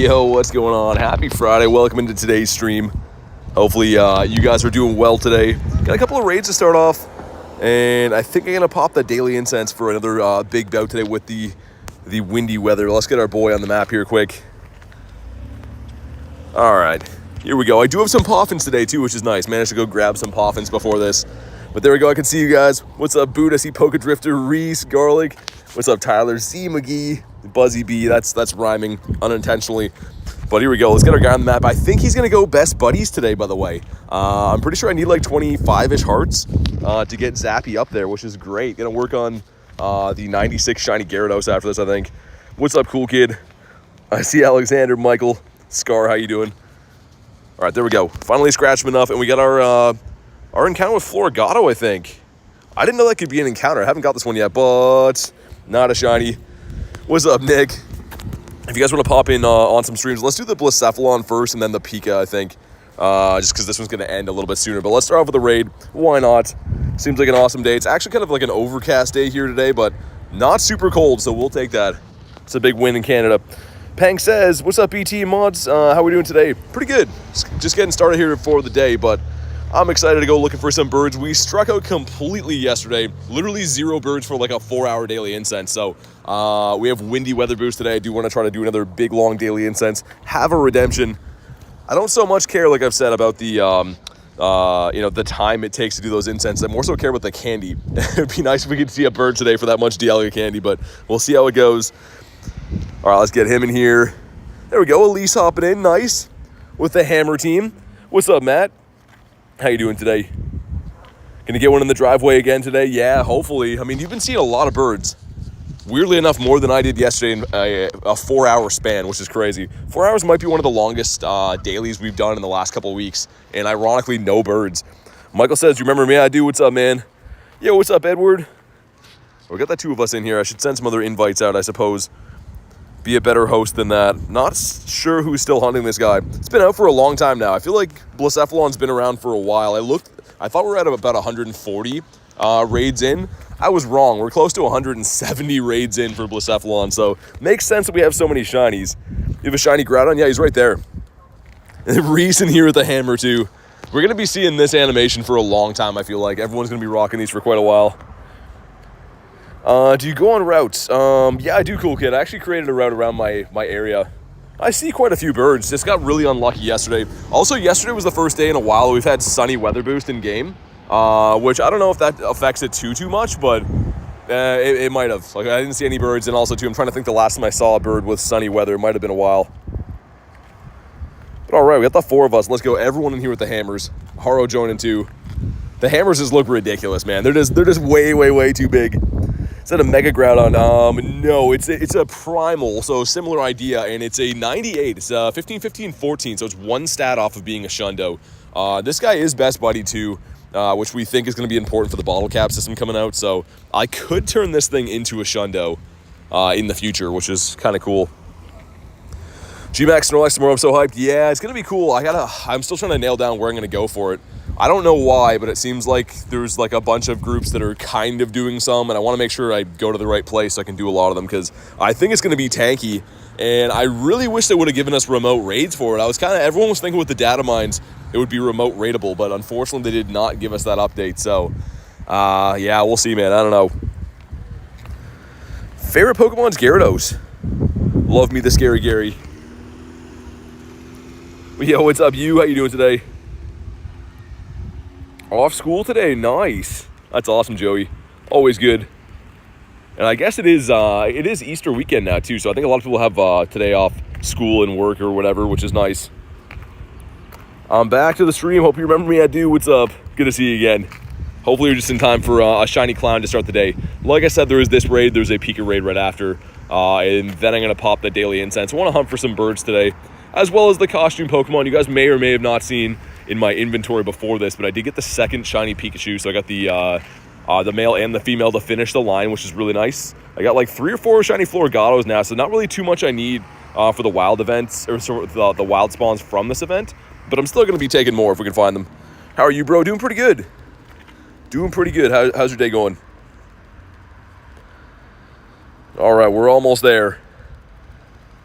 Yo, what's going on? Happy Friday. Welcome into today's stream. Hopefully you guys are doing well today. Got a couple of raids to start off, and I think I'm going to pop the daily incense for another big bout today with the windy weather. Let's get our boy on the map here quick. All right, here we go. I do have some Poffins today too, which is nice. Managed to go grab some Poffins before this. But there we go. I can see you guys. What's up, Boot? I see Poke Drifter, Reese, Garlic. What's up, Tyler? Z McGee, Buzzy B. That's rhyming unintentionally. But here we go. Let's get our guy on the map. I think he's going to go best buddies today, by the way. I'm pretty sure I need like 25-ish hearts to get Zappy up there, which is great. Going to work on the 96 Shiny Gyarados after this, I think. What's up, cool kid? I see Alexander, Michael, Scar. How you doing? All right, there we go. Finally scratched him enough, and we got our encounter with Florigato, I think. I didn't know that could be an encounter. I haven't got this one yet, but not a shiny. What's up, Nick? If you guys want to pop in on some streams, let's do the Blacephalon first and then the Pika, I think. Just because this one's going to end a little bit sooner. But let's start off with the raid. Why not? Seems like an awesome day. It's actually kind of like an overcast day here today, but not super cold, so we'll take that. It's a big win in Canada. Pang says, what's up, BT mods? How are we doing today? Pretty good. Just getting started here for the day, but I'm excited to go looking for some birds. We struck out completely yesterday. Literally 0 birds for like a 4-hour daily incense. So we have windy weather boost today. I do want to try to do another big, long daily incense. Have a redemption. I don't so much care, like I've said, about the the time it takes to do those incenses. I more so care about the candy. It'd be nice if we could see a bird today for that much Dialga candy, but we'll see how it goes. All right, let's get him in here. There we go. Elise hopping in. Nice. With the Hammer team. What's up, Matt? How you doing today? Gonna get one in the driveway again today? Yeah, hopefully. I mean, you've been seeing a lot of birds. Weirdly enough, more than I did yesterday in a 4-hour span, which is crazy. 4 hours might be one of the longest dailies we've done in the last couple of weeks. And ironically, no birds. Michael says, you remember me? I do. What's up, man? Yo, what's up, Edward? We got that 2 of us in here. I should send some other invites out, I suppose. Be a better host than that. Not sure who's still hunting this guy. It's been out for a long time now. I feel like Blacephalon's been around for a while. I thought we were at about 140 raids in. I was wrong. We're close to 170 raids in for Blacephalon, so makes sense that we have so many shinies. You have a shiny Groudon? Yeah, he's right there. And Reese in here with the Hammer too. We're gonna be seeing this animation for a long time, I feel like. Everyone's gonna be rocking these for quite a while. Do you go on routes? Yeah, I do, cool kid. I actually created a route around my area. I see quite a few birds. Just got really unlucky yesterday. Also, yesterday was the first day in a while we've had sunny weather boost in game, which I don't know if that affects it too much, but it might have. Like, I didn't see any birds, and also too, I'm trying to think the last time I saw a bird with sunny weather. It might have been a while. But all right, we got the 4 of us. Let's go. Everyone in here with the Hammers. Haro joining too. The Hammers just look ridiculous, man. They're just way too big. Is that a Mega Groudon? No, it's a Primal, so similar idea, and it's a 98. It's 15, 15, 14, so it's 1 stat off of being a Shundo. This guy is Best Buddy too, which we think is going to be important for the bottle cap system coming out, so I could turn this thing into a Shundo in the future, which is kind of cool. G-Max Snorlax tomorrow, I'm so hyped. Yeah, it's going to be cool. I'm still trying to nail down where I'm going to go for it. I don't know why, but it seems like there's like a bunch of groups that are kind of doing some, and I want to make sure I go to the right place so I can do a lot of them, because I think it's going to be tanky, and I really wish they would have given us remote raids for it. Everyone was thinking with the data mines it would be remote raidable, but unfortunately they did not give us that update, so yeah, we'll see, man. I don't know. Favorite Pokemon's Gyarados. Love me the Scary Gary. Yo, what's up, you? How you doing today? Off school today? Nice. That's awesome, Joey. Always good. And I guess it is Easter weekend now too, so I think a lot of people have today off school and work or whatever, which is nice. I'm back to the stream. Hope you remember me. I do. What's up? Good to see you again. Hopefully you're just in time for a shiny clown to start the day. Like I said, there is this raid. There's a Pika raid right after. And then I'm going to pop the daily incense. I want to hunt for some birds today, as well as the costume Pokemon. You guys may or may have not seen in my inventory before this, but I did get the 2nd shiny Pikachu, so I got the male and the female to finish the line, which is really nice. I got like 3 or 4 shiny Florigatos now, so not really too much I need for the wild events, or the wild spawns from this event, but I'm still going to be taking more if we can find them. How are you, bro? Doing pretty good. Doing pretty good. How's your day going? All right, we're almost there.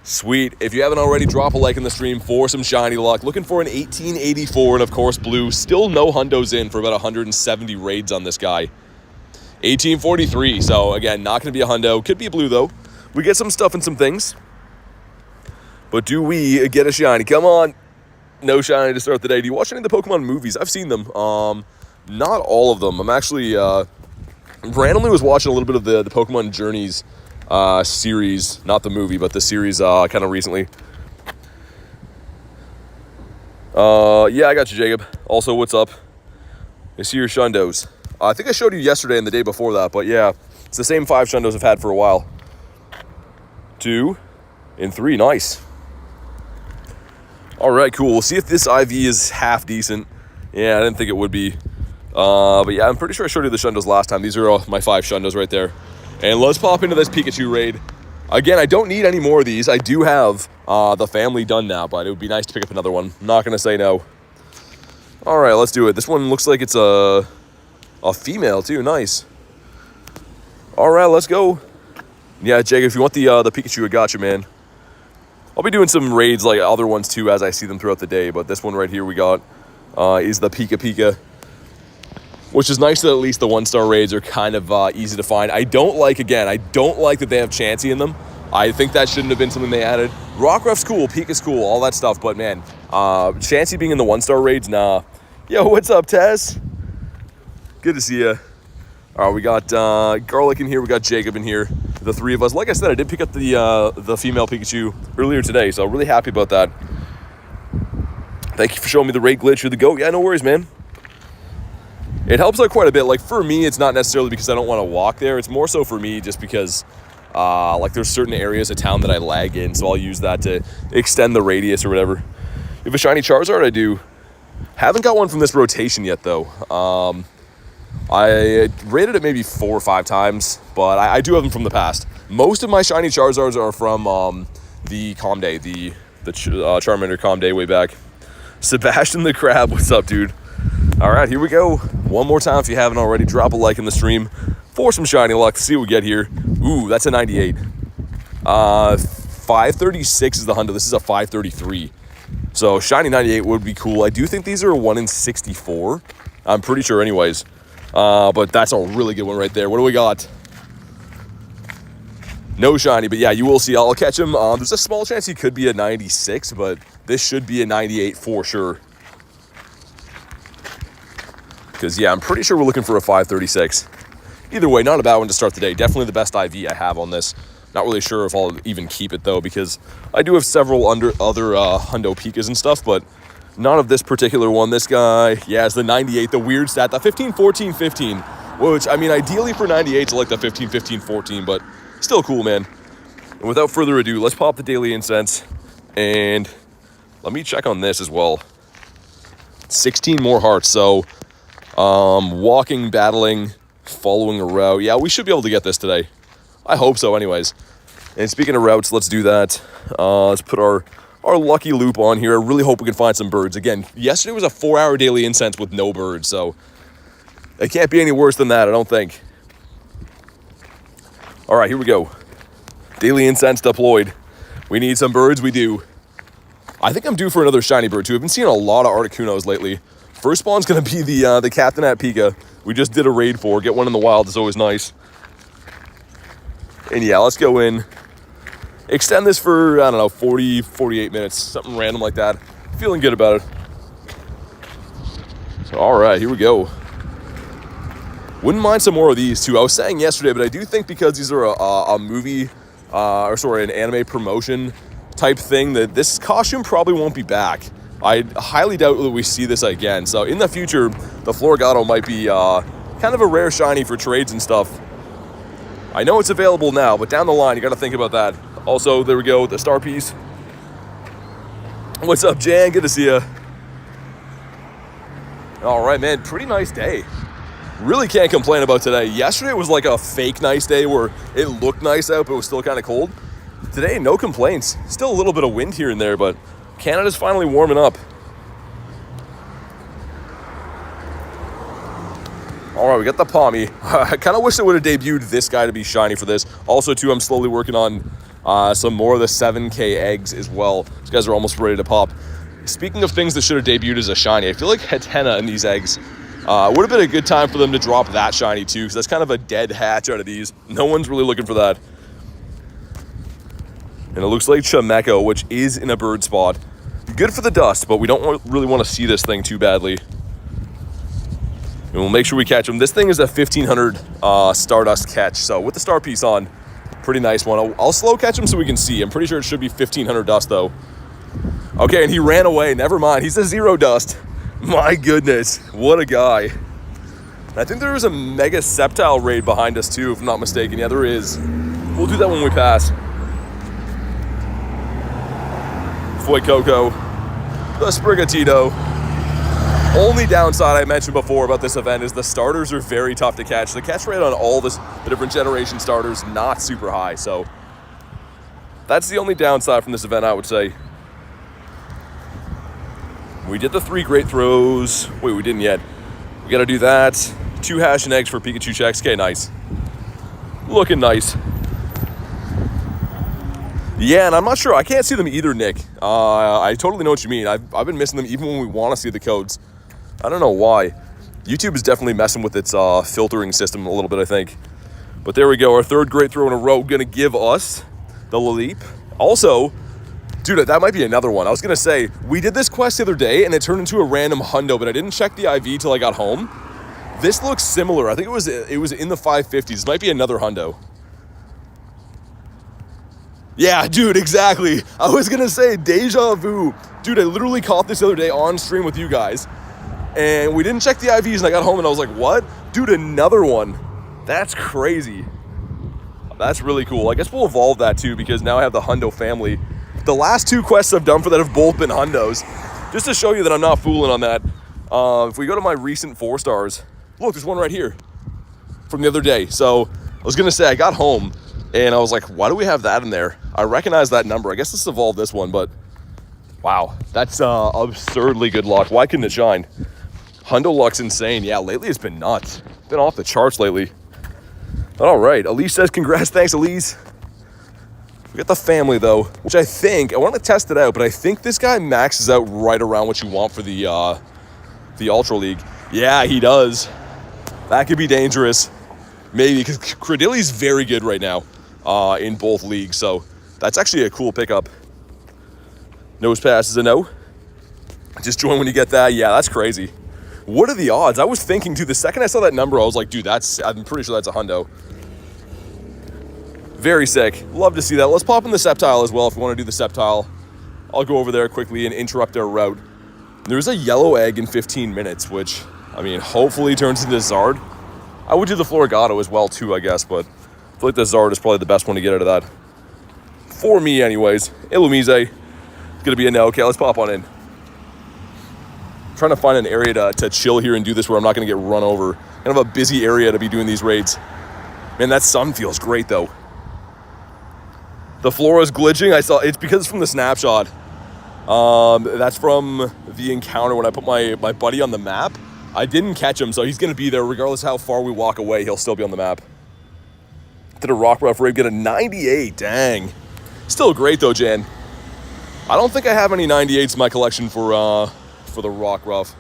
Sweet. If you haven't already, drop a like in the stream for some shiny luck. Looking for an 1884 and, of course, blue. Still no hundos in for about 170 raids on this guy. 1843. So, again, not going to be a hundo. Could be a blue, though. We get some stuff and some things. But do we get a shiny? Come on. No shiny to start the day. Do you watch any of the Pokemon movies? I've seen them. Not all of them. I'm actually randomly was watching a little bit of the Pokemon Journeys series, not the movie, but the series kind of recently. Yeah, I got you, Jacob. Also, what's up? I see your shundos. I think I showed you yesterday and the day before that, but yeah, it's the same 5 shundos I've had for a while. 2 and 3, nice. All right, cool. We'll see if this IV is half decent. Yeah, I didn't think it would be. But yeah, I'm pretty sure I showed you the shundos last time. These are all my 5 shundos right there. And let's pop into this Pikachu raid. Again, I don't need any more of these. I do have the family done now, but it would be nice to pick up another one. I'm not going to say no. All right, let's do it. This one looks like it's a female, too. Nice. All right, let's go. Yeah, Jacob, if you want the Pikachu, I got you, man. I'll be doing some raids like other ones, too, as I see them throughout the day. But this one right here we got is the Pika Pika. Which is nice that at least the 1-star raids are kind of easy to find. I don't like that they have Chansey in them. I think that shouldn't have been something they added. Rockruff's cool, Pika's cool, all that stuff. But man, Chansey being in the 1-star raids, nah. Yo, what's up, Tess? Good to see you. All right, we got Garlic in here. We got Jacob in here. The 3 of us. Like I said, I did pick up the female Pikachu earlier today, so I'm really happy about that. Thank you for showing me the raid glitch or the goat. Yeah, no worries, man. It helps out quite a bit. Like, for me, it's not necessarily because I don't want to walk there. It's more so for me just because, like, there's certain areas of town that I lag in, so I'll use that to extend the radius or whatever. You have a shiny Charizard? I do. Haven't got one from this rotation yet, though. I rated it maybe 4 or 5 times, but I do have them from the past. Most of my shiny Charizards are from the Calm Day, the Charmander Calm Day way back. Sebastian the Crab, what's up, dude? All right, here we go. One more time if you haven't already, drop a like in the stream for some shiny luck. See what we get here. Ooh, that's a 98. 536 is the hundo. This is a 533. So shiny 98 would be cool. I do think these are a 1 in 64. I'm pretty sure anyways. But that's a really good one right there. What do we got? No shiny, but yeah, you will see. I'll catch him. There's a small chance he could be a 96, but this should be a 98 for sure. Because, yeah, I'm pretty sure we're looking for a 536. Either way, not a bad one to start the day. Definitely the best IV I have on this. Not really sure if I'll even keep it, though, because I do have several other hundo Pikas and stuff, but none of this particular one. This guy, yeah, it's the 98, the weird stat, the 15, 14, 15, which, I mean, ideally for 98, I like the 15, 15, 14, but still cool, man. And without further ado, let's pop the daily incense, and let me check on this as well. 16 more hearts, so walking, battling, following a route. Yeah, we should be able to get this today. I hope so anyways. And speaking of routes, let's do that. Let's put our lucky loop on here. I really hope we can find some birds. Again, yesterday was a 4-hour daily incense with no birds, so it can't be any worse than that, I don't think. All right, here we go. Daily incense deployed. We need some birds, we do. I think I'm due for another shiny bird, too. I've been seeing a lot of Articunos lately. First spawn's going to be the Captain at Pika. We just did a raid for. Get one in the wild is always nice. And yeah, let's go in. Extend this for, I don't know, 40, 48 minutes. Something random like that. Feeling good about it. So, all right, here we go. Wouldn't mind some more of these, too. I was saying yesterday, but I do think because these are a movie, an anime promotion type thing, that this costume probably won't be back. I highly doubt that we see this again. So in the future, the Floragato might be kind of a rare shiny for trades and stuff. I know it's available now, but down the line, you got to think about that. Also, there we go, the star piece. What's up, Jan? Good to see you. All right, man, pretty nice day. Really can't complain about today. Yesterday was like a fake nice day where it looked nice out, but it was still kind of cold. Today, no complaints. Still a little bit of wind here and there, but Canada's finally warming up. All right, we got the Pommy. I kind of wish they would have debuted this guy to be shiny for this. Also, too, I'm slowly working on Some more of the 7K eggs as well. These guys are almost ready to pop. Speaking of things that should have debuted as a shiny, I feel like Hatena in these eggs would have been a good time for them to drop that shiny too, because that's kind of a dead hatch out of these. No one's really looking for that. And it looks like Chameko, which is in a bird spot. Good for the dust, but we don't really want to see this thing too badly. And we'll make sure we catch him. This thing is a 1500 Stardust catch, so with the star piece on, pretty nice one. I'll slow catch him so we can see. I'm pretty sure it should be 1500 dust though. Okay, and he ran away. Never mind. He's a 0 dust. My goodness, what a guy. I think there is a Mega Sceptile raid behind us too, if I'm not mistaken. Yeah, there is. We'll do that when we pass. Fuecoco, the Sprigatito. Only downside I mentioned before about this event is the starters are very tough to catch. The catch rate on all the different generation starters not super high, so that's the only downside from this event, I would say. We did the 3 great throws. Wait, we didn't yet. We got to do that. 2 hash and eggs for Pikachu checks. Okay, nice. Looking nice. Yeah, and I'm not sure. I can't see them either, Nick. I totally know what you mean. I've been missing them even when we want to see the codes. I don't know why. YouTube is definitely messing with its filtering system a little bit, I think. But there we go. Our 3rd great throw in a row going to give us the Laleep. Also, dude, that might be another one. I was going to say, we did this quest the other day, and it turned into a random hundo, but I didn't check the IV till I got home. This looks similar. I think it was in the 550s. This might be another hundo. Yeah, dude, exactly. I was going to say deja vu. Dude, I literally caught this the other day on stream with you guys, and we didn't check the IVs, and I got home, and I was like, what? Dude, another one. That's crazy. That's really cool. I guess we'll evolve that, too, because now I have the hundo family. The last 2 quests I've done for that have both been hundos. Just to show you that I'm not fooling on that. If we go to my recent 4 stars, look, there's one right here from the other day. So I was going to say, I got home, and I was like, why do we have that in there? I recognize that number. I guess let's evolve this one, but wow, that's absurdly good luck. Why couldn't it shine? Hundo luck's insane. Yeah, lately it's been nuts. Been off the charts lately. All right, Elise says congrats. Thanks, Elise. We got the family, though, which I want to test it out, but I think this guy maxes out right around what you want for the Ultra League. Yeah, he does. That could be dangerous. Maybe, because Credilli's very good right now in both leagues, so that's actually a cool pickup. Nose pass is a no. Just join when you get that. Yeah, that's crazy. What are the odds? I was thinking, too, the second I saw that number, I was like, dude, I'm pretty sure that's a hundo. Very sick. Love to see that. Let's pop in the Sceptile as well if we want to do the Sceptile. I'll go over there quickly and interrupt our route. There's a yellow egg in 15 minutes, which, I mean, hopefully turns into Zard. I would do the Florigato as well, too, I guess, but I feel like the Zard is probably the best one to get out of that. For me, anyways. Illumise. It's going to be a no. Okay, let's pop on in. I'm trying to find an area to chill here and do this where I'm not going to get run over. Kind of a busy area to be doing these raids. Man, that sun feels great, though. The Flora's glitching. I saw it's because it's from the snapshot. That's from the encounter when I put my buddy on the map. I didn't catch him, so he's going to be there regardless of how far we walk away. He'll still be on the map. Did a Rock Ruff raid, get a 98. Dang. Still great, though, Jan. I don't think I have any 98s in my collection for the Rock Ruff.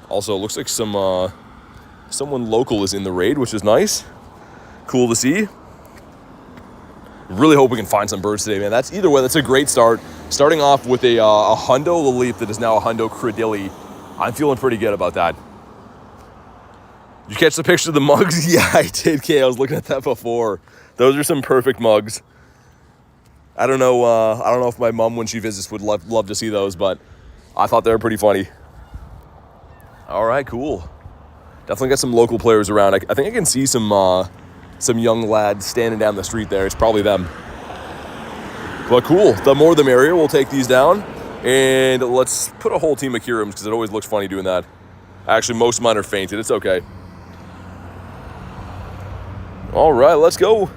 Also, it looks like someone local is in the raid, which is nice. Cool to see. Really hope we can find some birds today, man. That's either way, that's a great start. Starting off with a hundo Laleep that is now a hundo Credilli. I'm feeling pretty good about that. Did you catch the picture of the mugs? Yeah, I did, Kay. I was looking at that before. Those are some perfect mugs. I don't know if my mom, when she visits, would love to see those, but I thought they were pretty funny. All right, cool. Definitely got some local players around. I think I can see some young lads standing down the street there. It's probably them. But cool. The more the merrier. We'll take these down. And let's put a whole team of Kirums because it always looks funny doing that. Actually, most of mine are fainted. It's okay. All right, let's go.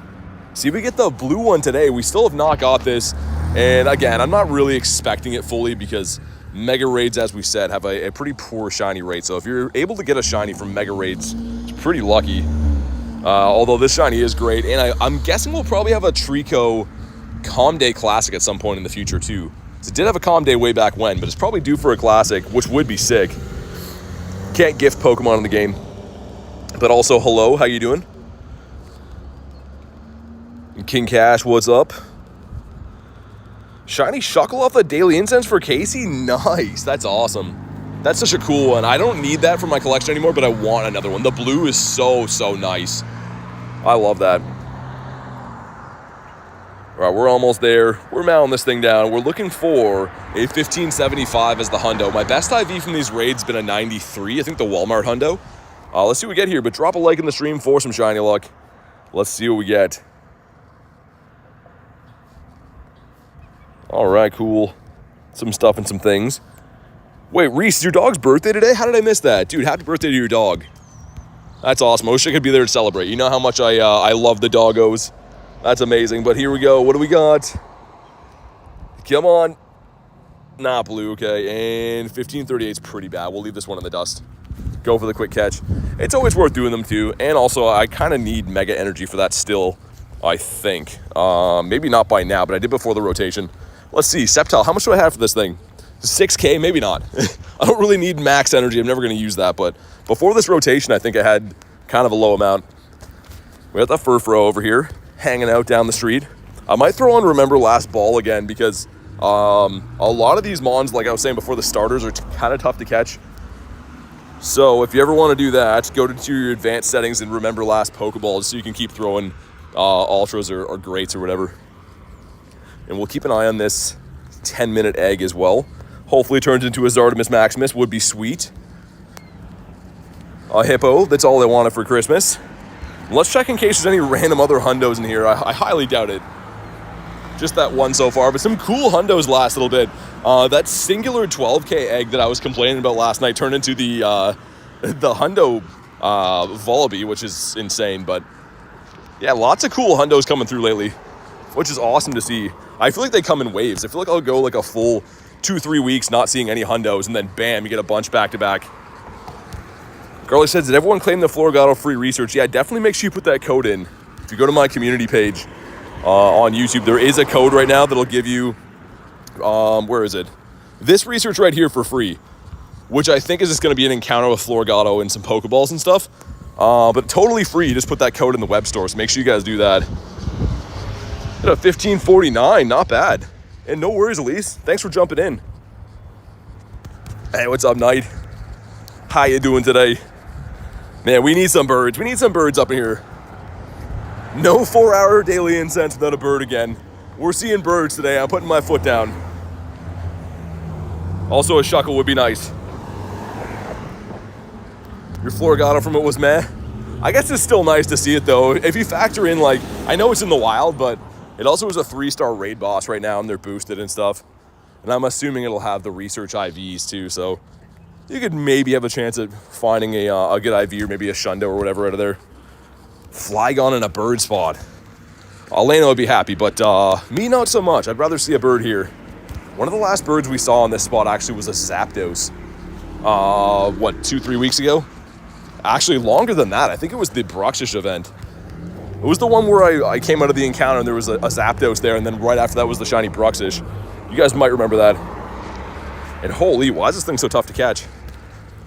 See if we get the blue one today. We still have not got this. And again, I'm not really expecting it fully because Mega Raids, as we said, have a pretty poor shiny rate. So if you're able to get a shiny from Mega Raids, it's pretty lucky. Although this shiny is great, and I'm guessing we'll probably have a Trico Calm Day Classic at some point in the future too. So it did have a Calm Day way back when, but it's probably due for a Classic, which would be sick. Can't gift Pokemon in the game. But also, hello, how you doing? King Cash, what's up? Shiny Shuckle off the Daily Incense for Casey? Nice, that's awesome. That's such a cool one. I don't need that for my collection anymore, but I want another one. The blue is so nice. I love that. All right, we're almost there. We're mounting this thing down. We're looking for a 1575 as the hundo. My best IV from these raids has been a 93. I think the Walmart hundo. Let's see what we get here, but drop a like in the stream for some shiny luck. Let's see what we get. All right, cool. Some stuff and some things. Wait, Reese, is your dog's birthday today? How did I miss that? Dude, happy birthday to your dog. That's awesome. I wish I could be there to celebrate. You know how much I love the doggos. That's amazing. But here we go. What do we got? Come on. Not blue, okay. And 1538 is pretty bad. We'll leave this one in the dust. Go for the quick catch. It's always worth doing them too. And also, I kind of need Mega Energy for that still, I think. Maybe not by now, but I did before the rotation. Let's see. Sceptile, how much do I have for this thing? 6K? Maybe not. I don't really need max energy. I'm never going to use that. But before this rotation, I think I had kind of a low amount. We got the Furfro over here, hanging out down the street. I might throw on Remember Last Ball again because a lot of these mons, like I was saying before, the starters are kind of tough to catch. So if you ever want to do that, go to your advanced settings and Remember Last Pokeballs so you can keep throwing Ultras or Greats or whatever. And we'll keep an eye on this 10-minute egg as well. Hopefully it turns into a Zardomus Maximus, would be sweet. A Hippo, that's all I wanted for Christmas. Let's check in case there's any random other hundos in here. I highly doubt it. Just that one so far, but some cool hundos last little bit. That singular 12K egg that I was complaining about last night turned into the hundo Volibee, which is insane. But yeah, lots of cool hundos coming through lately, which is awesome to see. I feel like they come in waves. I feel like I'll go like a full 2-3 weeks not seeing any hundos, and then bam, you get a bunch back to back. Garlic says, did everyone claim the Floragato free research? Yeah, definitely make sure you put that code in. If you go to my community page on YouTube, there is a code right now that'll give you, where is it? This research right here for free, which I think is just going to be an encounter with Floragato and some Pokeballs and stuff. But totally free. You just put that code in the web store, so make sure you guys do that. At a 1549, not bad. And no worries, Elise. Thanks for jumping in. Hey, what's up, Knight? How you doing today? Man, we need some birds. We need some birds up in here. No 4-hour daily incense without a bird again. We're seeing birds today. I'm putting my foot down. Also, a Shuckle would be nice. Your Floragato from it was meh. I guess it's still nice to see it, though. If you factor in, like, I know it's in the wild, but it also is a 3-star raid boss right now, and they're boosted and stuff. And I'm assuming it'll have the research IVs, too, so you could maybe have a chance at finding a good IV or maybe a Shundo or whatever out of there. Flygon in a bird spot. Elena would be happy, but me not so much. I'd rather see a bird here. One of the last birds we saw on this spot actually was a Zapdos. 2-3 weeks ago? Actually, longer than that. I think it was the Bruxish event. It was the one where I came out of the encounter and there was a Zapdos there, and then right after that was the shiny Bruxish. You guys might remember that. And holy, why is this thing so tough to catch?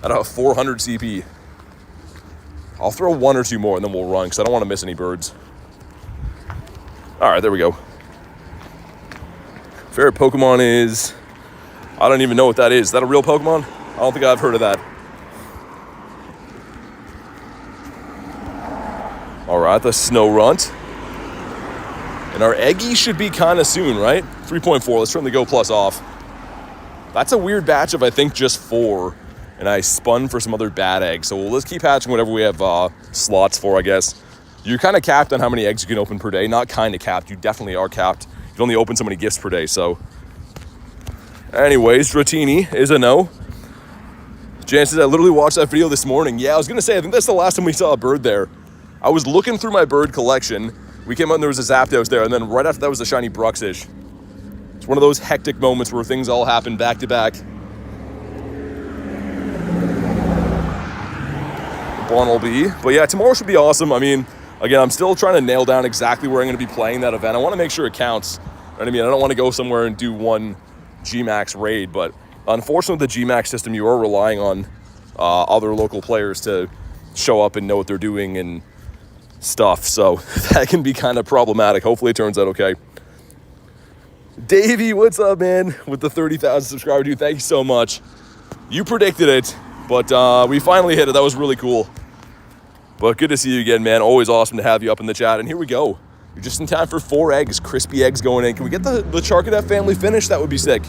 At a 400 CP. I'll throw 1 or 2 more and then we'll run because I don't want to miss any birds. All right, there we go. Favorite Pokemon is... I don't even know what that is. Is that a real Pokemon? I don't think I've heard of that. All right, the Snorunt. And our Eggy should be kind of soon, right? 3.4. Let's turn the Go Plus off. That's a weird batch of, I think, just 4. And I spun for some other bad eggs. So let's keep hatching whatever we have slots for, I guess. You're kind of capped on how many eggs you can open per day. Not kind of capped. You definitely are capped. You can only open so many gifts per day, so. Anyways, Dratini is a no. Jan says, I literally watched that video this morning. Yeah, I was going to say, I think that's the last time we saw a bird there. I was looking through my bird collection. We came out and there was a Zapdos there, and then right after that was the shiny Bruxish. It's one of those hectic moments where things all happen back to back. Bon will be. But yeah, tomorrow should be awesome. I mean, Again, I'm still trying to nail down exactly where I'm going to be playing that event. I want to make sure it counts. You know what I mean? I don't want to go somewhere and do one Gmax raid, but unfortunately with the Gmax system, you are relying on other local players to show up and know what they're doing and stuff, so that can be kind of problematic. Hopefully it turns out okay. Davey, what's up, man? With the 30,000 subscriber, dude, thank you so much. You predicted it, but we finally hit it. That was really cool. But good to see you again, man. Always awesome to have you up in the chat. And here we go. You're just in time for 4 eggs, crispy eggs going in. Can we get the Charcadet family finish? That would be sick.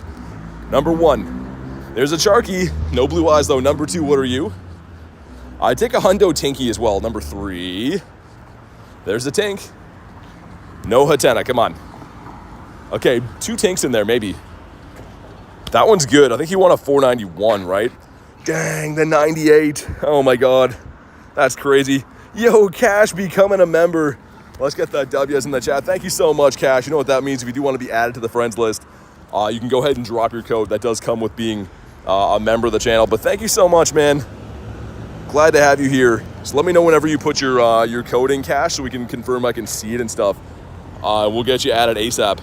Number 1. There's a Charky. No blue eyes, though. Number 2, what are you? I'd take a Hundo Tinky as well. Number 3. There's the Tink. No Hatena. Come on. Okay, 2 Tinks in there, maybe. That one's good. I think he won a 491, right? Dang, the 98. Oh, my God. That's crazy. Yo, Cash becoming a member. Let's get the W's in the chat. Thank you so much, Cash. You know what that means. If you do want to be added to the friends list, you can go ahead and drop your code. That does come with being a member of the channel. But thank you so much, man. Glad to have you here. So let me know whenever you put your code in, Cash, so we can confirm I can see it and stuff. We'll get you added ASAP.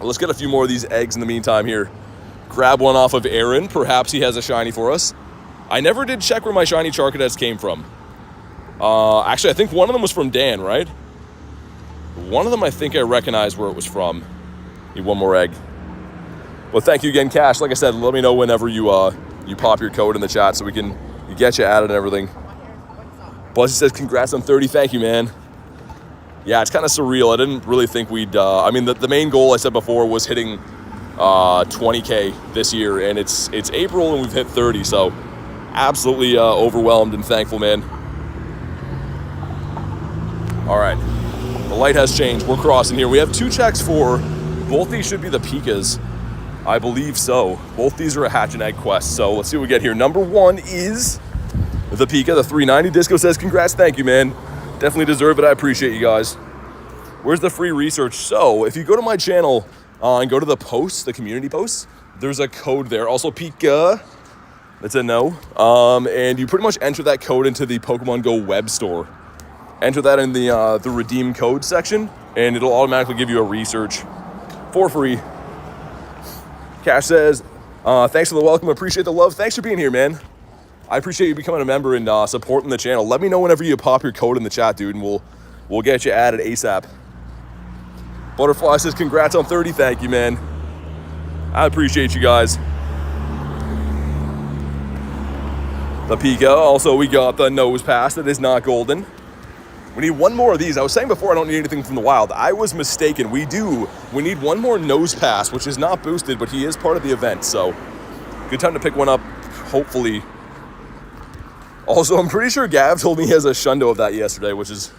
Let's get a few more of these eggs in the meantime here. Grab one off of Aaron. Perhaps he has a shiny for us. I never did check where my shiny Charcadets came from. Actually, I think one of them was from Dan, right? One of them I think I recognize where it was from. Need one more egg. Well, thank you again, Cash. Like I said, let me know whenever you pop your code in the chat so we can get you added and everything. Buzzy says, congrats on 30. Thank you, man. Yeah, it's kind of surreal. I didn't really think we'd... I mean, the main goal I said before was hitting 20K this year, and it's April and we've hit 30, so absolutely overwhelmed and thankful, man. All right, the light has changed. We're crossing here. We have 2 checks for both. These should be the Pikas, I believe so. Both these are a hatch and egg quest, so let's see what we get here. Number 1 is the Pika, the 390. Disco says, congrats, thank you, man. Definitely deserve it. I appreciate you guys. Where's the free research? So if you go to my channel and go to the posts, the community posts, there's a code there. Also Pika, that's a no. And you pretty much enter that code into the Pokemon GO web store. Enter that in the redeem code section, and it'll automatically give you a research for free. Cash says, thanks for the welcome. Appreciate the love. Thanks for being here, man. I appreciate you becoming a member and supporting the channel. Let me know whenever you pop your code in the chat, dude, and we'll get you added ASAP. Butterfly says, congrats on 30. Thank you, man. I appreciate you guys. The Pika. Also, we got the nose pass that is not golden. We need one more of these. I was saying before I don't need anything from the wild. I was mistaken. We need one more nose pass, which is not boosted, but he is part of the event. So good time to pick one up, hopefully. Also, I'm pretty sure Gav told me he has a shundo of that yesterday, which is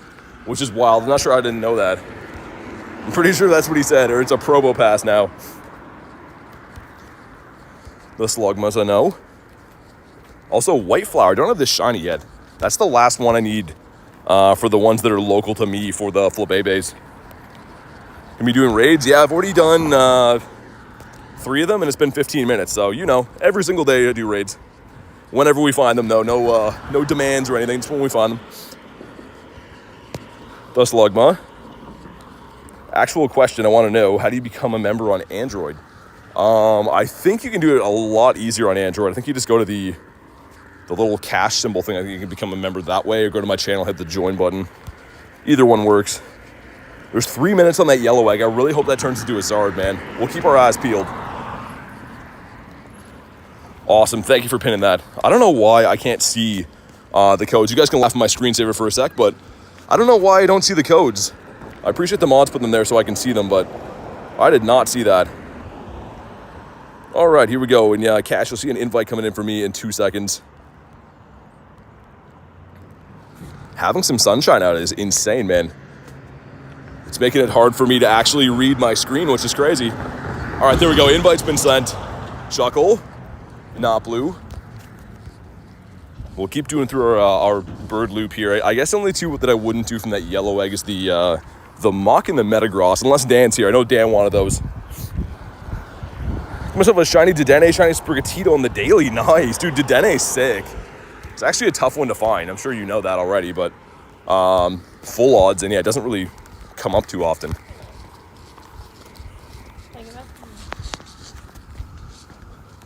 wild. I'm not sure I didn't know that. I'm pretty sure that's what he said, or it's a Probo pass now. The Slugmas, I know. Also, White Flower. I don't have this shiny yet. That's the last one I need for the ones that are local to me for the Flabébés. Gonna be doing raids? Yeah, I've already done 3 of them, and it's been 15 minutes. So, you know, every single day I do raids. Whenever we find them, though. No demands or anything. Just when we find them. The Slugma. Actual question I want to know, how do you become a member on Android? I think you can do it a lot easier on Android. I think you just go to the little cash symbol thing. I think you can become a member that way, or go to my channel, hit the join button. Either one works. There's 3 minutes on that yellow egg. I really hope that turns into a Zard, man. We'll keep our eyes peeled. Awesome. Thank you for pinning that. I don't know why I can't see the codes. You guys can laugh at my screensaver for a sec, but I don't know why I don't see the codes. I appreciate the mods putting them there so I can see them, but I did not see that. All right, here we go. And yeah, Cash, you'll see an invite coming in for me in 2 seconds. Having some sunshine out is insane, man. It's making it hard for me to actually read my screen, which is crazy. All right, there we go. Invite's been sent. Chuckle. Not blue. We'll keep doing through our bird loop here. I guess the only 2 that I wouldn't do from that yellow egg is the Muck and the Metagross, unless Dan's here. I know Dan wanted those. Myself a shiny Dedenne, shiny Sprigatito on the daily. Nice, dude. Dedenne's sick. It's actually a tough one to find. I'm sure you know that already, but full odds, and yeah, it doesn't really come up too often.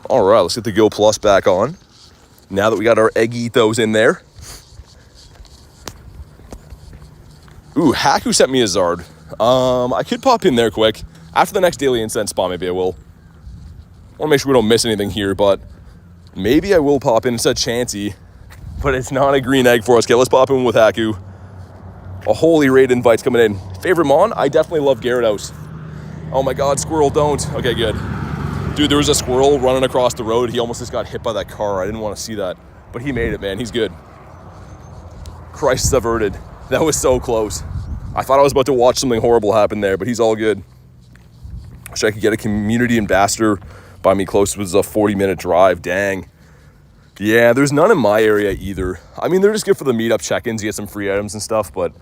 All right, let's get the Go Plus back on. Now that we got our egg ethos in there. Ooh, Haku sent me a Zard. I could pop in there quick. After the next daily incense spawn, maybe I will. I want to make sure we don't miss anything here, but maybe I will pop in. It's a Chansey, but it's not a green egg for us. Okay, let's pop in with Haku. A holy raid invite's coming in. Favorite Mon? I definitely love Gyarados. Oh my god, squirrel, don't. Okay, good. Dude, there was a squirrel running across the road. He almost just got hit by that car. I didn't want to see that, but he made it, man. He's good. Crisis averted. That was so close. I thought I was about to watch something horrible happen there, but he's all good. Wish I could get a community ambassador by me close. It was a 40-minute drive. Dang. Yeah, there's none in my area either. I mean, they're just good for the meetup check-ins. You get some free items and stuff, but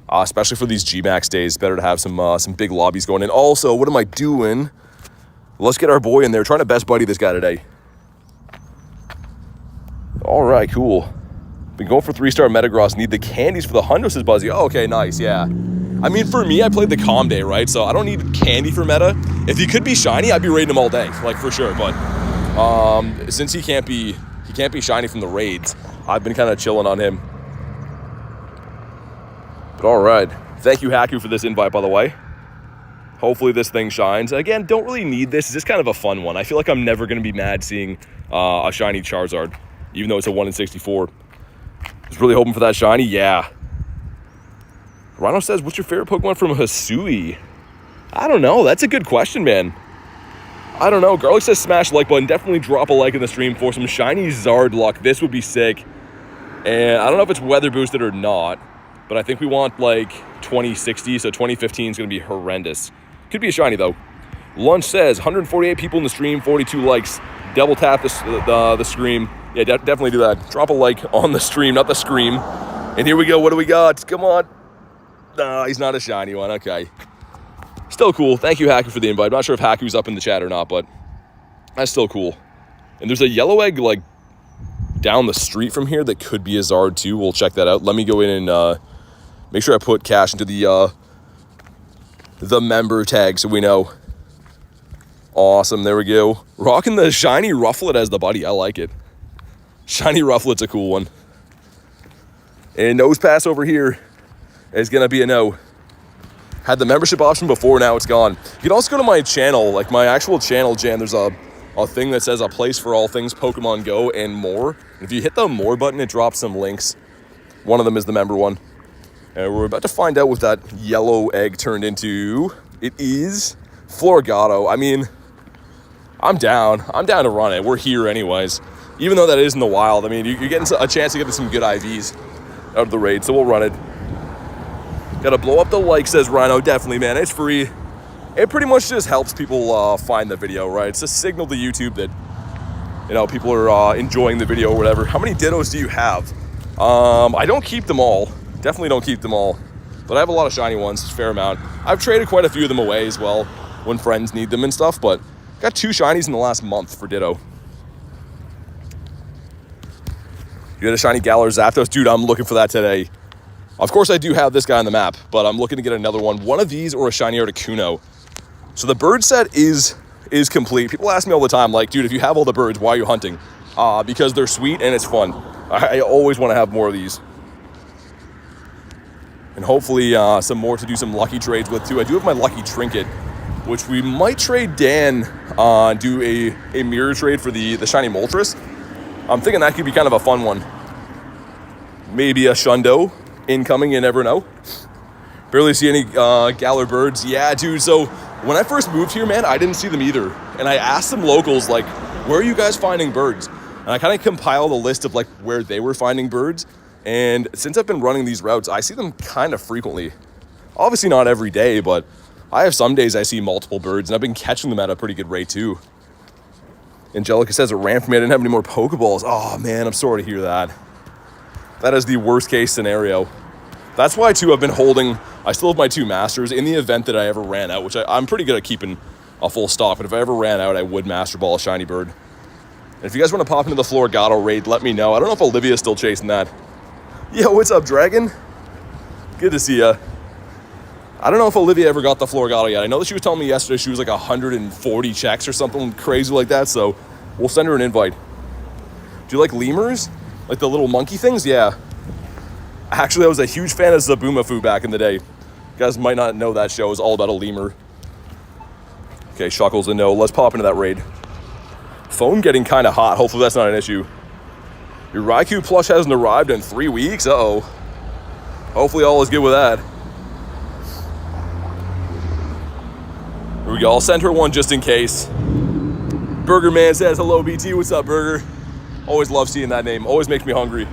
especially for these G-Max days, better to have some big lobbies going in. Also, what am I doing? Let's get our boy in there. Trying to best buddy this guy today. All right, cool. Been going for 3-star Metagross. Need the candies for the hundo, says Buzzy. Oh, okay, nice, yeah. I mean, for me, I played the Calm Day, right? So I don't need candy for meta. If he could be shiny, I'd be raiding him all day, like for sure. But since he can't be shiny from the raids, I've been kind of chilling on him. But all right, thank you, Haku, for this invite, by the way. Hopefully this thing shines. Again, don't really need this. It's just kind of a fun one. I feel like I'm never going to be mad seeing a shiny Charizard, even though it's a 1 in 64. I was really hoping for that shiny. Yeah. Rhino says, what's your favorite Pokemon from Hisui? I don't know. That's a good question, man. I don't know. Garlic says smash like button. Definitely drop a like in the stream for some shiny Zard luck. This would be sick. And I don't know if it's weather boosted or not, but I think we want like 2060, so 2015 is going to be horrendous. Could be a shiny, though. Lunch says, 148 people in the stream, 42 likes. Double tap the scream. Yeah, definitely do that. Drop a like on the stream, not the scream. And here we go. What do we got? Come on. No, he's not a shiny one. Okay. Still cool. Thank you, Haku, for the invite. I'm not sure if Haku's up in the chat or not, but that's still cool. And there's a yellow egg, like, down the street from here that could be a Zard, too. We'll check that out. Let me go in and make sure I put cash into the member tag so we know. Awesome. There we go. Rocking the shiny Rufflet as the buddy. I like it. Shiny Rufflet's a cool one. And nose pass over here is going to be a no. Had the membership option before, now it's gone. You can also go to my channel, like my actual channel, Jan. There's a thing that says a place for all things Pokemon Go and more. And if you hit the more button, it drops some links. One of them is the member one. And we're about to find out what that yellow egg turned into. It is Floragato. I mean, I'm down to run it. We're here anyways. Even though that is in the wild, I mean, you're getting a chance to get some good IVs out of the raid, so we'll run it. Gotta blow up the like, says Rhino. Definitely, man. It's free. It pretty much just helps people find the video, right? It's a signal to YouTube that, you know, people are enjoying the video or whatever. How many Dittos do you have? I don't keep them all. Definitely don't keep them all. But I have a lot of shiny ones, a fair amount. I've traded quite a few of them away as well when friends need them and stuff, but got 2 shinies in the last month for Ditto. You got a shiny Galar Zapdos? Dude, I'm looking for that today. Of course, I do have this guy on the map, but I'm looking to get another one. One of these or a shiny Articuno. So the bird set is complete. People ask me all the time, like, dude, if you have all the birds, why are you hunting? Because they're sweet and it's fun. I always want to have more of these. And hopefully some more to do some lucky trades with, too. I do have my lucky trinket, which we might trade Dan, do a mirror trade for the shiny Moltres. I'm thinking that could be kind of a fun one. Maybe a Shundo incoming, you never know. Barely see any Galar birds. Yeah, dude, so when I first moved here, man, I didn't see them either. And I asked some locals, like, where are you guys finding birds? And I kind of compiled a list of, like, where they were finding birds. And since I've been running these routes, I see them kind of frequently. Obviously not every day, but I have some days I see multiple birds, and I've been catching them at a pretty good rate, too. Angelica says it ran for me. I didn't have any more Pokeballs. Oh, man, I'm sorry to hear that. That is the worst case scenario. That's why, too, I've been holding... I still have my 2 Masters in the event that I ever ran out, which I'm pretty good at keeping a full stock, but if I ever ran out, I would Master Ball a shiny bird. And if you guys want to pop into the Floragato raid, let me know. I don't know if Olivia's still chasing that. Yo, what's up, Dragon? Good to see ya. I don't know if Olivia ever got the Florgato yet. I know that she was telling me yesterday she was like 140 checks or something crazy like that, so we'll send her an invite. Do you like lemurs? Like the little monkey things? Yeah. Actually, I was a huge fan of Zaboomafoo back in the day. You guys might not know that show. It was all about a lemur. Okay, Shuckles a no. Let's pop into that raid. Phone getting kind of hot. Hopefully that's not an issue. Your Raikou plush hasn't arrived in 3 weeks? Uh-oh. Hopefully all is good with that. Here we go. I'll send her one just in case. Burger Man says, hello, BT. What's up, Burger? Always love seeing that name. Always makes me hungry.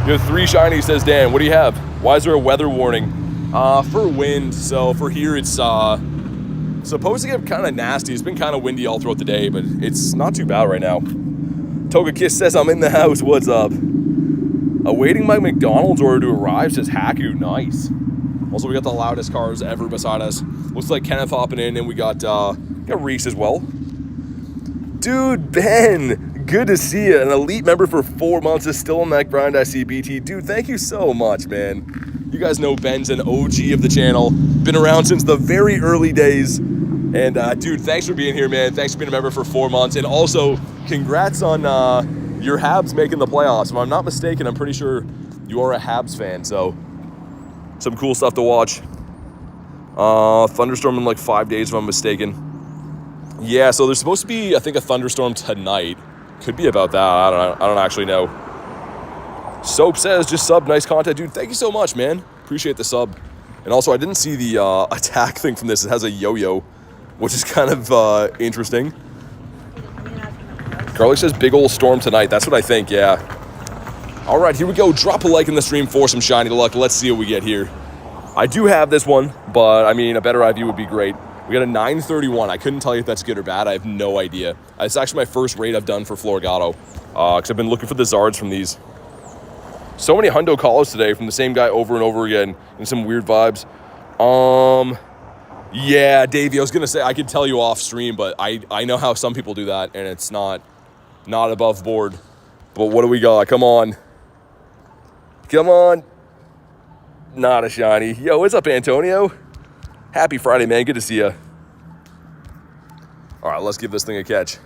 You have 3 shinies, says Dan. What do you have? Why is there a weather warning? For wind. So for here, it's supposed to get kind of nasty. It's been kind of windy all throughout the day, but it's not too bad right now. Toga Kiss says, I'm in the house. What's up? Awaiting my McDonald's order to arrive, says Haku. Nice. Also, we got the loudest cars ever beside us. Looks like Kenneth hopping in, and we got Reese as well. Dude, Ben, good to see you. An elite member for 4 months is still on that grind, I see, BT. Dude, thank you so much, man. You guys know Ben's an OG of the channel. Been around since the very early days. And, dude, thanks for being here, man. Thanks for being a member for 4 months. And also, congrats on your Habs making the playoffs. If I'm not mistaken, I'm pretty sure you are a Habs fan, so some cool stuff to watch. Thunderstorm in like 5 days, if I'm mistaken. Yeah, so there's supposed to be, I think, a thunderstorm tonight. Could be about that. I don't actually know. Soap says, just sub, nice content. Dude, thank you so much, man. Appreciate the sub. And also, I didn't see the attack thing from this. It has a yo-yo, which is kind of interesting. Garlic says, big old storm tonight. That's what I think, yeah. All right, here we go. Drop a like in the stream for some shiny luck. Let's see what we get here. I do have this one, but, I mean, a better eye view would be great. We got a 931. I couldn't tell you if that's good or bad. I have no idea. It's actually my first raid I've done for Florgato, because I've been looking for the Zards from these. So many hundo calls today from the same guy over and over again, and some weird vibes. Yeah, Davey, I was going to say, I could tell you off stream, but I know how some people do that, and it's not above board. But what do we got? Come on. Come on. Not a shiny. Yo, what's up, Antonio? Happy Friday, man. Good to see you. All right, let's give this thing a catch.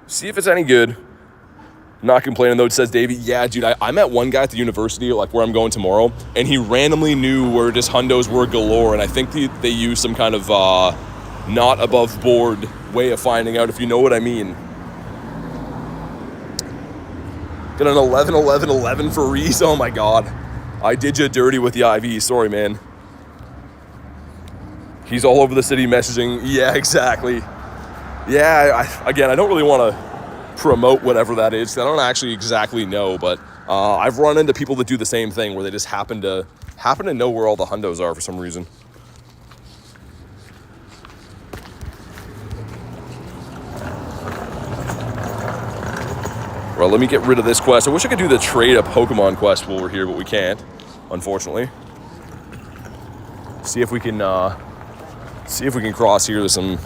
See if it's any good. Not complaining, though. It says, Davey, yeah, dude, I met one guy at the university, like where I'm going tomorrow, and he randomly knew where just hundos were galore, and I think they used some kind of not above board way of finding out, if you know what I mean. Got an 11, 11, 11 for Reese. Oh, my God. I did you dirty with the IV. Sorry, man. He's all over the city messaging. Yeah, exactly. Yeah, I don't really want to promote whatever that is. I don't actually exactly know, but I've run into people that do the same thing where they just happen to know where all the hundos are for some reason. Well, let me get rid of this quest. I wish I could do the trade a Pokemon quest while we're here, but we can't, unfortunately. See if we can cross here. There's some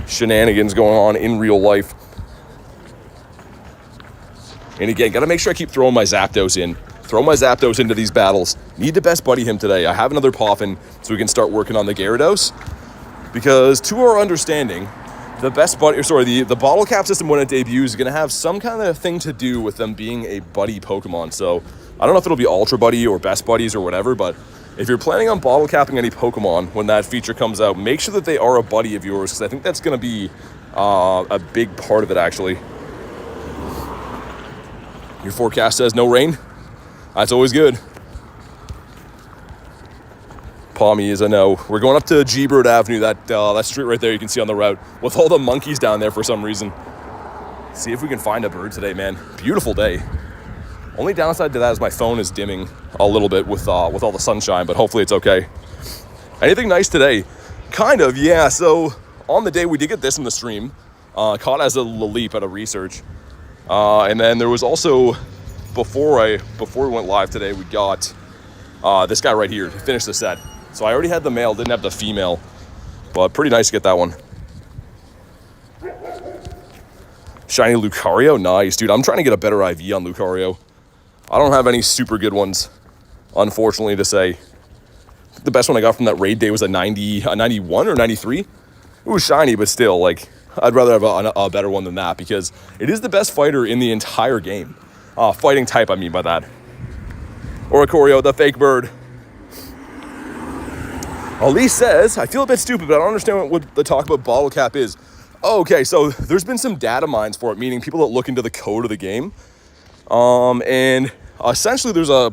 shenanigans going on in real life. And again, gotta make sure I keep throwing my Zapdos in. Throw my Zapdos into these battles. Need to best buddy him today. I have another Poffin, so we can start working on the Gyarados. Because to our understanding, the bottle cap system when it debuts is going to have some kind of thing to do with them being a buddy Pokemon. So I don't know if it'll be Ultra Buddy or Best Buddies or whatever, but if you're planning on bottle capping any Pokemon when that feature comes out, make sure that they are a buddy of yours, because I think that's going to be a big part of it, actually. Your forecast says no rain. That's always good. Palmy is a no. We're going up to G-Bird Avenue, that street right there you can see on the route, with all the monkeys down there for some reason. See if we can find a bird today, man. Beautiful day. Only downside to that is my phone is dimming a little bit with all the sunshine, but hopefully it's okay. Anything nice today? Kind of, yeah. So on the day we did get this in the stream, caught as a leap at a research. And then there was also, before we went live today, we got this guy right here to finish the set. So I already had the male, didn't have the female, but pretty nice to get that one. Shiny Lucario, nice. Dude, I'm trying to get a better IV on Lucario. I don't have any super good ones, unfortunately, to say. The best one I got from that raid day was a 91 or 93. It was shiny, but still, like, I'd rather have a better one than that because it is the best fighter in the entire game. Fighting type, I mean by that. Oricorio, the fake bird. Elise says, I feel a bit stupid, but I don't understand what the talk about bottle cap is. Oh, okay, so there's been some data mines for it, meaning people that look into the code of the game. And essentially there's a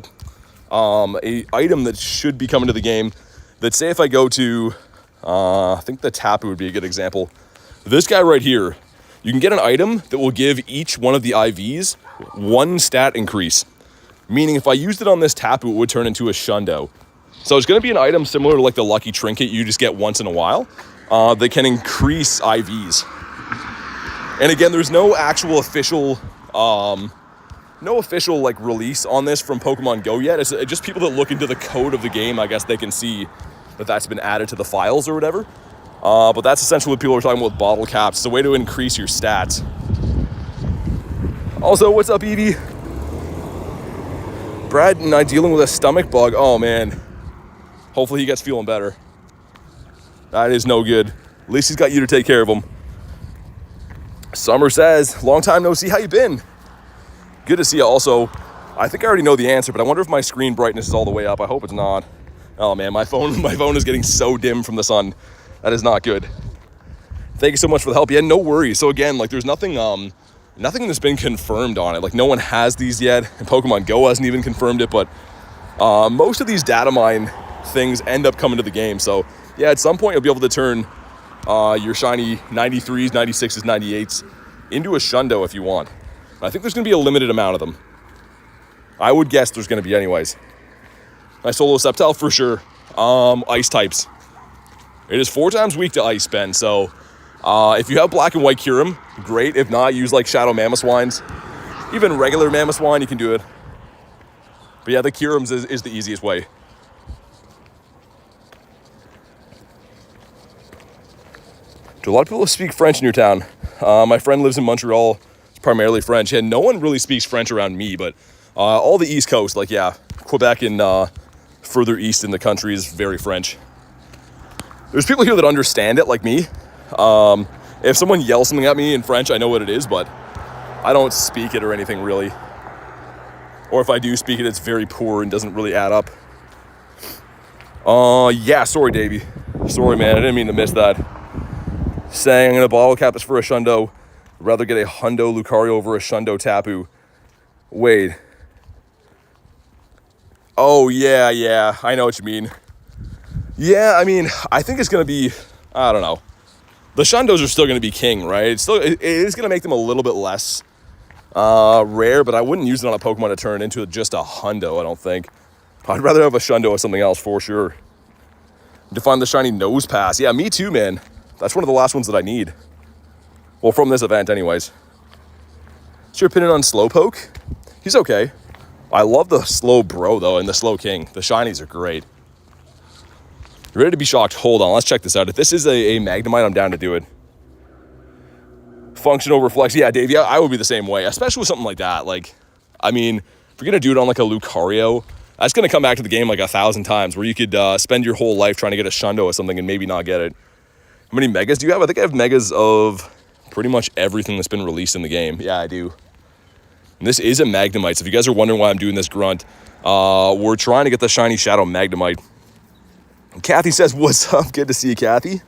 item that should be coming to the game that, say if I go to, I think the Tapu would be a good example. This guy right here, you can get an item that will give each one of the IVs 1 stat increase. Meaning if I used it on this Tapu, it would turn into a Shundo. So it's going to be an item similar to like the Lucky Trinket you just get once in a while. That can increase IVs. And again, there's no actual official, like release on this from Pokemon Go yet. It's just people that look into the code of the game. I guess they can see that that's been added to the files or whatever. But that's essentially what people are talking about with bottle caps. It's a way to increase your stats. Also, what's up, Evie? Brad and I dealing with a stomach bug. Oh, man. Hopefully he gets feeling better. That is no good. At least he's got you to take care of him. Summer says, long time no see. How you been? Good to see you. Also, I think I already know the answer, but I wonder if my screen brightness is all the way up. I hope it's not. Oh, man, my phone is getting so dim from the sun. That is not good. Thank you so much for the help. Yeah, no worries. So again, like there's nothing that's been confirmed on it. Like no one has these yet, and Pokemon Go hasn't even confirmed it, but most of these data mine things end up coming to the game. So yeah, at some point you'll be able to turn your shiny 93s, 96s, 98s into a Shundo if you want. I think there's going to be a limited amount of them. I would guess there's going to be anyways. My Solo Sceptile for sure. Ice types. It is 4 times weak to ice, Ben. So if you have black and white Kyurem, great. If not, use like Shadow Mamoswines. Even regular Mamoswine, you can do it. But yeah, the Kyurems is the easiest way. Do a lot of people speak French in your town? My friend lives in Montreal. It's primarily French. And no one really speaks French around me, but all the East Coast, like yeah, Quebec and further east in the country is very French. There's people here that understand it, like me. If someone yells something at me in French, I know what it is, but I don't speak it or anything really. Or if I do speak it, it's very poor and doesn't really add up. Yeah, sorry, Davey. Sorry, man, I didn't mean to miss that. Saying I'm gonna bottle cap this for a Shundo. I'd rather get a Hundo Lucario over a Shundo Tapu. Wait. Oh, yeah, I know what you mean. Yeah, I mean, I think it's going to be, I don't know. The Shundos are still going to be king, right? It is going to make them a little bit less rare, but I wouldn't use it on a Pokemon to turn into just a Hundo, I don't think. I'd rather have a Shundo or something else for sure. To find the shiny Nose Pass. Yeah, me too, man. That's one of the last ones that I need. Well, from this event anyways. What's your opinion on Slowpoke? He's okay. I love the Slow Bro, though, and the Slow King. The shinies are great. Ready to be shocked? Hold on, let's check this out. If this is a Magnemite, I'm down to do it. Function over Flex. Yeah, Dave, yeah, I would be the same way, especially with something like that. Like, I mean, if you're going to do it on like a Lucario, that's going to come back to the game like 1,000 times, where you could spend your whole life trying to get a Shundo or something and maybe not get it. How many Megas do you have? I think I have Megas of pretty much everything that's been released in the game. Yeah, I do. And this is a Magnemite, so if you guys are wondering why I'm doing this grunt, we're trying to get the shiny Shadow Magnemite. Kathy says, what's up? Good to see you, Kathy.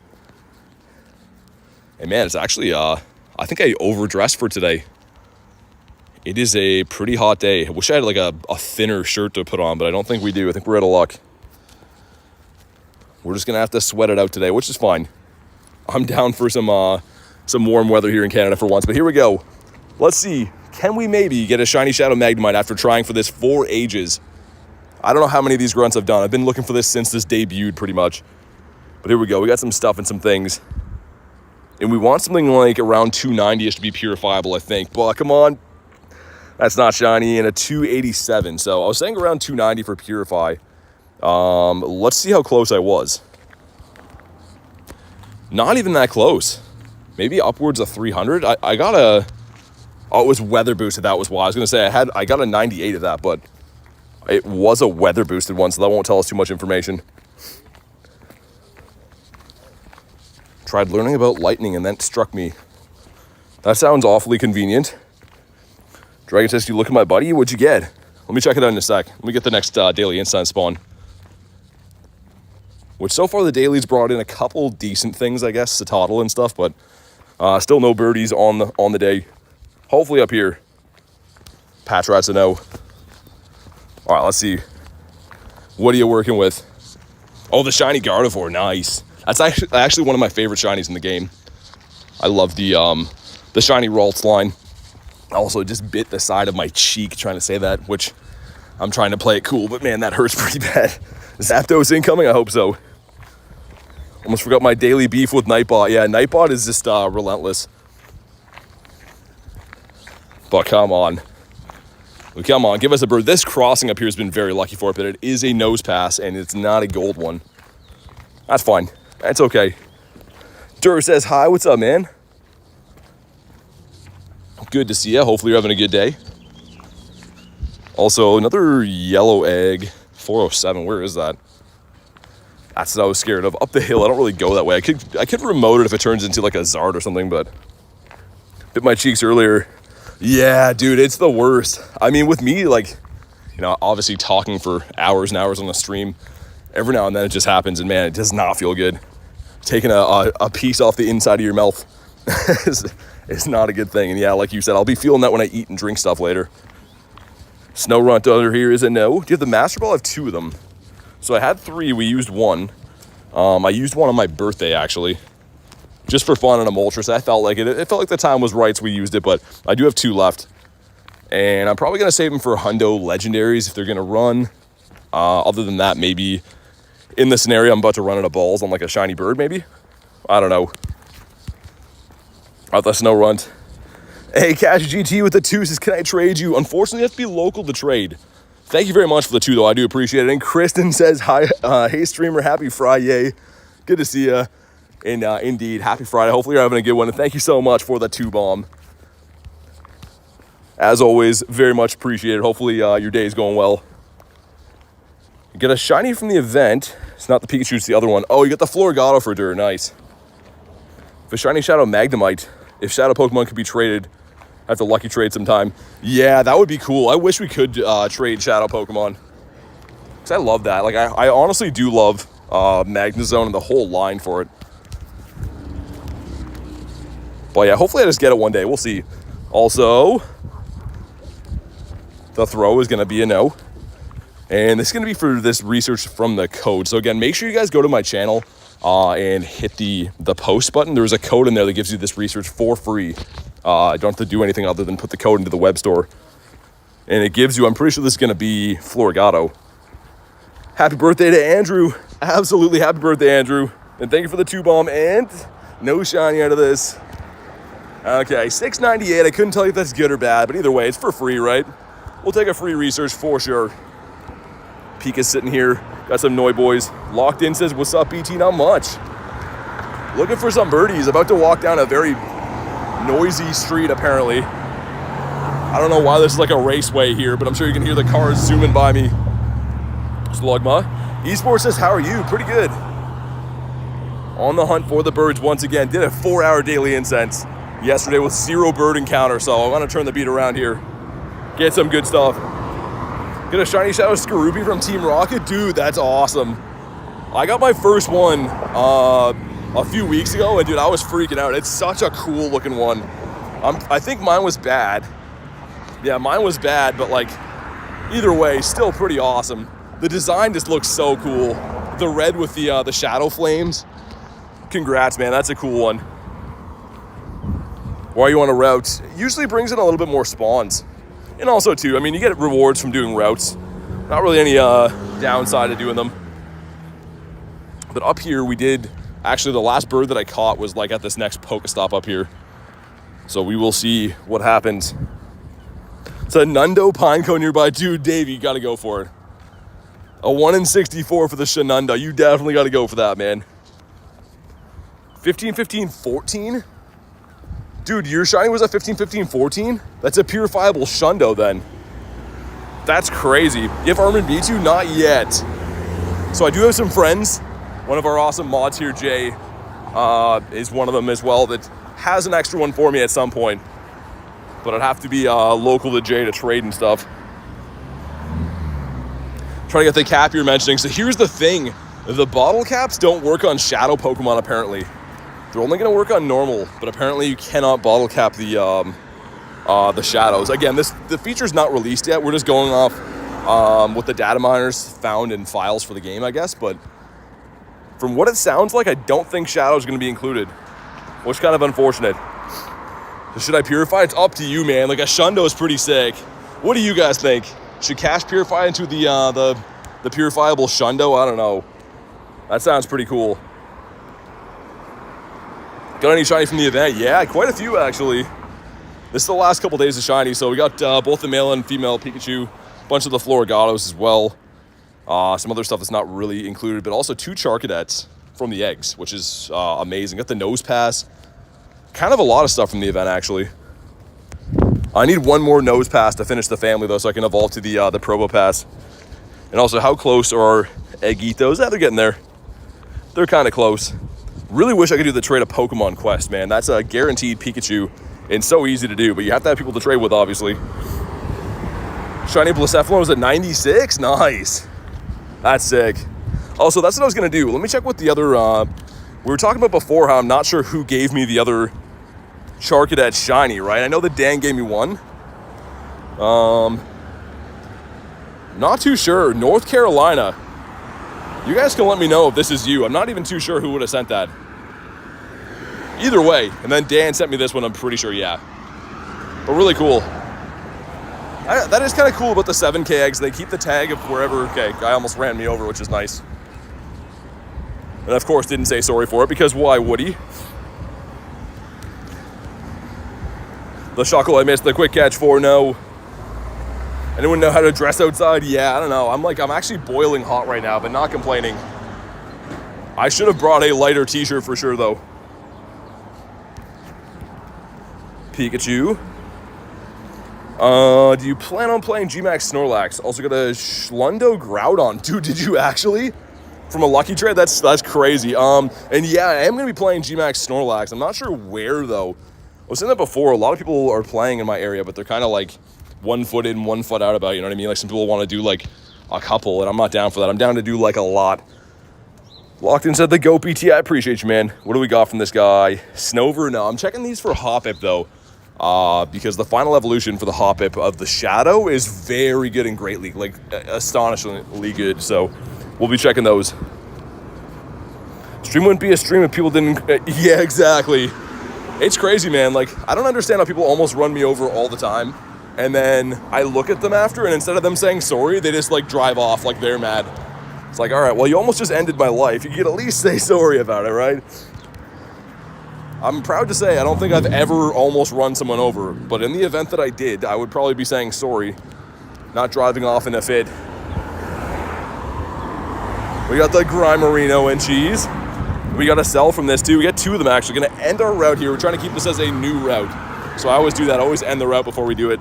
Hey, man, it's actually, I think I overdressed for today. It is a pretty hot day. I wish I had like a thinner shirt to put on, but I don't think we do. I think we're out of luck. We're just going to have to sweat it out today, which is fine. I'm down for some warm weather here in Canada for once, but here we go. Let's see. Can we maybe get a shiny Shadow Magnemite after trying for this for ages? I don't know how many of these grunts I've done. I've been looking for this since this debuted pretty much. But here we go. We got some stuff and some things. And we want something like around 290-ish to be purifiable, I think. But come on. That's not shiny. And a 287. So I was saying around 290 for purify. Let's see how close I was. Not even that close. Maybe upwards of 300. I got a Oh, it was weather boosted. That was why. I was going to say I got a 98 of that, but it was a weather boosted one, so that won't tell us too much information. Tried learning about lightning and then it struck me. That sounds awfully convenient. Dragon says, you look at my buddy, what'd you get? Let me check it out in a sec. Let me get the next daily instant spawn. Which so far the daily's brought in a couple decent things, I guess, Satotl and stuff, but still no birdies on the day. Hopefully up here. Patrat's a no. All right, let's see. What are you working with? Oh, the shiny Gardevoir, nice. That's actually one of my favorite shinies in the game. I love the shiny Ralts line. I also just bit the side of my cheek trying to say that, which I'm trying to play it cool, but man, that hurts pretty bad. Zapdos incoming? I hope so. Almost forgot my daily beef with Nightbot. Yeah, Nightbot is just relentless. But come on. Come on, give us a bird. This crossing up here has been very lucky for it, but it is a nose pass, and it's not a gold one. That's fine. That's okay. Dur says, hi, what's up, man? Good to see you. Hopefully you're having a good day. Also, another yellow egg. 407, where is that? That's what I was scared of. Up the hill, I don't really go that way. I could remote it if it turns into like a Zard or something, but bit my cheeks earlier. Yeah, dude, it's the worst. I mean, with me, like, you know, obviously talking for hours and hours on a stream, every now and then it just happens, and man, it does not feel good. Taking a piece off the inside of your mouth is not a good thing. And yeah, like you said, I'll be feeling that when I eat and drink stuff later. Snow Runt under here is a no. Do you have the Master Ball? I have 2 of them. So I had 3. We used 1. I used 1 on my birthday, actually. Just for fun on a Moltres. I felt like it. It felt like the time was right, so we used it. But I do have 2 left. And I'm probably going to save them for Hundo Legendaries if they're going to run. Other than that, maybe in the scenario I'm about to run out of balls on like a shiny bird, maybe. I don't know. Out the Snow Runt. Hey, Cash GT with the 2 says, can I trade you? Unfortunately, you have to be local to trade. Thank you very much for the 2, though. I do appreciate it. And Kristen says, hi, hey, streamer, happy Friday. Good to see you. And indeed, happy Friday. Hopefully you're having a good one. And thank you so much for the 2 bomb. As always, very much appreciated. Hopefully your day is going well. You get a shiny from the event. It's not the Pikachu, it's the other one. Oh, you got the Floragato for Dur. Nice. The shiny Shadow Magnemite. If Shadow Pokemon could be traded, I have to lucky trade sometime. Yeah, that would be cool. I wish we could trade Shadow Pokemon. Because I love that. Like, I honestly do love Magnezone and the whole line for it. But yeah, hopefully I just get it one day. We'll see. Also, the throw is going to be a no. And this is going to be for this research from the code. So again, make sure you guys go to my channel and hit the post button. There's a code in there that gives you this research for free. You don't have to do anything other than put the code into the web store. And it gives you, I'm pretty sure this is going to be Floragato. Happy birthday to Andrew. Absolutely happy birthday, Andrew. And thank you for the 2 bomb and no shiny out of this. Okay, 698. I couldn't tell you if that's good or bad, but either way, it's for free, right? We'll take a free research for sure. Pika's sitting here. Got some Noi boys. Locked in says, what's up, BT? Not much. Looking for some birdies. About to walk down a very noisy street, apparently. I don't know why this is like a raceway here, but I'm sure you can hear the cars zooming by me. Slugma. Esports says, how are you? Pretty good. On the hunt for the birds once again. Did a 4-hour daily incense yesterday with 0 bird encounter, so I want to turn the beat around here. Get some good stuff. Get a shiny Shadow Skorupi from Team Rocket. Dude, that's awesome. I got my first one a few weeks ago, and dude, I was freaking out. It's such a cool looking one. I think mine was bad. Yeah, mine was bad, but like, either way, still pretty awesome. The design just looks so cool. The red with the shadow flames. Congrats, man, that's a cool one. While you on a route, usually brings in a little bit more spawns. And also too, I mean, you get rewards from doing routes. Not really any downside to doing them. But up here we did, actually the last bird that I caught was like at this next Pokestop up here. So we will see what happens. It's a Nundo Pineco nearby. Dude, Dave, you gotta go for it. A 1 in 64 for the Shenunda. You definitely gotta go for that, man. 15, 15, 14? Dude, your shiny was a 15, 15, 14? That's a purifiable Shundo then. That's crazy. You have Armored Mewtwo? Not yet. So I do have some friends. One of our awesome mods here, Jay, is one of them as well, that has an extra one for me at some point. But I'd have to be local to Jay to trade and stuff. Trying to get the cap you're mentioning. So here's the thing. The bottle caps don't work on shadow Pokemon, apparently. They're only going to work on normal, but apparently you cannot bottle cap the shadows. Again, the feature's not released yet. We're just going off what the data miners found in files for the game, I guess. But from what it sounds like, I don't think shadows are going to be included, which is kind of unfortunate. So should I purify? It's up to you, man. Like, a Shundo is pretty sick. What do you guys think? Should Cash purify into the purifiable Shundo? I don't know. That sounds pretty cool. Got any shiny from the event? Yeah, quite a few actually. This is the last couple days of shiny, so we got both the male and female Pikachu, a bunch of the Florigatos as well. Some other stuff that's not really included, but also 2 Charcadets from the eggs, which is amazing. Got the Nose Pass. Kind of a lot of stuff from the event, actually. I need one more Nose Pass to finish the family, though, so I can evolve to the Probo Pass. And also, how close are Eggitos? Yeah, they're getting there. They're kind of close. Really wish I could do the trade a Pokemon Quest, man. That's a guaranteed Pikachu and so easy to do, but you have to have people to trade with, obviously. Shiny Blacephalon was at 96? Nice. That's sick. Also, that's what I was going to do. Let me check what the other... we were talking about before how I'm not sure who gave me the other Charcadet shiny, right? I know that Dan gave me one. Not too sure. North Carolina. You guys can let me know if this is you. I'm not even too sure who would have sent that. Either way. And then Dan sent me this one, I'm pretty sure, yeah. But really cool. That is kind of cool about the 7K eggs. They keep the tag of wherever... Okay, guy almost ran me over, which is nice. And of course, didn't say sorry for it, because why would he? The Shuckle I missed the quick catch for, no. Anyone know how to dress outside? Yeah, I don't know. I'm actually boiling hot right now, but not complaining. I should have brought a lighter t-shirt for sure, though. Pikachu. Do you plan on playing G-Max Snorlax? Also got a Schlundo Groudon. Dude, did you actually? From a lucky trade? That's crazy. And yeah, I am going to be playing G-Max Snorlax. I'm not sure where, though. I was saying that before. A lot of people are playing in my area, but they're kind of like 1 foot in, 1 foot out about, you know what I mean? Like, some people want to do like a couple, and I'm not down for that. I'm down to do like a lot. Locked in said the Go PT. I appreciate you, man. What do we got from this guy? Snover? No, I'm checking these for Hoppip, though. Because the final evolution for the Hoppip of the Shadow is very good in Great League, like astonishingly good. So we'll be checking those. Stream wouldn't be a stream if people didn't. Yeah, exactly. It's crazy, man. Like, I don't understand how people almost run me over all the time, and then I look at them after, and instead of them saying sorry, they just like drive off like they're mad. It's like, all right, well, you almost just ended my life. You could at least say sorry about it, right? I'm proud to say I don't think I've ever almost run someone over, but in the event that I did, I would probably be saying sorry, not driving off in a fit. We got the Grimerino and cheese. We got a sell from this too. We got 2 of them actually. Gonna end our route here. We're trying to keep this as a new route. So I always do that. I always end the route before we do it.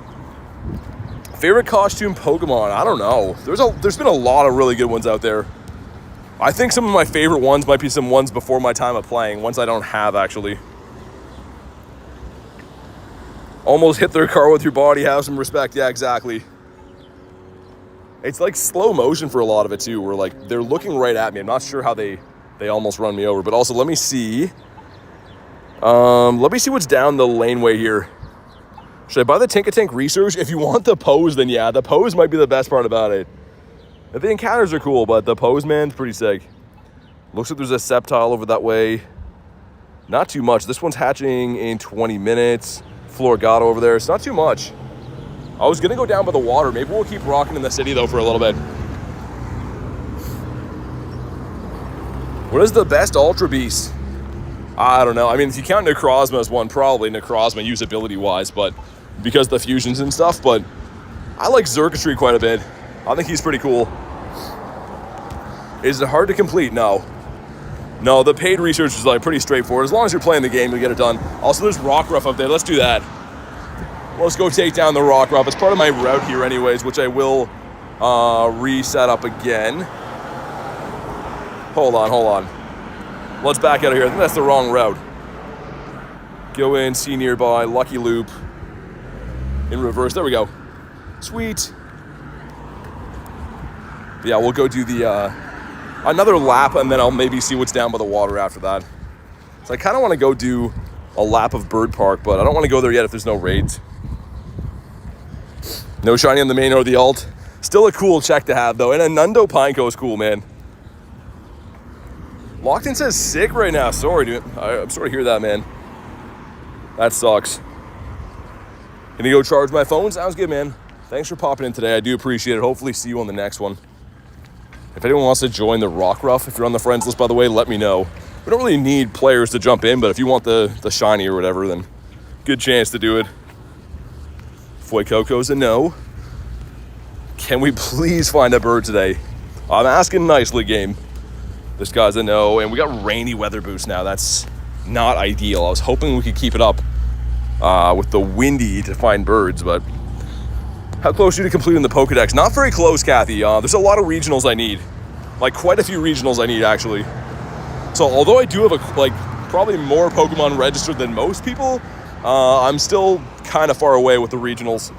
Favorite costume Pokemon? I don't know. There's been a lot of really good ones out there. I think some of my favorite ones might be some ones before my time of playing, ones I don't have actually. Almost hit their car with your body, have some respect. Yeah, exactly. It's like slow motion for a lot of it too, where like they're looking right at me. I'm not sure how they almost run me over, but also let me see. Let me see what's down the laneway here. Should I buy the Tinkatank Research? If you want the pose, then yeah, the pose might be the best part about it. The encounters are cool, but the pose, man's pretty sick. Looks like there's a Sceptile over that way. Not too much. This one's hatching in 20 minutes. Florigato over there. It's not too much. I was going to go down by the water. Maybe we'll keep rocking in the city, though, for a little bit. What is the best Ultra Beast? I don't know. I mean, if you count Necrozma as one, probably Necrozma usability-wise, but because the fusions and stuff. But I like Xurkitree quite a bit. I think he's pretty cool. Is it hard to complete? No. No, the paid research is like pretty straightforward. As long as you're playing the game, you'll get it done. Also, there's Rockruff up there. Let's do that. Let's go take down the Rockruff. It's part of my route here anyways, which I will reset up again. Hold on. Let's back out of here. I think that's the wrong route. Go in, see nearby, Lucky Loop. In reverse, there we go. Sweet. Yeah, we'll go do the another lap, and then I'll maybe see what's down by the water after that. So I kind of want to go do a lap of Bird Park, but I don't want to go there yet if there's no raids. No shiny on the main or the alt. Still a cool check to have, though. And a Nundo Pineco is cool, man. Locked in says sick right now. Sorry, dude. I'm sorry to hear that, man. That sucks. Gonna go charge my phone? Sounds good, man. Thanks for popping in today. I do appreciate it. Hopefully see you on the next one. If anyone wants to join the Rockruff, if you're on the friends list, by the way, let me know. We don't really need players to jump in, but if you want the shiny or whatever, then good chance to do it. Fuecoco's a no. Can we please find a bird today? I'm asking nicely, game. This guy's a no, and we got rainy weather boost now. That's not ideal. I was hoping we could keep it up with the windy to find birds, but how close are you to completing the Pokedex? Not very close, Kathy. There's a lot of regionals I need. Like, quite a few regionals I need, actually. So, although I do have, probably more Pokemon registered than most people, I'm still kind of far away with the regionals.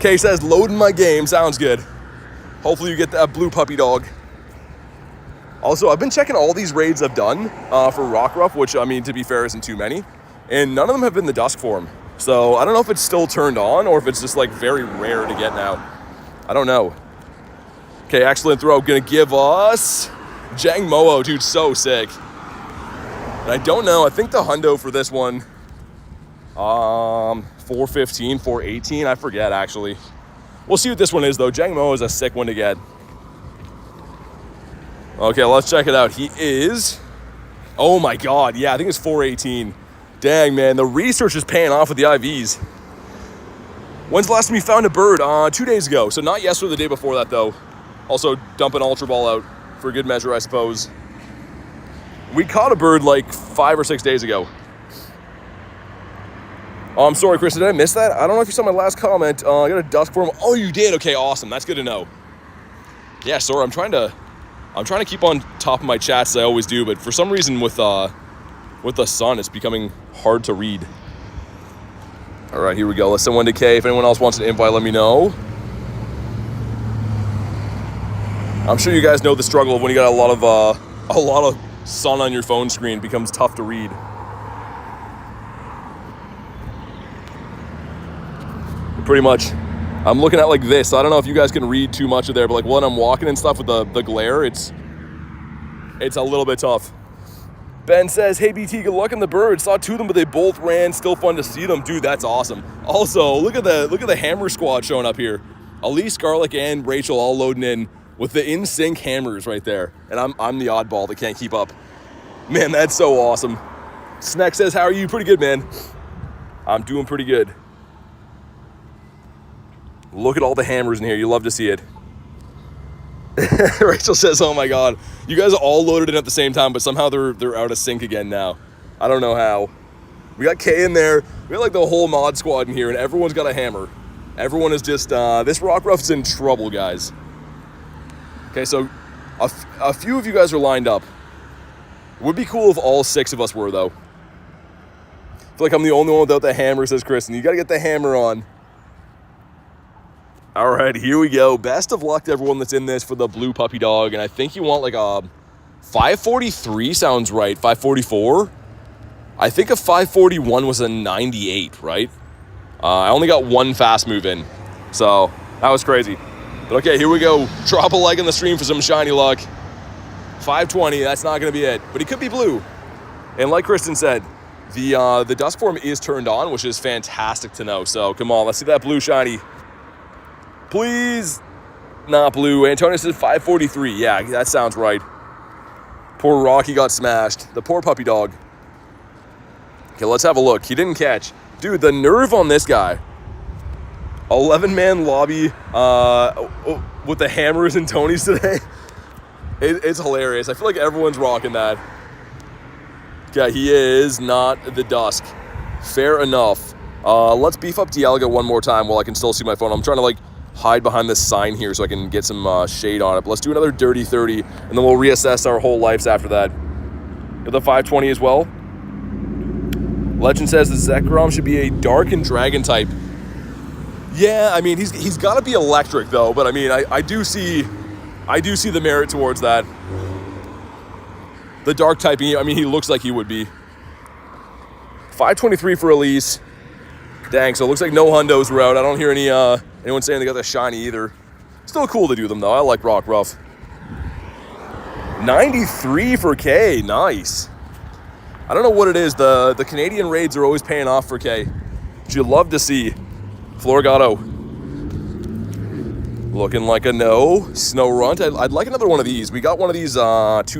Kay says, loading my game. Sounds good. Hopefully you get that blue puppy dog. Also, I've been checking all these raids I've done for Rockruff, which, I mean, to be fair, isn't too many. And none of them have been the Dusk form. So I don't know if it's still turned on or if it's just like very rare to get now. I don't know. Okay, excellent throw. Gonna give us Jangmo-o, dude, so sick. And I don't know. I think the hundo for this one, 415, 418. I forget actually. We'll see what this one is though. Jangmo-o is a sick one to get. Okay, let's check it out. He is. Oh my God. Yeah, I think it's 418. Dang, man, the research is paying off with the IVs. When's the last time you found a bird? 2 days ago. So not yesterday, the day before that, though. Also, dump an Ultra Ball out for good measure, I suppose. We caught a bird like 5 or 6 days ago. Oh, I'm sorry, Chris, did I miss that? I don't know if you saw my last comment. I got a Dusk form. Oh, you did? Okay, awesome. That's good to know. Yeah, sorry, I'm trying to keep on top of my chats as I always do, but for some reason with the sun, it's becoming hard to read. All right, here we go. Let's send one to K. If anyone else wants an invite, let me know. I'm sure you guys know the struggle of when you got a lot of sun on your phone screen. It becomes tough to read. Pretty much, I'm looking at like this. So I don't know if you guys can read too much of there, but like when I'm walking and stuff with the glare, it's a little bit tough. Ben says, hey, BT, good luck on the birds. Saw 2 of them, but they both ran. Still fun to see them. Dude, that's awesome. Also, look at the hammer squad showing up here. Elise, Garlic, and Rachel all loading in with the in-sync hammers right there. And I'm the oddball that can't keep up. Man, that's so awesome. Snack says, how are you? Pretty good, man. I'm doing pretty good. Look at all the hammers in here. You love to see it. Rachel says, oh my God, you guys all loaded in at the same time, but somehow they're out of sync again now. I don't know how. We got Kay in there. We got like the whole mod squad in here, and everyone's got a hammer. Everyone is just, this Rockruff's in trouble, guys. Okay, so a few of you guys are lined up. Would be cool if all 6 of us were, though. I feel like I'm the only one without the hammer, says Kristen. You got to get the hammer on. All right, here we go. Best of luck to everyone that's in this for the blue puppy dog. And I think you want like a 543 sounds right. 544. I think a 541 was a 98, right? I only got 1 fast move in. So that was crazy. But okay, here we go. Drop a like on the stream for some shiny luck. 520, that's not going to be it. But he could be blue. And like Kristen said, the Dusk form is turned on, which is fantastic to know. So come on, let's see that blue shiny. Please, not blue. Antonio says 543. Yeah, that sounds right. Poor Rocky got smashed. The poor puppy dog. Okay, let's have a look. He didn't catch. Dude, the nerve on this guy. 11-man lobby with the hammers and Tonys today. It's hilarious. I feel like everyone's rocking that. Yeah, he is not the Dusk. Fair enough. Let's beef up Dialga one more time while I can still see my phone. I'm trying to like hide behind this sign here so I can get some shade on it. But let's do another Dirty 30, and then we'll reassess our whole lives after that. Got the 520 as well. Legend says the Zekrom should be a Dark and Dragon type. Yeah, I mean, he's got to be electric, though. But, I mean, I do see the merit towards that. The Dark typing, I mean, he looks like he would be. 523 for Elise. Dang, so it looks like no hundos were out. I don't hear anyone saying they got the shiny either. Still cool to do them, though. I like Rock Ruff. 93 for K. Nice. I don't know what it is. The Canadian raids are always paying off for K. Which you love to see. Floragato. Looking like a no. Snow Runt. I'd like another one of these. We got one of these 2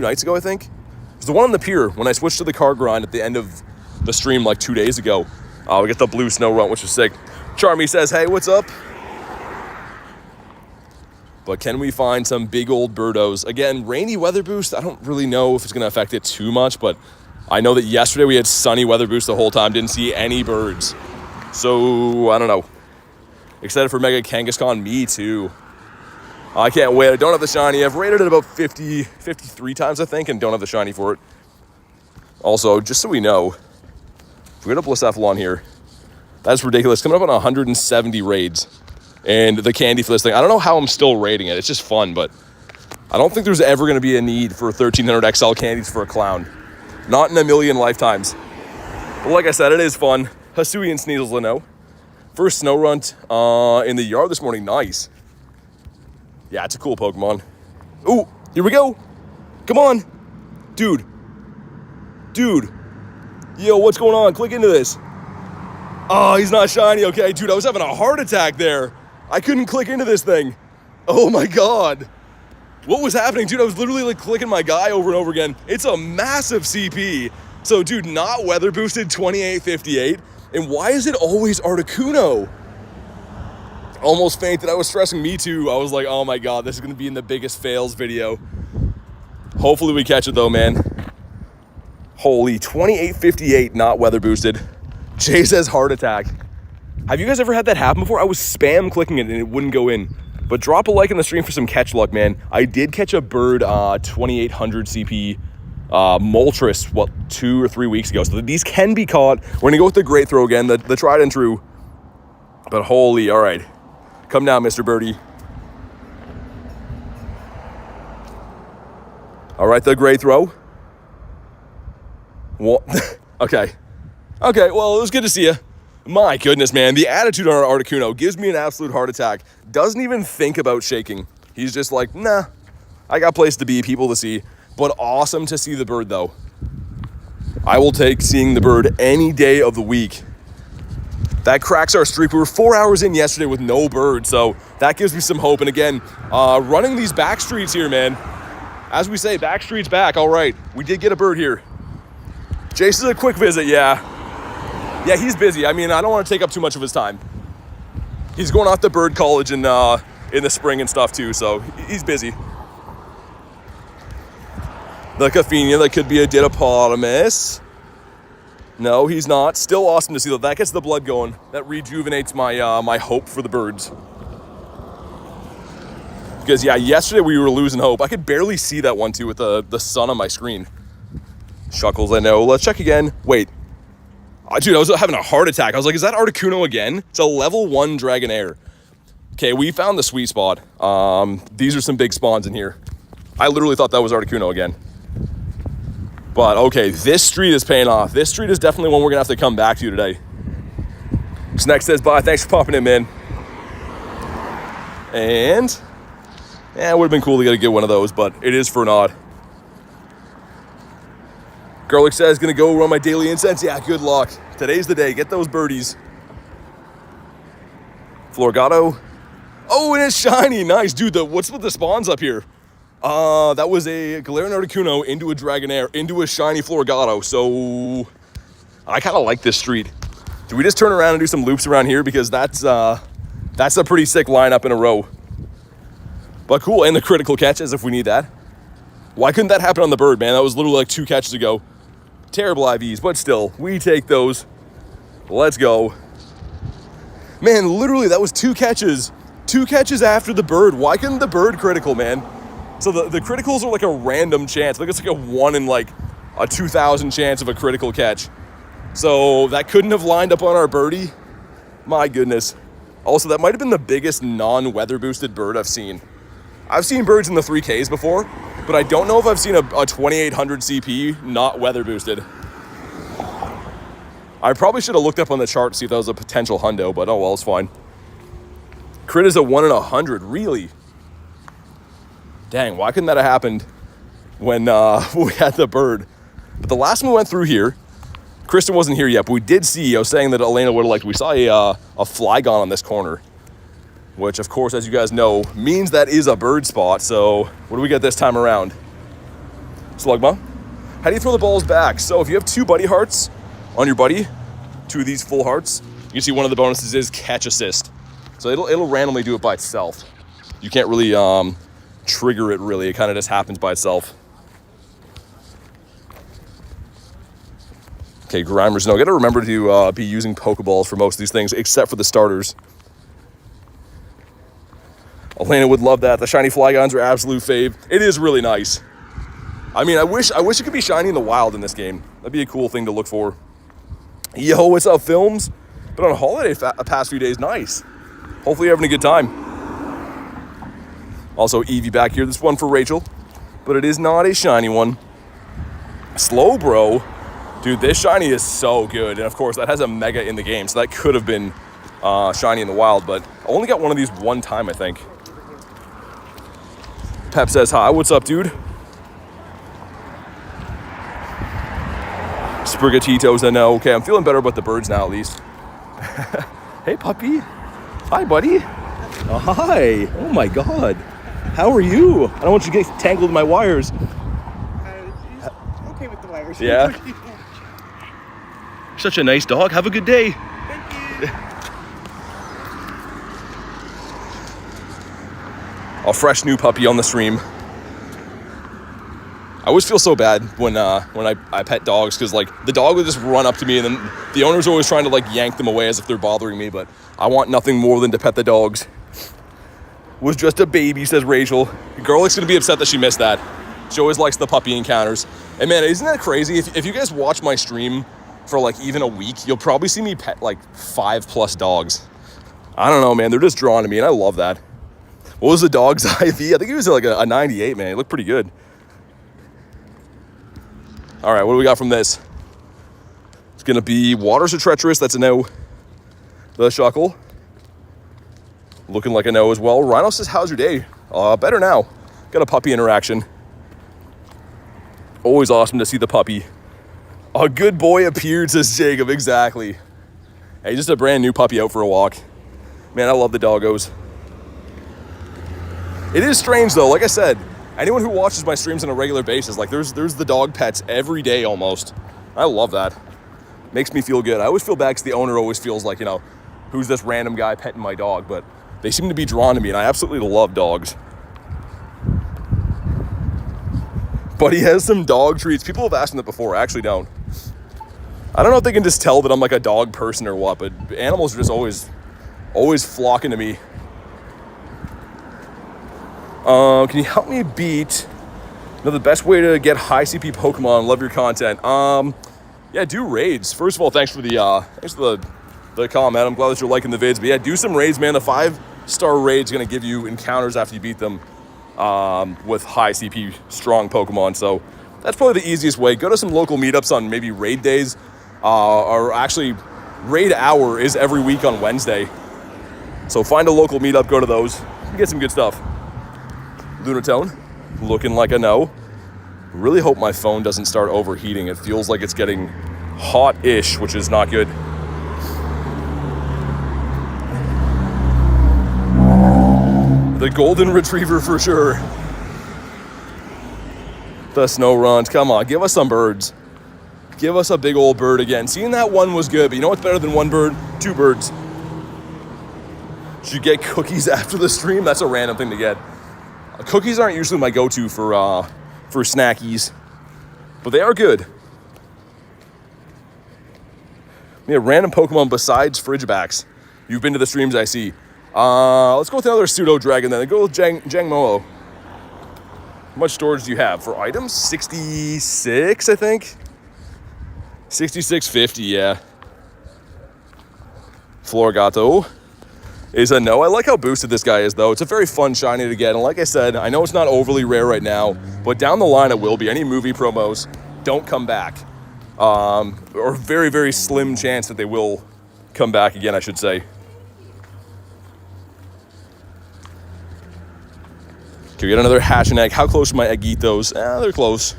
nights ago, I think. It was the one on the pier when I switched to the car grind at the end of the stream like 2 days ago. We got the blue Snow Runt, which was sick. Charmy says, hey, what's up? But can we find some big old birdos? Again, rainy weather boost. I don't really know if it's going to affect it too much, but I know that yesterday we had sunny weather boost the whole time. Didn't see any birds. So, I don't know. Excited for Mega Kangaskhan? Me too. I can't wait. I don't have the shiny. I've rated it about 53 times, I think, and don't have the shiny for it. Also, just so we know, if we got a Blacephalon here, that's ridiculous. Coming up on 170 raids. And the candy for this thing, I don't know how I'm still rating it. It's just fun, but I don't think there's ever going to be a need for 1300 XL candies for a clown. Not in a million lifetimes. But like I said, it is fun. Hisui and Sneasels will know. First Snow Runt in the yard this morning. Nice. Yeah, it's a cool Pokemon. Ooh, here we go. Come on. Dude. Yo, what's going on? Click into this. Oh, he's not shiny. Okay, dude, I was having a heart attack there. I couldn't click into this thing. Oh my God. What was happening? Dude, I was literally like clicking my guy over and over again. It's a massive CP. So, dude, not weather boosted 2858. And why is it always Articuno? Almost fainted. I was stressing me too. I was like, oh my God, this is going to be in the biggest fails video. Hopefully we catch it though, man. Holy, 2858, not weather boosted. Jay says heart attack. Have you guys ever had that happen before? I was spam clicking it and it wouldn't go in. But drop a like on the stream for some catch luck, man. I did catch a bird 2800 CP Moltres, 2 or 3 weeks ago. So these can be caught. We're going to go with the great throw again, the tried and true. But holy, all right. Come down, Mr. Birdie. All right, the great throw. What? Okay. Okay, well, it was good to see you. My goodness, man. The attitude on our Articuno gives me an absolute heart attack. Doesn't even think about shaking. He's just like, nah, I got place to be, people to see. But awesome to see the bird, though. I will take seeing the bird any day of the week. That cracks our streak. We were 4 hours in yesterday with no bird, so that gives me some hope. And again, running these back streets here, man. As we say, back streets back. All right, we did get a bird here. Jason's a quick visit, yeah. Yeah, he's busy. I mean, I don't want to take up too much of his time. He's going off to bird college in the spring and stuff too, so he's busy. The Caffeinia, that could be a Didopotamus. No, he's not. Still awesome to see that. That gets the blood going. That rejuvenates my my hope for the birds. Because yeah, yesterday we were losing hope. I could barely see that one too with the sun on my screen. Shuckles, I know. Let's check again. Wait. Dude, I was having a heart attack. I was like, is that Articuno again? It's a level 1 Dragonair. Okay, we found the sweet spot. These are some big spawns in here. I literally thought that was Articuno again. But, okay, this street is paying off. This street is definitely one we're going to have to come back to today. Snack says bye. Thanks for popping in, man. And, yeah, it would have been cool to get one of those, but it is for an odd. Garlic says, gonna go run my daily incense. Yeah, good luck. Today's the day. Get those birdies. Floragato. Oh, and it's shiny. Nice. Dude, what's with the spawns up here? That was a Galarian Articuno into a Dragonair, into a shiny Floragato. So, I kind of like this street. Do we just turn around and do some loops around here? Because that's a pretty sick lineup in a row. But cool, and the critical catches if we need that. Why couldn't that happen on the bird, man? That was literally like 2 catches ago. Terrible IVs, but still, we take those. Let's go. Man, literally, that was 2 catches. 2 catches after the bird. Why couldn't the bird critical, man? So the criticals are like a random chance. I think it's like a 1 in like a 2,000 chance of a critical catch. So that couldn't have lined up on our birdie. My goodness. Also, that might have been the biggest non-weather boosted bird I've seen. I've seen birds in the 3Ks before, but I don't know if I've seen a 2800 CP not weather boosted. I probably should have looked up on the chart to see if that was a potential hundo, but oh well, it's fine. Crit is a 1 in 100, really? Dang, why couldn't that have happened when we had the bird? But the last one we went through here, Kristen wasn't here yet, but we did see, I was saying that Elena would have liked, we saw a Flygon on this corner, which of course, as you guys know, means that is a bird spot. So what do we get this time around? Slugma. How do you throw the balls back? So if you have 2 buddy hearts on your buddy, 2 of these full hearts, you can see one of the bonuses is catch assist. So it'll randomly do it by itself. You can't really trigger it really. It kind of just happens by itself. Okay, Grimers, no, gotta remember to be using Pokeballs for most of these things, except for the starters. Elena would love that. The shiny Flygons are absolute fave. It is really nice. I mean, I wish it could be shiny in the wild in this game. That'd be a cool thing to look for. Yo, what's up, Films? But on holiday the past few days, nice. Hopefully you're having a good time. Also, Eevee back here. This one for Rachel, but it is not a shiny one. Slow, bro. Dude, this shiny is so good. And of course, that has a mega in the game, so that could have been shiny in the wild, but I only got one of these one time, I think. Pep says hi. What's up, dude? Sprigatito's I know. Okay, I'm feeling better about the birds now, at least. Hey, puppy. Hi, buddy. Oh, hi. Oh, my God. How are you? I don't want you to get tangled in my wires. Okay with the wires. Yeah. Such a nice dog. Have a good day. Thank you. A fresh new puppy on the stream. I always feel so bad when I pet dogs, because like the dog would just run up to me and then the owner's always trying to like yank them away as if they're bothering me, but I want nothing more than to pet the dogs. Was just a baby, says Rachel. Girlie's gonna be upset that she missed that. She always likes the puppy encounters. And man, isn't that crazy? If you guys watch my stream for like even a week, you'll probably see me pet like 5+ dogs. I don't know, man. They're just drawn to me and I love that. What was the dog's IV? I think he was like a 98, man. He looked pretty good. All right, what do we got from this? It's gonna be Waters Are Treacherous. That's a no. The Shuckle. Looking like a no as well. Rhino says, how's your day? Better now. Got a puppy interaction. Always awesome to see the puppy. A good boy appeared, says Jacob. Exactly. Hey, just a brand new puppy out for a walk. Man, I love the doggos. It is strange though, like I said, anyone who watches my streams on a regular basis, like there's the dog pets every day almost. I love that. Makes me feel good. I always feel bad because the owner always feels like, you know, who's this random guy petting my dog, but they seem to be drawn to me and I absolutely love dogs. But he has some dog treats. People have asked him that before. I actually don't. I don't know if they can just tell that I'm like a dog person or what, but animals are just always flocking to me. Can you help me beat the best way to get high CP Pokemon? Love your content. Yeah, do raids. First of all, thanks for the comment. I'm glad that you're liking the vids. But yeah, do some raids, man. The 5-star raid's gonna give you encounters after you beat them with high CP strong Pokemon. So that's probably the easiest way. Go to some local meetups on maybe raid days, or actually raid hour is every week on Wednesday. So find a local meetup, go to those, get some good stuff. Lunatone, looking like a no. Really hope my phone doesn't start overheating. It feels like it's getting hot-ish, which is not good. The golden retriever for sure. The snow runs. Come on, give us some birds. Give us a big old bird again. Seeing that one was good, but you know what's better than one bird? 2 birds. Should you get cookies after the stream? That's a random thing to get. Cookies aren't usually my go-to for for snackies, but they are good. Yeah, random Pokemon besides Frigibax. You've been to the streams, I see. Let's go with another Pseudo Dragon then. Go with Jangmo-o. How much storage do you have for items? 66, I think. 6650, yeah. Florigato is a no. I like how boosted this guy is, though. It's a very fun shiny to get. And like I said, I know it's not overly rare right now, but down the line it will be. Any movie promos don't come back. Or very, very slim chance that they will come back again, I should say. Okay, we got another hatch and egg. How close are my Eggitos? They're close.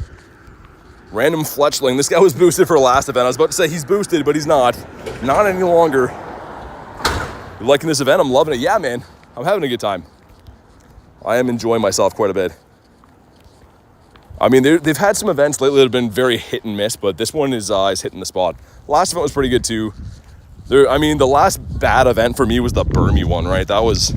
Random Fletchling. This guy was boosted for last event. I was about to say he's boosted, but he's not. Not any longer. You liking this event? I'm loving it. Yeah, man. I'm having a good time. I am enjoying myself quite a bit. I mean, they've had some events lately that have been very hit and miss, but this one is hitting the spot. Last event was pretty good, too. The last bad event for me was the Burmy one, right? That was...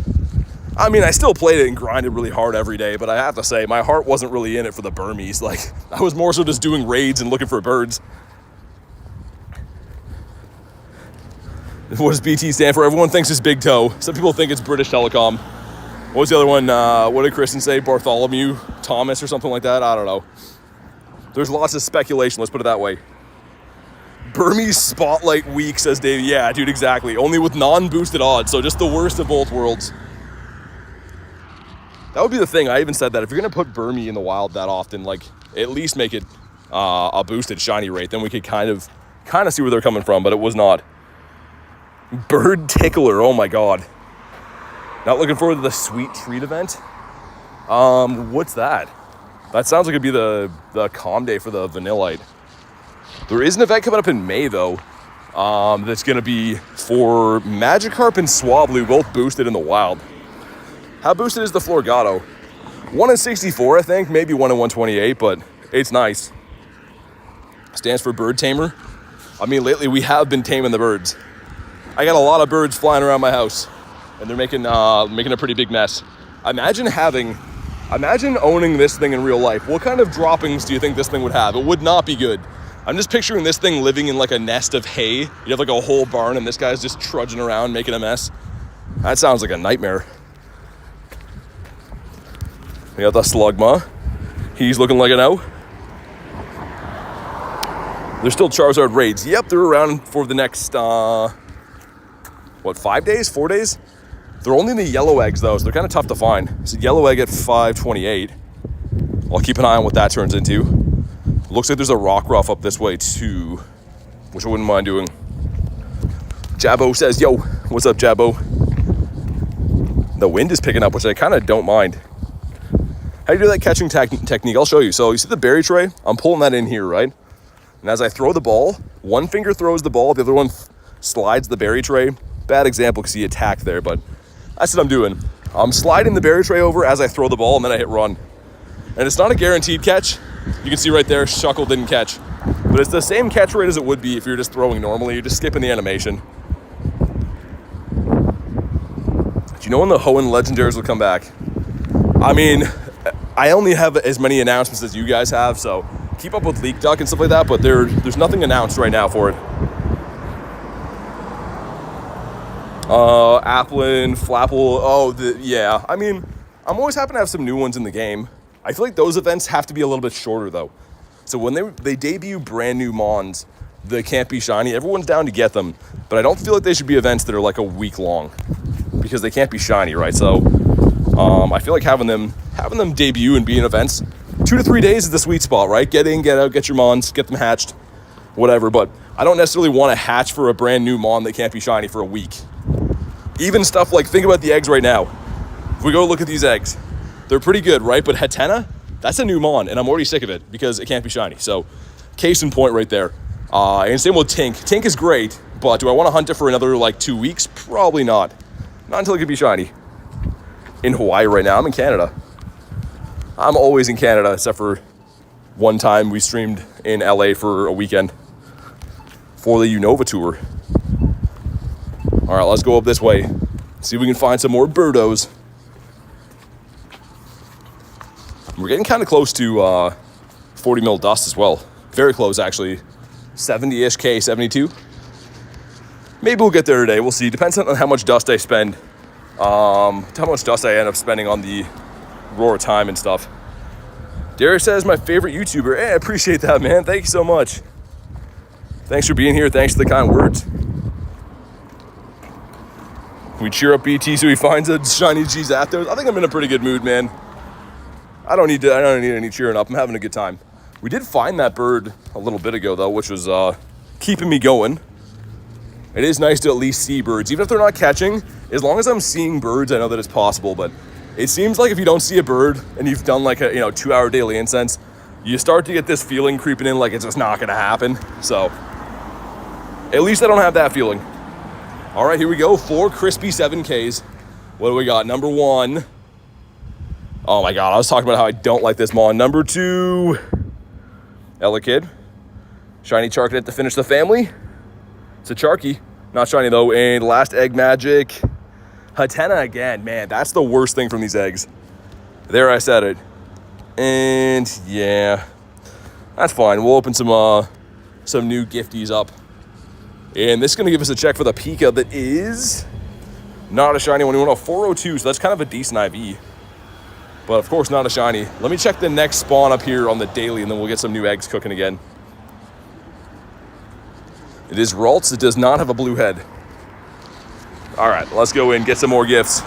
I mean, I still played it and grinded really hard every day, but I have to say, my heart wasn't really in it for the Burmies. Like, I was more so just doing raids and looking for birds. What does BT stand for? Everyone thinks it's Big Toe. Some people think it's British Telecom. What was the other one? What did Kristen say? Bartholomew Thomas or something like that? I don't know. There's lots of speculation, let's put it that way. Burmese Spotlight Week, says Dave. Yeah, dude, exactly. Only with non-boosted odds, so just the worst of both worlds. That would be the thing. I even said that if you're going to put Burmy in the wild that often, like, at least make it a boosted shiny rate. Then we could kind of see where they're coming from, but it was not. Bird Tickler, oh my god. Not looking forward to the Sweet Treat event. What's that? That sounds like it'd be the calm day for the Vanillite. There is an event coming up in May, though, that's going to be for Magikarp and Swablu, both boosted in the wild. How boosted is the Florigato? 1 in 64, I think. Maybe 1 in 128, but it's nice. Stands for Bird Tamer. I mean, lately we have been taming the birds. I got a lot of birds flying around my house, and they're making a pretty big mess. Imagine owning this thing in real life. What kind of droppings do you think this thing would have? It would not be good. I'm just picturing this thing living in like a nest of hay. You have like a whole barn, and this guy's just trudging around making a mess. That sounds like a nightmare. We got the Slugma. He's looking like an O. There's still Charizard raids. Yep, they're around for the next, 5 days? 4 days? They're only in the yellow eggs, though, so they're kind of tough to find. It's a yellow egg at 528. I'll keep an eye on what that turns into. Looks like there's a Rockruff up this way, too, which I wouldn't mind doing. Jabbo says, yo, what's up, Jabbo? The wind is picking up, which I kind of don't mind. How do you do that catching technique? I'll show you. So you see the berry tray? I'm pulling that in here, right? And as I throw the ball, one finger throws the ball, the other one slides the berry tray. Bad example because he attacked there, but that's what I'm doing. I'm sliding the berry tray over as I throw the ball, and then I hit run. And it's not a guaranteed catch. You can see right there, Shuckle didn't catch. But it's the same catch rate as it would be if you're just throwing normally. You're just skipping the animation. Do you know when the Hoenn Legendaries will come back? I mean, I only have as many announcements as you guys have, so keep up with Leak Duck and stuff like that, but there's nothing announced right now for it. Applin, Flapple, yeah. I mean, I'm always happy to have some new ones in the game. I feel like those events have to be a little bit shorter, though. So when they debut brand new Mons that can't be shiny, everyone's down to get them, but I don't feel like they should be events that are like a week long because they can't be shiny, right? So I feel like having them debut and be in events, 2 to 3 days is the sweet spot, right? Get in, get out, get your Mons, get them hatched, whatever. But I don't necessarily want to hatch for a brand new Mon that can't be shiny for a week. Even stuff like, think about the eggs right now. If we go look at these eggs, they're pretty good, right? But Hatena, that's a new Mon, and I'm already sick of it because it can't be shiny. So, case in point right there. And same with Tink. Tink is great, but do I want to hunt it for another, 2 weeks? Probably not. Not until it can be shiny. In Hawaii right now. I'm in Canada. I'm always in Canada, except for one time we streamed in LA for a weekend for the Unova tour. All right, let's go up this way. See if we can find some more birdos. We're getting kind of close to 40 mil dust as well. Very close, actually. 70-ish K, 72. Maybe we'll get there today. We'll see. Depends on how much dust I spend. How much dust I end up spending on the Roar time and stuff. Derek says my favorite YouTuber. Hey, I appreciate that, man. Thank you so much. Thanks for being here. Thanks for the kind words. We cheer up BT so he finds a shiny G Zapdos. I think I'm in a pretty good mood, man. I don't need any cheering up. I'm having a good time. We did find that bird a little bit ago, though, which was keeping me going. It is nice to at least see birds, even if they're not catching. As long as I'm seeing birds, I know that it's possible. But it seems like if you don't see a bird and you've done like a 2-hour daily incense, you start to get this feeling creeping in like it's just not going to happen. So at least I don't have that feeling. All right, here we go. 4 crispy 7Ks. What do we got? Number 1. Oh my God, I was talking about how I don't like this Mon. Number 2. Elekid. Shiny Charcadet to finish the family. It's a Charky. Not shiny though. And last egg magic. Hatena again. Man, that's the worst thing from these eggs. There, I said it. And yeah, that's fine. We'll open some new gifties up. And this is going to give us a check for the Pika that is not a shiny one. We want a 402, so that's kind of a decent IV. But of course, not a shiny. Let me check the next spawn up here on the daily, and then we'll get some new eggs cooking again. It is Ralts. It does not have a blue head. All right, let's go in, get some more gifts.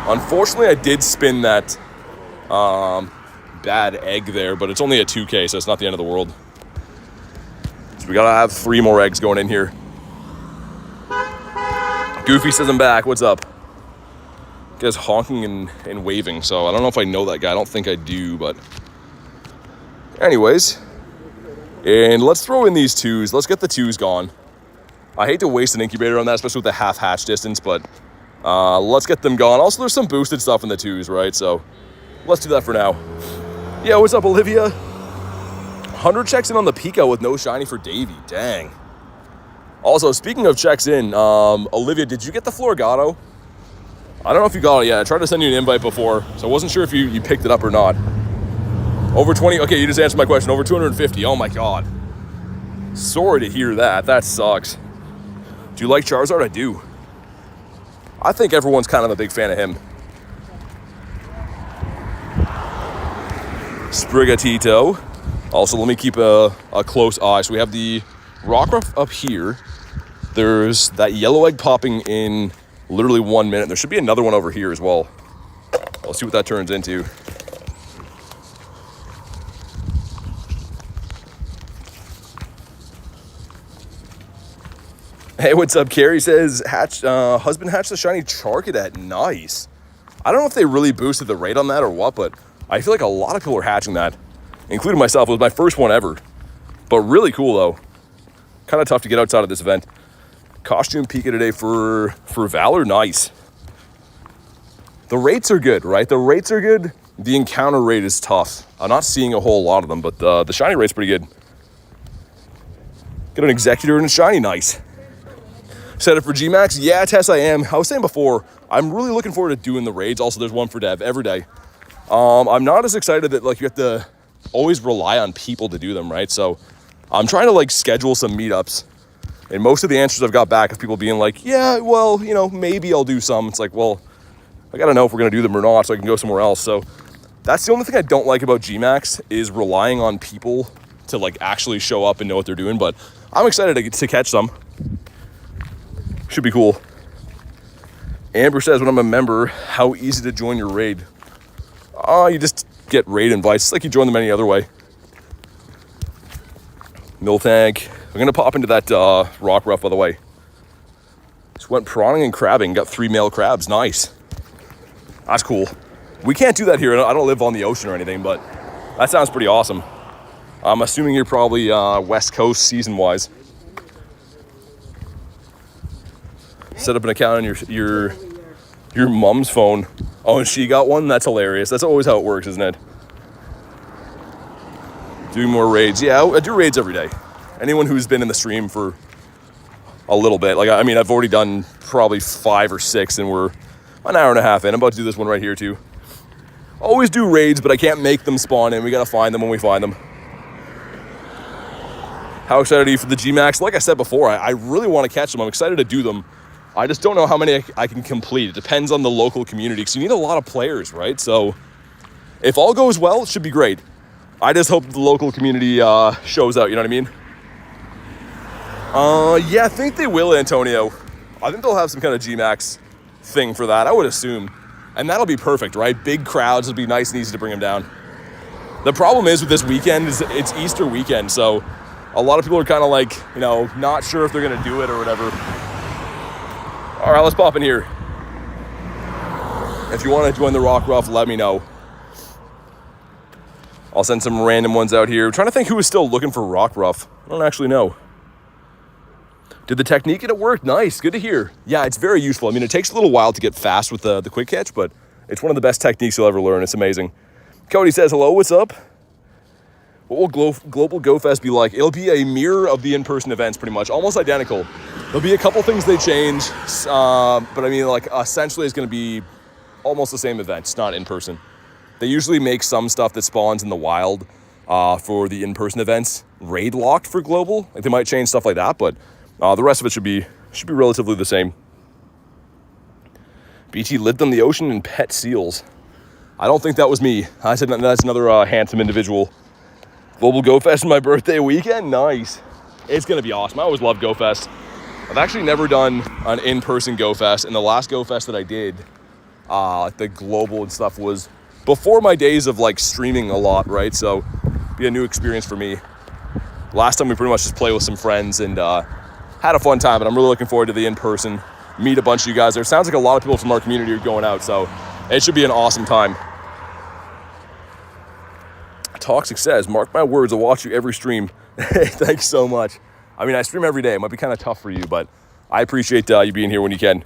Unfortunately, I did spin that bad egg there, but it's only a 2K, so it's not the end of the world. So we got to have 3 more eggs going in here. Goofy says I'm back. What's up? Guy's honking and waving, so I don't know if I know that guy. I don't think I do, but anyways. And let's throw in these 2s. Let's get the 2s gone. I hate to waste an incubator on that, especially with the half hatch distance, but let's get them gone. Also, there's some boosted stuff in the 2s, right? So let's do that for now. Yeah, what's up, Olivia? 100 checks in on the Pika with no shiny for Davey. Dang. Also, speaking of checks in, Olivia, did you get the Florgato? I don't know if you got it yet. I tried to send you an invite before, so I wasn't sure if you picked it up or not. Over 20, okay, you just answered my question. Over 250, oh my God. Sorry to hear that, that sucks. Do you like Charizard? I do. I think everyone's kind of a big fan of him. Sprigatito. Also, let me keep a close eye. So we have the Rockruff up here. There's that yellow egg popping in literally 1 minute. There should be another one over here as well. Let's see what that turns into. Hey, what's up? Carrie says, husband hatched the shiny Charcadet. Nice. I don't know if they really boosted the rate on that or what, but I feel like a lot of people are hatching that, including myself. It was my first one ever, but really cool though. Kind of tough to get outside of this event. Costume Pika today for Valor. Nice. The rates are good, right? The rates are good. The encounter rate is tough. I'm not seeing a whole lot of them, but the shiny rate's pretty good. Get an Executor and a shiny. Nice. Set up for G-Max? Yeah, Tess, I am. I was saying before, I'm really looking forward to doing the raids. Also, there's one for Dev every day. I'm not as excited that like you have to always rely on people to do them, right? So I'm trying to like schedule some meetups. And most of the answers I've got back of people being like, yeah, well, maybe I'll do some. It's like, well, I got to know if we're going to do them or not so I can go somewhere else. So that's the only thing I don't like about G-Max is relying on people to like actually show up and know what they're doing. But I'm excited to catch some. Should be cool. Amber says, when I'm a member, how easy to join your raid? You just get raid invites. It's like you join them any other way. Miltank. I'm going to pop into that Rockruff, by the way. Just went prawning and crabbing. Got 3 male crabs. Nice. That's cool. We can't do that here. I don't live on the ocean or anything, but that sounds pretty awesome. I'm assuming you're probably West Coast season-wise. Set up an account on your mom's phone. Oh, and she got one? That's hilarious. That's always how it works, isn't it? Doing more raids. Yeah, I do raids every day. Anyone who's been in the stream for a little bit. Like, I mean, I've already done probably 5 or 6, and we're an hour and a half in. I'm about to do this one right here, too. Always do raids, but I can't make them spawn in. We got to find them when we find them. How excited are you for the G-Max? Like I said before, I really want to catch them. I'm excited to do them. I just don't know how many I can complete. It depends on the local community because you need a lot of players, right? So if all goes well, it should be great. I just hope the local community shows out, you know what I mean? Yeah, I think they will, Antonio. I think they'll have some kind of G-Max thing for that, I would assume. And that'll be perfect, right? Big crowds, it'll be nice and easy to bring them down. The problem is with this weekend is it's Easter weekend, so a lot of people are kind of like, you know, not sure if they're going to do it or whatever. All right, let's pop in here. If you want to join the Rock Ruff, let me know. I'll send some random ones out here. I'm trying to think who is still looking for Rock Ruff. I don't actually know. Did the technique get it work? Nice, good to hear. Yeah, it's very useful. I mean, it takes a little while to get fast with the quick catch, but it's one of the best techniques you'll ever learn. It's amazing. Cody says, hello, what's up? What will Global Go Fest be like? It'll be a mirror of the in-person events, pretty much, almost identical. There'll be a couple things they change, but I mean, like, essentially it's going to be almost the same event, just not in person. They usually make some stuff that spawns in the wild for the in-person events raid locked for Global. Like, they might change stuff like that, but the rest of it should be relatively the same. BT lived on the ocean and pet seals. I don't think that was me. I said that's another handsome individual. Global Go Fest my birthday weekend? Nice. It's going to be awesome. I always love Go Fest. I've actually never done an in-person Go Fest, and the last Go Fest that I did, like the Global and stuff, was before my days of like streaming a lot, right? So it'd be a new experience for me. Last time we pretty much just played with some friends and had a fun time, but I'm really looking forward to the in-person. Meet a bunch of you guys there. It sounds like a lot of people from our community are going out, so it should be an awesome time. Toxic says, mark my words, I'll watch you every stream. Thanks so much. I mean, I stream every day. It might be kind of tough for you, but I appreciate you being here when you can.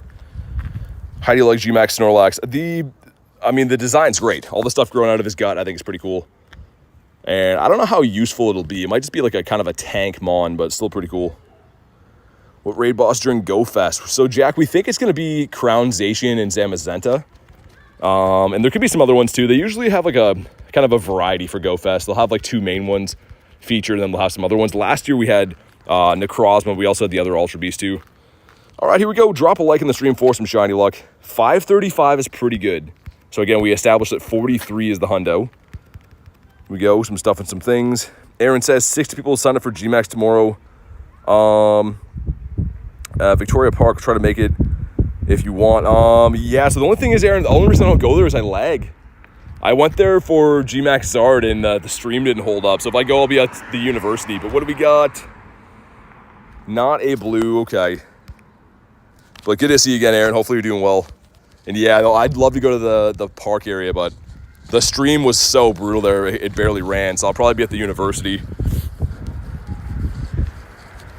How do you like G-Max Snorlax? The design's great. All the stuff growing out of his gut, I think is pretty cool. And I don't know how useful it'll be. It might just be like a kind of a tank mon, but still pretty cool. What raid boss during Go Fest? So, Jack, we think it's going to be Crown Zacian and Zamazenta. And there could be some other ones too. They usually have like a kind of a variety for Go Fest. They'll have like two main ones featured, and then they'll have some other ones. Last year we had Necrozma. We also had the other Ultra Beast too. All right, here we go. Drop a like in the stream for some shiny luck. 535 is pretty good. So again, we established that 43 is the hundo. Here we go. Some stuff and some things. Aaron says 60 people sign up for G-Max tomorrow. Victoria Park, try to make it if you want. Yeah, so the only thing is, Aaron, the only reason I don't go there is I lag. I went there for G-Max Zard and the stream didn't hold up. So if I go, I'll be at the university. But what do we got? Not a blue. Okay. But good to see you again, Aaron. Hopefully you're doing well. And yeah, I'd love to go to the park area, but the stream was so brutal there. It barely ran. So I'll probably be at the university.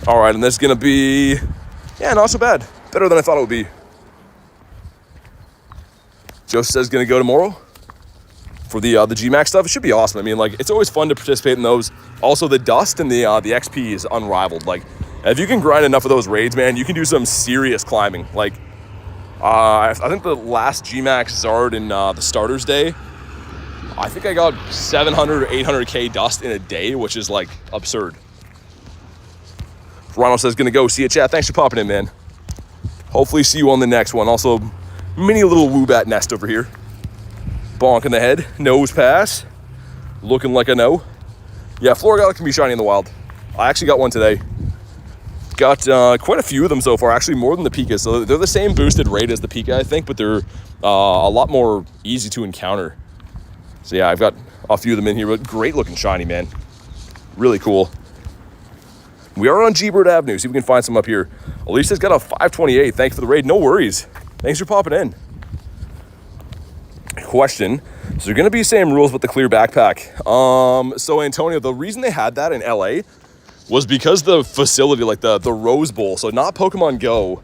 All right, and this is going to be, yeah, not so bad. Better than I thought it would be. Joe says going to go tomorrow for the G-Max stuff. It should be awesome. I mean, like, it's always fun to participate in those. Also, the dust and the XP is unrivaled. Like, if you can grind enough of those raids, man, you can do some serious climbing. Like, I think the last G-Max Zard in the Starters Day, I think I got 700 or 800k dust in a day, which is, like, absurd. Ronald says, gonna go. See you, chat. Thanks for popping in, man. Hopefully see you on the next one. Also, mini little Woobat nest over here. Bonk in the head. Nose pass. Looking like a no. Yeah, Florigala can be shiny in the wild. I actually got one today. Got quite a few of them so far. Actually, more than the Pikas. So they're the same boosted rate as the Pika, I think, but they're a lot more easy to encounter. So yeah, I've got a few of them in here, but great looking shiny, man. Really cool. We are on G-Bird Avenue. See if we can find some up here. Elisa's got a 528. Thanks for the raid. No worries. Thanks for popping in. Question. So they're going to be the same rules with the clear backpack. So Antonio, the reason they had that in LA was because the facility, like the Rose Bowl. So not Pokemon Go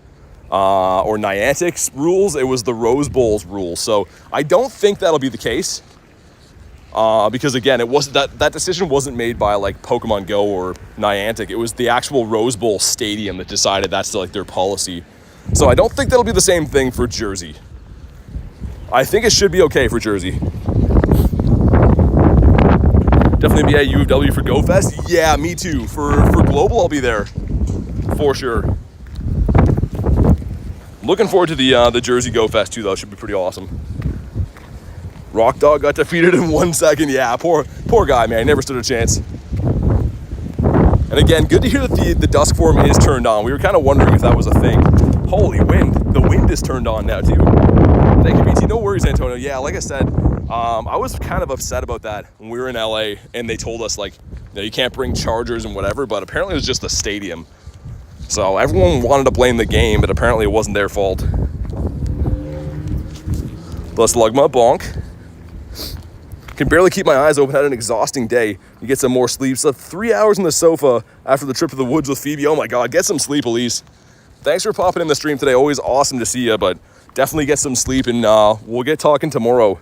or Niantic's rules. It was the Rose Bowl's rules. So I don't think that'll be the case. Because again, it wasn't that decision wasn't made by like Pokemon Go or Niantic. It was the actual Rose Bowl stadium that decided that's like their policy. So I don't think that'll be the same thing for Jersey. I think it should be okay for Jersey. Definitely be at U of W for Go Fest. Yeah, me too. For Global, I'll be there for sure. Looking forward to the Jersey Go Fest too, though. Should be pretty awesome. Rock Dog got defeated in 1 second. Yeah, poor guy, man. He never stood a chance. And again, good to hear that the dusk form is turned on. We were kind of wondering if that was a thing. Holy wind. The wind is turned on now, too. Thank you, BT. No worries, Antonio. Yeah, like I said, I was kind of upset about that when we were in LA and they told us, like, you can't bring chargers and whatever, but apparently it was just the stadium. So everyone wanted to blame the game, but apparently it wasn't their fault. Let's lug my bonk. Can barely keep my eyes open. Had an exhausting day. You get some more sleep. Slept 3 hours on the sofa after the trip to the woods with Phoebe. Oh my God, get some sleep, Elise. Thanks for popping in the stream today. Always awesome to see you, but definitely get some sleep and we'll get talking tomorrow.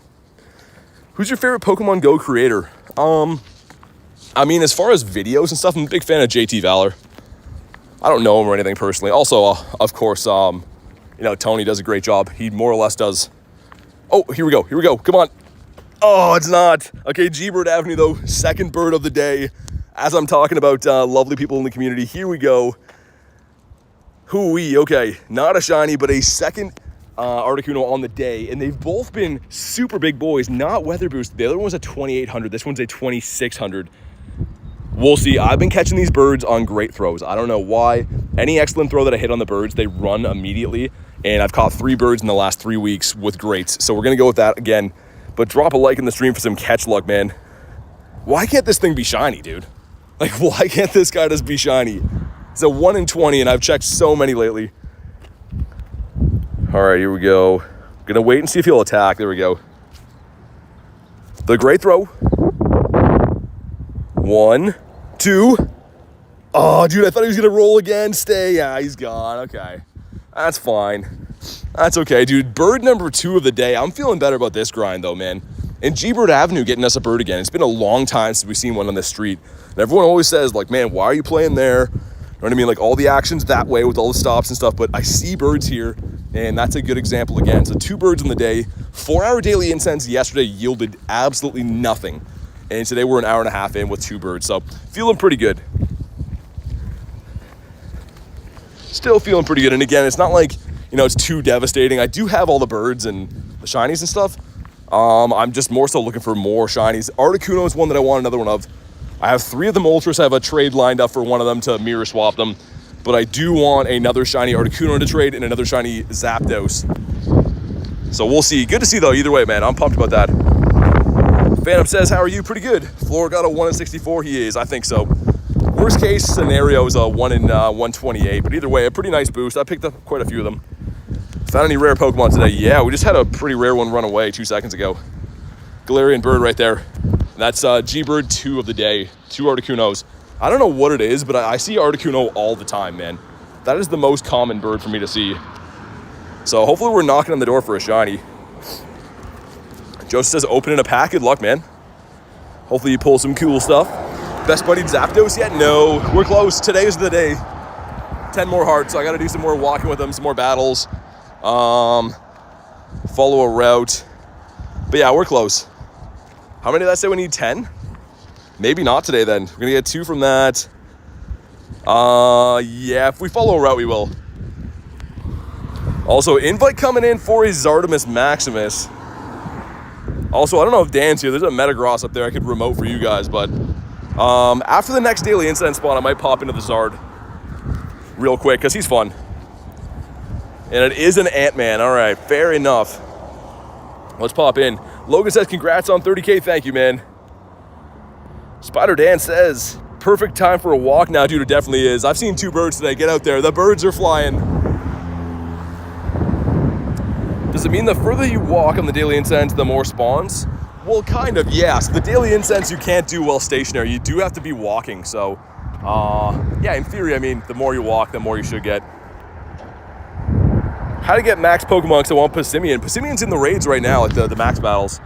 Who's your favorite Pokemon Go creator? I mean, as far as videos and stuff, I'm a big fan of JT Valor. I don't know him or anything personally. Also, of course, Tony does a great job. He more or less does. Oh, here we go. Come on. Oh, it's not. Okay, G-Bird Avenue, though. Second bird of the day. As I'm talking about lovely people in the community, here we go. Hoo-wee. Okay, not a shiny, but a second Articuno on the day. And they've both been super big boys, not weather boosted. The other one was a 2800. This one's a 2600. We'll see. I've been catching these birds on great throws. I don't know why. Any excellent throw that I hit on the birds, they run immediately. And I've caught 3 birds in the last 3 weeks with greats. So we're going to go with that again. But drop a like in the stream for some catch luck, man. Why can't this thing be shiny, dude? Like, why can't this guy just be shiny? It's a 1 in 20, and I've checked so many lately. All right, here we go. Gonna wait and see if he'll attack. There we go. The great throw. 1, 2. Oh, dude, I thought he was gonna roll again. Stay. Yeah, he's gone. Okay. That's fine. That's okay, dude. Bird number 2 of the day. I'm feeling better about this grind, though, man. And G-Bird Avenue getting us a bird again. It's been a long time since we've seen one on this street. And everyone always says, like, man, why are you playing there? You know what I mean? Like, all the action's that way with all the stops and stuff. But I see birds here, and that's a good example again. So 2 birds in the day. 4-hour daily incense yesterday yielded absolutely nothing. And today we're an hour and a half in with 2 birds. So feeling pretty good. Still feeling pretty good. And again, it's not like, it's too devastating. I do have all the birds and the shinies and stuff. I'm just more so looking for more shinies. Articuno is one that I want another one of. I have 3 of them Ultras. I have a trade lined up for one of them to mirror swap them. But I do want another shiny Articuno to trade and another shiny Zapdos. So we'll see. Good to see, though. Either way, man. I'm pumped about that. Phantom says, how are you? Pretty good. Floor got a 1 in 64. He is. I think so. Worst case scenario is a 1 in 128. But either way, a pretty nice boost. I picked up quite a few of them. Found any rare Pokemon today? Yeah, we just had a pretty rare one run away 2 seconds ago. Galarian bird right there. And that's G-Bird 2 of the day. 2 Articunos. I don't know what it is, but I see Articuno all the time, man. That is the most common bird for me to see. So hopefully we're knocking on the door for a shiny. Joseph says open in a pack. Good luck, man. Hopefully you pull some cool stuff. Best buddy Zapdos yet? No, we're close. Today is the day. 10 more hearts, so I got to do some more walking with them, some more battles. Follow a route. But yeah, we're close. How many did I say we need? 10? Maybe not today then. We're gonna get 2 from that. Yeah, if we follow a route, we will. Also, invite coming in for a Zardomus Maximus. Also, I don't know if Dan's here. There's a Metagross up there I could remote for you guys, but after the next daily incident spawn, I might pop into the Zard real quick because he's fun. And it is an Ant-Man. All right, fair enough. Let's pop in. Logan says, congrats on 30K. Thank you, man. Spider Dan says, perfect time for a walk now, dude. It definitely is. I've seen 2 birds today. Get out there. The birds are flying. Does it mean the further you walk on the daily incense, the more spawns? Well, kind of, yes. The daily incense you can't do while stationary. You do have to be walking. So, yeah, in theory, I mean, the more you walk, the more you should get. How to get max Pokemon because I want Passimian. Passimian's in the raids right now at the max battles.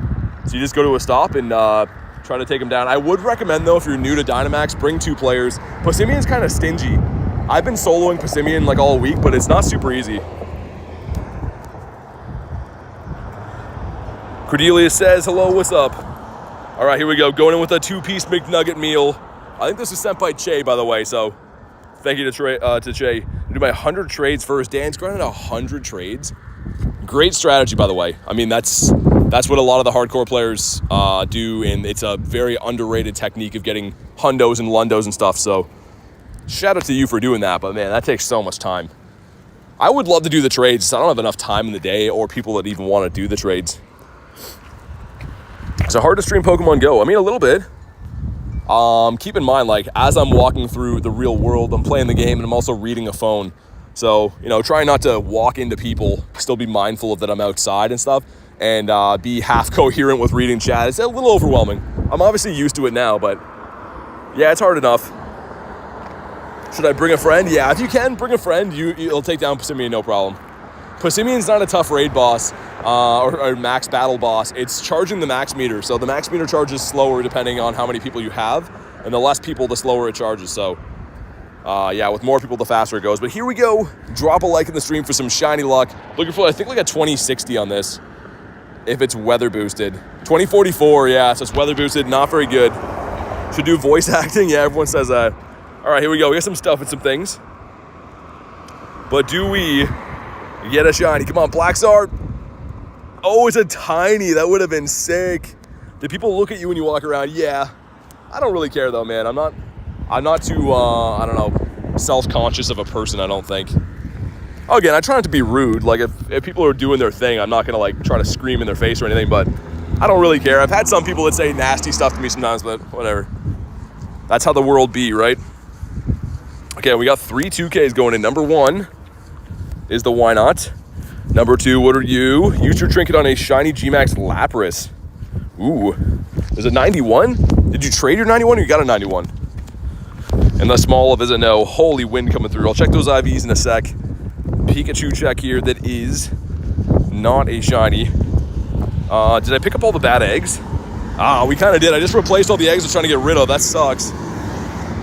So you just go to a stop and try to take him down. I would recommend, though, if you're new to Dynamax, bring 2 players. Passimian's kind of stingy. I've been soloing Passimian like all week, but it's not super easy. Cordelia says, hello, what's up? All right, here we go. Going in with a 2-piece McNugget meal. I think this was sent by Che, by the way, so thank you to Che. I do my 100 trades first. Dan's grinding 100 trades. Great strategy, by the way. I mean, that's what a lot of the hardcore players do, and it's a very underrated technique of getting hundos and lundos and stuff. So shout out to you for doing that, but man, that takes so much time. I would love to do the trades. I don't have enough time in the day or people that even want to do the trades. Is it hard to stream Pokemon Go? I mean, a little bit. Keep in mind, like, as I'm walking through the real world, I'm playing the game and I'm also reading a phone. So, you know, try not to walk into people, still be mindful of that I'm outside and stuff, and be half coherent with reading chat. It's a little overwhelming. I'm obviously used to it now, but yeah, it's hard enough. Should I bring a friend? Yeah, if you can, bring a friend. You'll take down Passimian, no problem. Passimian's not a tough raid boss or max battle boss. It's charging the max meter. So the max meter charges slower depending on how many people you have, and the less people, the slower it charges. So yeah, with more people, the faster it goes. But here we go. Drop a like in the stream for some shiny luck. Looking for, I think, like a 2060 on this, if it's weather boosted. 2044, yeah, so it's weather boosted, not very good. Should do voice acting. Yeah, everyone says that. All right, here we go. We got some stuff and some things. But do we get a shiny? Come on, Blackstar. Oh, it's a tiny. That would have been sick. Did people look at you when you walk around? Yeah. I don't really care though, man. I'm not too, I don't know, self-conscious of a person, I don't think. Again, I try not to be rude. Like, if people are doing their thing, I'm not going to, like, try to scream in their face or anything, but I don't really care. I've had some people that say nasty stuff to me sometimes, but whatever. That's how the world be, right? Okay, we got 3 2Ks going in. Number 1 is the why not. Number 2, what are you? Use your trinket on a shiny G-Max Lapras. Ooh. Is it 91? Did you trade your 91 or you got a 91? And the small of is a no. Holy wind coming through. I'll check those IVs in a sec. Pikachu check here. That is not a shiny. Did I pick up all the bad eggs? We kind of did. I just replaced all the eggs I was trying to get rid of. That sucks.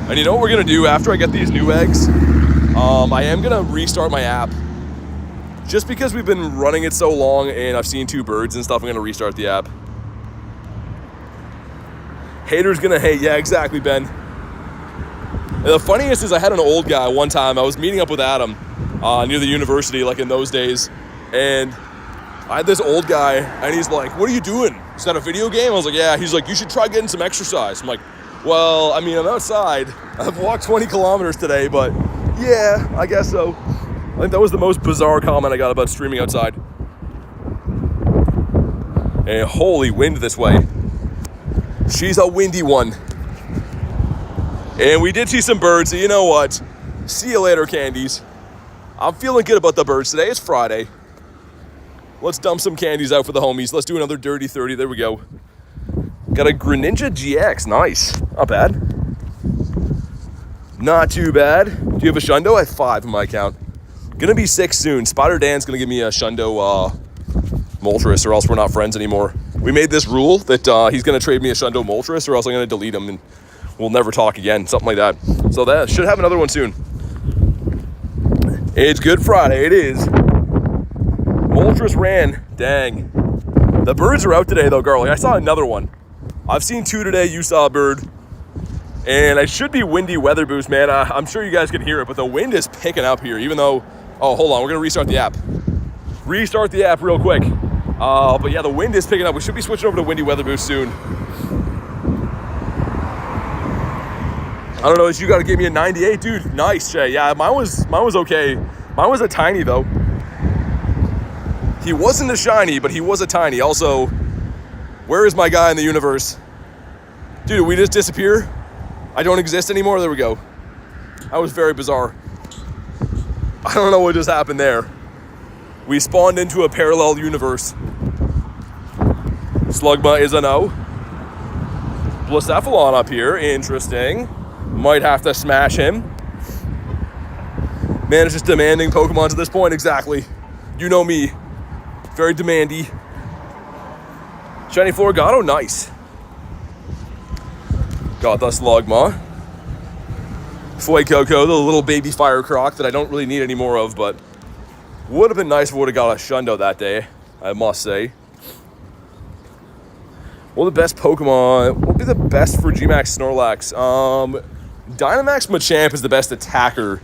And you know what we're going to do after I get these new eggs? I am going to restart my app. Just because we've been running it so long and I've seen 2 birds and stuff, I'm going to restart the app. Haters going to hate. Yeah, exactly, Ben. And the funniest is I had an old guy one time. I was meeting up with Adam near the university, like in those days. And I had this old guy, and he's like, what are you doing? Is that a video game? I was like, yeah. He's like, you should try getting some exercise. I'm like, well, I mean, I'm outside. I've walked 20 kilometers today, but yeah, I guess so. I think that was the most bizarre comment I got about streaming outside. And holy wind this way. She's a windy one. And we did see some birds, so you know what? See you later, candies. I'm feeling good about the birds today. It's Friday. Let's dump some candies out for the homies. Let's do another dirty 30. There we go. Got a Greninja GX. Nice. Not bad. Not too bad. Do you have a Shundo? I have 5 in my account. Gonna be 6 soon. Spider Dan's gonna give me a Shundo Moltres, or else we're not friends anymore. We made this rule that he's gonna trade me a Shundo Moltres, or else I'm gonna delete him and we'll never talk again. Something like that. So that should have another one soon. It's Good Friday. It is. Moltres ran. Dang. The birds are out today though, Garlic. I saw another one. I've seen 2 today. You saw a bird. And it should be windy weather boost, man. I'm sure you guys can hear it, but the wind is picking up here, even though... Oh, hold on. We're going to restart the app. Restart the app real quick. But yeah, the wind is picking up. We should be switching over to windy weather boost soon. I don't know. You got to give me a 98. Dude, nice, Jay. Yeah, mine was okay. Mine was a tiny, though. He wasn't a shiny, but he was a tiny. Also, where is my guy in the universe? Dude, did we just disappear? I don't exist anymore? There we go. That was very bizarre. I don't know what just happened there. We spawned into a parallel universe. Slugma is a no. Blacephalon up here. Interesting. Might have to smash him. Man, it's just demanding Pokemon at this point. Exactly. You know me. Very demandy. Shiny Floragato. Nice. Got the Slugma. Fuecoco, the little baby fire croc that I don't really need any more of, but would have been nice if we would have got a Shundo that day, I must say. What are the best Pokemon? What would be the best for Gmax Snorlax? Dynamax Machamp is the best attacker.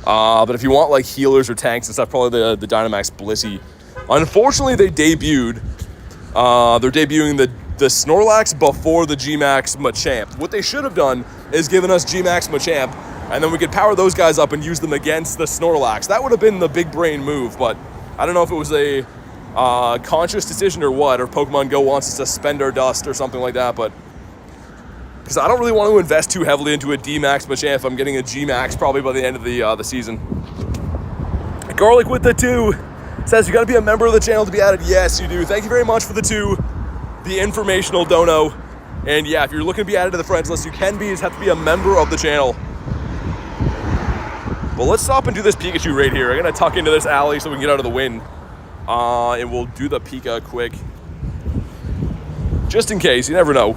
But if you want like healers or tanks and stuff, probably the Dynamax Blissey. Unfortunately, they debuted. They're debuting the Snorlax before the Gmax Machamp. What they should have done is given us Gmax Machamp, and then we could power those guys up and use them against the Snorlax. That would have been the big brain move, but I don't know if it was a conscious decision or what, or Pokemon Go wants us to spend our dust or something like that, but because I don't really want to invest too heavily into a D-Max Machamp if I'm getting a G-Max probably by the end of the season. Garlic with the 2 says you got to be a member of the channel to be added. Yes, you do. Thank you very much for the 2, the informational dono. And yeah, if you're looking to be added to the friends list, you can be. You just have to be a member of the channel. But let's stop and do this Pikachu right here. I'm going to tuck into this alley so we can get out of the wind. And we'll do the Pika quick. Just in case, you never know.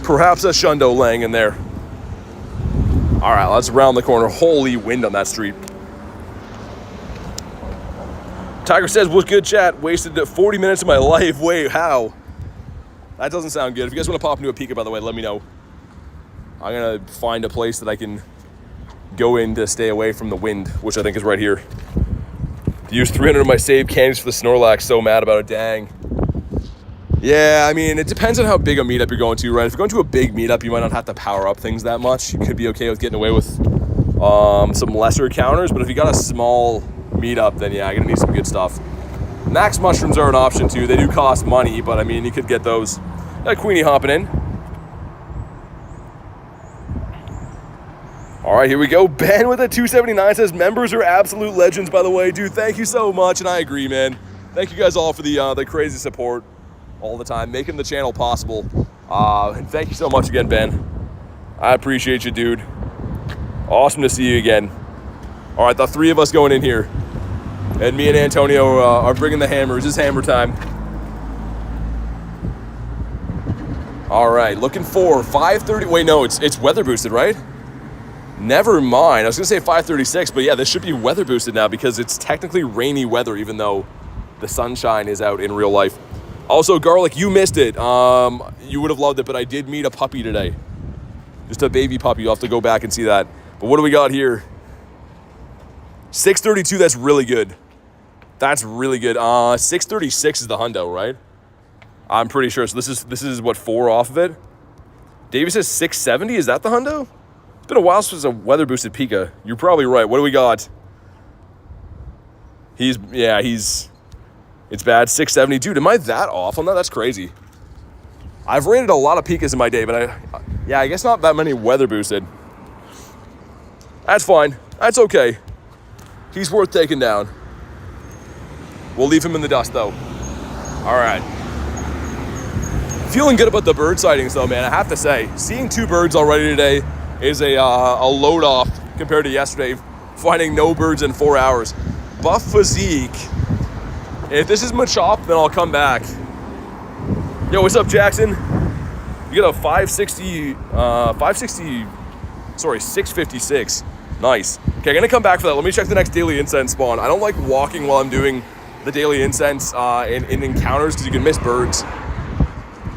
Perhaps a Shundo laying in there. All right, let's round the corner. Holy wind on that street. Tiger says, what's good, chat? Wasted 40 minutes of my life. Wait, how? That doesn't sound good. If you guys want to pop into a Pika, by the way, let me know. I'm going to find a place that I can go in to stay away from the wind, which I think is right here. Use 300 of my saved candies for the Snorlax. So mad about it, dang. Yeah, I mean, it depends on how big a meetup you're going to, right? If you're going to a big meetup, you might not have to power up things that much. You could be okay with getting away with some lesser counters, but if you got a small meetup, then yeah, you're gonna need some good stuff. Max mushrooms are an option too. They do cost money, but I mean, you could get those. Got Queenie hopping in. All right, here we go. Ben with a 279 says, members are absolute legends, by the way. Dude, thank you so much, and I agree, man. Thank you guys all for the crazy support all the time, making the channel possible. And thank you so much again, Ben. I appreciate you, dude. Awesome to see you again. All right, the 3 of us going in here. And me and Antonio are bringing the hammers. It's hammer time. All right, looking for 5:30. Wait, no, it's weather boosted, right? Never mind. I was gonna say 5:36, but yeah, this should be weather boosted now because it's technically rainy weather, even though the sunshine is out in real life. Also, Garlic, you missed it. You would have loved it, but I did meet a puppy today. Just a baby puppy. You'll have to go back and see that. But what do we got here? 632, that's really good. That's really good. 636 is the hundo, right? I'm pretty sure. So this is what, 4 off of it? Davis says 670, is that the hundo? It's been a while since a weather boosted Pika. You're probably right. What do we got? It's bad. 670. Dude, am I that off on that? That's crazy. I've rated a lot of Pikas in my day, but I guess not that many weather boosted. That's fine. That's okay. He's worth taking down. We'll leave him in the dust, though. All right. Feeling good about the bird sightings, though, man. I have to say, seeing 2 birds already today is a load off compared to yesterday, finding no birds in 4 hours. Buff Physique. If this is Machop, then I'll come back. Yo, what's up, Jackson? You got a 656. Nice. Okay, I'm gonna come back for that. Let me check the next daily incense spawn. I don't like walking while I'm doing the daily incense in encounters because you can miss birds.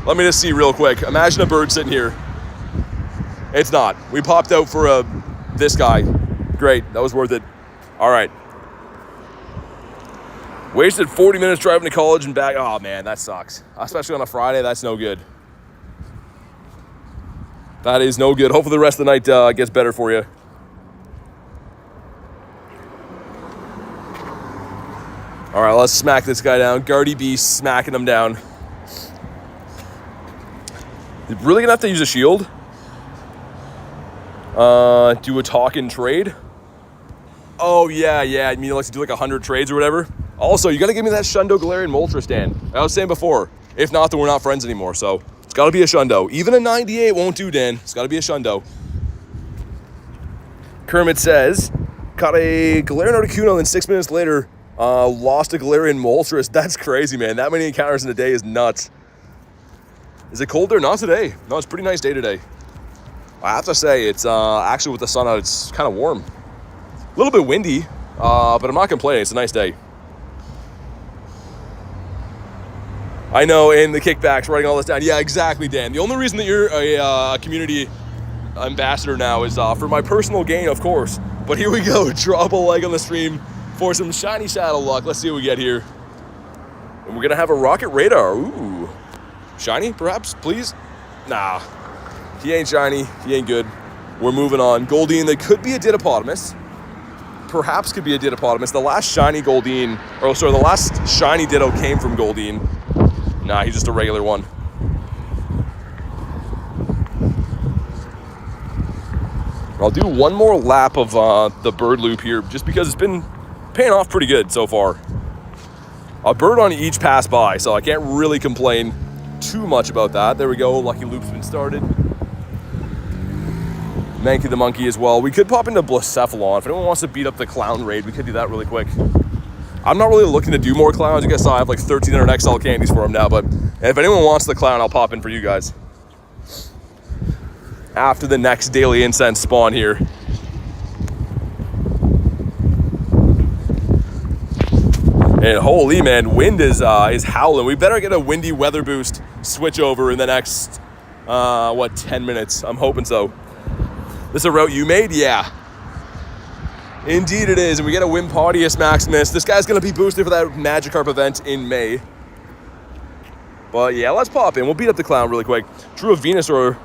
Let me just see real quick. Imagine a bird sitting here. It's not. We popped out for this guy. Great, that was worth it. All right. Wasted 40 minutes driving to college and back. Oh man, that sucks. Especially on a Friday, that's no good. That is no good. Hopefully the rest of the night gets better for you. All right, let's smack this guy down. Guardy Beast smacking him down. You're really gonna have to use a shield? Do a talk and trade? Oh yeah. I mean, like to do like 100 trades or whatever. Also, you gotta give me that Shundo Galarian Moltres stand. I was saying before, if not, then we're not friends anymore. So it's gotta be a Shundo. Even a 98 won't do, Dan. It's gotta be a Shundo. Kermit says, caught a Galarian Articuno, and then 6 minutes later, lost a Galarian Moltres. That's crazy, man. That many encounters in a day is nuts. Is it cold there? Not today. No, it's a pretty nice day today. I have to say, it's actually with the sun out, it's kind of warm. A little bit windy, but I'm not complaining. It's a nice day. I know, and the kickbacks, writing all this down. Yeah, exactly, Dan. The only reason that you're a community ambassador now is for my personal gain, of course. But here we go. Drop a like on the stream for some shiny shadow luck. Let's see what we get here. And we're going to have a rocket radar. Ooh. Shiny, perhaps, please? Nah. He ain't shiny. He ain't good. We're moving on. Goldeen, that could be a Dittopotamus. Perhaps could be a Dittopotamus. The last shiny Goldeen, or sorry, the last shiny Ditto came from Goldeen. Nah, he's just a regular one. I'll do one more lap of the bird loop here, just because it's been paying off pretty good so far. A bird on each pass by, so I can't really complain too much about that. There we go, lucky loop's been started. Mankey the monkey as well. We could pop into Blacephalon. If anyone wants to beat up the clown raid, we could do that really quick. I'm not really looking to do more clowns. You guys saw I have like 1,300 XL candies for him now, but if anyone wants the clown, I'll pop in for you guys. After the next daily incense spawn here. And holy man, wind is howling. We better get a windy weather boost switch over in the next, 10 minutes? I'm hoping so. This is a route you made? Yeah. Indeed it is, and we get a Wimpodius Maximus. This guy's going to be boosted for that Magikarp event in May. But yeah, let's pop in. We'll beat up the clown really quick. Drew a Venusaur.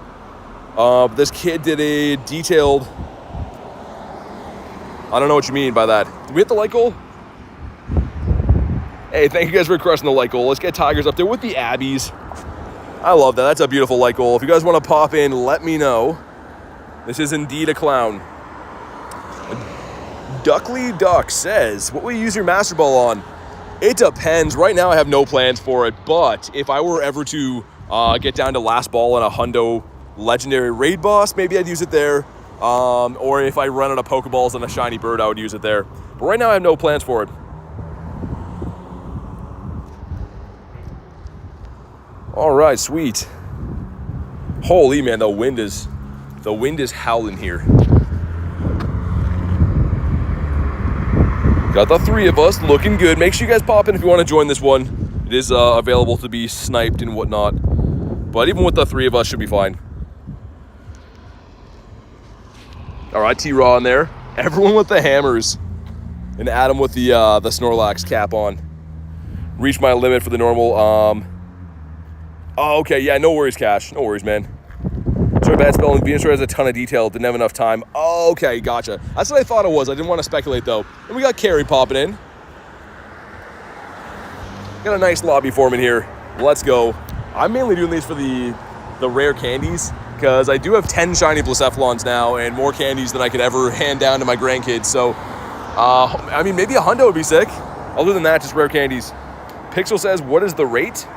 This kid did a detailed... I don't know what you mean by that. Did we hit the light goal? Hey, thank you guys for crushing the light goal. Let's get Tigers up there with the Abbeys. I love that. That's a beautiful light goal. If you guys want to pop in, let me know. This is indeed a clown. Duckley Duck says, what will you use your Master Ball on? It depends. Right now I have no plans for it, but if I were ever to get down to last ball in a Hundo Legendary Raid Boss, maybe I'd use it there. Or if I run out of Pokeballs on a shiny bird, I would use it there. But right now I have no plans for it. All right, sweet. Holy man, the wind is howling here. Got the three of us looking good. Make sure you guys pop in if you want to join this one. It is available to be sniped and whatnot. But even with the three of us, should be fine. All right, T-Raw in there. Everyone with the hammers. And Adam with the Snorlax cap on. Reached my limit for the normal. Oh, okay. Yeah, no worries, Cash. No worries, man. Sorry, bad spelling. Venusaur has a ton of detail. Didn't have enough time. Oh, okay, gotcha. That's what I thought it was. I didn't want to speculate, though. And we got Carrie popping in. Got a nice lobby forming here. Let's go. I'm mainly doing these for the rare candies, because I do have 10 shiny Blacephalons now and more candies than I could ever hand down to my grandkids. So, I mean, maybe a hundo would be sick. Other than that, just rare candies. Pixel says, what is the rate?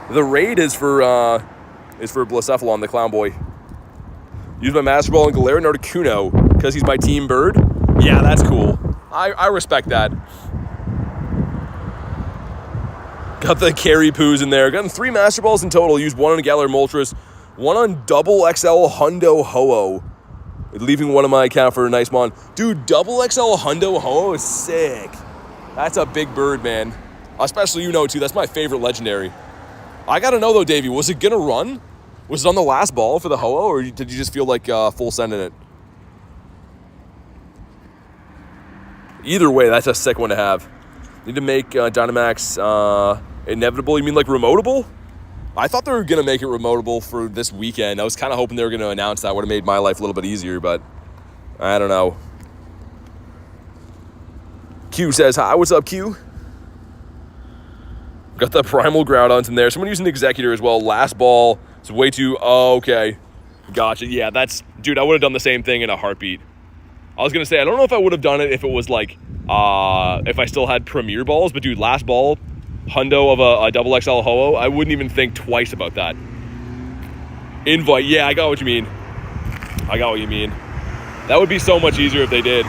The rate is for Blacephalon, the clown boy. Use my Master Ball on Galarian Articuno because he's my team bird. Yeah, that's cool. I respect that. Got the Carry Poos in there. Gotten 3 Master Balls in total. Used 1 on Galar Moltres, 1 on double XL Hundo Ho-Oh. Leaving 1 on my account for a nice mon. Dude, double XL Hundo Ho-Oh is sick. That's a big bird, man. Especially too. That's my favorite legendary. I gotta know though, Davey, was it gonna run? Was it on the last ball for the Ho-Oh, or did you just feel like full send in it? Either way, that's a sick one to have. Need to make Dynamax inevitable. You mean like remotable? I thought they were gonna make it remotable for this weekend. I was kind of hoping they were gonna announce that. Would have made my life a little bit easier, but I don't know. Q says hi. What's up, Q? Got the Primal Groudons in there. Someone using Executor as well. Last ball. It's way too... Oh, okay. Gotcha. Yeah, that's... Dude, I would have done the same thing in a heartbeat. I was going to say, I don't know if I would have done it if it was like... if I still had Premier Balls. But, dude, last ball, hundo of a double XL Ho-Oh, I wouldn't even think twice about that. Invite. Yeah, I got what you mean. I got what you mean. That would be so much easier if they did.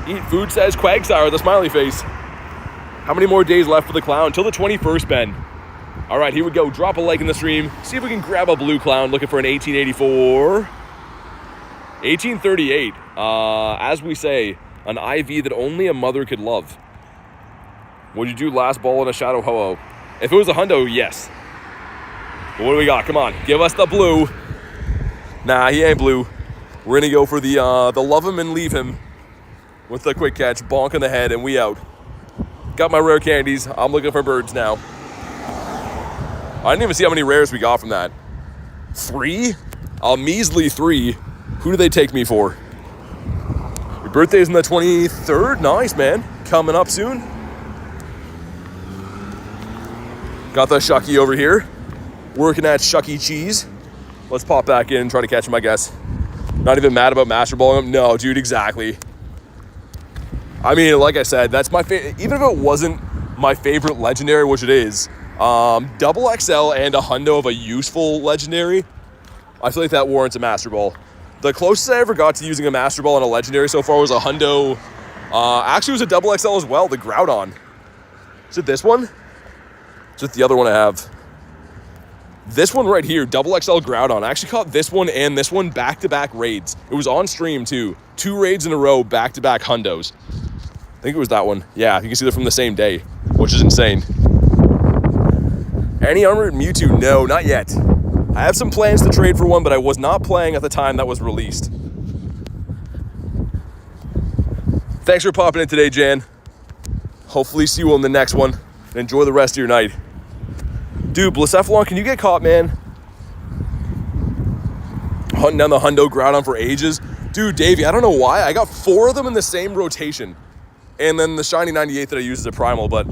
Eat food, says Quagsire, the smiley face. How many more days left for the clown? Till the 21st, Ben. All right, here we go. Drop a like in the stream. See if we can grab a blue clown. Looking for an 1884. 1838. As we say, an IV that only a mother could love. Would you do last ball in a Shadow Ho-Oh? If it was a hundo, yes. But what do we got? Come on, give us the blue. Nah, he ain't blue. We're gonna go for the love him and leave him with the quick catch, bonk in the head, and we out. Got my rare candies. I'm looking for birds now. I didn't even see how many rares we got from that. 3? A measly 3. Who do they take me for? Your birthday's on the 23rd? Nice, man. Coming up soon. Got the Shucky over here. Working at Shucky Cheese. Let's pop back in and try to catch him, I guess. Not even mad about Master Balling him. No, dude, exactly. I mean, like I said, that's my favorite. Even if it wasn't my favorite legendary, which it is, double XL and a hundo of a useful legendary, I feel like that warrants a Master Ball. The closest I ever got to using a Master Ball on a legendary so far was a hundo. Actually, it was a double XL as well, the Groudon. Is it this one? Is it the other one I have? This one right here, double XL Groudon. I actually caught this one and this one back-to-back raids. It was on stream too. 2 raids in a row, back-to-back hundos. I think it was that one. Yeah, you can see they're from the same day, which is insane. Any armored Mewtwo? No, not yet. I have some plans to trade for one, but I was not playing at the time that was released. Thanks for popping in today, Jan. Hopefully see you on the next one. And enjoy the rest of your night. Dude, Blacephalon, can you get caught, man? Hunting down the hundo Groudon for ages. Dude, Davey, I don't know why. I got 4 of them in the same rotation. And then the Shiny 98 that I use as a primal. But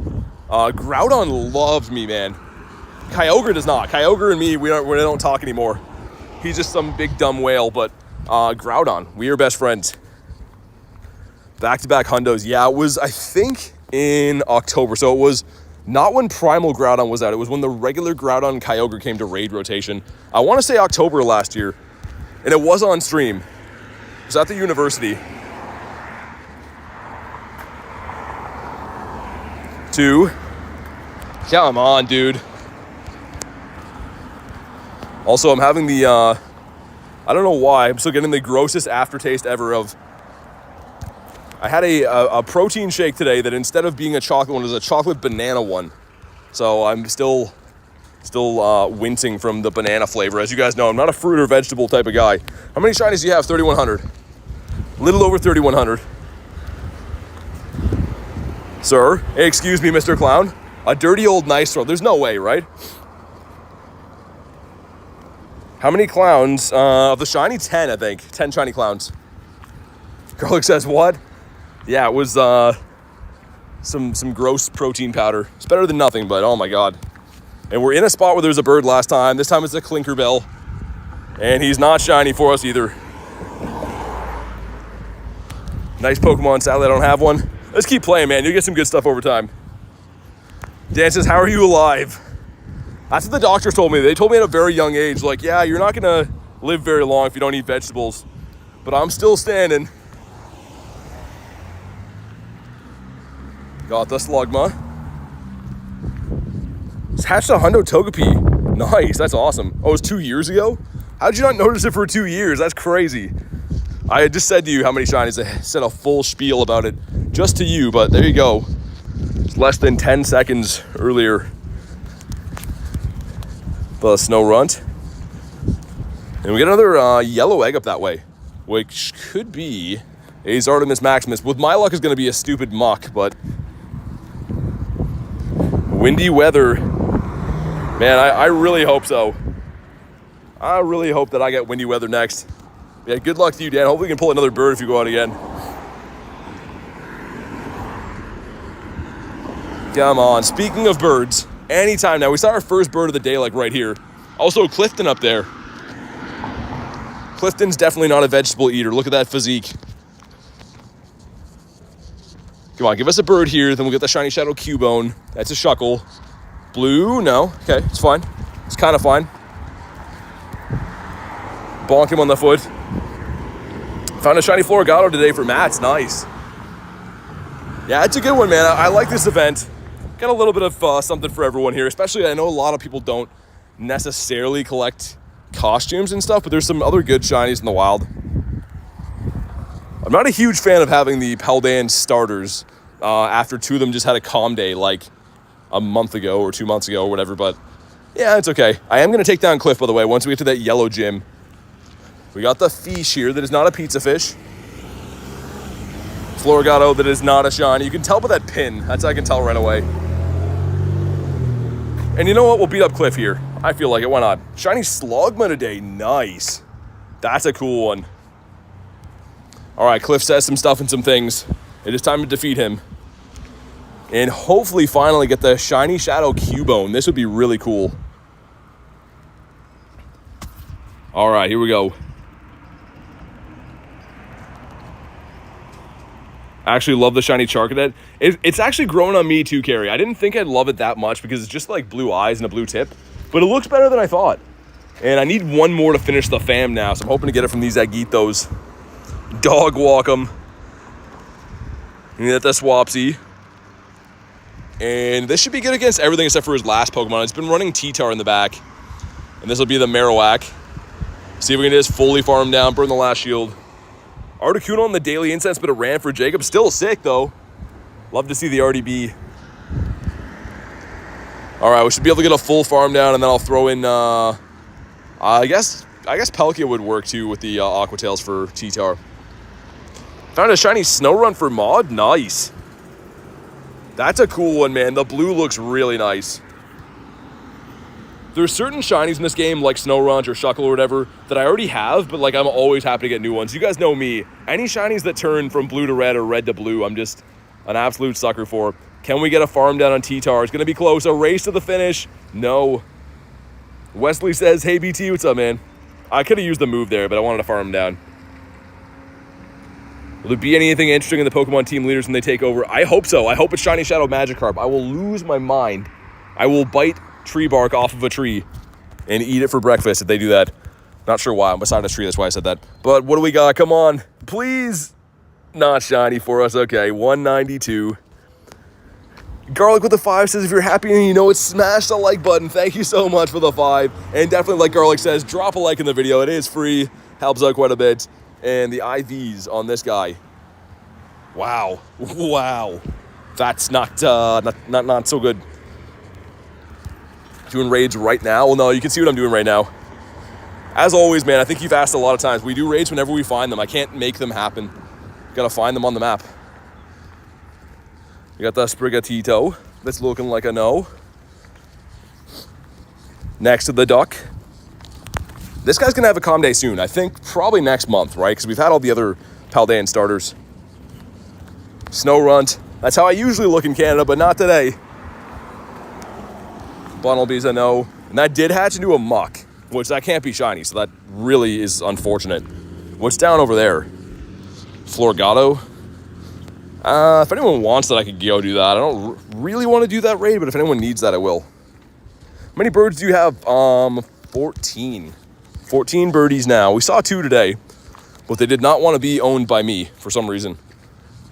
Groudon loved me, man. Kyogre does not. Kyogre and me, we don't talk anymore. He's just some big dumb whale. But Groudon, we are best friends. Back-to-back hundos. Yeah, it was, I think, in October. So it was not when Primal Groudon was out. It was when the regular Groudon and Kyogre came to raid rotation. I want to say October last year. And it was on stream. It was at the university. 2. Come on, dude. Also, I'm having the, I don't know why, I'm still getting the grossest aftertaste ever of, I had a protein shake today that instead of being a chocolate one, is a chocolate banana one. So I'm still wincing from the banana flavor. As you guys know, I'm not a fruit or vegetable type of guy. How many shinies do you have? 3,100. A little over 3,100. Sir, hey, excuse me, Mr. Clown. A dirty old nice throw. There's no way, right? How many clowns? Of the shiny, 10, I think. 10 shiny clowns. Garlic says, what? Yeah, it was some gross protein powder. It's better than nothing, but oh my god. And we're in a spot where there was a bird last time. This time it's a Clinkerbell. And he's not shiny for us either. Nice Pokemon. Sadly, I don't have one. Let's keep playing, man. You'll get some good stuff over time. Dan says, how are you alive? That's what the doctors told me. They told me at a very young age, like, yeah, you're not going to live very long if you don't eat vegetables. But I'm still standing. Got the Slugma. It's hatched a hundo Togepi. Nice, that's awesome. Oh, it was 2 years ago? How did you not notice it for 2 years? That's crazy. I had just said to you how many shinies. I said a full spiel about it just to you, but there you go. It's less than 10 seconds earlier. The Snow Runt. And we get another yellow egg up that way, which could be a Zardomus Maximus. With my luck, is going to be a stupid muck, but windy weather. Man, I really hope so. I really hope that I get windy weather next. Yeah, good luck to you, Dan. Hopefully you can pull another bird if you go out again. Come on. Speaking of birds, anytime now. We saw our first bird of the day, like right here. Also, Clifton up there. Clifton's definitely not a vegetable eater. Look at that physique. Come on, give us a bird here. Then we'll get the Shiny Shadow Cubone. That's a Shuckle. Blue? No. Okay, it's fine. It's kind of fine. Bonk him on the foot. Found a Shiny Floragato today for Matt's. Nice. Yeah, it's a good one, man. I like this event. Got a little bit of something for everyone here. Especially, I know a lot of people don't necessarily collect costumes and stuff, but there's some other good shinies in the wild. I'm not a huge fan of having the Paldean starters. after 2 of them just had a calm day like a month ago or 2 months ago or whatever. But yeah, it's okay. I am going to take down Cliff, by the way, once we get to that yellow gym. We got the fish here that is not a pizza fish. Floragato that is not a shiny. You can tell by that pin. That's I can tell right away. And you know what? We'll beat up Cliff here. I feel like it. Why not? Shiny Slogma today. Nice. That's a cool one. All right, Cliff says some stuff and some things. It is time to defeat him. And hopefully finally get the Shiny Shadow Cubone. This would be really cool. All right, here we go. I actually love the Shiny Charcadet. It's actually grown on me too, Carrie. I didn't think I'd love it that much because it's just like blue eyes and a blue tip. But it looks better than I thought. And I need one more to finish the fam now, so I'm hoping to get it from these Agitos. Dog walk them. And get the Swapsy. And this should be good against everything except for his last Pokemon. It's been running T-Tar in the back. And this will be the Marowak. See if we can just fully farm him down, burn the last shield. Articuno on the daily incense, but it ran for Jacob. Still sick, though. Love to see the RDB. All right, we should be able to get a full farm down, and then I'll throw in, I guess Palkia would work, too, with the Aqua Tails for T-Tar. Found a shiny Snorunt for Mod. Nice. That's a cool one, man. The blue looks really nice. There's certain shinies in this game, like Snorunt or Shuckle or whatever, that I already have, but like I'm always happy to get new ones. You guys know me. Any shinies that turn from blue to red or red to blue, I'm just an absolute sucker for. Can we get a farm down on T-Tar? It's going to be close. A race to the finish. No. Wesley says, hey, BT, what's up, man? I could have used the move there, but I wanted to farm him down. Will there be anything interesting in the Pokemon team leaders when they take over? I hope so. I hope it's Shiny Shadow Magikarp. I will lose my mind. I will bite tree bark off of a tree and eat it for breakfast if they do that. Not sure why. I'm beside a tree. That's why I said that. But what do we got? Come on. Please. Not shiny for us. Okay. 192. Garlic with the 5 says, if you're happy and you know it, smash the like button. Thank you so much for the 5. And definitely, like Garlic says, drop a like in the video. It is free. Helps out quite a bit. And the IVs on this guy. Wow. Wow. That's not so good. Doing raids right now? Well, no, you can see what I'm doing right now. As always, man, I think you've asked a lot of times. We do raids whenever we find them. I can't make them happen. Gotta find them on the map. We got the Sprigatito. That's looking like a no. Next to the duck. This guy's gonna have a calm day soon. I think probably next month, right? Because we've had all the other Paldean starters. Snorunt. That's how I usually look in Canada, but not today. Bunnelby's a no. And that did hatch into a muck, which that can't be shiny, so that really is unfortunate. What's down over there? Floragato. If anyone wants that, I could go do that. I don't really want to do that raid, but if anyone needs that, I will. How many birds do you have? 14. 14 birdies now. We saw 2 today, but they did not want to be owned by me for some reason.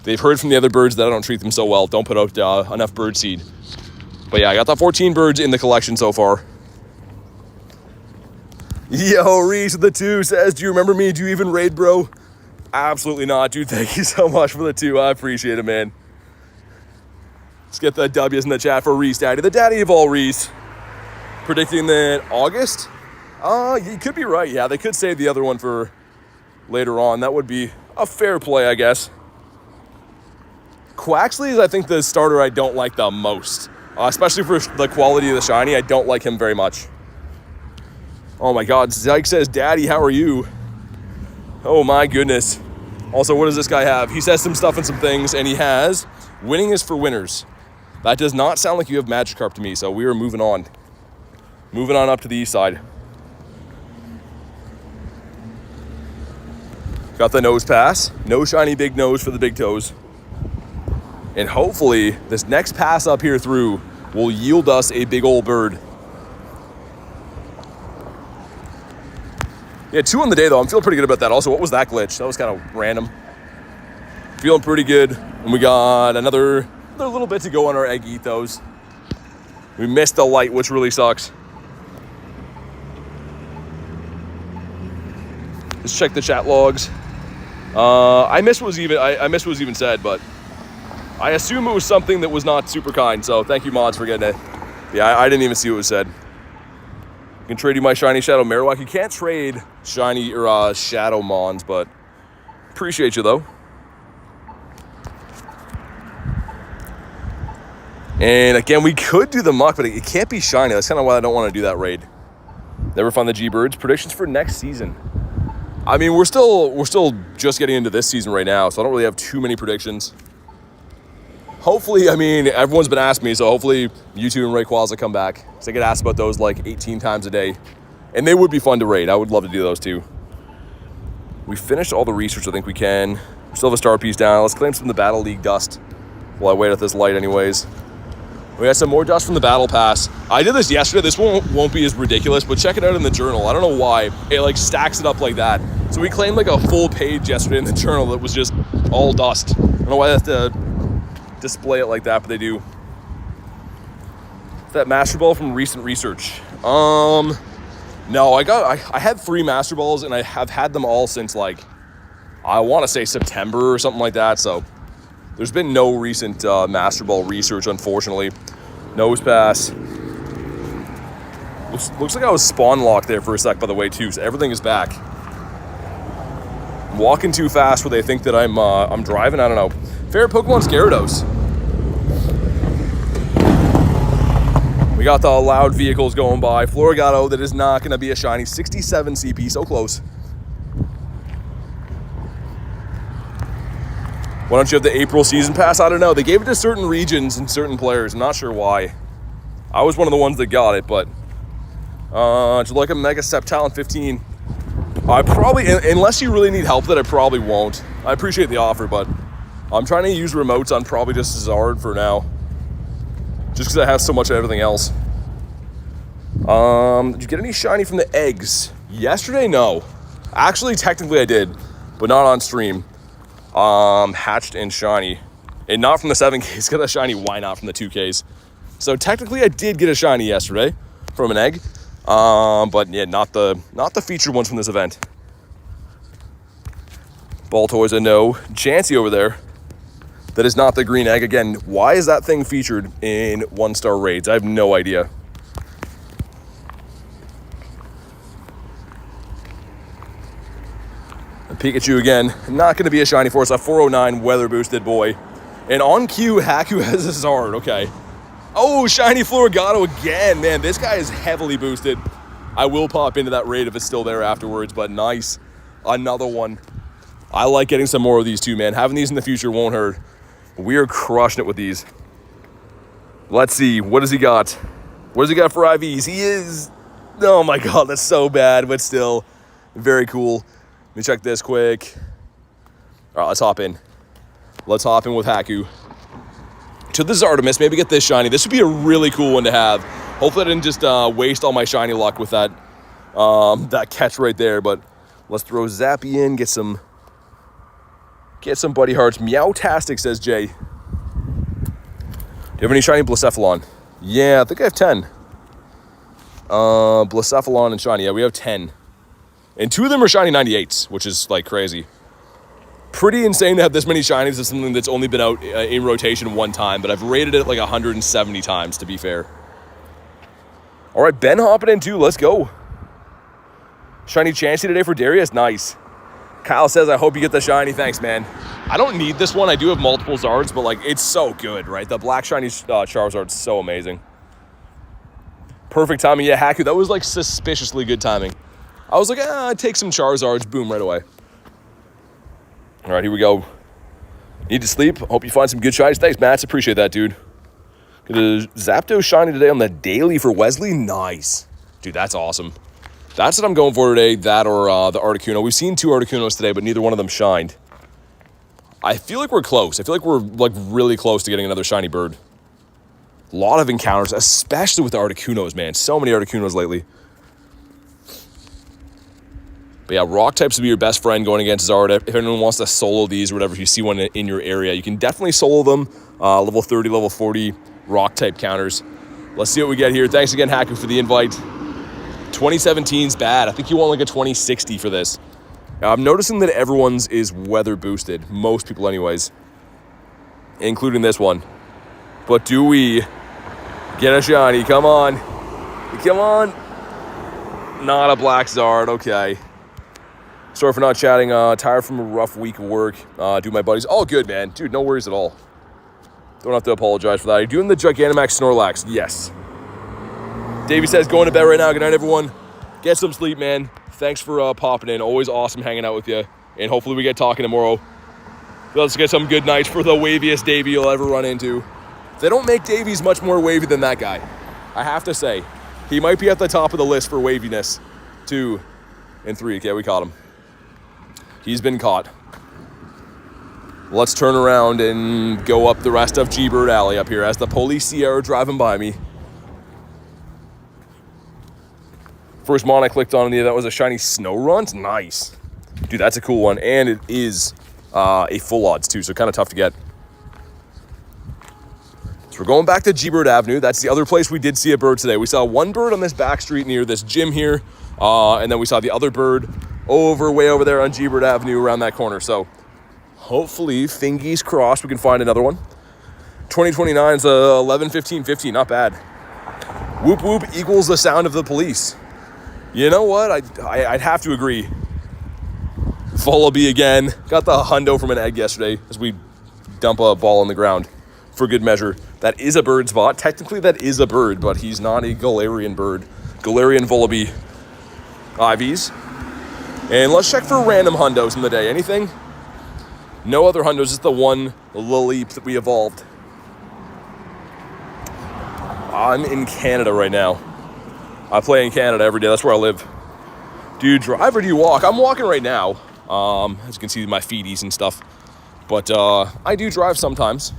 They've heard from the other birds that I don't treat them so well. Don't put out enough bird seed. But yeah, I got the 14 birds in the collection so far. Yo, Reese with the 2 says, do you remember me? Do you even raid, bro? Absolutely not, dude. Thank you so much for the 2. I appreciate it, man. Let's get the W's in the chat for Reese Daddy. The daddy of all Reese. Predicting that August? You could be right. Yeah, they could save the other one for later on. That would be a fair play, I guess. Quaxley is, I think, the starter I don't like the most. Especially for the quality of the shiny, I don't like him very much. Oh my god, Zyke says, Daddy, how are you? Oh my goodness. Also, what does this guy have? He says some stuff and some things, and he has, winning is for winners. That does not sound like you have Magikarp to me, so we are moving on. Moving on up to the east side. Got the nose pass. No shiny big nose for the big toes. And hopefully, this next pass up here through will yield us a big old bird. Yeah, 2 on the day, though. I'm feeling pretty good about that. Also, what was that glitch? That was kind of random. Feeling pretty good. And we got another little bit to go on our egg ethos. We missed the light, which really sucks. Let's check the chat logs. I missed what was even said, but I assume it was something that was not super kind, so thank you, mods, for getting it. Yeah, I didn't even see what was said. I can trade you my Shiny Shadow Marowak. You can't trade Shiny or Shadow Mons, but appreciate you, though. And again, we could do the muck, but it can't be shiny. That's kind of why I don't want to do that raid. Never found the G-Birds. Predictions for next season. I mean, we're still just getting into this season right now, so I don't really have too many predictions. Hopefully, I mean, everyone's been asking me, so hopefully YouTube and Rayquaza come back. Because I get asked about those like 18 times a day. And they would be fun to raid. I would love to do those too. We finished all the research I think we can. We still have a star piece down. Let's claim some of the Battle League dust while I wait at this light anyways. We got some more dust from the Battle Pass. I did this yesterday. This won't be as ridiculous, but check it out in the journal. I don't know why. It like stacks it up like that. So we claimed like a full page yesterday in the journal that was just all dust. I don't know why they have to display it like that, but they do. That Master Ball from recent research. No, I had 3 Master Balls and I have had them all since like, I want to say September or something like that. So there's been no recent Master Ball research, unfortunately. Nose Pass. Looks like I was spawn locked there for a sec, by the way, too. So everything is back. I'm walking too fast where they think that I'm driving. I don't know. Favorite Pokemon's Gyarados. We got the loud vehicles going by. Florigato, that is not going to be a shiny. 67 CP, so close. Why don't you have the April season pass? I don't know. They gave it to certain regions and certain players. I'm not sure why. I was one of the ones that got it, but do you like a Mega Septalon 15? I probably, unless you really need help with it, I probably won't. I appreciate the offer, but I'm trying to use remotes on probably just Zard for now. Just because I have so much of everything else. Did you get any shiny from the eggs? Yesterday, no. Actually, technically I did, but not on stream. Hatched and shiny. And not from the 7Ks, got a shiny why not from the 2Ks. So technically I did get a shiny yesterday from an egg. But yeah, not the featured ones from this event. Baltoys, a no. Chansey over there. That is not the green egg. Again, why is that thing featured in 1-star raids? I have no idea. Pikachu again, not going to be a shiny for us. A 409 weather boosted boy. And on cue, Haku has a Zard. Okay. Oh, shiny Florigato again. Man, this guy is heavily boosted. I will pop into that raid if it's still there afterwards, but nice. Another one. I like getting some more of these too, man. Having these in the future won't hurt. We are crushing it with these. Let's see. What does he got? What does he got for IVs? He is... Oh my god, that's so bad, but still very cool. Let me check this quick. All right, let's hop in. Let's hop in with Haku. To the Zardomus, maybe get this shiny. This would be a really cool one to have. Hopefully I didn't just waste all my shiny luck with that that catch right there, but let's throw Zappy in, get some buddy hearts. Meowtastic, says Jay. Do you have any shiny Blacephalon? Yeah, I think I have 10. Blacephalon and shiny. Yeah, we have 10. And 2 of them are shiny 98s, which is like crazy. Pretty insane to have this many shinies of something that's only been out in rotation 1 time, but I've rated it like 170 times, to be fair. All right, Ben hopping in too. Let's go. Shiny Chansey today for Darius. Nice. Kyle says, I hope you get the shiny. Thanks, man. I don't need this one. I do have multiple Zards, but like it's so good, right? The black shiny Charizard's so amazing. Perfect timing. Yeah, Haku, that was like suspiciously good timing. I was like, I'd take some Charizards. Boom, right away. All right, here we go. Need to sleep. Hope you find some good shinies. Thanks, Matt. Appreciate that, dude. Get a Zapdos shiny today on the daily for Wesley. Nice. Dude, that's awesome. That's what I'm going for today, that or the Articuno. We've seen 2 Articunos today, but neither one of them shined. I feel like we're close. I feel like we're like really close to getting another shiny bird. A lot of encounters, especially with the Articunos, man. So many Articunos lately. But yeah, rock types would be your best friend going against Zard. If anyone wants to solo these or whatever, if you see one in your area, you can definitely solo them. Level 30, level 40 rock type counters. Let's see what we get here. Thanks again, Haku, for the invite. 2017's bad. I think you want like a 2060 for this. I'm noticing that everyone's is weather boosted. Most people anyways. including this one. But do we get a shiny? Come on. Come on. Not a black Zard. Okay. Sorry for not chatting. Tired from a rough week of work. Do my buddies. All good, man. Dude, no worries at all. Don't have to apologize for that. Are you doing the Gigantamax Snorlax? Yes. Davey says, going to bed right now. Good night, everyone. Get some sleep, man. Thanks for popping in. Always awesome hanging out with you. And hopefully we get talking tomorrow. Let's get some good nights for the waviest Davey you'll ever run into. They don't make Davies much more wavy than that guy. I have to say. He might be at the top of the list for waviness. 2 and 3. Okay, we caught him. He's been caught. Let's turn around and go up the rest of G-Bird Alley up here as the Police Sierra driving by me. First mon I clicked on, that was a shiny Snorunt. Nice. Dude, that's a cool one. And it is a full odds too, so kind of tough to get. So we're going back to G-Bird Avenue. That's the other place we did see a bird today. We saw one bird on this back street near this gym here. And then we saw the other bird way over there on G-Bird Avenue around that corner. So hopefully, fingies crossed, we can find another one. 2029 is 11, 15, 15. Not bad. Whoop whoop equals the sound of the police. You know what? I'd have to agree. Volibee again. Got the hundo from an egg yesterday as we dump a ball on the ground for good measure. That is a bird spot. Technically, that is a bird, but he's not a Galarian bird. Galarian Volibee IVs. And let's check for random hundos in the day. Anything? No other hundos. Just the one Lilip that we evolved. I'm in Canada right now. I play in Canada every day. That's where I live. Do you drive or do you walk? I'm walking right now. As you can see, my feeties and stuff. But I do drive sometimes.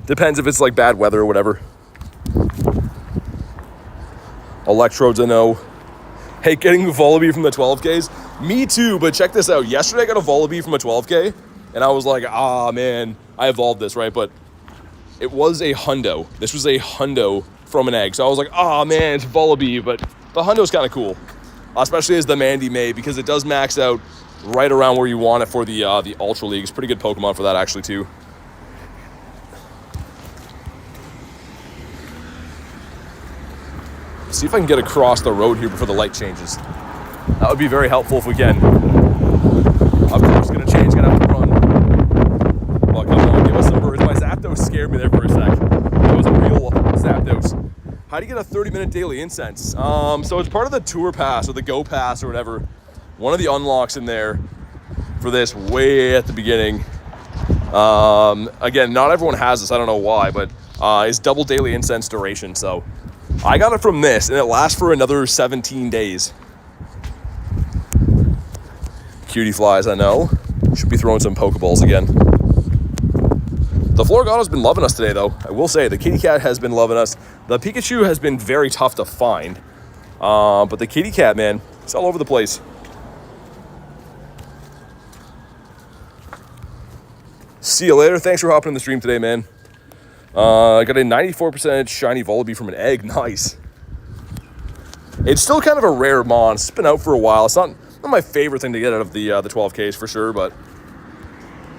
Depends if it's like bad weather or whatever. Electrodes, I know. Hey, getting a Volibee from the 12Ks? Me too, but check this out. Yesterday I got a Volibee from a 12K, and I was like, man, I evolved this, right? But it was a hundo. This was a hundo from an egg. So I was like, man, it's Volibee, but the hundo's kind of cool. Especially as the Mandy May, because it does max out right around where you want it for the Ultra League. It's a pretty good Pokemon for that, actually, too. See if I can get across the road here before the light changes. That would be very helpful if we can. Of course, gonna change, gonna have to run. Well, come on, give us some birds. My Zapdos scared me there for a sec. That was a real Zapdos. How do you get a 30-minute daily incense? So it's part of the Tour Pass or the Go Pass or whatever. One of the unlocks in there for this way at the beginning. Again, not everyone has this, I don't know why, but is double daily incense duration, so I got it from this, and it lasts for another 17 days. Cutie flies, I know. Should be throwing some Pokeballs again. The Floragado's been loving us today, though. I will say, the Kitty Cat has been loving us. The Pikachu has been very tough to find. But the Kitty Cat, man, it's all over the place. See you later. Thanks for hopping in the stream today, man. I got a 94% shiny Volibee from an egg. Nice. It's still kind of a rare mon. It's been out for a while. It's not my favorite thing to get out of the 12Ks for sure, but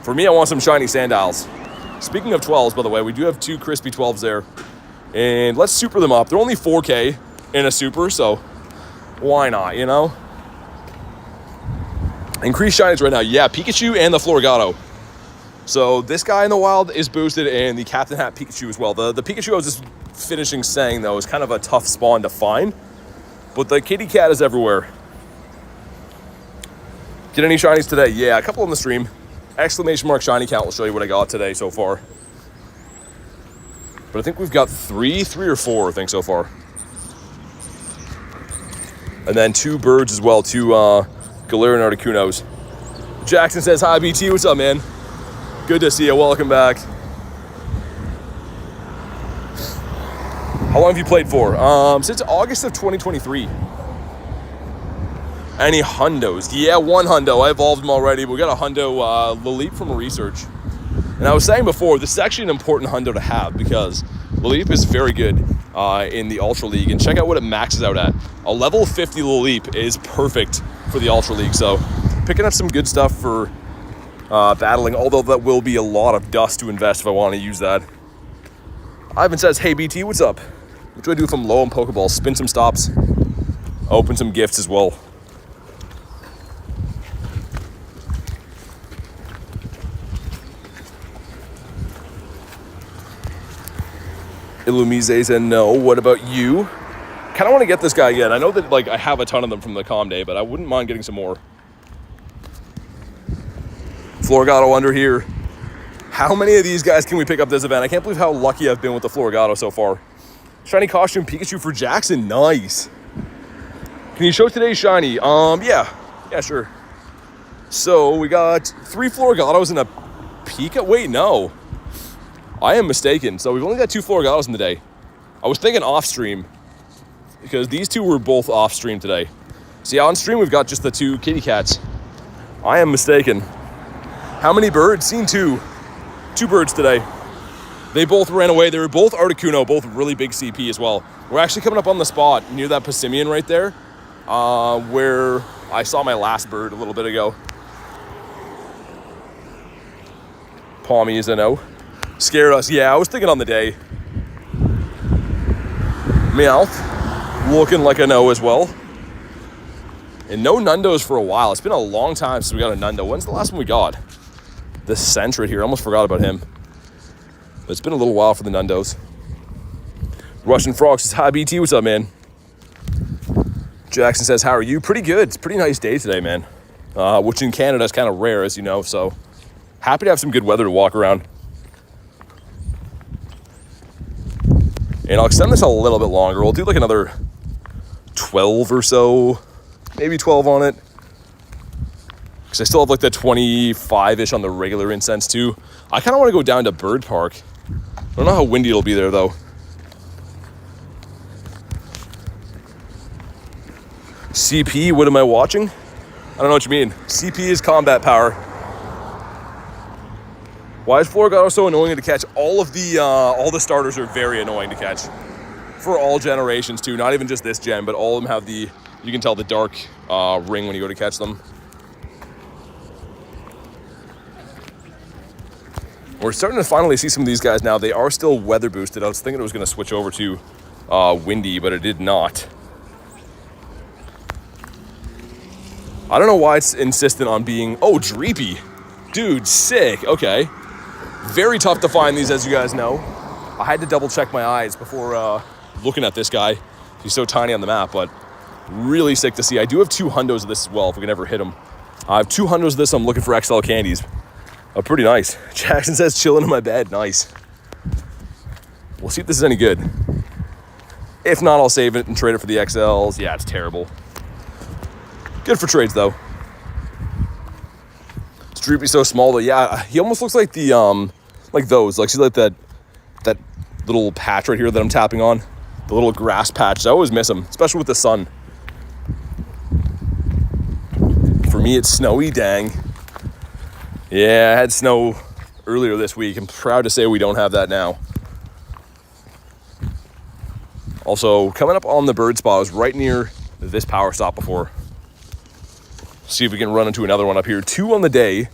for me, I want some shiny Sandiles. Speaking of 12s, by the way, we do have 2 crispy 12s there. And let's super them up. They're only 4K in a super, so why not, you know? Increased shinies right now. Yeah, Pikachu and the Florigado. So this guy in the wild is boosted, and the Captain Hat Pikachu as well. The Pikachu I was just finishing saying, though, is kind of a tough spawn to find. But the Kitty Cat is everywhere. Get any shinies today? Yeah, a couple on the stream. Exclamation mark shiny count will show you what I got today so far. But I think we've got three or four, I think, so far. And then 2 birds as well, 2 Galarian Articunos. Jackson says, hi, BT. What's up, man? Good to see you. Welcome back. How long have you played for? Since August of 2023. Any hundos? Yeah, 1 hundo. I evolved them already. We got a hundo Lilip from research. And I was saying before, this is actually an important hundo to have because Lilip is very good in the Ultra League. And check out what it maxes out at. A level 50 Lilip is perfect for the Ultra League. So picking up some good stuff for battling, although that will be a lot of dust to invest if I want to use that. Ivan says, hey BT, what's up? What do I do if I'm low on Pokeballs? Spin some stops, open some gifts as well. Illumise said no. What about you? Kind of want to get this guy again. I know that like I have a ton of them from the comm day, but I wouldn't mind getting some more. Floragato under here. How many of these guys can we pick up this event? I can't believe how lucky I've been with the Floragato so far. Shiny costume Pikachu for Jackson. Nice. Can you show today's shiny? Yeah, sure. So we got 3 Floragatos and a Pika. Wait, no. I am mistaken. So we've only got 2 Floragatos in the day. I was thinking off stream because these 2 were both off stream today. See, on stream we've got just the 2 kitty cats. I am mistaken. How many birds? Seen 2. 2 birds today. They both ran away. They were both Articuno, both really big CP as well. We're actually coming up on the spot near that Passimian right there, where I saw my last bird a little bit ago. Palmy is a no. Scared us. Yeah, I was thinking on the day. Meowth, looking like a no as well. And no Nundos for a while. It's been a long time since we got a Nundo. When's the last one we got? The Sentret here. I almost forgot about him. But it's been a little while for the Nundos. Russian Frog says, hi BT, what's up, man? Jackson says, how are you? Pretty good. It's a pretty nice day today, man. Which in Canada is kind of rare, as you know, so happy to have some good weather to walk around. And I'll extend this a little bit longer. We'll do like another 12 or so, maybe 12 on it. Because I still have like the 25-ish on the regular incense too. I kind of want to go down to Bird Park. I don't know how windy it'll be there though. CP, what am I watching? I don't know what you mean. CP is combat power. Why is Floragato so annoying to catch? All the starters are very annoying to catch. For all generations too, not even just this gen, but all of them have you can tell the dark ring when you go to catch them. We're starting to finally see some of these guys now. They are still weather boosted. I was thinking it was going to switch over to windy, but it did not. I don't know why it's insistent on being... Oh, Dreepy. Dude, sick. Okay. Very tough to find these, as you guys know. I had to double check my eyes before looking at this guy. He's so tiny on the map, but really sick to see. I do have 2 hundos of this as well, if we can ever hit them. I have 2 hundos of this. I'm looking for XL candies. Pretty nice. Jackson says, chilling in my bed. Nice. We'll see if this is any good. If not, I'll save it and trade it for the XLs. Yeah, it's terrible. Good for trades, though. It's Dreepy so small, though. Yeah, he almost looks like the, like those. Like, see, like that little patch right here that I'm tapping on? The little grass patch. I always miss him, especially with the sun. For me, it's snowy, dang. Yeah, I had snow earlier this week. I'm proud to say we don't have that now. Also, coming up on the bird spot, I was right near this power stop before. See if we can run into another one up here. 2 on the day,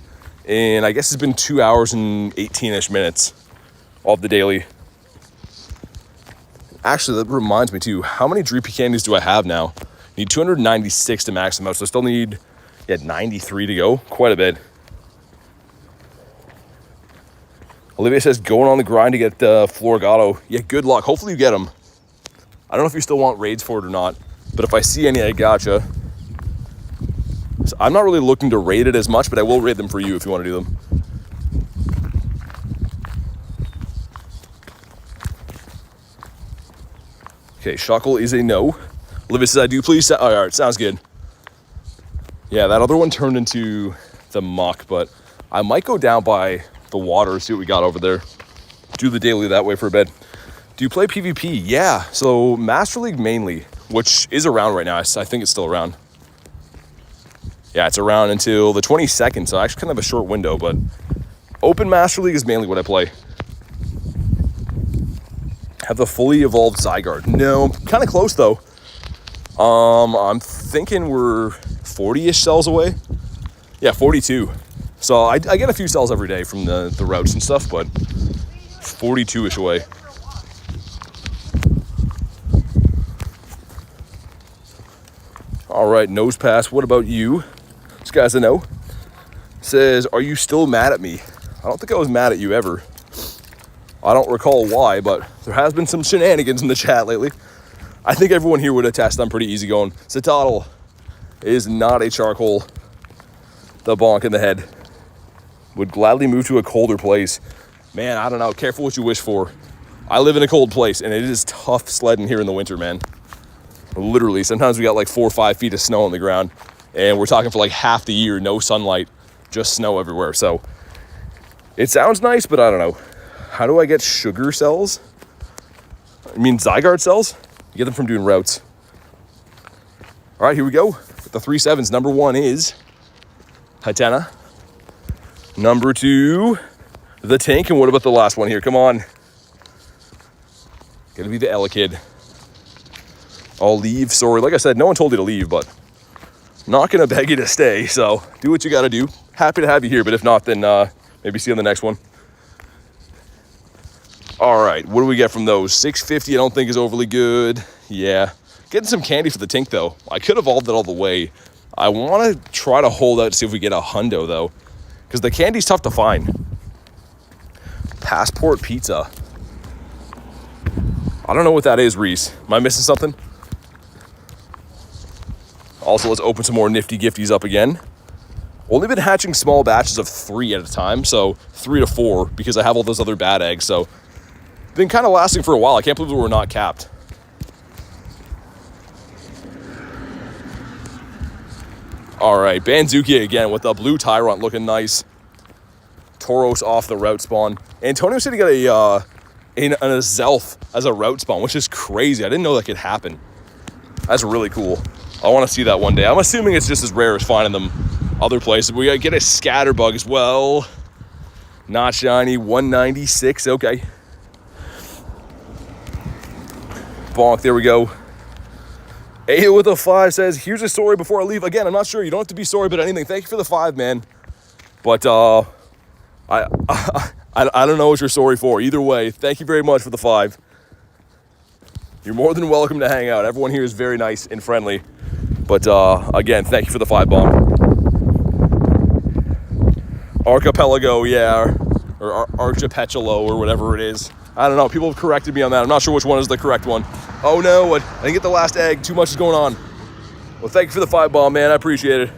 and I guess it's been 2 hours and 18-ish minutes of the daily. Actually, that reminds me too, how many Dreepy candies do I have now? Need 296 to max them out, so I still need 93 to go. Quite a bit. Olivia says, going on the grind to get Floragato. Yeah, good luck. Hopefully you get them. I don't know if you still want raids for it or not, but if I see any, I gotcha. So I'm not really looking to raid it as much, but I will raid them for you if you want to do them. Okay, Shuckle is a no. Olivia says, I do please. All right, sounds good. Yeah, that other one turned into the muck, but I might go down by the water, see what we got over there. Do the daily that way for a bit. Do you play PvP? Yeah, so Master League mainly, which is around right now. I think it's still around. Yeah, it's around until the 22nd, so actually kind of a short window, but Open Master League is mainly what I play. Have the fully evolved Zygarde. No, kind of close though. I'm thinking we're 40-ish cells away. Yeah, 42. So I get a few cells every day from the routes and stuff, but 42-ish away. All right, nose pass. What about you? This guy's a no. Says, are you still mad at me? I don't think I was mad at you ever. I don't recall why, but there has been some shenanigans in the chat lately. I think everyone here would attest I'm pretty easygoing. Citadel is not a charcoal. The bonk in the head. Would gladly move to a colder place. Man, I don't know. Careful what you wish for. I live in a cold place, and it is tough sledding here in the winter, man. Literally, sometimes we got like 4 or 5 feet of snow on the ground, and we're talking for like half the year, no sunlight, just snow everywhere. So it sounds nice, but I don't know. How do I get sugar cells? I mean Zygarde cells? You get them from doing routes. All right, here we go. With the 3-7s, number 1 is Hatena. Number 2, the Tank. And what about the last one here? Come on. Gonna be the Elekid. I'll leave. Sorry, like I said, no one told you to leave, but I'm not gonna beg you to stay. So do what you gotta do. Happy to have you here, but if not, then maybe see you on the next one. All right, what do we get from those? 650, I don't think is overly good. Yeah, getting some candy for the Tink though. I could have evolved it all the way. I want to try to hold out to see if we get a hundo though, because the candy's tough to find. Passport pizza. I don't know what that is, Reese. Am I missing something? Also, let's open some more nifty gifties up again. Only been hatching small batches of 3 at a time, so 3 to 4, because I have all those other bad eggs, so been kind of lasting for a while. I can't believe we're not capped. All right, Banzuki again with the blue Tyrant looking nice. Tauros off the route spawn. Antonio said he got a Zelf as a route spawn, which is crazy. I didn't know that could happen. That's really cool. I want to see that one day. I'm assuming it's just as rare as finding them other places. We gotta get a Scatterbug as well. Not shiny, 196, okay. Bonk, there we go. A with a 5 says, here's a story before I leave. Again, I'm not sure. You don't have to be sorry about anything. Thank you for the 5, man. But I don't know what you're sorry for. Either way, thank you very much for the 5. You're more than welcome to hang out. Everyone here is very nice and friendly. But again, thank you for the 5 bomb. Archipelago, yeah, or Archipelago, or whatever it is. I don't know. People have corrected me on that. I'm not sure which one is the correct one. Oh no, I didn't get the last egg. Too much is going on. Well, thank you for the 5 bomb, man. I appreciate it.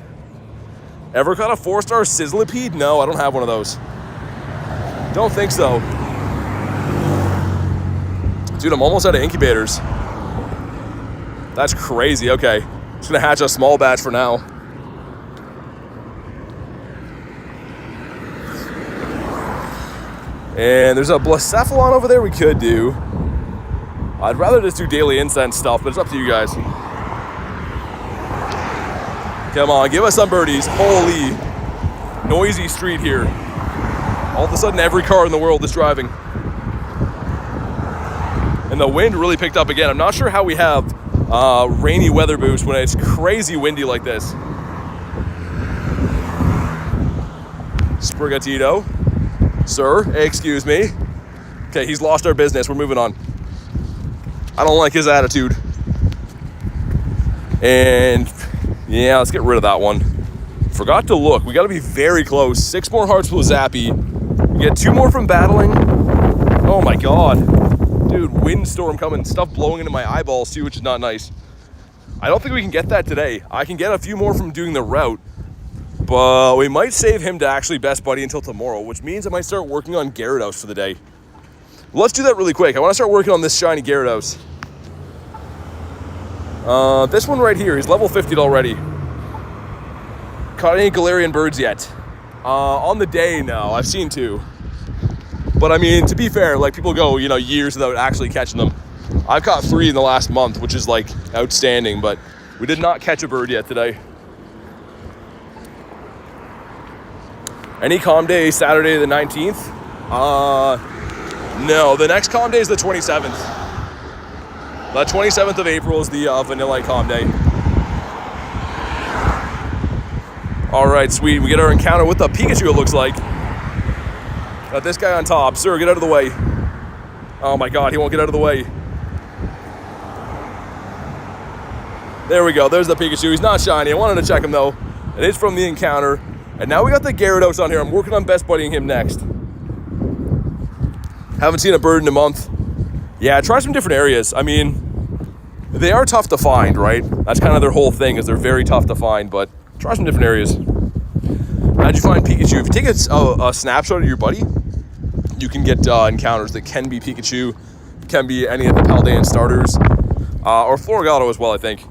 Ever caught a 4-star Sizzlipede? No, I don't have one of those. Don't think so. Dude, I'm almost out of incubators. That's crazy. Okay. Just gonna hatch a small batch for now. And there's a Blacephalon over there we could do. I'd rather just do daily incense stuff, but it's up to you guys. Come on, give us some birdies. Holy noisy street here. All of a sudden, every car in the world is driving. And the wind really picked up again. I'm not sure how we have rainy weather boost when it's crazy windy like this. Sprigatito. Sir, excuse me. Okay, he's lost our business. We're moving on. I don't like his attitude. And yeah, let's get rid of that one. Forgot to look. We got to be very close. 6 more hearts with Zappy. We get 2 more from battling. Oh my god. Dude, windstorm coming. Stuff blowing into my eyeballs too, which is not nice. I don't think we can get that today. I can get a few more from doing the route. But we might save him to actually best buddy until tomorrow, which means I might start working on Gyarados for the day. Let's do that really quick. I want to start working on this shiny Gyarados. This one right here, he's level 50 already. Caught any Galarian birds yet? On the day, no. I've seen 2. But I mean, to be fair, like people go, years without actually catching them. I've caught 3 in the last month, which is like outstanding, but we did not catch a bird yet today. Any calm day Saturday the 19th? No, the next calm day is the 27th. The 27th of April is the Vanilla calm day. All right, sweet. We get our encounter with the Pikachu, it looks like. Got this guy on top. Sir, get out of the way. Oh my God, he won't get out of the way. There we go. There's the Pikachu. He's not shiny. I wanted to check him, though. It is from the encounter. And now we got the Gyarados on here. I'm working on best buddying him next. Haven't seen a bird in a month. Yeah, try some different areas. I mean, they are tough to find, right? That's kind of their whole thing, is they're very tough to find, but try some different areas. How'd you find Pikachu? If you take a snapshot of your buddy, you can get encounters that can be Pikachu, can be any of the Paldean starters, or Floragato as well, I think.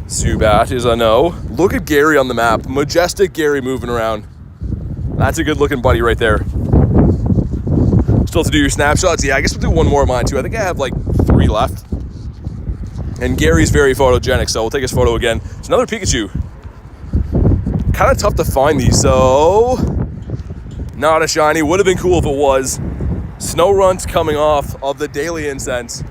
Zubat is a no. Look at Gary on the map. Majestic Gary moving around. That's a good looking buddy right there. Still have to do your snapshots? Yeah, I guess we'll do one more of mine too. I think I have like 3 left. And Gary's very photogenic, so we'll take his photo again. It's another Pikachu. Kind of tough to find these, so... Not a shiny. Would have been cool if it was. Snow Runt's coming off of the daily incense.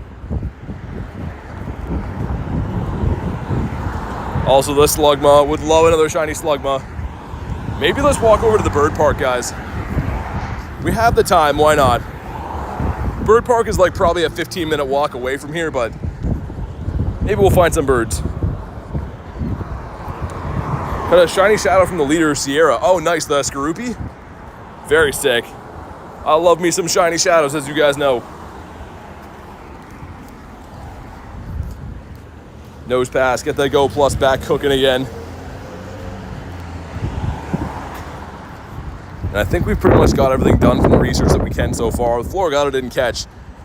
Also the Slugma. Would love another shiny Slugma. Maybe let's walk over to the bird park, guys. We have the time, why not? Bird park is like probably a 15-minute walk away from here, but maybe we'll find some birds. Got a shiny shadow from the leader, Sierra. Oh, nice, the Skorupi. Very sick. I love me some shiny shadows, as you guys know. Nose pass, get that Go Plus back cooking again. And I think we've pretty much got everything done from the research that we can so far. The Floragato didn't catch.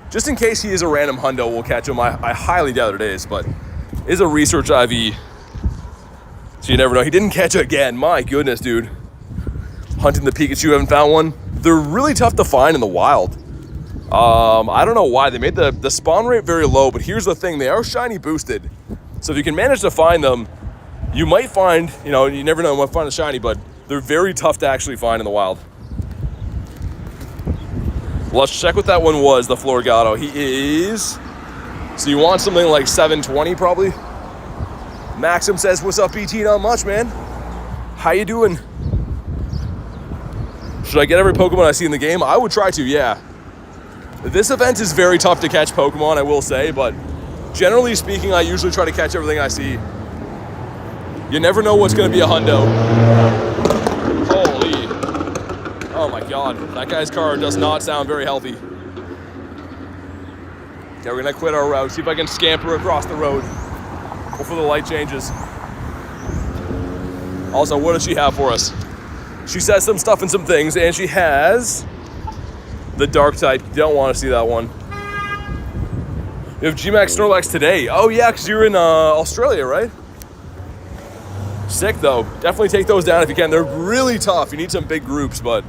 Just in case he is a random hundo, we'll catch him. I highly doubt it is, but it is a research IV. So you never know. He didn't catch it again. My goodness, dude. Hunting the Pikachu, haven't found one. They're really tough to find in the wild. I don't know why. They made the spawn rate very low, but here's the thing. They are shiny boosted. So if you can manage to find them, you might find, you know, you never know, you might find a shiny, but they're very tough to actually find in the wild. Let's check what that one was, the Floragato. He is... So you want something like 720 probably? Maxim says, what's up, BT? Not much, man. How you doing? Should I get every Pokemon I see in the game? I would try to, yeah. This event is very tough to catch Pokemon, I will say, but generally speaking, I usually try to catch everything I see. You never know what's going to be a hundo. Holy. Oh my God. That guy's car does not sound very healthy. Okay, we're going to quit our route. See if I can scamper across the road before the light changes. Also, what does she have for us? She says some stuff and some things, and she has the dark type. Don't want to see that one. You have G-Max Snorlax today. Oh yeah, because you're in Australia, right? Sick though. Definitely take those down if you can. They're really tough. You need some big groups, but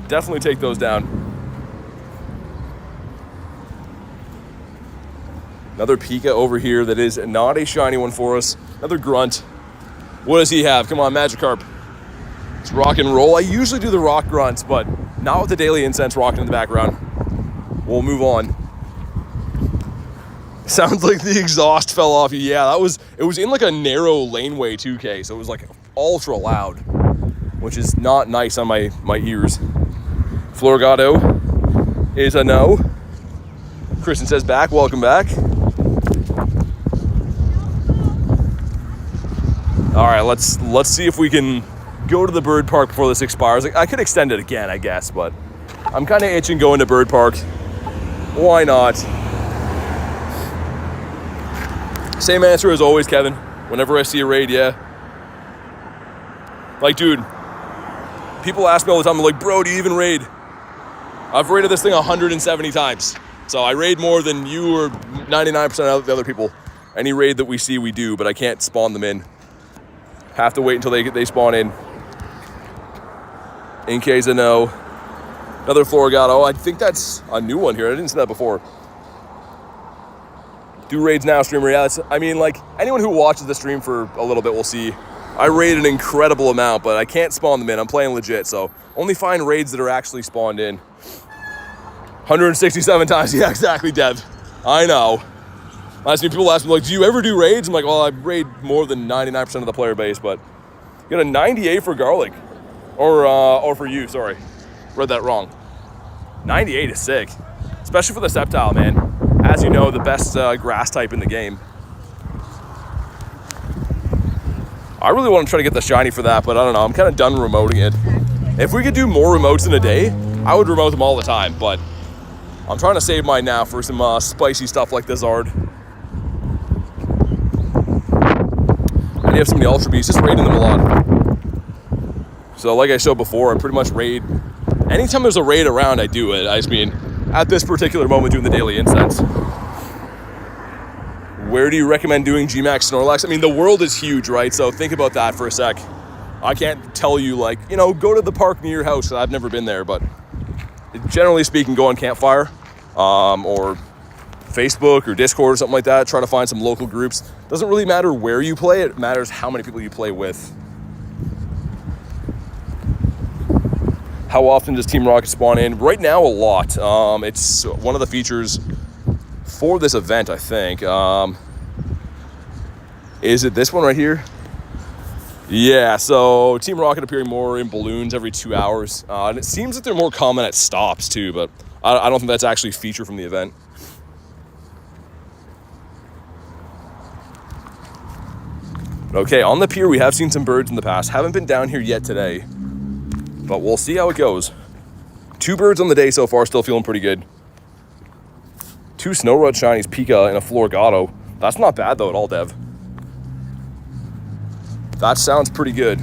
definitely take those down. Another Pika over here that is not a shiny one for us. Another Grunt. What does he have? Come on, Magikarp. It's rock and roll. I usually do the rock grunts, but not with the daily incense rocking in the background. We'll move on. Sounds like the exhaust fell off you. Yeah, it was in like a narrow laneway 2K, so it was like ultra loud, which is not nice on my ears. Floragato is a no. Kristen says back, welcome back. All right, let's see if we can go to the bird park before this expires. I could extend it again, I guess, but I'm kind of itching going to bird park. Why not? Same answer as always, Kevin. Whenever I see a raid, yeah. Like, dude, people ask me all the time, like, bro, do you even raid? I've raided this thing 170 times. So I raid more than you or 99% of the other people. Any raid that we see, we do, but I can't spawn them in. Have to wait until they spawn in. In case I know. Another Floragato. I think that's a new one here. I didn't see that before. Do raids now, streamer. Yeah, I mean, like, anyone who watches the stream for a little bit will see I raid an incredible amount, but I can't spawn them in. I'm playing legit, so only find raids that are actually spawned in. 167 times. Yeah, exactly, Dev. I know. Honestly, people ask me, like, do you ever do raids? I'm like, well, I raid more than 99% of the player base, but you got a 98 for Garlic. Or for you, sorry. Read that wrong. 98 is sick. Especially for the Sceptile, man. As you know, the best grass type in the game. I really want to try to get the shiny for that, but I don't know. I'm kind of done remoting it. If we could do more remotes in a day, I would remote them all the time, but I'm trying to save mine now for some spicy stuff like the Zard. And you have so many Ultra Beasts, just raiding them a lot. So like I showed before, I pretty much raid. Anytime there's a raid around, I do it. I just mean, at this particular moment, doing the daily incense. Where do you recommend doing Gmax Snorlax? I mean, the world is huge, right? So think about that for a sec. I can't tell you, like, you know, go to the park near your house. I've never been there, but generally speaking, go on Campfire or Facebook or Discord or something like that. Try to find some local groups. Doesn't really matter where you play. It matters how many people you play with. How often does Team Rocket spawn in? Right now, a lot. It's one of the features for this event, I think. Is it this one right here? Yeah, so Team Rocket appearing more in balloons every 2 hours. And it seems that they're more common at stops too, but I don't think that's actually a feature from the event. Okay, on the pier, we have seen some birds in the past. Haven't been down here yet today, but we'll see how it goes. 2 birds on the day so far, still feeling pretty good. 2 Snowrod Shinies, Pika, and a Florgato. That's not bad though at all, Dev. That sounds pretty good.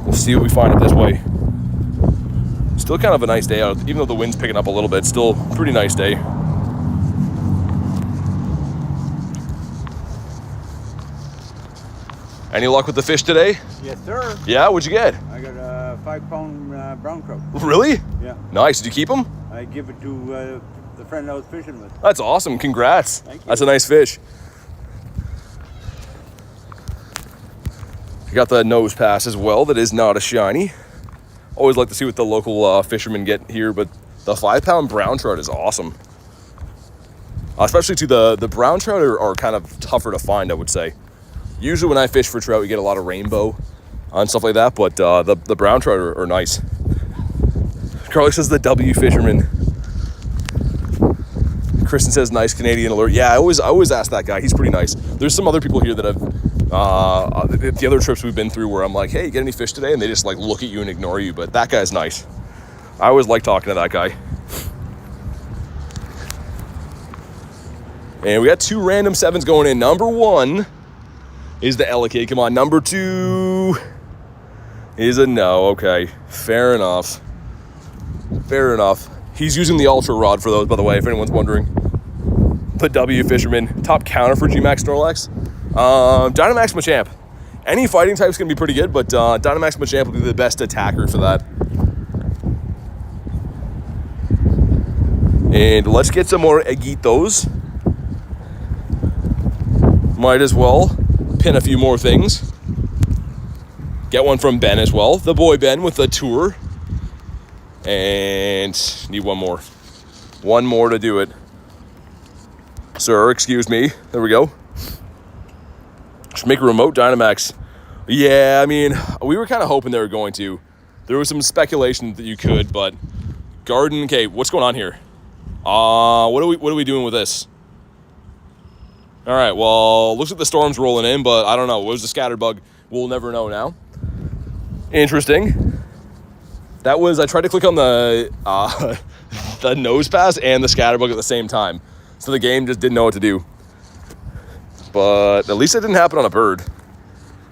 We'll see what we find it this way. Still kind of a nice day out, even though the wind's picking up a little bit. Still a pretty nice day. Any luck with the fish today? Yes, sir. Yeah, what'd you get? I got a 5-pound brown trout. Really? Yeah. Nice. Did you keep them? I give it to the friend I was fishing with. That's awesome. Congrats. Thank you. That's a nice fish. You got the nose pass as well. That is not a shiny. Always like to see what the local fishermen get here, but the 5-pound brown trout is awesome. Especially to the brown trout are kind of tougher to find, I would say. Usually when I fish for trout, you get a lot of rainbow and stuff like that, but the brown trout are nice. Carly says the W fisherman. Kristen says nice Canadian alert. Yeah, I always ask that guy. He's pretty nice. There's some other people here that have the other trips we've been through where I'm like, hey, you get any fish today? And they just like look at you and ignore you, but that guy's nice. I always like talking to that guy. And we got 2 random 7s going in. Number 1 is the Ellicate. Come on, number 2 is a no. Okay, fair enough. Fair enough. He's using the Ultra Rod for those, by the way, if anyone's wondering. The W Fisherman. Top counter for Gmax Snorlax. Dynamax Machamp. Any fighting type's going to be pretty good, but Dynamax Machamp will be the best attacker for that. And let's get some more Agitos. Might as well pin a few more things. Get one from Ben as well. The boy Ben with the tour. And need one more. One more to do it. Sir, excuse me. There we go. Just make a remote Dynamax. Yeah, I mean, we were kind of hoping they were going to. There was some speculation that you could, but Garden. Okay, what's going on here? What are we doing with this? All right. Well, looks like the storm's rolling in, but I don't know. What was the Scatterbug? We'll never know now. Interesting. That was, I tried to click on the nose pass and the Scatterbug at the same time. So the game just didn't know what to do. But at least it didn't happen on a bird.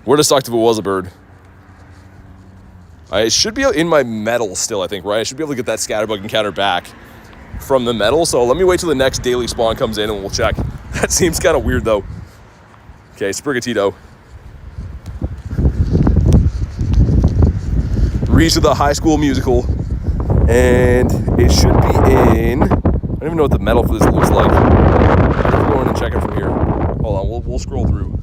Would have sucked if it was a bird. I should be in my metal still, I think, right? I should be able to get that Scatterbug encounter back from the metal. So let me wait till the next daily spawn comes in and we'll check. That seems kind of weird though. Okay, Sprigatito. Reach to the High School Musical. And it should be in, I don't even know what the metal for this looks like. I'm going and check it from here. Hold on, we'll scroll through.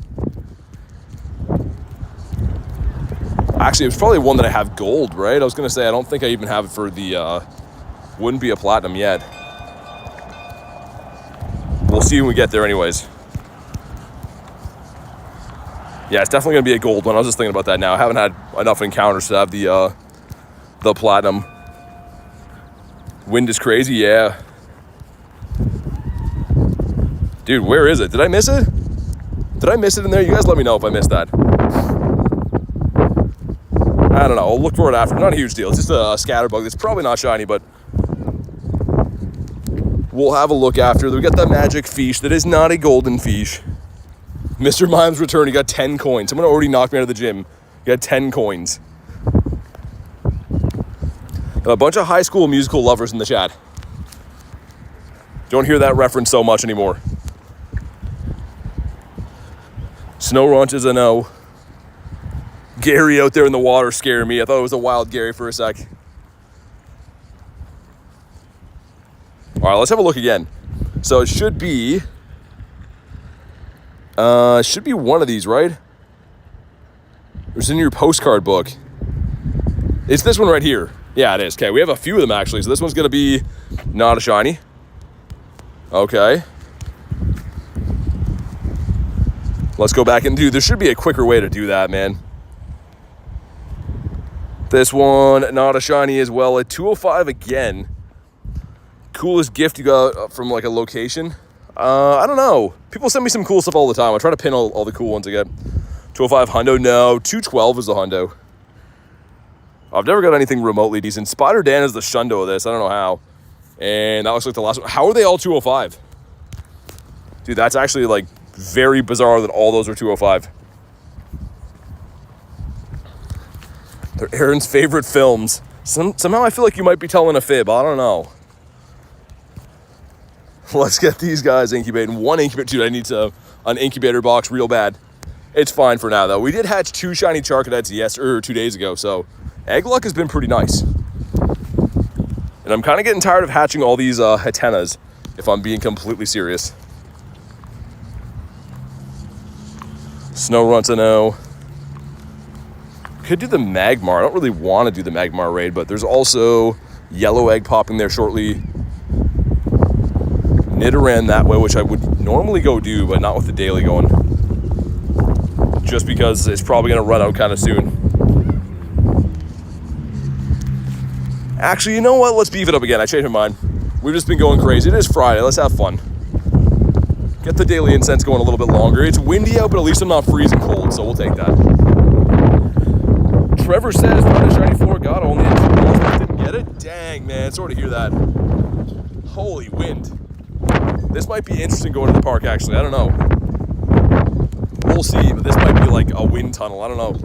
Actually, it's probably one that I have gold, right? I was gonna say, I don't think I even have it for the, wouldn't be a platinum yet. we'll see when we get there anyways. Yeah, it's definitely going to be a gold one. I was just thinking about that now. I haven't had enough encounters to have the platinum. Wind is crazy, yeah. Dude, where is it? Did I miss it? Did I miss it in there? You guys let me know if I missed that. I don't know. I'll look for it after. Not a huge deal. It's just a scatterbug that's probably not shiny, but we'll have a look after. We got that magic fish that is not a golden fish. Mr. Mime's return. He got 10 coins. Someone already knocked me out of the gym. He got 10 coins. A bunch of High School Musical lovers in the chat. Don't hear that reference so much anymore. Snow Ranch is a no. Gary out there in the water scared me. I thought it was a wild Gary for a sec. All right, let's have a look again. So it should be one of these, right? It's in your postcard book. It's this one right here. Yeah, it is. Okay, we have a few of them actually. So this one's gonna be not a shiny. Okay. Let's go back and do. There should be a quicker way to do that, man. This one, not a shiny as well. At 205 again. Coolest gift you got from like a location? I don't know. People send me some cool stuff all the time. I try to pin all the cool ones again. 205 hundo, no. 212 is the hundo. I've never got anything remotely decent. Spider Dan is the shundo of this. I don't know how. And that looks like the last one. How are they all 205? Dude, that's actually like very bizarre that all those are 205. They're Aaron's favorite films. Somehow I feel like you might be telling a fib. I don't know. Let's get these guys incubating. One incubator. Dude, I need an incubator box real bad. It's fine for now, though. We did hatch 2 shiny Charcadets 2 days ago, so egg luck has been pretty nice. And I'm kind of getting tired of hatching all these Hatenas, if I'm being completely serious. Snow Runt's a no. Could do the Magmar. I don't really want to do the Magmar raid, but there's also yellow egg popping there shortly. Nidoran that way, which I would normally go do, but not with the daily going. Just because it's probably going to run out kind of soon. Actually, you know what? Let's beef it up again. I changed my mind. We've just been going crazy. It is Friday. Let's have fun. Get the daily incense going a little bit longer. It's windy out, but at least I'm not freezing cold, so we'll take that. Trevor says, find a shiny floor. God, only didn't get it. Dang, man. Sorry to hear that. Holy wind. This might be interesting going to the park, actually. I don't know. We'll see, but this might be like a wind tunnel. I don't know.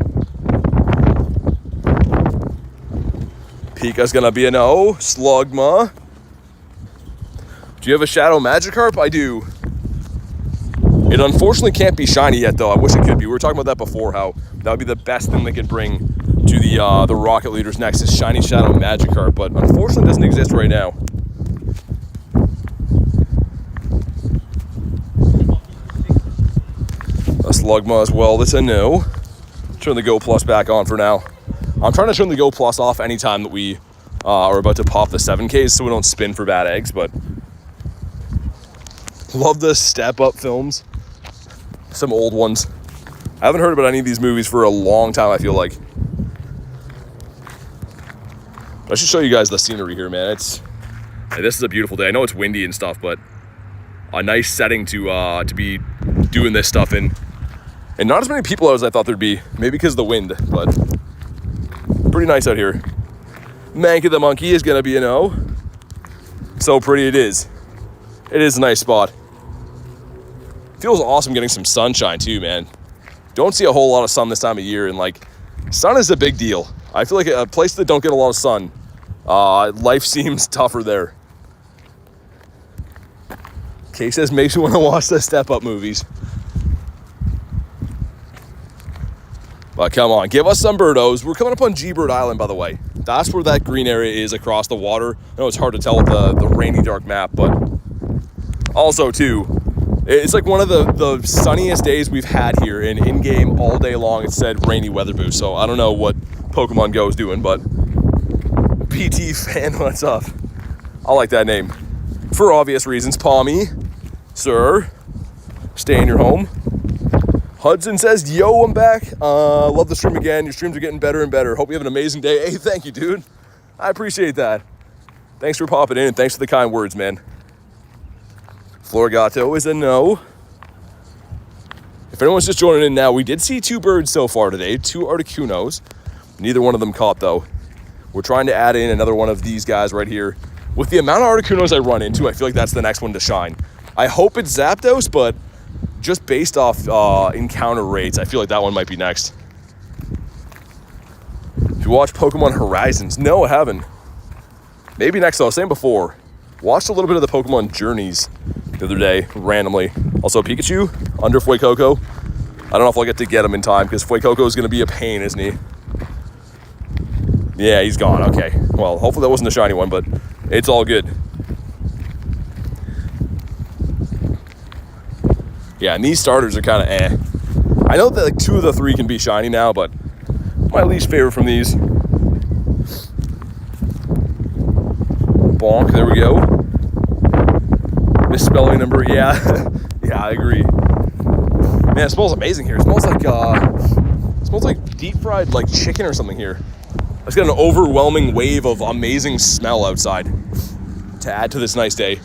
Pika's gonna be a no. Slugma. Do you have a Shadow Magikarp? I do. It unfortunately can't be shiny yet, though. I wish it could be. We were talking about that before, how that would be the best thing they could bring to the Rocket Leaders next is shiny Shadow Magikarp, but unfortunately doesn't exist right now. A Slugma as well. That's a no. Turn the Go Plus back on for now. I'm trying to turn the Go Plus off anytime that we are about to pop the 7Ks so we don't spin for bad eggs, but love the Step Up films. Some old ones. I haven't heard about any of these movies for a long time, I feel like. But I should show you guys the scenery here, man. This is a beautiful day. I know it's windy and stuff, but a nice setting to be doing this stuff in. And not as many people as I thought there'd be. Maybe because of the wind, but pretty nice out here. Manka the monkey is gonna be a no. So pretty it is. It is a nice spot. Feels awesome getting some sunshine too, man. Don't see a whole lot of sun this time of year, and like, sun is a big deal. I feel like a place that don't get a lot of sun, life seems tougher there. Kay says makes me want to watch the Step Up movies. But come on, give us some birdos. We're coming up on G-Bird Island, by the way. That's where that green area is across the water. I know it's hard to tell with the rainy, dark map, but also, too, it's like one of the sunniest days we've had here, and in-game all day long it said rainy weather boost, so I don't know what Pokemon Go is doing, but PT fan, what's up? I like that name. For obvious reasons. Palmy. Sir, stay in your home. Hudson says, yo, I'm back. Love the stream again. Your streams are getting better and better. Hope you have an amazing day. Hey, thank you, dude. I appreciate that. Thanks for popping in and thanks for the kind words, man. Florigato is a no. If anyone's just joining in now, we did see 2 birds so far today, 2 Articunos. Neither one of them caught, though. We're trying to add in another one of these guys right here. With the amount of Articunos I run into, I feel like that's the next one to shine. I hope it's Zapdos, but just based off encounter rates, I feel like that one might be next. If you watch Pokemon Horizons, no, I haven't. Maybe next, though. I was saying before, watched a little bit of the Pokemon Journeys the other day, randomly. Also, Pikachu, under Fuecoco. I don't know if I'll get to get him in time, because Fuecoco is going to be a pain, isn't he? Yeah, he's gone. Okay. Well, hopefully that wasn't a shiny one, but it's all good. Yeah, and these starters are kind of eh. I know that like 2 of the 3 can be shiny now, but my least favorite from these. Bonk, there we go. Misspelling number, yeah. Yeah, I agree. Man, it smells amazing here. It smells like deep fried like chicken or something here. I just got an overwhelming wave of amazing smell outside to add to this nice day.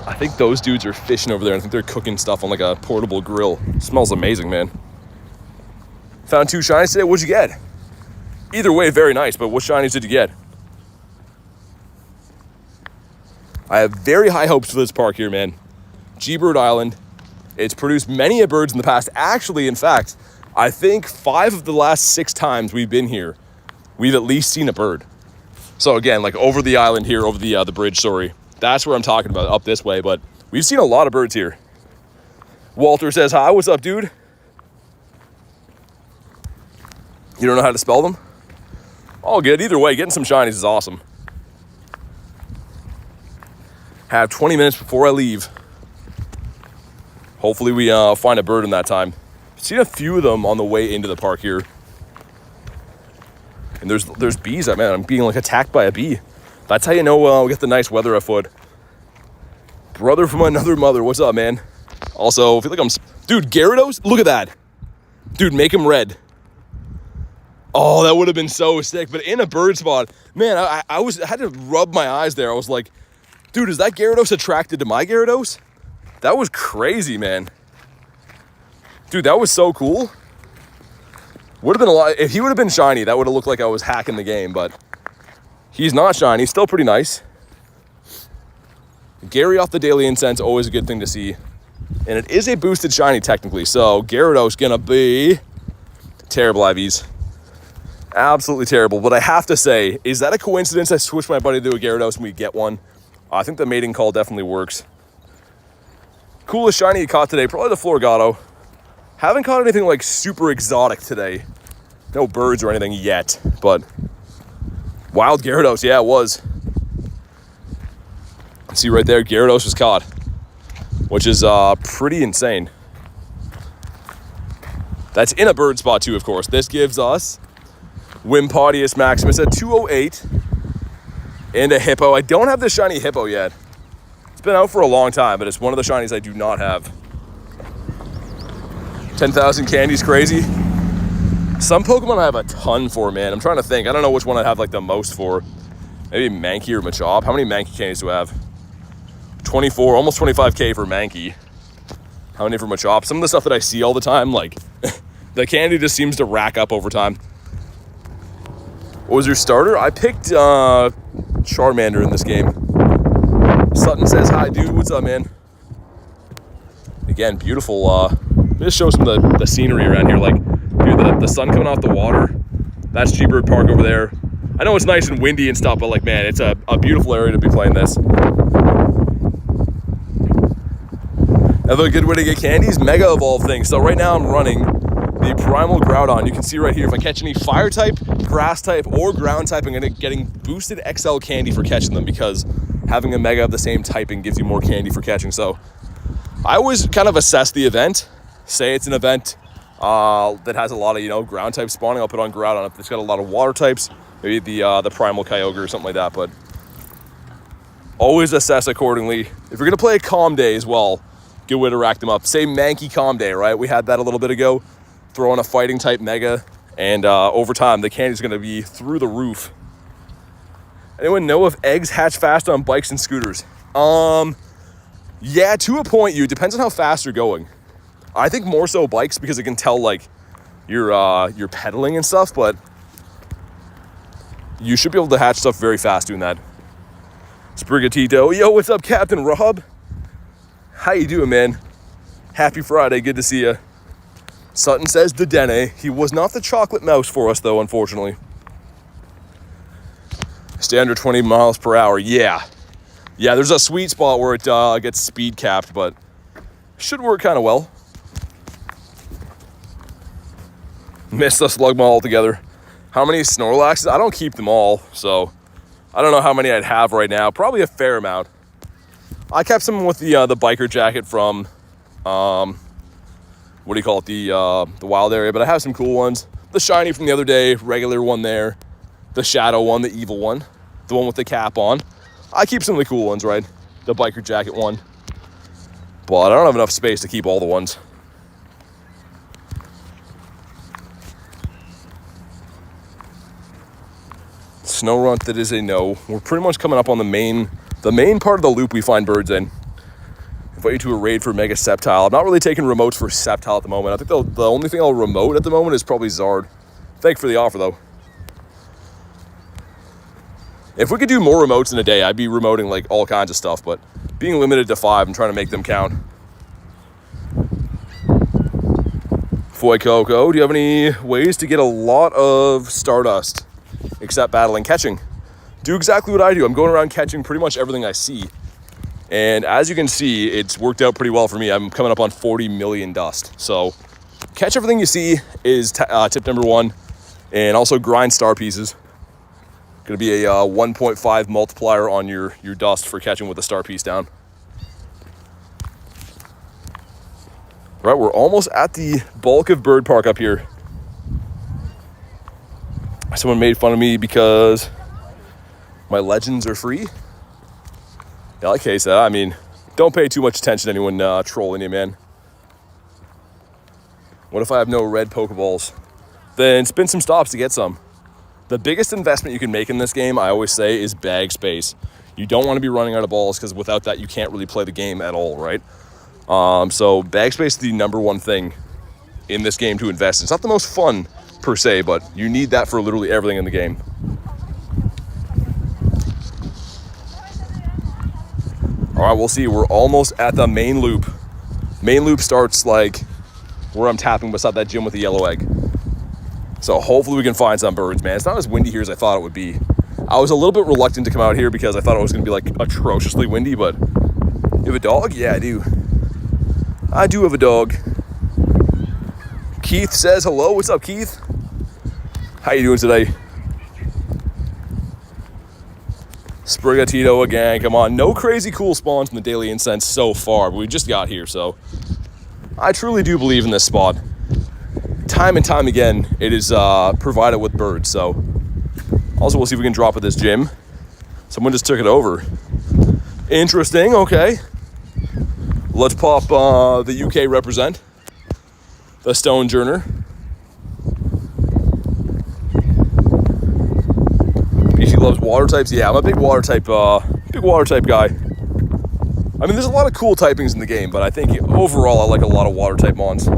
I think those dudes are fishing over there. I think they're cooking stuff on like a portable grill. It smells amazing, man. Found 2 shinies today. What'd you get? Either way, very nice, but what shinies did you get? I have very high hopes for this park here, man. G-Bird Island. It's produced many a birds in the past. Actually, in fact, I think 5 of the last 6 times we've been here, we've at least seen a bird. So again, like over the island here, over the bridge, sorry. That's where I'm talking about, up this way, but we've seen a lot of birds here. Walter says, hi, what's up, dude? You don't know how to spell them? All good, either way, getting some shinies is awesome. Have 20 minutes before I leave. Hopefully we find a bird in that time. I've seen a few of them on the way into the park here. And there's bees, man, I'm being like attacked by a bee. That's how you know we get the nice weather afoot. Brother from another mother, what's up, man? Also, I feel like dude, Gyarados, look at that. Dude, make him red. Oh, that would have been so sick, but in a bird spot. Man, I had to rub my eyes there. I was like, dude, is that Gyarados attracted to my Gyarados? That was crazy, man. Dude, that was so cool. Would have been a lot. If he would have been shiny, that would have looked like I was hacking the game, but he's not shiny. He's still pretty nice. Gary off the Daily Incense, always a good thing to see. And it is a boosted shiny, technically. So, Gyarados gonna be terrible, IVs. Absolutely terrible. But I have to say, is that a coincidence I switched my buddy to a Gyarados and we get one? I think the mating call definitely works. Coolest shiny you caught today, probably the Florigato. Haven't caught anything like super exotic today. No birds or anything yet, but wild Gyarados, yeah, it was. See right there, Gyarados was caught, which is pretty insane. That's in a bird spot too, of course. This gives us Wimpodius Maximus at 208 and a Hippo. I don't have the shiny Hippo yet. It's been out for a long time, but it's one of the shinies I do not have. 10,000 candies, crazy. Some Pokemon I have a ton for, man. I'm trying to think. I don't know which one I have like the most for. Maybe Mankey or Machop. How many Mankey candies do I have? 24, almost 25K for Mankey. How many for Machop? Some of the stuff that I see all the time, like, the candy just seems to rack up over time. What was your starter? I picked Charmander in this game. Sutton says, hi, dude. What's up, man? Again, beautiful. Let me just show some of the scenery around here. Like, dude, the sun coming off the water. That's G-Bird Park over there. I know it's nice and windy and stuff, but, like, man, it's a beautiful area to be playing this. Another good way to get candies, Mega Evolve things. So right now I'm running the Primal Groudon. You can see right here, if I catch any Fire type, Grass type, or Ground type, I'm getting boosted XL candy for catching them because having a Mega of the same typing gives you more candy for catching. So I always kind of assess the event. Say it's an event that has a lot of, Ground type spawning, I'll put on Groudon. If it's got a lot of Water types, maybe the Primal Kyogre or something like that. But Always assess accordingly. If you're gonna play a calm day as well, good way to rack them up. Say Mankey calm day, right? We had that a little bit ago. Throw in a fighting type mega, and over time the candy's gonna be through the roof. Anyone know if eggs hatch fast on bikes and scooters? Yeah, to a point. You depends on how fast you're going. I think more so bikes because it can tell like you're pedaling and stuff, but you should be able to hatch stuff very fast doing that. Sprigatito, yo, what's up, Captain Rob? How you doing, man? Happy Friday, good to see you. Sutton says Dedenne. He was not the chocolate mouse for us, though, unfortunately. Stay under 20 miles per hour, yeah. Yeah, there's a sweet spot where it gets speed capped, but should work kind of well. Missed the Slugma altogether. How many Snorlaxes? I don't keep them all, so I don't know how many I'd have right now. Probably a fair amount. I kept some with the biker jacket from, what do you call it, the wild area, but I have some cool ones. The shiny from the other day, regular one there, the shadow one, the evil one, the one with the cap on. I keep some of the cool ones, right? The biker jacket one. But I don't have enough space to keep all the ones. Snorunt, that is a no. We're pretty much coming up on the main part of the loop we find birds in. Invite you to a raid for Mega Sceptile. I'm not really taking remotes for Sceptile at the moment. I think the only thing I'll remote at the moment is probably Zard. Thank you for the offer, though. If we could do more remotes in a day, I'd be remoting like all kinds of stuff, but being limited to 5, I'm trying to make them count. Foy Coco, do you have any ways to get a lot of Stardust? Except battling catching. Do exactly what I do. I'm going around catching pretty much everything I see. And as you can see, it's worked out pretty well for me. I'm coming up on 40 million dust. So catch everything you see is tip number 1. And also grind star pieces. Gonna be a 1.5 multiplier on your dust for catching with a star piece down. Right, we're almost at the bulk of Bird Park up here. Someone made fun of me because my legends are free. Yeah, like Kay said, I mean, don't pay too much attention to anyone trolling you, man. What if I have no red Pokeballs? Then spin some stops to get some. The biggest investment you can make in this game, I always say, is bag space. You don't want to be running out of balls because without that, you can't really play the game at all, right? So bag space is the number one thing in this game to invest in. It's not the most fun per se, but you need that for literally everything in the game. All right, we'll see. We're almost at the main loop. Main loop starts like where I'm tapping beside that gym with the yellow egg. So hopefully we can find some birds, man. It's not as windy here as I thought it would be. I was a little bit reluctant to come out here because I thought it was going to be like atrociously windy, but you have a dog? Yeah, I do. I do have a dog. Keith says hello. What's up, Keith? How you doing today? Sprigatito again. Come on. No crazy cool spawns in the Daily Incense so far, but we just got here, so I truly do believe in this spot. Time and time again, it is provided with birds, so also we'll see if we can drop at this gym. Someone just took it over. Interesting, okay. Let's pop the UK represent. The Stone Journer. PC loves water types. Yeah, I'm a big water type guy. I mean, there's a lot of cool typings in the game, but I think overall I like a lot of water type mons.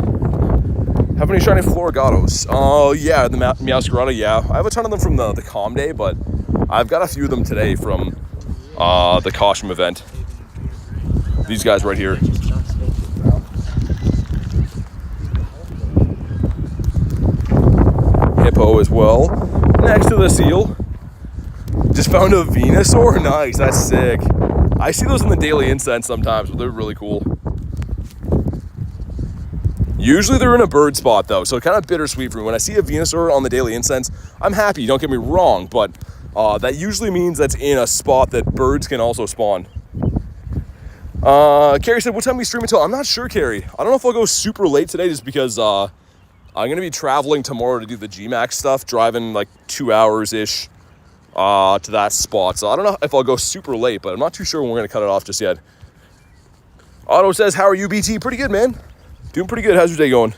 Have any shiny Florigatos? Oh, yeah, the Meowscarada, yeah. I have a ton of them from the Calm Day, but I've got a few of them today from the Costume event. These guys right here. Hippo as well. Next to the seal. Just found a Venusaur? Nice, that's sick. I see those in the Daily Incense sometimes, but they're really cool. Usually they're in a bird spot though, so kind of bittersweet for me. When I see a Venusaur on the Daily Incense, I'm happy, don't get me wrong, but that usually means that's in a spot that birds can also spawn. Carrie said, what time are we stream until? I'm not sure, Carrie. I don't know if I'll go super late today just because I'm going to be traveling tomorrow to do the GMAX stuff, driving like 2 hours-ish to that spot. So I don't know if I'll go super late, but I'm not too sure when we're going to cut it off just yet. Otto says, how are you, BT? Pretty good, man. Doing pretty good. How's your day going?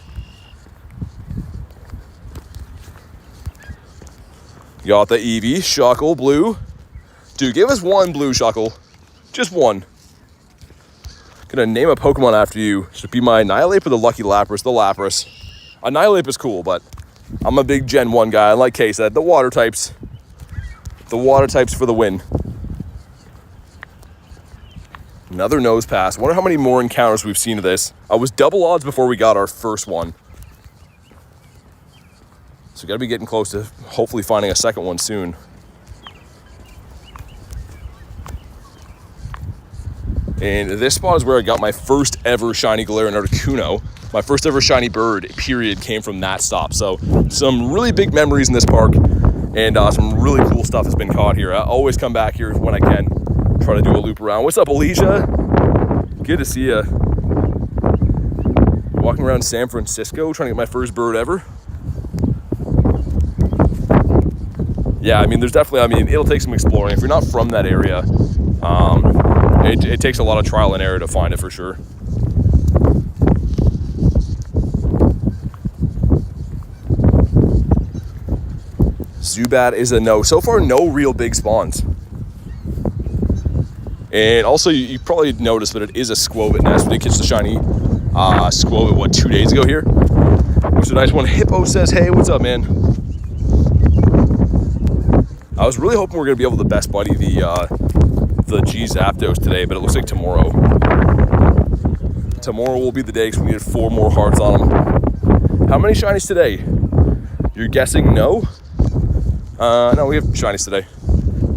Got the Eevee, Shuckle, blue. Dude, give us one blue Shuckle. Just one. Gonna name a Pokemon after you. Should it be my Annihilape or the Lucky Lapras? The Lapras. Annihilape is cool, but I'm a big Gen 1 guy. Like Kay said, the water types. The water types for the win. Another nose pass. Wonder how many more encounters we've seen of this. I was double odds before we got our first one. So we gotta be getting close to hopefully finding a second one soon. And this spot is where I got my first ever shiny Galarian Articuno. My first ever shiny bird, period, came from that stop. So some really big memories in this park, and some really cool stuff has been caught here. I always come back here when I can, try to do a loop around. What's up, Alicia? Good to see ya. Walking around San Francisco, trying to get my first bird ever. Yeah, I mean, there's definitely, it'll take some exploring. If you're not from that area, it takes a lot of trial and error to find it for sure. Zubat is a no. So far, no real big spawns. And also, you probably noticed, but it is a Squovit nest. We did catch the shiny Squovit, 2 days ago here? Which is a nice one. Hippo says, hey, what's up, man? I was really hoping we were going to be able to best buddy the G Zapdos today, but it looks like tomorrow. Tomorrow will be the day because we needed 4 more hearts on them. How many shinies today? You're guessing no? No, we have shinies today.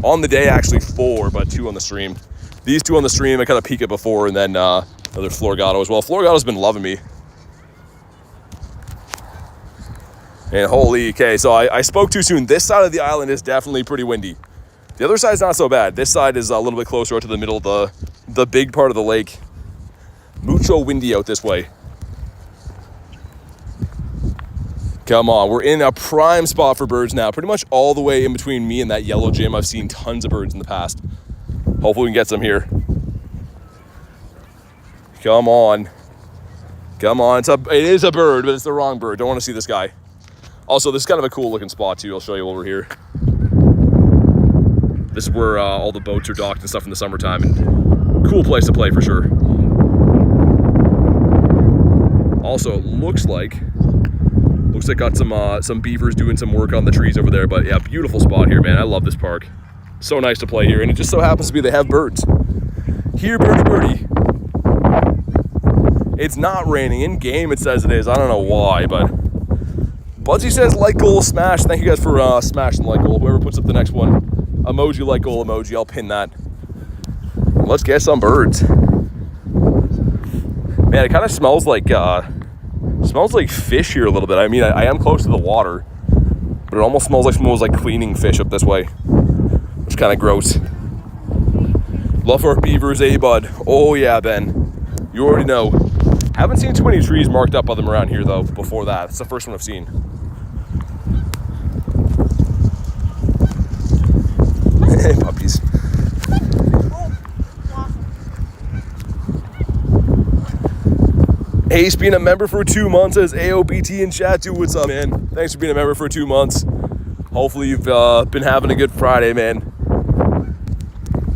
On the day, actually 4, but 2 on the stream. These 2 on the stream, I kind of peeked at before, and then another Florgato as well. Florgato's been loving me. And holy, okay, so I spoke too soon. This side of the island is definitely pretty windy. The other side's not so bad. This side is a little bit closer to the middle of the big part of the lake. Mucho windy out this way. Come on, we're in a prime spot for birds now. Pretty much all the way in between me and that yellow gym. I've seen tons of birds in the past. Hopefully we can get some here. Come on. Come on, it is a bird, but it's the wrong bird. Don't want to see this guy. Also, this is kind of a cool looking spot too. I'll show you over here. This is where all the boats are docked and stuff in the summertime, and cool place to play for sure. Also, it looks like got some beavers doing some work on the trees over there, but yeah, beautiful spot here, man. I love this park. So nice to play here, and it just so happens to be they have birds. Here, birdie, birdie. It's not raining. In game, it says it is. I don't know why, but Budsy says like goal smash. Thank you guys for smashing the like goal. Whoever puts up the next one, emoji like goal emoji. I'll pin that. Let's get some birds. Man, it kind of smells like fish here a little bit. I mean, I am close to the water, but it almost smells like someone was like cleaning fish up this way. It's kind of gross. Love our beavers, eh, bud? Oh yeah, Ben. You already know. Haven't seen too many trees marked up by them around here though. Before that, it's the first one I've seen. Hey, puppies. Ace being a member for 2 months, says AOBT in chat too. What's up, man? Thanks for being a member for 2 months. Hopefully you've been having a good Friday, man.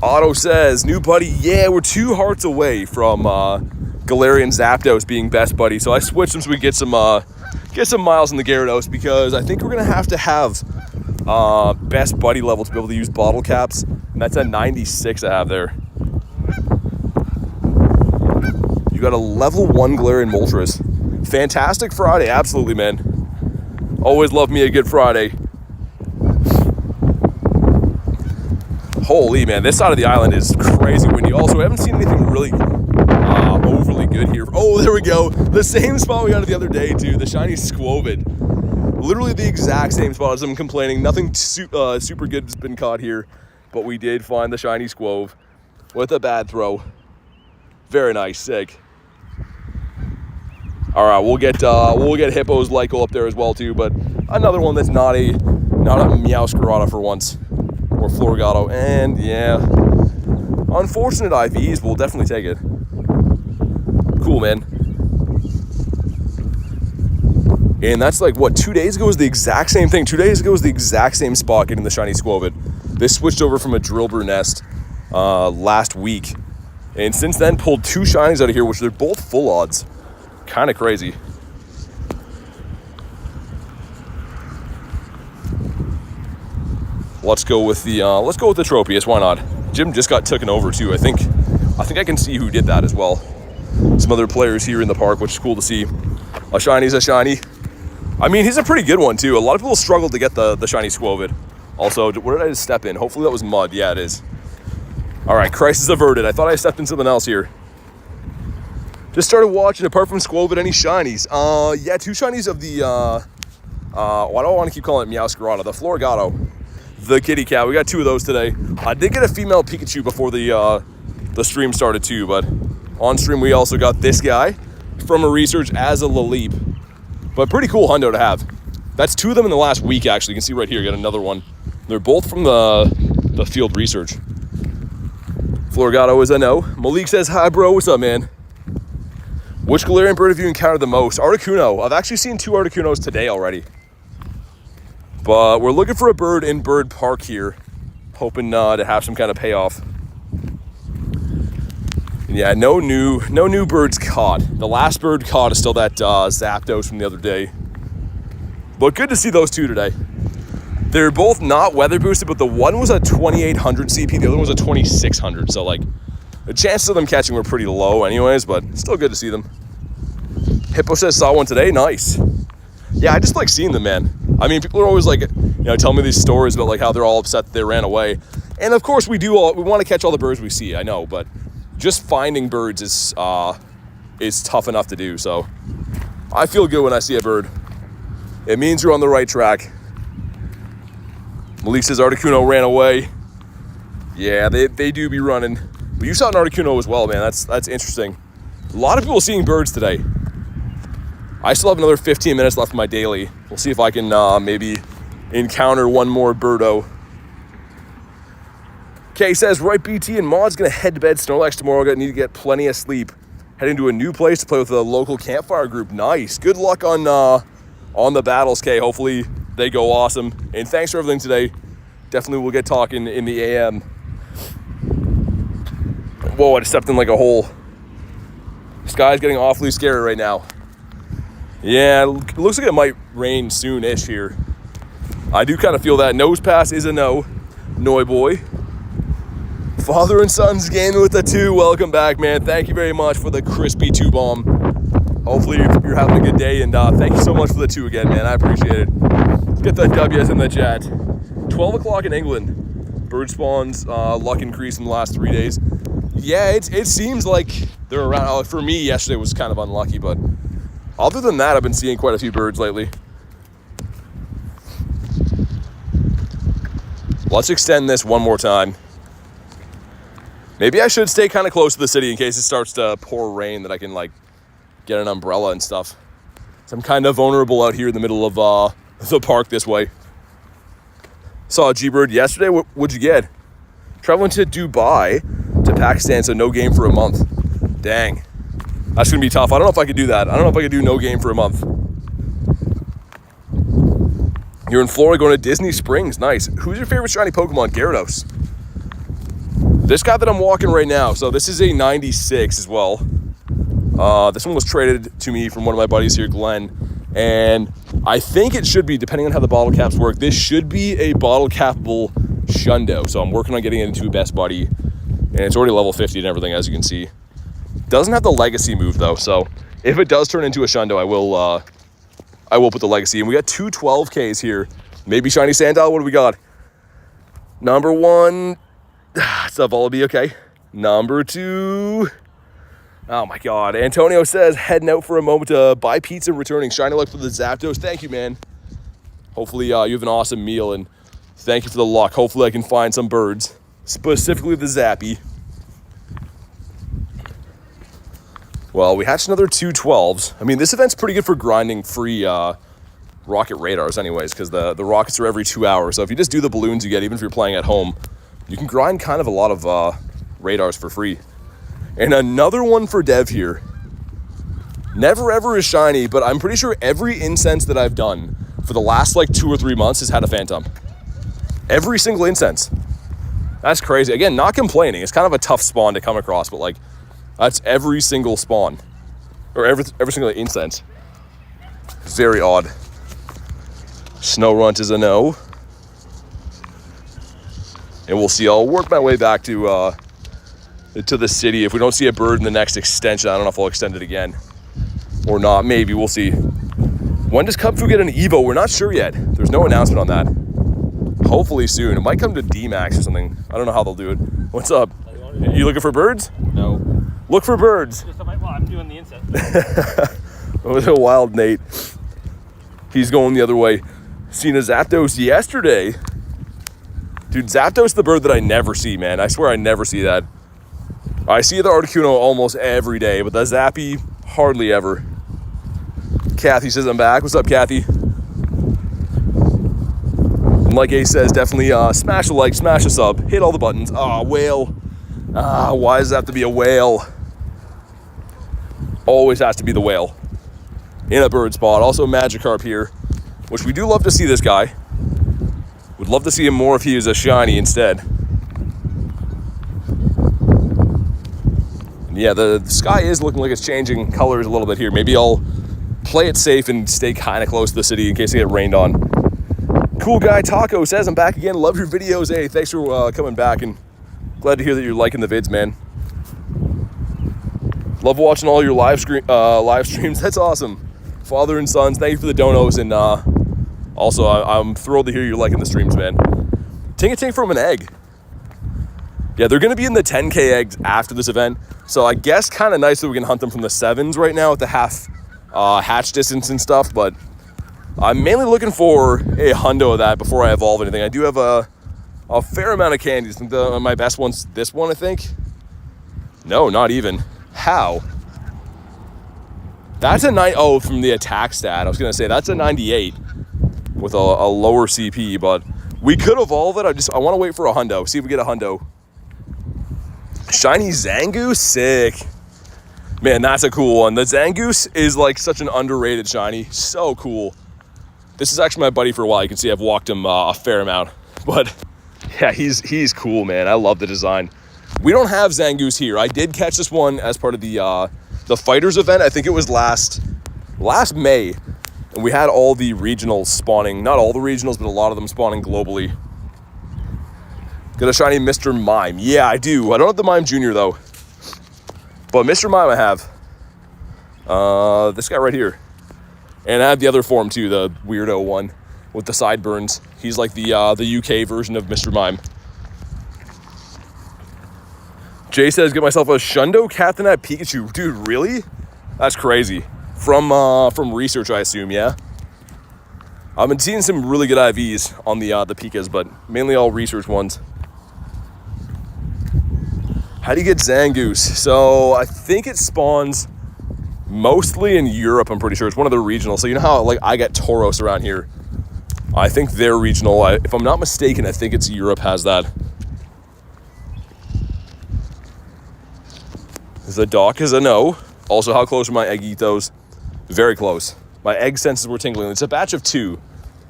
Otto says, new buddy. Yeah, we're 2 hearts away from Galarian Zapdos being best buddy. So I switched them so we get some miles in the Gyarados, because I think we're gonna have to have best buddy level to be able to use bottle caps, and that's a 96 I have there. You got a level 1 Galarian Moltres. Fantastic Friday, absolutely, man. Always love me a good Friday. Holy, man, this side of the island is crazy windy. Also, I haven't seen anything really overly good here. Oh, there we go. The same spot we got it the other day, too. The shiny Squovit. Literally the exact same spot as I'm complaining. Nothing super good has been caught here, but we did find the shiny Squove with a bad throw. Very nice, sick. All right, we'll get Hippo's Lyco up there as well too, but another one that's not a Meowscarada for once. or Floragato, and yeah, unfortunate IVs. We'll definitely take it. Cool, man. And that's like, what, 2 days ago was the exact same thing. 2 days ago was the exact same spot getting the shiny Squovit. This switched over from a Drillbur nest last week. And since then, pulled 2 shinies out of here, which they're both full odds. Kind of crazy. Let's go with the Tropius. Why not? Jim just got taken over too. I think I can see who did that as well. Some other players here in the park, which is cool to see. A shiny's a shiny. I mean, he's a pretty good one too. A lot of people struggle to get the shiny Squovit. Also, where did I just step in? Hopefully that was mud. Yeah, it is. All right, crisis averted. I thought I stepped in something else here. Just started watching. Apart from Squovit, any shinies? Yeah, 2 shinies of the why do I want to keep calling it Meowscarada? The Floragato, the kitty cat. We got 2 of those today. I did get a female Pikachu before the stream started too, but on stream we also got this guy from a research as a Laleep. But pretty cool hundo to have. That's 2 of them in the last week, actually. You can see right here, got another one. They're both from the field research. Floragato is a no. Malik says, hi, bro. What's up, man? Which Galarian bird have you encountered the most? Articuno. I've actually seen 2 Articunos today already. But we're looking for a bird in Bird Park here. Hoping to have some kind of payoff. Yeah, no new birds caught. The last bird caught is still that Zapdos from the other day. But good to see those 2 today. They're both not weather boosted, but the one was a 2800 CP, the other one was a 2600. So like, the chances of them catching were pretty low anyways, but still good to see them. Hippo says saw one today. Nice. Yeah, I just like seeing them, man. I mean, people are always like, telling me these stories about like how they're all upset that they ran away. And of course we want to catch all the birds we see, I know, but just finding birds is tough enough to do. So I feel good when I see a bird. It means you're on the right track. Malik says Articuno ran away. Yeah, they do be running. But you saw an Articuno as well, man. That's interesting. A lot of people seeing birds today. I still have another 15 minutes left in my daily. We'll see if I can maybe encounter one more birdo. Kay says, right, BT and Maud's gonna head to bed Snorlax tomorrow. Gonna need to get plenty of sleep. Heading to a new place to play with a local campfire group. Nice. Good luck on the battles, Kay. Hopefully they go awesome. And thanks for everything today. Definitely we'll get talking in the AM. Whoa, I just stepped in like a hole. Sky's getting awfully scary right now. Yeah, it looks like it might rain soon-ish here. I do kind of feel that. Nose pass is a no. Noi boy. Father and son's gaming with the 2. Welcome back, man. Thank you very much for the crispy 2 bomb. Hopefully you're having a good day, and thank you so much for the 2 again, man. I appreciate it. Let's get the W's in the chat. 12 o'clock in England. Bird spawns, luck increase in the last 3 days. Yeah, it seems like they're around. For me, yesterday was kind of unlucky, but other than that, I've been seeing quite a few birds lately. Let's extend this one more time. Maybe I should stay kind of close to the city in case it starts to pour rain, that I can like get an umbrella and stuff. So I'm kind of vulnerable out here in the middle of the park this way. Saw a G-Bird yesterday. What'd you get? Traveling to Dubai to Pakistan, so no game for a month. Dang. That's going to be tough. I don't know if I could do that. I don't know if I could do no game for a month. You're in Florida going to Disney Springs. Nice. Who's your favorite shiny Pokemon? Gyarados. This guy that I'm walking right now, so this is a 96 as well. This one was traded to me from one of my buddies here, Glenn. And I think it should be, depending on how the bottle caps work, this should be a bottle capable Shundo. So I'm working on getting it into Best Buddy. And it's already level 50 and everything, as you can see. Doesn't have the legacy move though, so if it does turn into a Shundo, I will put the legacy. And we got 2 12Ks here. Maybe Shiny Sandile. What do we got? Number 1, it's a Volibee, okay. Number 2, oh my God. Antonio says, heading out for a moment to buy pizza, returning. Shiny luck for the Zapdos. Thank you, man. Hopefully you have an awesome meal, and thank you for the luck. Hopefully I can find some birds, specifically the Zappy. Well, we hatched another 2 12s. I mean, this event's pretty good for grinding free rocket radars anyways, because the rockets are every 2 hours. So if you just do the balloons you get, even if you're playing at home, you can grind kind of a lot of radars for free. And another one for Dev here. Never ever is shiny, but I'm pretty sure every incense that I've done for the last like 2 or 3 months has had a phantom. Every single incense. That's crazy. Again, not complaining. It's kind of a tough spawn to come across, but like that's every single spawn or every single incense. Very odd. Snow Runt is a no. And we'll see. I'll work my way back to the city. If we don't see a bird in the next extension, I don't know if I'll extend it again or not. Maybe. We'll see. When does Cubfu get an Evo? We're not sure yet. There's no announcement on that. Hopefully soon. It might come to D-Max or something. I don't know how they'll do it. What's up? You looking for birds? No. Look for birds. Well, I'm doing the incense. It was a wild Nate. He's going the other way. Seen a Zapdos yesterday. Dude, Zapdos the bird that I never see, man. I swear I never see that. I see the Articuno almost every day, but the Zappy, hardly ever. Kathy says I'm back. What's up, Kathy? And like Ace says, definitely smash a like, smash a sub, hit all the buttons. Ah, whale. Why does it have to be a whale? Always has to be the whale. In a bird spot. Also Magikarp here, which we do love to see this guy. Would love to see him more if he was a shiny instead. And yeah, the sky is looking like it's changing colors a little bit here. Maybe I'll play it safe and stay kind of close to the city in case I get rained on. Cool Guy Taco says, I'm back again. Love your videos. Hey, thanks for coming back, and glad to hear that you're liking the vids, man. Love watching all your live streams. That's awesome. Father and sons, thank you for the donos, and also I'm thrilled to hear you're liking the streams, man. Ting-a-ting from an egg. Yeah, they're going to be in the 10K eggs after this event, so I guess kind of nice that we can hunt them from the 7s right now at the half hatch distance and stuff, but I'm mainly looking for a hundo of that before I evolve anything. I do have a fair amount of candies. I think my best one's this one, I think. No, not even. How? That's a 9. Oh, from the attack stat. I was going to say that's a 98 with a lower CP, but we could evolve it. I want to wait for a hundo. See if we get a hundo. Shiny Zangoose, sick. Man, that's a cool one. The Zangoose is like such an underrated shiny. So cool. This is actually my buddy for a while. You can see I've walked him a fair amount. But yeah, he's cool, man. I love the design. We don't have Zangoose here. I did catch this one as part of the Fighters event. I think it was last May. And we had all the regionals spawning. Not all the regionals, but a lot of them spawning globally. Got a shiny Mr. Mime. Yeah, I do. I don't have the Mime Jr. though. But Mr. Mime I have. This guy right here. And I have the other form too, the weirdo one with the sideburns. He's like the UK version of Mr. Mime. Jay says, get myself a Shundo Catnap Pikachu. Dude, really? That's crazy. From research, I assume, yeah? I've been seeing some really good IVs on the Pikas, but mainly all research ones. How do you get Zangoose? So I think it spawns mostly in Europe, I'm pretty sure. It's one of the regional. So you know how like I get Tauros around here? I think they're regional. If I'm not mistaken, I think it's Europe has that. The dock is a no. Also, how close are my Eggitos? Very close. My egg senses were tingling. It's a batch of 2.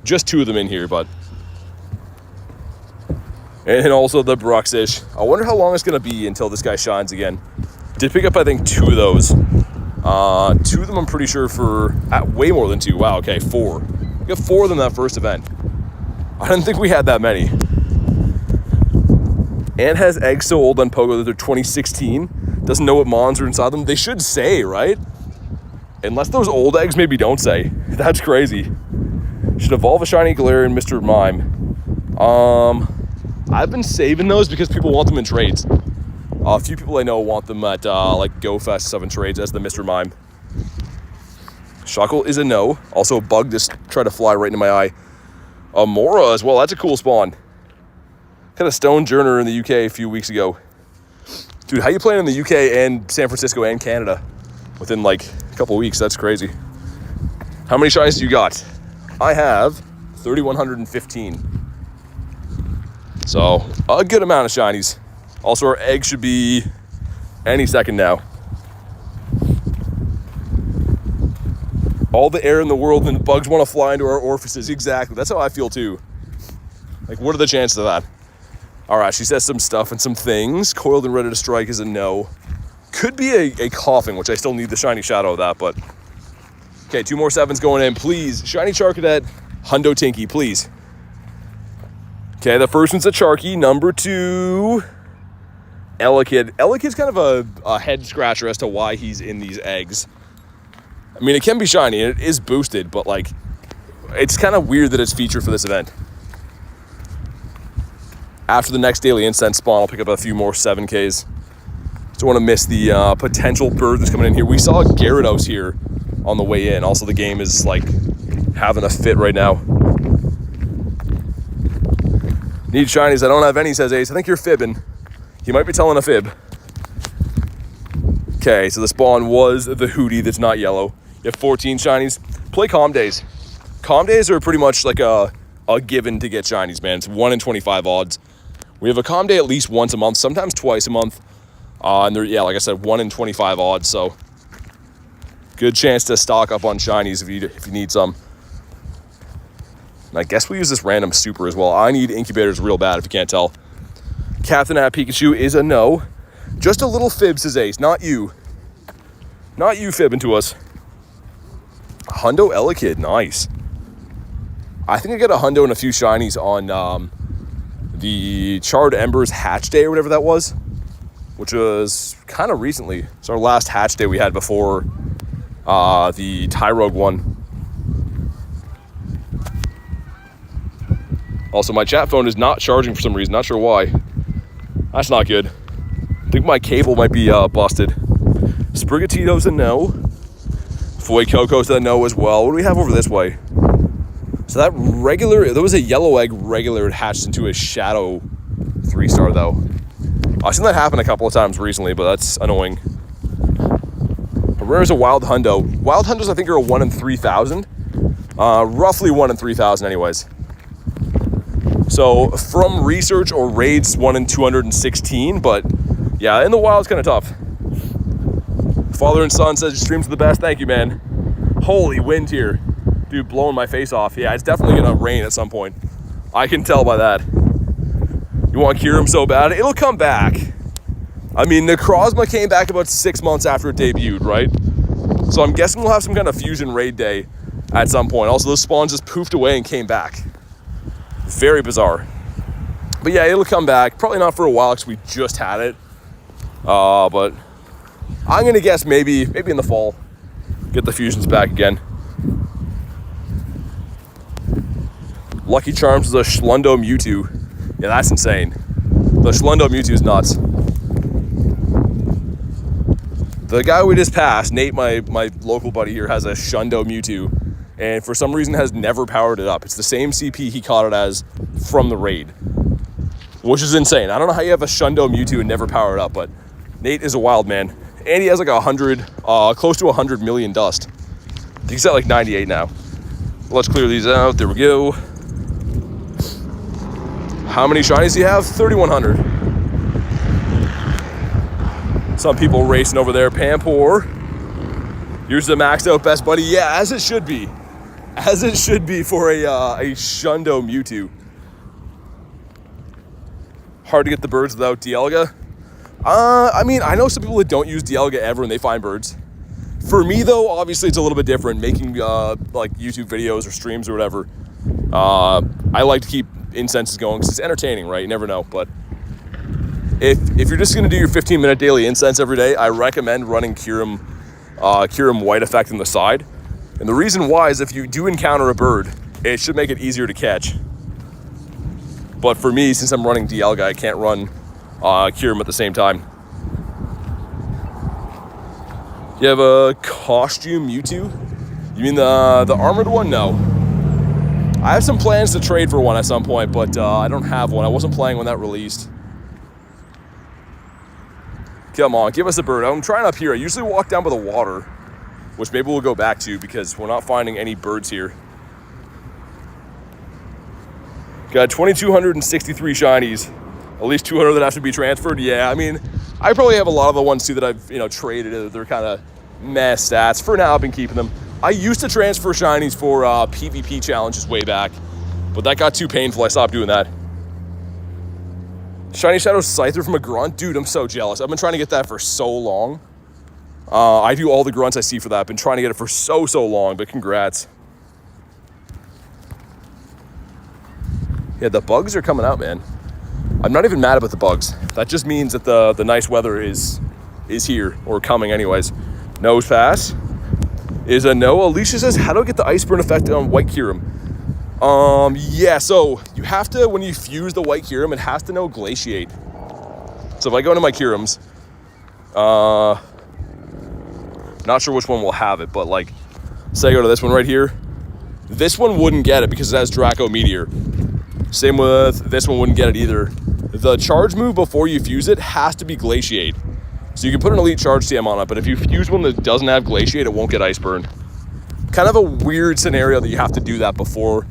Just 2 of them in here, but... And also the Bruxish. I wonder how long it's going to be until this guy shines again. Did pick up, I think, 2 of those. 2 of them I'm pretty sure for... way more than 2. Wow, okay, 4. We got 4 of them that first event. I didn't think we had that many. And has eggs so old on Pogo that they're 2016. Doesn't know what mons are inside them. They should say, right? Unless those old eggs maybe don't say. That's crazy. Should evolve a shiny Galarian Mr. Mime. I've been saving those because people want them in trades. A few people I know want them at like Go Fest stuff in trades as the Mr. Mime. Shuckle is a no. Also, a bug just tried to fly right into my eye. Mora as well. That's a cool spawn. Had a Stone Journer in the UK a few weeks ago. Dude, how you playing in the UK and San Francisco and Canada within like a couple weeks? That's crazy. How many shinies do you got? I have 3,115. So, a good amount of shinies. Also, our egg should be any second now. All the air in the world and bugs want to fly into our orifices. Exactly. That's how I feel too. Like, what are the chances of that? All right, she says some stuff and some things. Coiled and ready to strike is a no. Could be a coughing, which I still need the shiny shadow of that, but... Okay, 2 more 7s going in, please. Shiny Charcadet, Hundo Tinky, please. Okay, the first one's a Charky. Number 2, Elekid. Elekid's kind of a head scratcher as to why he's in these eggs. I mean, it can be shiny, and it is boosted, but, like, it's kind of weird that it's featured for this event. After the next daily incense spawn, I'll pick up a few more 7Ks. Don't want to miss the potential bird that's coming in here. We saw Gyarados here on the way in. Also, the game is, like, having a fit right now. Need shinies. I don't have any, says Ace. I think you're fibbing. He might be telling a fib. Okay, so the spawn was the Hootie that's not yellow. You have 14 shinies. Play Calm Days. Calm Days are pretty much like a given to get shinies, man. It's 1 in 25 odds. We have a Calm Day at least once a month, sometimes twice a month. And they're, yeah, like I said, 1 in 25 odds, so good chance to stock up on shinies if you need some. And I guess we use this random super as well. I need incubators real bad if you can't tell. Captain at Pikachu is a no. Just a little fib, says Ace, not you. Not you fibbing to us. Hundo Elekid, nice. I think I got a Hundo and a few shinies on the Charred Embers Hatch Day or whatever that was, which was kind of recently. It's our last hatch day we had before the Tyrogue one. Also, my chat phone is not charging for some reason. Not sure why. That's not good. I think my cable might be busted. Sprigatito's a no. Foy Coco's a no as well. What do we have over this way? So that regular, there was a yellow egg regular. It hatched into a shadow 3-star though. I've seen that happen a couple of times recently, but that's annoying. Rare is a Wild Hundo. Wild Hundos, I think, are a 1 in 3,000. Roughly 1 in 3,000 anyways. So from research or raids, 1 in 216, but yeah, in the wild it's kind of tough. Father and son says your stream's the best. Thank you, man. Holy wind here. Dude, blowing my face off. Yeah, it's definitely gonna rain at some point. I can tell by that. You want Kyurem so bad? It'll come back. I mean, Necrozma came back about 6 months after it debuted, right? So I'm guessing we'll have some kind of fusion raid day at some point. Also, those spawns just poofed away and came back. Very bizarre. But yeah, it'll come back. Probably not for a while because we just had it. But I'm gonna guess maybe in the fall, get the fusions back again. Lucky Charms is a Schlundo Mewtwo. Yeah, that's insane. The Schlundo Mewtwo is nuts. The guy we just passed, Nate, my local buddy here, has a Shundo Mewtwo, and for some reason has never powered it up. It's the same CP he caught it as from the raid, which is insane. I don't know how you have a Shundo Mewtwo and never power it up, but Nate is a wild man. And he has like 100, close to 100 million dust. I think he's at like 98 now. Let's clear these out. There we go. How many shinies do you have? 3,100. Some people racing over there. Pampor. Here's the maxed out best buddy. Yeah, as it should be. As it should be for a Shundo Mewtwo. Hard to get the birds without Dialga. I mean, I know some people that don't use Dialga ever and they find birds. For me, though, obviously it's a little bit different. Making like YouTube videos or streams or whatever. I like to keep incenses going because it's entertaining, right? You never know. But if you're just going to do your 15-minute daily incense every day, I recommend running Kyurem White effect on the side. And the reason why is if you do encounter a bird, it should make it easier to catch. But for me, since I'm running Dialga, I can't run Kyurem at the same time. You have a costume Mewtwo? You mean the armored one? No. I have some plans to trade for one at some point, but I don't have one. I wasn't playing when that released. Come on, give us a bird. I'm trying up here. I usually walk down by the water, which maybe we'll go back to because we're not finding any birds here. Got 2,263 shinies. At least 200 that have to be transferred. Yeah, I mean, I probably have a lot of the ones too that I've, traded. They're kind of meh stats. For now, I've been keeping them. I used to transfer shinies for PvP challenges way back, but that got too painful. I stopped doing that. Shiny Shadow Scyther from a grunt. Dude, I'm so jealous. I've been trying to get that for so long. I do all the grunts I see for that. I've been trying to get it for so long, but congrats. Yeah, the bugs are coming out, man. I'm not even mad about the bugs. That just means that the nice weather is here, or coming anyways. Nose Pass is a no. Alicia says, how do I get the Ice Burn effect on White Kyurem? Yeah, so you have to, when you fuse the White Kyurem, it has to know Glaciate. So if I go into my Kyurems, not sure which one will have it, but like, say I go to this one right here, this one wouldn't get it because it has Draco Meteor. Same with this one, wouldn't get it either. The charge move before you fuse it has to be Glaciate. So you can put an Elite Charge TM on it, but if you fuse one that doesn't have Glaciate, it won't get Ice Burn. Kind of a weird scenario that you have to do that before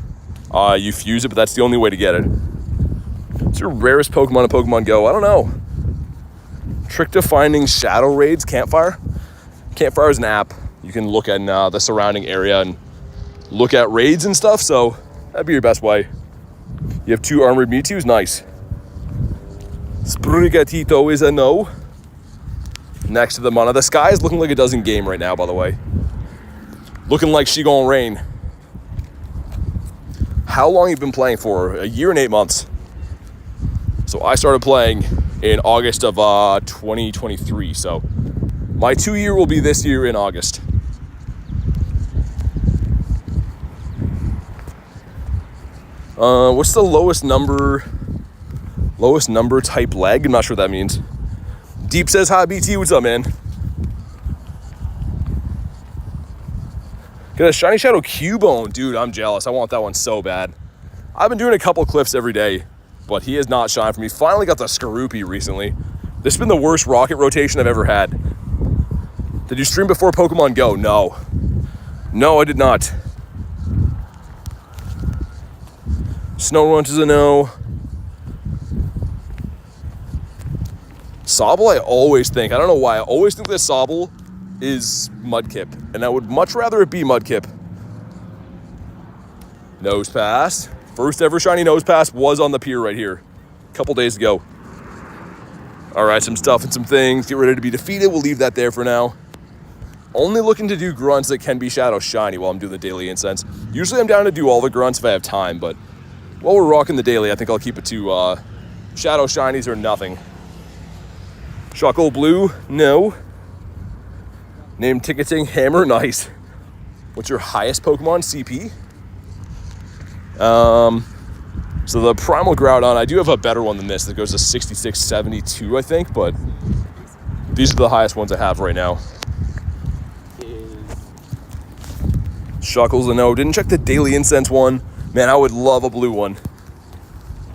you fuse it, but that's the only way to get it. What's your rarest Pokemon in Pokemon Go? I don't know. Trick to finding Shadow Raids, Campfire. Campfire is an app. You can look at the surrounding area and look at raids and stuff, so that'd be your best way. You have 2 Armored Mewtwo's, nice. Sprigatito is a no. Next to the mana. The sky is looking like it does in game right now, by the way. Looking like she gonna rain. How long you been playing for? 1 year and 8 months. So I started playing in August of 2023. So my 2-year will be this year in August. What's the lowest number type leg? I'm not sure what that means. Deep says, hi, BT, what's up, man? Got a Shiny Shadow Cubone. Dude, I'm jealous. I want that one so bad. I've been doing a couple clips every day, but he has not shined for me. Finally got the Skorupi recently. This has been the worst rocket rotation I've ever had. Did you stream before Pokemon Go? No. No, I did not. Snorunt is a no. Sobble, I always think, I don't know why, I always think that Sobble is Mudkip, and I would much rather it be Mudkip. Nose Pass. First ever shiny Nose Pass was on the pier right here a couple days ago. All right, some stuff and some things. Get ready to be defeated. We'll leave that there for now. Only looking to do grunts that can be Shadow Shiny while I'm doing the daily incense. Usually I'm down to do all the grunts if I have time, but while we're rocking the daily, I think I'll keep it to Shadow Shinies or nothing. Shuckle Blue, no. Name Ticketing Hammer, nice. What's your highest Pokemon? CP? So the Primal Groudon, I do have a better one than this that goes to 6672, I think, but these are the highest ones I have right now. Shuckle's a no. Didn't check the daily incense one. Man, I would love a blue one.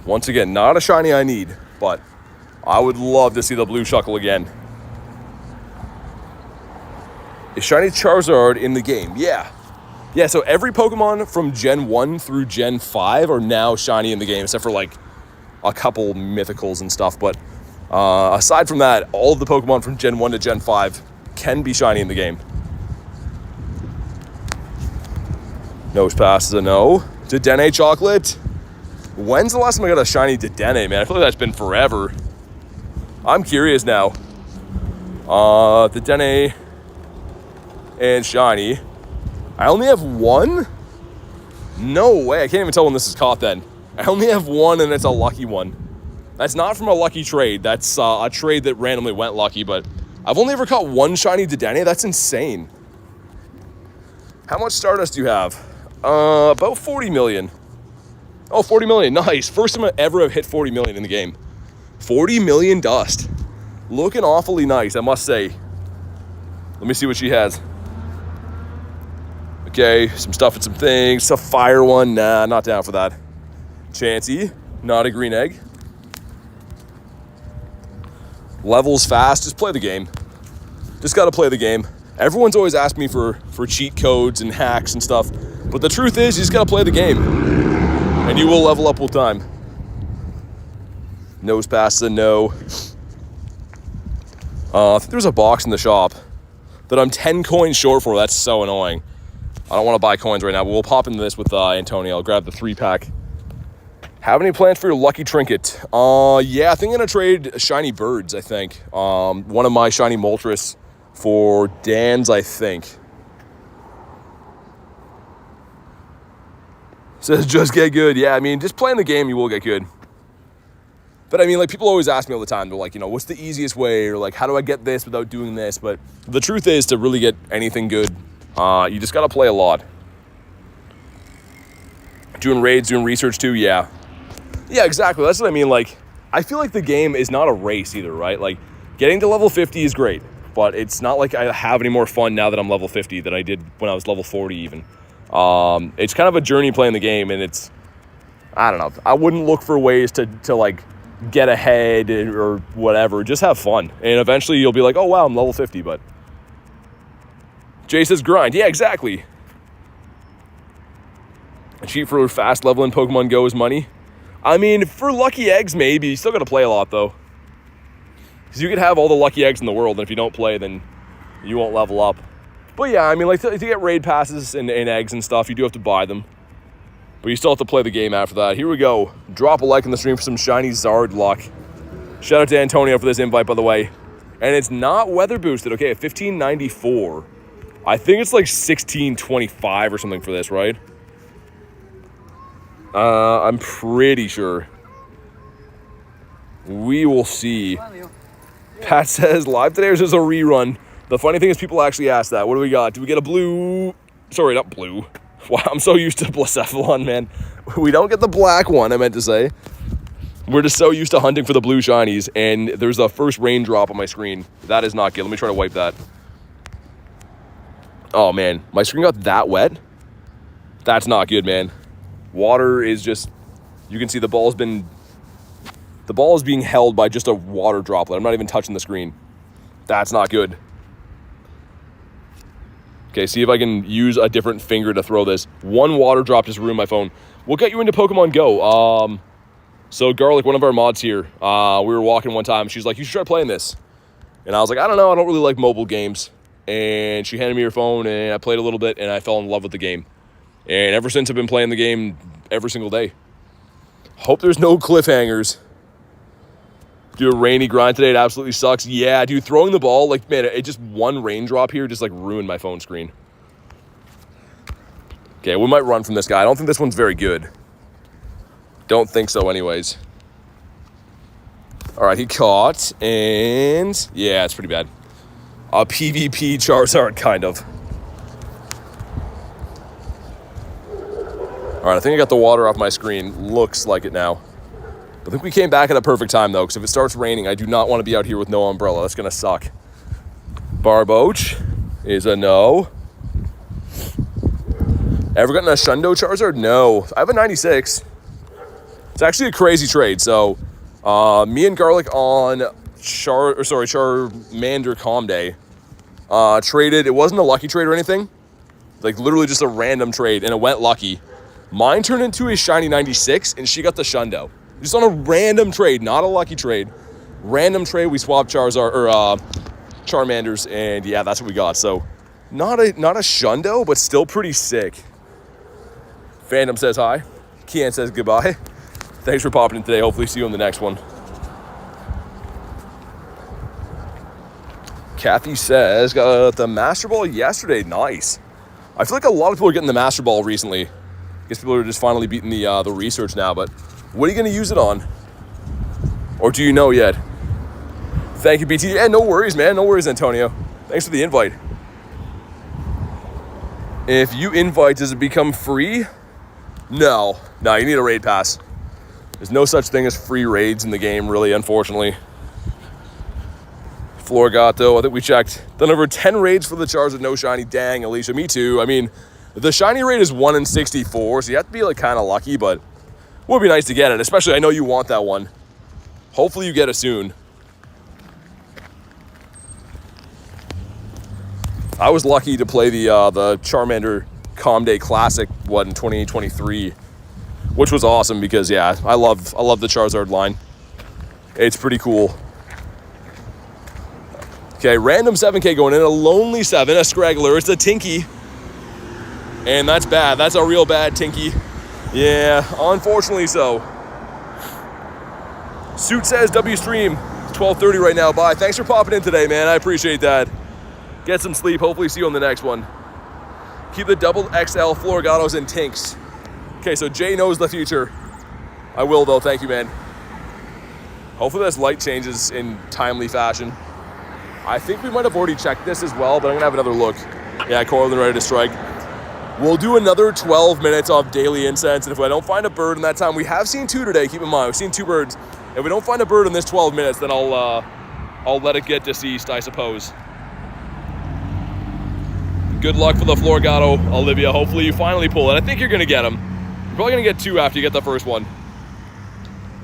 Once again, not a shiny I need, but I would love to see the blue Shuckle again. Is Shiny Charizard in the game? Yeah. Yeah, so every Pokemon from Gen 1 through Gen 5 are now shiny in the game, except for like a couple mythicals and stuff. But aside from that, all of the Pokemon from Gen 1 to Gen 5 can be shiny in the game. Nose Pass is a no. Dedenne Chocolate. When's the last time I got a shiny Dedenne, man? I feel like that's been forever. I'm curious now. Dedenne and shiny. I only have one? No way. I can't even tell when this is caught then. I only have one and it's a lucky one. That's not from a lucky trade. That's a trade that randomly went lucky, but I've only ever caught one shiny Dedenne. That's insane. How much Stardust do you have? About 40 million. Oh, 40 million. Nice. First time I ever have hit 40 million in the game. 40 million dust. Looking awfully nice, I must say. Let me see what she has. Okay, some stuff and some things. It's a fire one. Nah, not down for that. Chansey, not a green egg. Levels fast. Just play the game. Just got to play the game. Everyone's always asked me for cheat codes and hacks and stuff. But the truth is, you just got to play the game. And you will level up with time. Nose pass is a no. I think there's a box in the shop that I'm 10 coins short for. That's so annoying. I don't want to buy coins right now, but we'll pop into this with Antonio. I'll grab the 3-pack. Have any plans for your lucky trinket? Yeah, I think I'm going to trade shiny birds, I think. One of my shiny Moltres for Dan's, I think. Says just get good. Yeah, I mean, just playing the game, you will get good. But I mean, like, people always ask me all the time, they're like, you know, what's the easiest way? Or like, how do I get this without doing this? But the truth is, to really get anything good, you just got to play a lot. Doing raids, doing research too, yeah. Yeah, exactly. That's what I mean. Like, I feel like the game is not a race either, right? Like, getting to level 50 is great, but it's not like I have any more fun now that I'm level 50 than I did when I was level 40 even. It's kind of a journey playing the game, and it's, I don't know. I wouldn't look for ways to like, get ahead or whatever. Just have fun. And eventually you'll be like, oh, wow, I'm level 50, but... Jay says grind. Yeah, exactly. Cheap for fast leveling Pokemon Go is money. I mean, for lucky eggs, maybe. You still got to play a lot, though. Because you could have all the lucky eggs in the world, and if you don't play, then you won't level up. But yeah, I mean, like, to get raid passes and eggs and stuff, you do have to buy them. But you still have to play the game after that. Here we go. Drop a like in the stream for some shiny Zard luck. Shout out to Antonio for this invite, by the way. And it's not weather boosted. Okay, at 1594. I think it's like 1625 or something for this, right? I'm pretty sure. We will see. Pat says, live today or is this a rerun? The funny thing is people actually ask that. What do we got? Do we get a blue? Sorry, not blue. Wow, I'm so used to Blacephalon, man. We don't get the black one, I meant to say. We're just so used to hunting for the blue shinies, and there's a first raindrop on my screen. That is not good. Let me try to wipe that. Oh, man. My screen got that wet? That's not good, man. Water is just... You can see the ball is being held by just a water droplet. I'm not even touching the screen. That's not good. Okay, see if I can use a different finger to throw this. One water drop just ruined my phone. We'll get you into Pokemon Go. So Garlic, one of our mods here, we were walking one time. She's like, you should try playing this. And I was like, I don't know. I don't really like mobile games. And she handed me her phone, and I played a little bit, and I fell in love with the game. And ever since, I've been playing the game every single day. Hope there's no cliffhangers. Do a rainy grind today. It absolutely sucks. Yeah, dude, throwing the ball, like, man, it just one raindrop here just, like, ruined my phone screen. Okay, we might run from this guy. I don't think this one's very good. Don't think so anyways. All right, he caught, and yeah, it's pretty bad. A PvP Charizard, kind of. All right, I think I got the water off my screen. Looks like it now. I think we came back at a perfect time, though, because if it starts raining, I do not want to be out here with no umbrella. That's going to suck. Barboach is a no. Ever gotten a Shundo Charizard? No. I have a 96. It's actually a crazy trade. So, me and Garlic on Charmander Calm Day traded. It wasn't a lucky trade or anything. Like, literally just a random trade, and it went lucky. Mine turned into a shiny 96, and she got the Shundo. Just on a random trade, not a lucky trade. Random trade, we swapped Charmanders, and yeah, that's what we got. So, not a Shundo, but still pretty sick. Phantom says hi. Kian says goodbye. Thanks for popping in today. Hopefully see you in the next one. Kathy says, got the Master Ball yesterday. Nice. I feel like a lot of people are getting the Master Ball recently. I guess people are just finally beating the research now, but what are you going to use it on? Or do you know yet? Thank you, BT. Yeah, no worries, man. No worries, Antonio. Thanks for the invite. If you invite, does it become free? No, you need a raid pass. There's no such thing as free raids in the game, really, unfortunately. Florgato, I think we checked. Done over 10 raids for the Charizard, no shiny. Dang, Alicia, me too. I mean, the shiny rate is 1 in 64, so you have to be like kind of lucky, but it would be nice to get it, especially I know you want that one. Hopefully you get it soon. I was lucky to play the Charmander Calm Day Classic, in 2023. which was awesome because, yeah, I love the Charizard line. It's pretty cool. Okay, random 7K going in, a lonely 7, a Scraggler. It's a Tinky. And that's bad. That's a real bad Tinky. Yeah, unfortunately so. Suit says, W stream, it's 12:30 right now. Bye. Thanks for popping in today, man. I appreciate that. Get some sleep. Hopefully see you on the next one. Keep the double XL Florigatos and Tinks. Okay, so Jay knows the future. I will, though. Thank you, man. Hopefully this light changes in timely fashion. I think we might have already checked this as well, but I'm going to have another look. Yeah, Corlin ready to strike. We'll do another 12 minutes of daily incense, and if I don't find a bird in that time, we have seen 2 today, keep in mind, we've seen 2 birds. If we don't find a bird in this 12 minutes, then I'll let it get deceased, I suppose. Good luck for the Florigato, Olivia. Hopefully you finally pull it. I think you're going to get them. You're probably going to get 2 after you get the first one.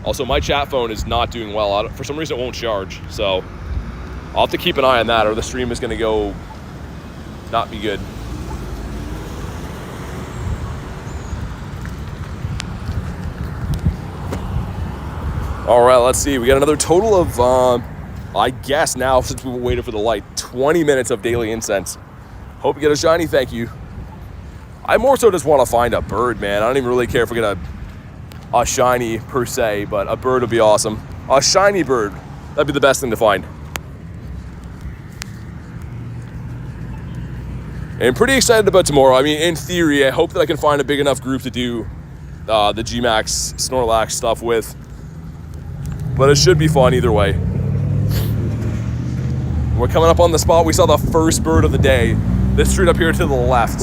Also, my chat phone is not doing well. For some reason, it won't charge, so I'll have to keep an eye on that, or the stream is going to go not be good. All right, let's see. We got another total of, I guess now, since we waited for the light, 20 minutes of daily incense. Hope you get a shiny, thank you. I more so just want to find a bird, man. I don't even really care if we get a shiny per se, but a bird would be awesome. A shiny bird, that'd be the best thing to find. And pretty excited about tomorrow. I mean, in theory, I hope that I can find a big enough group to do the G-Max Snorlax stuff with. But it should be fun either way. We're coming up on the spot. We saw the first bird of the day. This street up here to the left.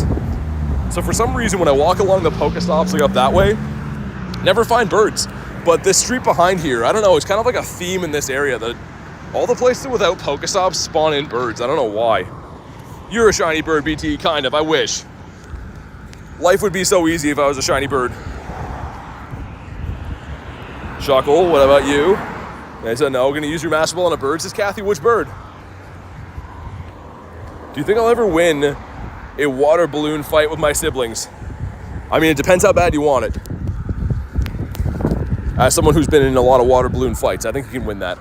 So for some reason, when I walk along the Pokestops, like up that way, never find birds. But this street behind here, I don't know, it's kind of like a theme in this area that all the places without Pokestops spawn in birds. I don't know why. You're a shiny bird, BT, kind of, I wish. Life would be so easy if I was a shiny bird. Shuckle, what about you? I said, no, gonna use your Master Ball on a bird. Says Kathy, which bird? Do you think I'll ever win a water balloon fight with my siblings? I mean, it depends how bad you want it. As someone who's been in a lot of water balloon fights, I think you can win that.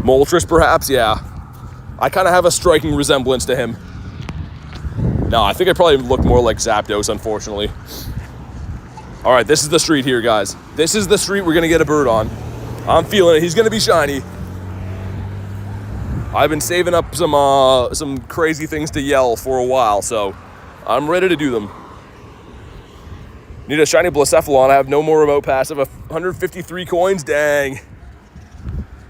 Moltres, perhaps, yeah. I kind of have a striking resemblance to him. No, I think I probably look more like Zapdos, unfortunately. All right, this is the street here, guys. This is the street we're going to get a bird on. I'm feeling it. He's going to be shiny. I've been saving up some crazy things to yell for a while, so I'm ready to do them. Need a shiny Blacephalon. I have no more remote passive. 153 coins, dang.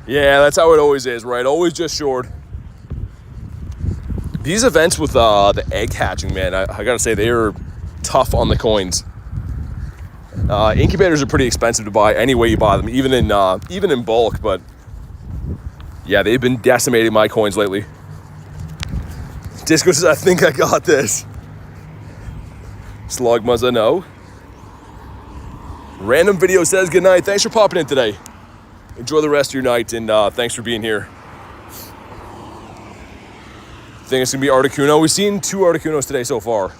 Yeah, that's how it always is, right? Always just short. These events with the egg hatching, man, I gotta say, they are tough on the coins. Incubators are pretty expensive to buy any way you buy them, even in bulk, but yeah, they've been decimating my coins lately. Disco says, I think I got this. Slugma's a no. Random video says, good night. Thanks for popping in today. Enjoy the rest of your night, and thanks for being here. I think it's going to be Articuno. We've seen 2 Articunos today so far.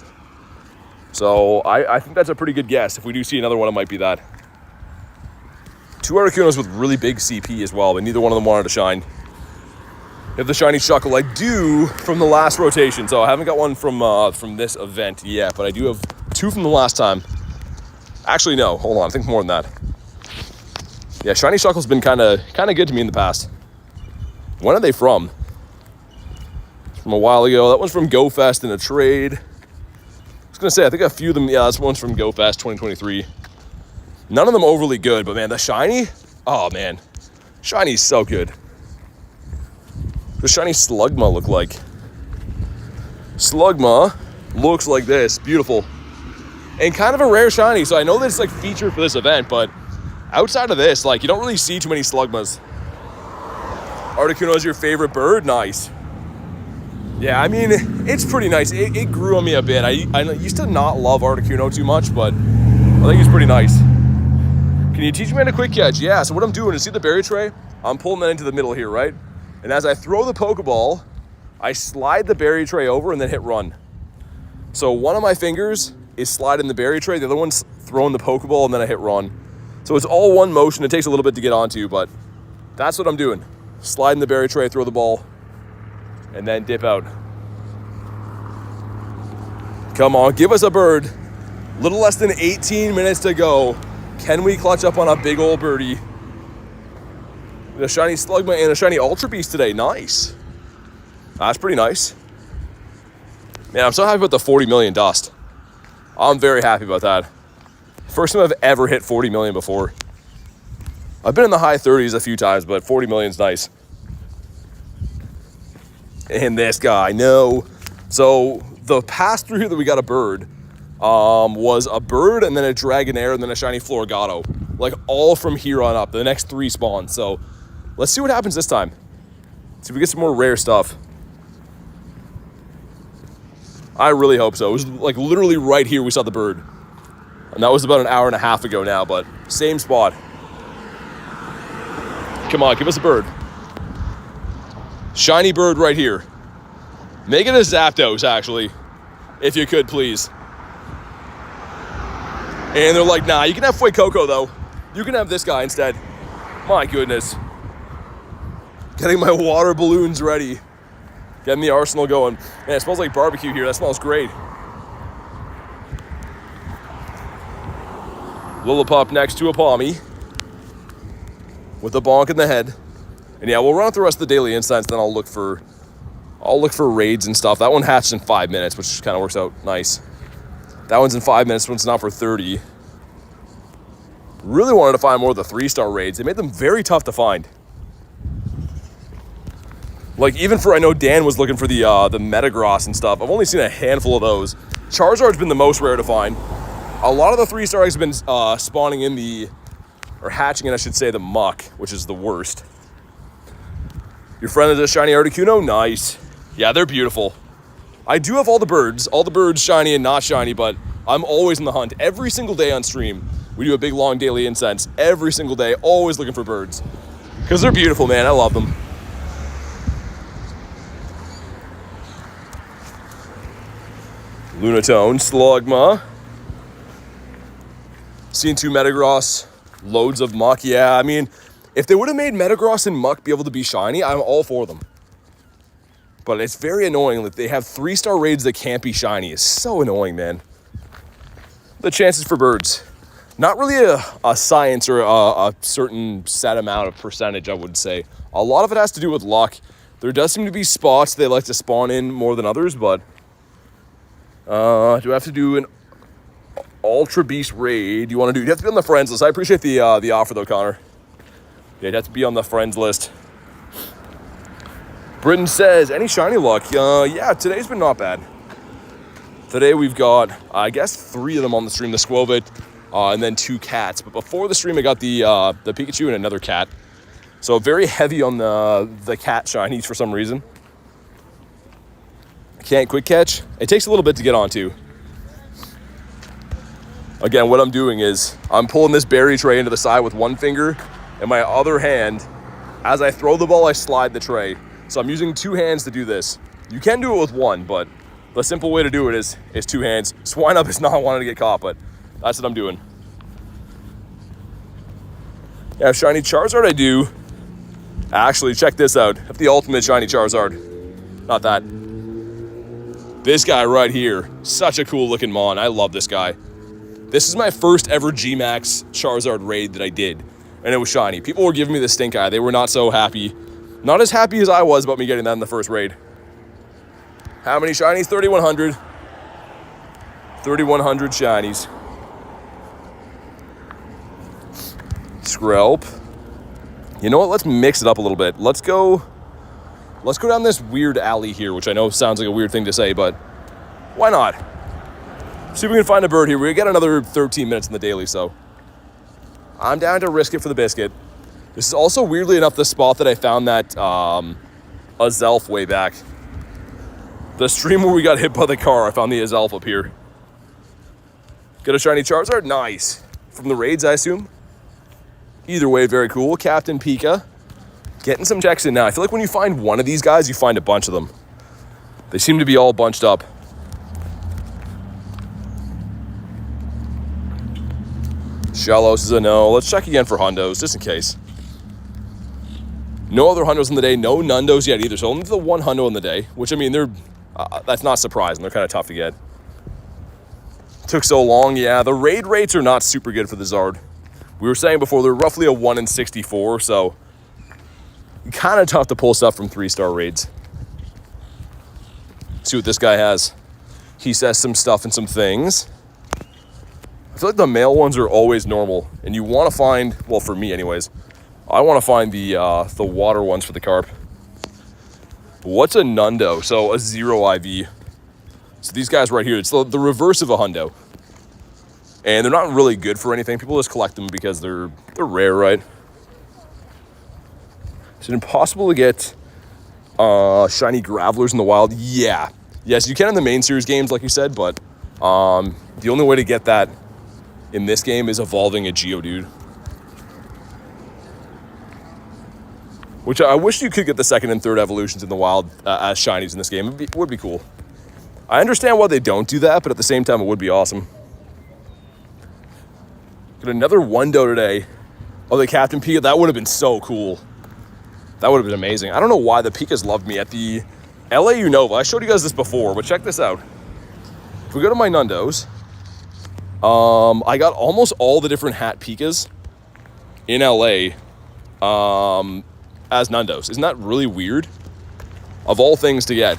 So I think that's a pretty good guess. If we do see another one, it might be that. 2 Articunos with really big CP as well, but neither one of them wanted to shine. I have the shiny Shuckle. I do from the last rotation, so I haven't got one from this event yet, but I do have 2 from the last time. Actually, no. Hold on. I think more than that. Yeah, shiny Shuckle's been kind of good to me in the past. When are they from? From a while ago. That one's from Go Fest in a trade. I was going to say, I think a few of them, yeah, this one's from Go Fest 2023. None of them overly good, but man, the shiny, oh man, shiny's so good. The shiny Slugma look like? Slugma looks like this, beautiful. And kind of a rare shiny, so I know that it's like featured for this event, but outside of this, like you don't really see too many Slugmas. Articuno's your favorite bird? Nice. Yeah, I mean, it's pretty nice. It grew on me a bit. I used to not love Articuno too much, but I think he's pretty nice. Can you teach me how to quick catch? Yeah, so what I'm doing is, see the berry tray? I'm pulling that into the middle here, right? And as I throw the Pokeball, I slide the berry tray over and then hit run. So one of my fingers is slide in the berry tray. The other one's throwing the Pokeball, and then I hit run. So it's all one motion. It takes a little bit to get onto, but that's what I'm doing. Slide in the berry tray, throw the ball, and then dip out. Come on, give us a bird. Little less than 18 minutes to go. Can we clutch up on a big old birdie? The shiny Slugma and a shiny Ultra Beast today. Nice. That's pretty nice. Man, I'm so happy about the 40 million dust. I'm very happy about that. First time I've ever hit 40 million before. I've been in the high 30s a few times, but 40 million's nice. And this guy, no. So the pass through here that we got a bird was a bird and then a Dragonair and then a shiny Florigato. Like all from here on up, the next 3 spawns. So let's see what happens this time. See if we get some more rare stuff. I really hope so. It was like literally right here we saw the bird. And that was about an hour and a half ago now, but same spot. Come on, give us a bird. Shiny bird right here. Make it a Zapdos, actually. If you could, please. And they're like, nah, you can have Fuecoco, though. You can have this guy instead. My goodness. Getting my water balloons ready. Getting the arsenal going. Man, it smells like barbecue here. That smells great. Lillipup next to a Palmy. With a bonk in the head. And yeah, we'll run out the rest of the daily insights, then I'll look for raids and stuff. That one hatched in 5 minutes, which kind of works out nice. That one's in 5 minutes, one's not for 30. Really wanted to find more of the 3-star raids. They made them very tough to find. Like, even for, I know Dan was looking for the Metagross and stuff. I've only seen a handful of those. Charizard's been the most rare to find. A lot of the 3-star eggs have been spawning in the, or hatching in, I should say, the muck, which is the worst. Your friend is a shiny Articuno? Nice. Yeah, they're beautiful. I do have all the birds shiny and not shiny, but I'm always in the hunt. Every single day on stream, we do a big, long daily incense. Every single day, always looking for birds. Because they're beautiful, man. I love them. Lunatone, Slugma. Seen 2 Metagross, loads of muck. Yeah, I mean, if they would have made Metagross and muck be able to be shiny, I'm all for them. But it's very annoying that they have 3-star raids that can't be shiny. It's so annoying, man. The chances for birds. Not really a science or a certain set amount of percentage, I would say. A lot of it has to do with luck. There does seem to be spots they like to spawn in more than others, but do I have to do an Ultra Beast raid? You have to be on the friends list. I appreciate the offer though, Connor. Yeah, you'd have to be on the friends list. Britton says, any shiny luck? Yeah, today's been not bad. Today we've got, I guess, 3 of them on the stream, the Squovit, and then 2 cats. But before the stream, I got the Pikachu and another cat. So very heavy on the cat shinies for some reason. Can't quick catch. It takes a little bit to get onto. Again, what I'm doing is I'm pulling this berry tray into the side with one finger, and my other hand, as I throw the ball, I slide the tray. So I'm using 2 hands to do this. You can do it with 1, but the simple way to do it is 2 hands. Swine-Up is not wanting to get caught, but that's what I'm doing. Yeah, shiny Charizard I do. Actually, check this out. I have the ultimate shiny Charizard. Not that. This guy right here. Such a cool looking mon. I love this guy. This is my first ever G-Max Charizard raid that I did. And it was shiny. People were giving me the stink eye. They were not so happy. Not as happy as I was about me getting that in the first raid. How many shinies? 3,100. 3,100 shinies. Skrelp. You know what? Let's mix it up a little bit. Let's go down this weird alley here, which I know sounds like a weird thing to say, but why not? See if we can find a bird here. We got another 13 minutes in the daily, so I'm down to risk it for the biscuit. This is also, weirdly enough, the spot that I found that Azelf way back. The stream where we got hit by the car, I found the Azelf up here. Got a shiny Charizard? Nice. From the raids, I assume. Either way, very cool. Captain Pika. Getting some checks in now. I feel like when you find one of these guys, you find a bunch of them. They seem to be all bunched up. Shallows is a no. Let's check again for hundos, just in case. No other hundos in the day. No nundos yet either. So only the one hundo in the day, which, I mean, they're that's not surprising. They're kind of tough to get. Took so long. Yeah, the raid rates are not super good for the Zard. We were saying before, they're roughly a 1 in 64, so kind of tough to pull stuff from 3-star raids. See what this guy has. He says some stuff and some things. I feel like the male ones are always normal, and you want to find, well, for me anyways, I want to find the water ones for the carp. What's a nundo? So a 0 IV. So these guys right here, it's the reverse of a hundo. And they're not really good for anything. People just collect them because they're rare, right? Is it impossible to get shiny gravelers in the wild? Yeah. Yes, you can in the main series games, like you said, but the only way to get that in this game is evolving a Geodude. Which I wish you could get the second and third evolutions in the wild as shinies in this game. It would be cool. I understand why they don't do that, but at the same time, it would be awesome. Got another Wundo today. Oh, the Captain Pika. That would have been so cool. That would have been amazing. I don't know why the Pikas loved me at the LA Unova. I showed you guys this before, but check this out. If we go to my Nundos, I got almost all the different hat Pikas in LA as Nundos. Isn't that really weird? Of all things to get.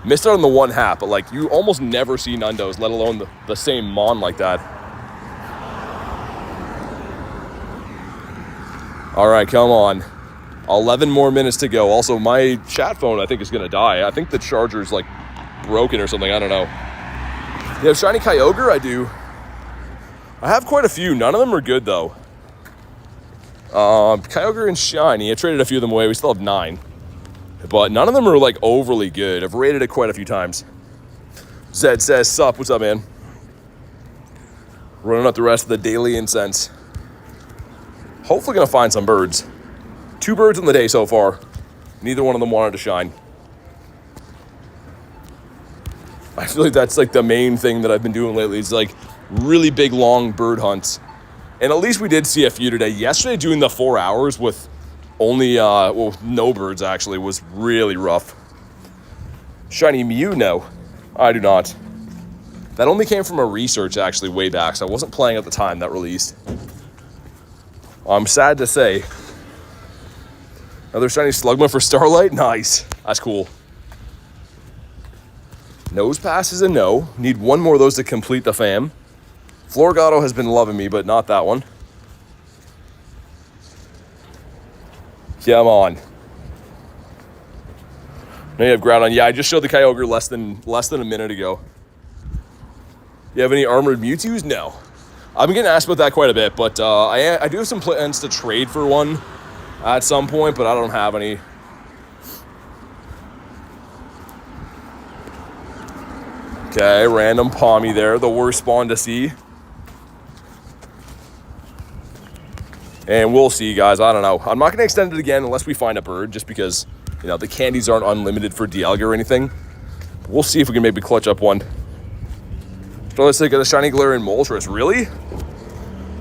Missed out on the one hat, but like you almost never see Nundos, let alone the same Mon like that. All right, come on. 11 more minutes to go. Also, my chat phone, I think, is going to die. I think the charger's, like, broken or something. I don't know. You have Shiny Kyogre? I do. I have quite a few. None of them are good, though. Kyogre and Shiny. I traded a few of them away. We still have 9. But none of them are, like, overly good. I've rated it quite a few times. Zed says, sup? What's up, man? Running up the rest of the daily incense. Hopefully going to find some birds. 2 birds in the day so far. Neither one of them wanted to shine. I feel like that's like the main thing that I've been doing lately. Is like really big, long bird hunts. And at least we did see a few today. Yesterday, doing the 4 hours with only, no birds actually was really rough. Shiny Mew? No, I do not. That only came from a research actually way back, so I wasn't playing at the time that released. I'm sad to say. Another shiny Slugma for Starlight? Nice. That's cool. Nose Pass is a no. Need one more of those to complete the fam. Florgato has been loving me, but not that one. Come on. Now you have ground on. Yeah, I just showed the Kyogre less than a minute ago. You have any armored Mewtwo's? No. I've been getting asked about that quite a bit, but I do have some plans to trade for one at some point, but I don't have any. Okay, random Palmy there, the worst spawn to see. And we'll see, guys. I don't know. I'm not going to extend it again unless we find a bird, just because, you know, the candies aren't unlimited for Dialga or anything. We'll see if we can maybe clutch up one. So let's take a Shiny Glare and Moltres. Really?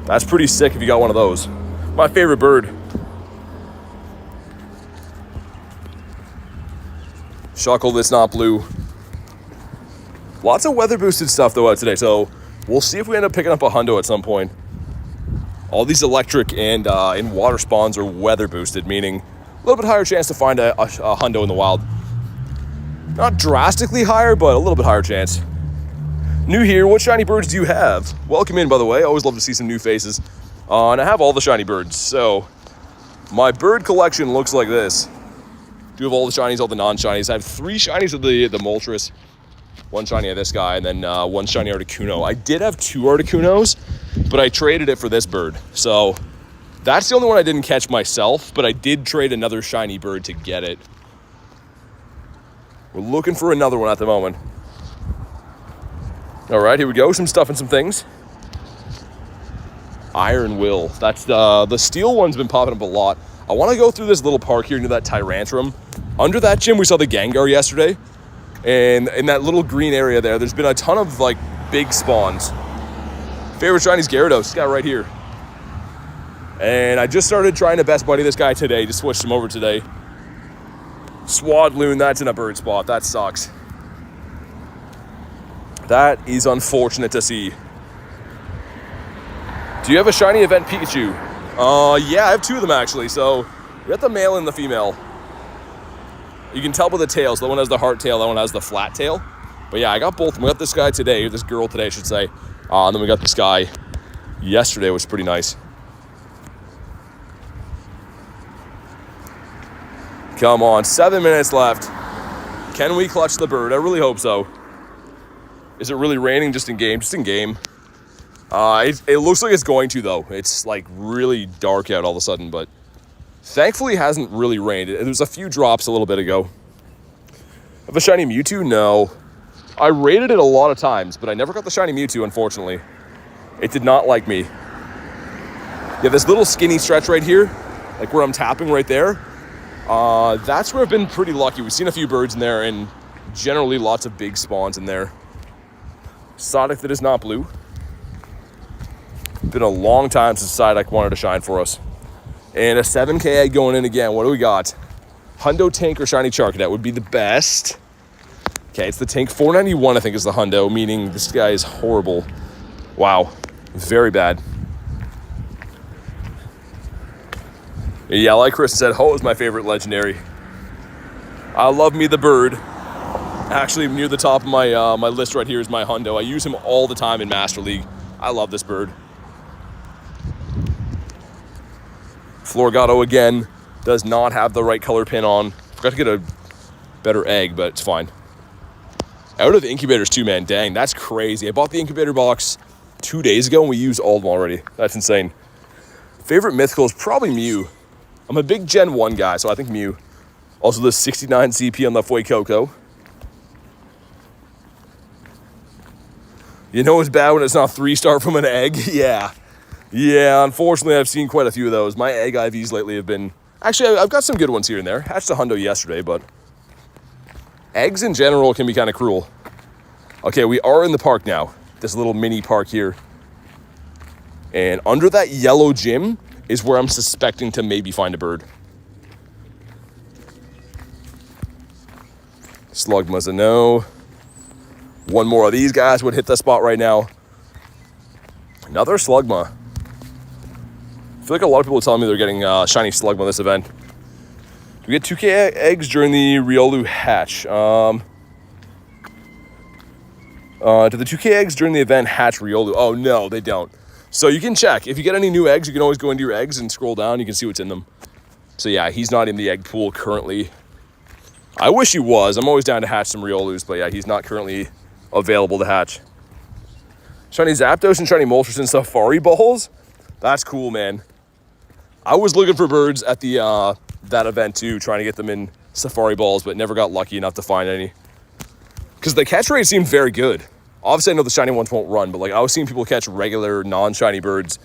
That's pretty sick if you got one of those. My favorite bird. Shuckle that's not blue. Lots of weather boosted stuff though out today, so we'll see if we end up picking up a hundo at some point. All these electric and water spawns are weather boosted, meaning a little bit higher chance to find a hundo in the wild. Not drastically higher, but a little bit higher chance. New here, what shiny birds do you have? Welcome in, by the way. I always love to see some new faces. And I have all the shiny birds. So my bird collection looks like this. Do have all the shinies, all the non-shinies. I have 3 shinies of the Moltres, 1 shiny of this guy, and then 1 shiny Articuno. I did have 2 Articunos, but I traded it for this bird. So that's the only one I didn't catch myself, but I did trade another shiny bird to get it. We're looking for another one at the moment. All right, here we go. Some stuff and some things. Iron Will. That's the steel one's been popping up a lot. I want to go through this little park here near that Tyrantrum. Under that gym, we saw the Gengar yesterday. And in that little green area there, there's been a ton of, like, big spawns. Favorite Shiny's Gyarados, this guy right here. And I just started trying to best buddy this guy today. Just switched him over today. Swadloon, that's in a bird spot. That sucks. That is unfortunate to see. Do you have a Shiny Event Pikachu? Yeah, I have 2 of them actually. So we got the male and the female. You can tell by the tails. The one has the heart tail, that one has the flat tail. But yeah, I got both. We got this guy today, or this girl today, I should say. And then we got this guy yesterday, which was pretty nice. Come on, 7 minutes left. Can we clutch the bird? I really hope so. Is it really raining just in game? Just in game. It looks like it's going to, though. It's like really dark out all of a sudden, but thankfully it hasn't really rained. There was a few drops a little bit ago. Have a Shiny Mewtwo? No. I raided it a lot of times, but I never got the Shiny Mewtwo, unfortunately. It did not like me. Yeah, this little skinny stretch right here, like where I'm tapping right there, that's where I've been pretty lucky. We've seen a few birds in there, and generally lots of big spawns in there. Psyduck that is not blue. Been a long time since Psyduck wanted to shine for us. And a 7K egg going in again. What do we got? Hundo Tank or Shiny Charcadet would be the best. Okay, it's the Tank. 491, I think, is the Hundo, meaning this guy is horrible. Wow. Very bad. Yeah, like Chris said, Ho is my favorite legendary. I love me the bird. Actually, near the top of my my list right here is my Hundo. I use him all the time in Master League. I love this bird. Florgato again does not have the right color pin on. Forgot to get a better egg, but it's fine. Out of the incubators too, man. Dang, that's crazy. I bought the incubator box 2 days ago and we used all of them already. That's insane. Favorite mythical is probably Mew. I'm a big Gen 1 guy, so I think Mew. Also the 69 CP on the Fuecoco. You know it's bad when it's not 3-star from an egg? Yeah. Yeah, unfortunately I've seen quite a few of those. My egg IVs lately have been... Actually, I've got some good ones here and there. Hatched a Hundo yesterday, but... eggs in general can be kind of cruel. Okay, we are in the park now. This little mini park here. And under that yellow gym is where I'm suspecting to maybe find a bird. Slugma's a no. One more of these guys would hit the spot right now. Another Slugma. I feel like a lot of people are telling me they're getting shiny Slugma this event. Do we get 2K eggs during the Riolu hatch? Do the 2K eggs during the event hatch Riolu? Oh, no, they don't. So you can check. If you get any new eggs, you can always go into your eggs and scroll down. You can see what's in them. So yeah, he's not in the egg pool currently. I wish he was. I'm always down to hatch some Riolus, but yeah, he's not currently available to hatch. Shiny Zapdos and Shiny Moltres and Safari Balls? That's cool, man. I was looking for birds at the that event too, trying to get them in Safari Balls, but never got lucky enough to find any. Because the catch rate seemed very good. Obviously, I know the shiny ones won't run, but like I was seeing people catch regular non-shiny birds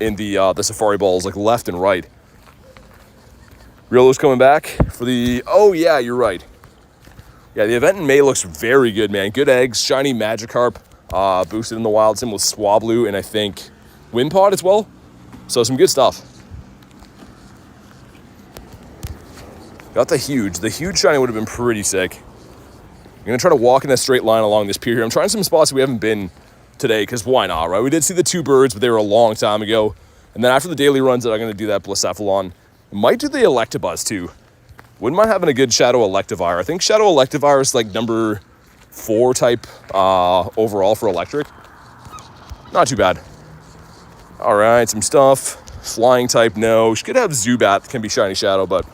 in the Safari Balls, like left and right. Riolo's coming back for the... Oh, yeah, you're right. Yeah, the event in May looks very good, man. Good eggs, shiny Magikarp, boosted in the wild sim with Swablu, and I think Wimpod as well. So some good stuff. Got the huge. The huge shiny would have been pretty sick. I'm going to try to walk in a straight line along this pier here. I'm trying some spots we haven't been today, because why not, right? We did see the two birds, but they were a long time ago. And then after the daily runs, I'm going to do that Blacephalon. Might do the Electabuzz, too. Wouldn't mind having a good Shadow Electivire. I think Shadow Electivire is like number 4 type overall for electric. Not too bad. All right, some stuff. Flying type, no. She could have Zubat that can be Shiny Shadow, but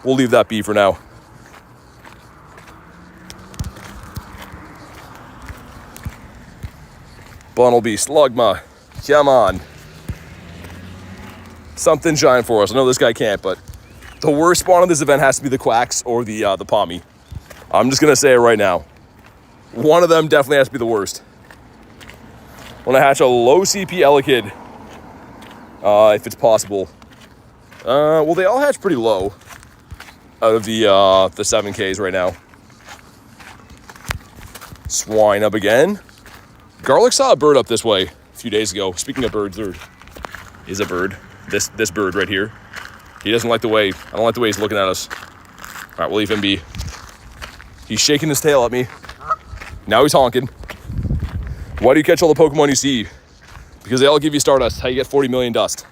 we'll leave that be for now. Bunnelby, Slugma, come on. Something shine for us. I know this guy can't, but the worst spawn of this event has to be the Quacks or the Palmy. I'm just going to say it right now. One of them definitely has to be the worst. I want to hatch a low CP Elekid, if it's possible. Well, they all hatch pretty low out of the 7Ks right now. Swine up again. Garlic saw a bird up this way a few days ago. Speaking of birds, there is a bird. This bird right here. He doesn't like the way, I don't like the way he's looking at us. All right, we'll leave him be. He's shaking his tail at me. Now he's honking. Why do you catch all the Pokemon you see? Because they all give you Stardust. How you get 40 million dust.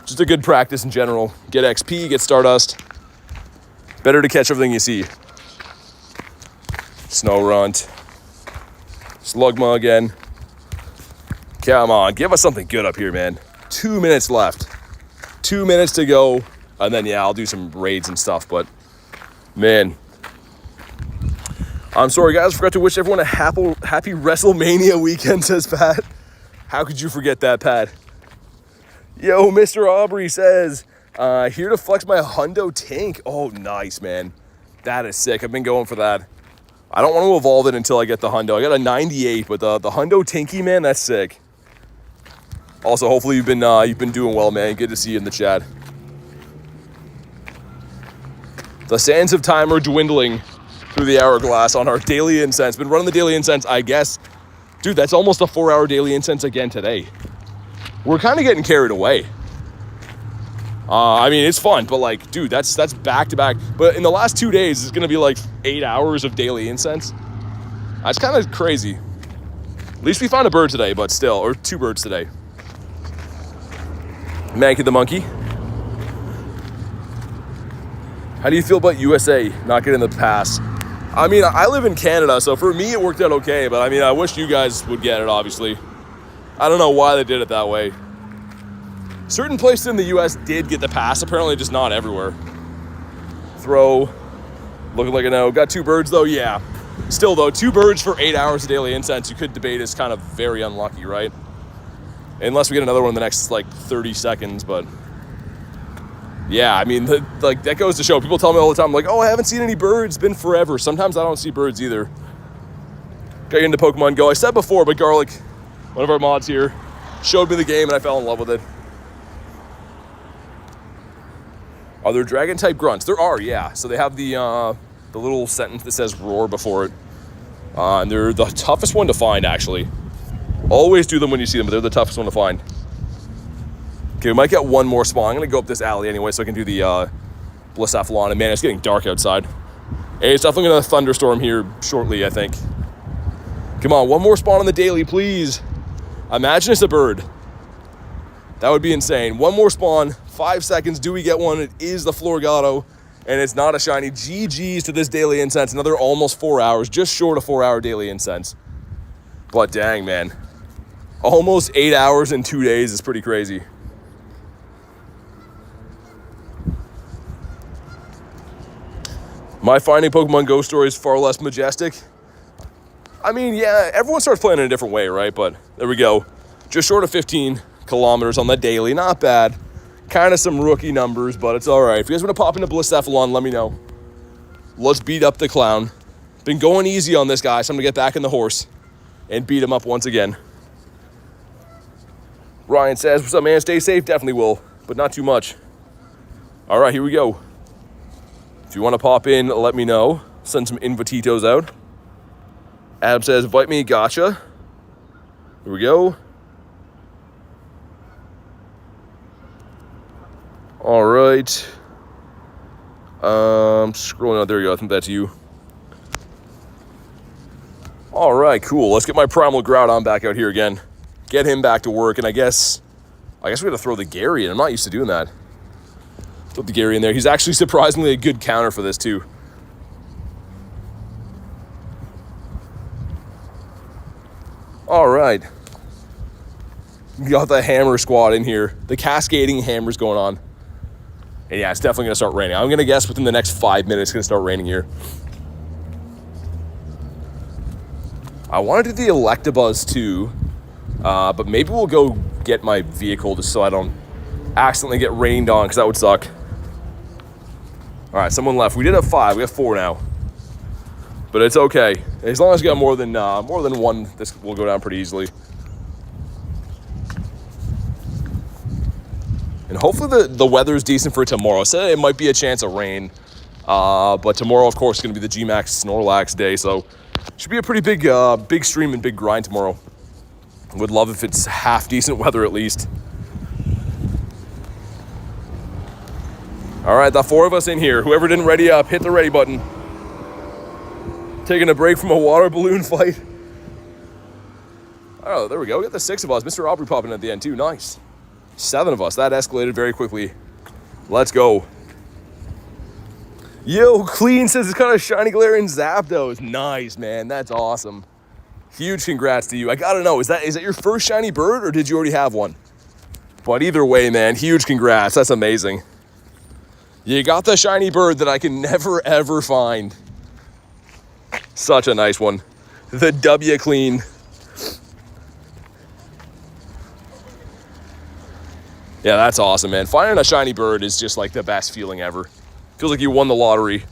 Just a good practice in general. Get XP, get Stardust. Better to catch everything you see. Snorunt. Slugma again. Come on, give us something good up here, man. 2 minutes left. 2 minutes to go. And then, yeah, I'll do some raids and stuff. But, man. I'm sorry, guys. I forgot to wish everyone a happy WrestleMania weekend, says Pat. How could you forget that, Pat? Yo, Mr. Aubrey says, here to flex my hundo tank. Oh, nice, man. That is sick. I've been going for that. I don't want to evolve it until I get the hundo. I got a 98, but the hundo tanky, man, that's sick. Also, hopefully you've been doing well, man. Good to see you in the chat. The sands of time are dwindling through the hourglass on our daily incense. Been running the daily incense, I guess. Dude, that's almost a 4-hour daily incense again today. We're kind of getting carried away. I mean, it's fun, but like, dude, that's back to back. But in the last 2 days, it's gonna be like 8 hours of daily incense. That's kind of crazy. At least we found a bird today, but still, or 2 birds today. Mankey the monkey. How do you feel about USA not getting the pass? I mean, I live in Canada, so for me it worked out okay, but I mean, I wish you guys would get it, obviously. I don't know why they did it that way. Certain places in the US did get the pass, apparently just not everywhere. Throw, looking like a no. Got 2 birds though, yeah. Still though, 2 birds for 8 hours of daily incense, you could debate is kind of very unlucky, right? Unless we get another one in the next like 30 seconds, but yeah, I mean, like that goes to show. People tell me all the time, like, oh, I haven't seen any birds, been forever. Sometimes I don't see birds either. Got into Pokemon Go. I said before, but Garlic, one of our mods here, showed me the game and I fell in love with it. Are there dragon type grunts? There are, yeah. So they have the little sentence that says roar before it. And they're the toughest one to find, actually. Always do them when you see them, but they're the toughest one to find. Okay, we might get one more spawn. I'm gonna go up this alley anyway so I can do the Blacephalon. And man, it's getting dark outside. Hey, it's definitely gonna thunderstorm here shortly, I think. Come on, one more spawn on the daily, please. Imagine it's a bird. That would be insane. One more spawn, 5 seconds. Do we get one? It is the Florgato, and it's not a shiny. GG's to this daily incense. Another almost 4 hours, just short of 4-hour daily incense. But dang, man. Almost 8 hours in 2 days is pretty crazy. My finding Pokemon Go story is far less majestic. I mean, yeah, everyone starts playing in a different way, right? But there we go. Just short of 15 kilometers on the daily. Not bad. Kind of some rookie numbers, but it's all right. If you guys want to pop into Blacephalon, let me know. Let's beat up the clown. Been going easy on this guy, so I'm going to get back in the horse and beat him up once again. Ryan says, what's up, man? Stay safe. Definitely will, but not too much. All right, here we go. If you want to pop in, let me know. Send some invititos out. Adam says, invite me, gotcha. Here we go. All right. Scrolling out. There you go. I think that's you. All right, cool. Let's get my Primal Groudon back out here again. Get him back to work, and I guess we got to throw the Gary in. I'm not used to doing that. Throw the Gary in there. He's actually surprisingly a good counter for this too. All right. We got the hammer squad in here. The cascading hammers going on. And yeah, it's definitely going to start raining. I'm going to guess within the next 5 minutes it's going to start raining here. I want to do the Electabuzz too. But maybe we'll go get my vehicle just so I don't accidentally get rained on, because that would suck. All right, someone left. We did have 5. We have 4 now. But it's okay. As long as we got more than one, this will go down pretty easily. And hopefully the weather's decent for tomorrow. So it might be a chance of rain. But tomorrow, of course, is going to be the G-Max Snorlax day. So Should be a pretty big, big stream and big grind tomorrow. Would love if it's half decent weather at least. All right, the 4 of us in here. Whoever didn't ready up, hit the ready button. Taking a break from a water balloon fight. Oh, there we go. We got the 6 of us. Mr. Aubrey popping at the end too. Nice. 7 of us. That escalated very quickly. Let's go. Yo, Clean says it's kind of shiny glaring Zapdos. Nice, man. That's awesome. Huge congrats to you. I gotta know, is that your first shiny bird or did you already have one? But either way, man, huge congrats. That's amazing. You got the shiny bird that I can never, ever find. Such a nice one. The W Clean. Yeah, that's awesome, man. Finding a shiny bird is just like the best feeling ever. Feels like you won the lottery.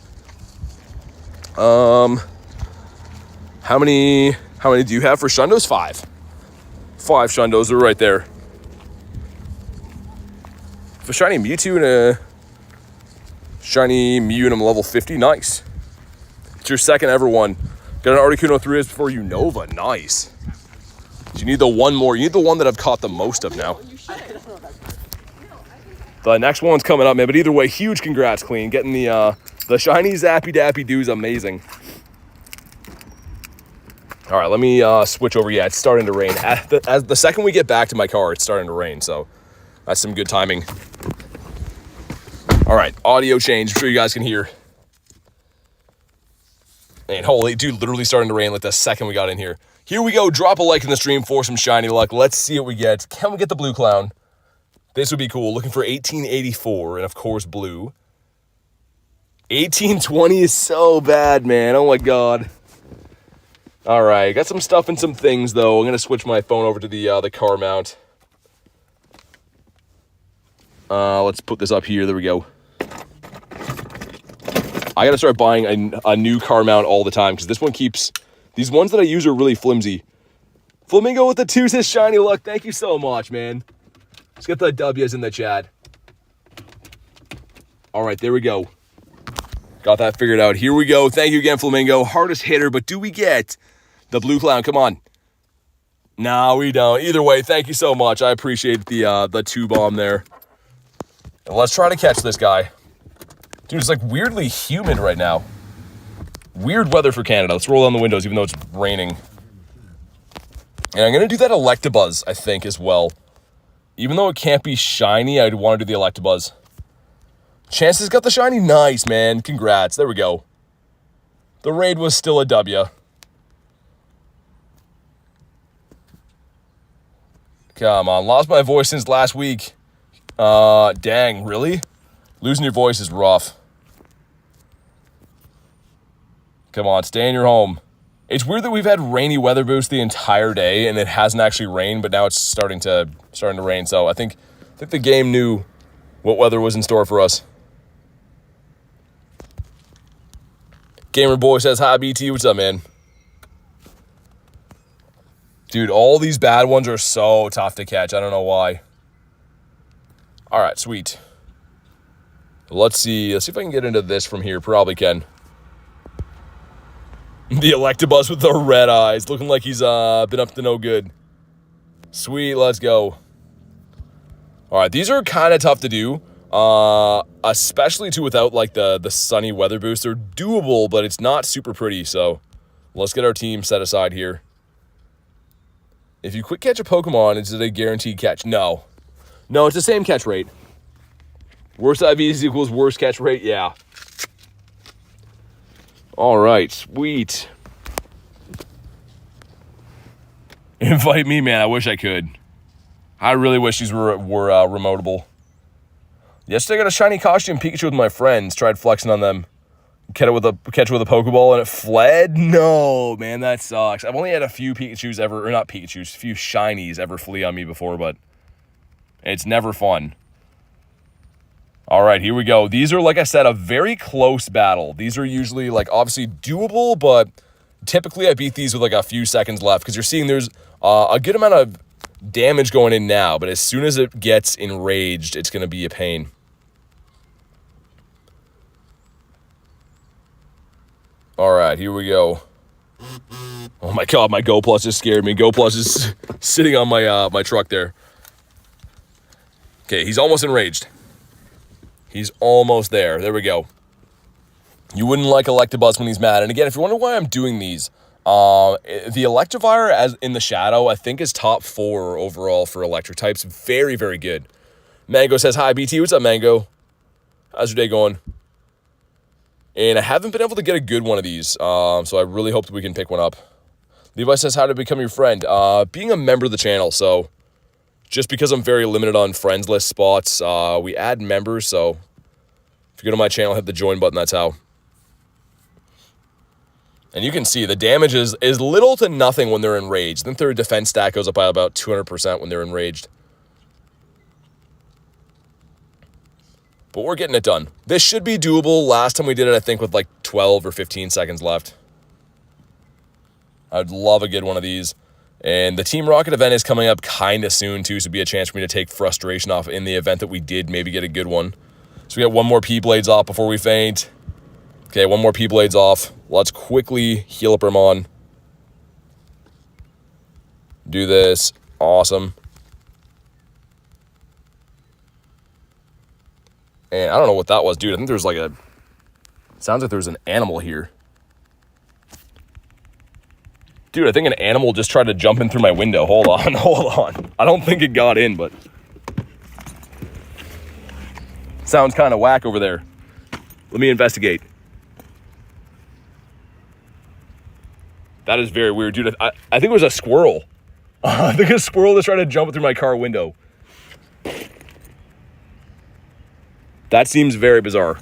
How many do you have for Shundos? 5. 5 Shundos are right there. For a shiny Mewtwo and a shiny Mew and I'm level 50, nice. It's your second ever one. Got an Articuno 3 before Unova, nice. You need the one more. You need the one that I've caught the most of now. The next one's coming up, man. But either way, huge congrats, Clean. Getting the shiny Zappy Dappy Doo is amazing. All right, let me switch over. Yeah, it's starting to rain. As the second we get back to my car, it's starting to rain. So that's some good timing. All right, audio change. I'm sure you guys can hear. And holy, dude, literally starting to rain like the second we got in here. Here we go. Drop a like in the stream for some shiny luck. Let's see what we get. Can we get the blue clown? This would be cool. Looking for 1884 and, of course, blue. 1820 is so bad, man. Oh, my God. All right. Got some stuff and some things, though. I'm going to switch my phone over to the car mount. Let's put this up here. There we go. I got to start buying a new car mount all the time because this one keeps... These ones that I use are really flimsy. Flamingo with the 2 says shiny luck. Thank you so much, man. Let's get the W's in the chat. All right, there we go. Got that figured out. Here we go. Thank you again, Flamingo. Hardest hitter, but do we get the blue clown? Come on. No, we don't. Either way, thank you so much. I appreciate the 2 bomb there. And let's try to catch this guy. Dude, it's like weirdly humid right now. Weird weather for Canada. Let's roll down the windows even though it's raining. And I'm going to do that Electabuzz, I think, as well. Even though it can't be shiny, I'd want to do the Electabuzz. Chances got the shiny. Nice, man. Congrats. There we go. The raid was still a W. Come on. Lost my voice since last week. Dang, really? Losing your voice is rough. Come on, stay in your home. It's weird that we've had rainy weather boost the entire day and it hasn't actually rained, but now it's starting to rain. So I think the game knew what weather was in store for us. Gamer Boy says, hi, BT. What's up, man? Dude, all these bad ones are so tough to catch. I don't know why. All right, sweet. Let's see if I can get into this from here. Probably can. The Electabuzz with the red eyes. Looking like he's been up to no good. Sweet, let's go. All right, these are kind of tough to do. Especially too without like the sunny weather boost. They're doable, but it's not super pretty. So let's get our team set aside here. If you quick catch a Pokemon, is it a guaranteed catch? No. No, it's the same catch rate. Worst IVs equals worst catch rate? Yeah. All right, sweet. Invite me, man. I wish I could. I really wish these were remoteable. Yesterday I got a shiny costume Pikachu with my friends. Tried flexing on them. Catch it with a Pokeball and it fled? No, man, that sucks. I've only had a few Pikachus ever, or not Pikachus, a few shinies ever flee on me before, but it's never fun. All right, here we go. These are, like I said, a very close battle. These are usually, like, obviously doable, but typically I beat these with, like, a few seconds left because you're seeing there's a good amount of damage going in now, but as soon as it gets enraged, it's going to be a pain. All right, here we go. Oh my God, my Go Plus just scared me. Go Plus is sitting on my my truck there. Okay, he's almost enraged. He's almost there. There we go. You wouldn't like Electabuzz when he's mad. And again, if you wonder why I'm doing these, the Electivire as in the shadow, I think is top 4 overall for electric types. Very, very good. Mango says, hi, BT. What's up, Mango? How's your day going? And I haven't been able to get a good one of these, so I really hope that we can pick one up. Levi says, how to become your friend? Being a member of the channel, so just because I'm very limited on friends list spots, we add members, so if you go to my channel, hit the join button, that's how. And you can see the damage is little to nothing when they're enraged. Then their defense stat goes up by about 200% when they're enraged. But we're getting it done. This should be doable. Last time we did it, I think, with like 12 or 15 seconds left. I'd love a good one of these. And the Team Rocket event is coming up kind of soon, too, so it'd be a chance for me to take frustration off in the event that we did maybe get a good one. So we got one more P-Blades off before we faint. Okay, one more P-Blades off. Let's quickly heal up Hermon. Do this. Awesome. And I don't know what that was, dude. I think there's like a... Sounds like there's an animal here. Dude, I think an animal just tried to jump in through my window. Hold on, hold on. I don't think it got in, but... Sounds kind of whack over there. Let me investigate. That is very weird, dude. I think it was a squirrel. I think a squirrel just tried to jump through my car window. That seems very bizarre.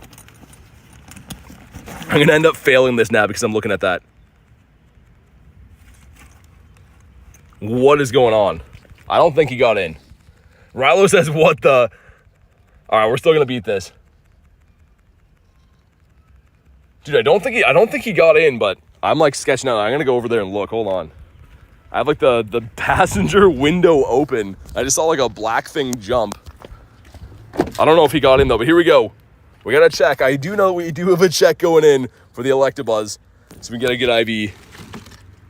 I'm going to end up failing this now because I'm looking at that. What is going on? I don't think he got in. Rilo says, what the... All right, we're still going to beat this. Dude, I don't think he got in, but I'm like sketching out. I'm going to go over there and look. Hold on. I have like the passenger window open. I just saw like a black thing jump. I don't know if he got in though, but here we go. We got to check. I do know that we do have a check going in for the Electabuzz, so we got to get IV.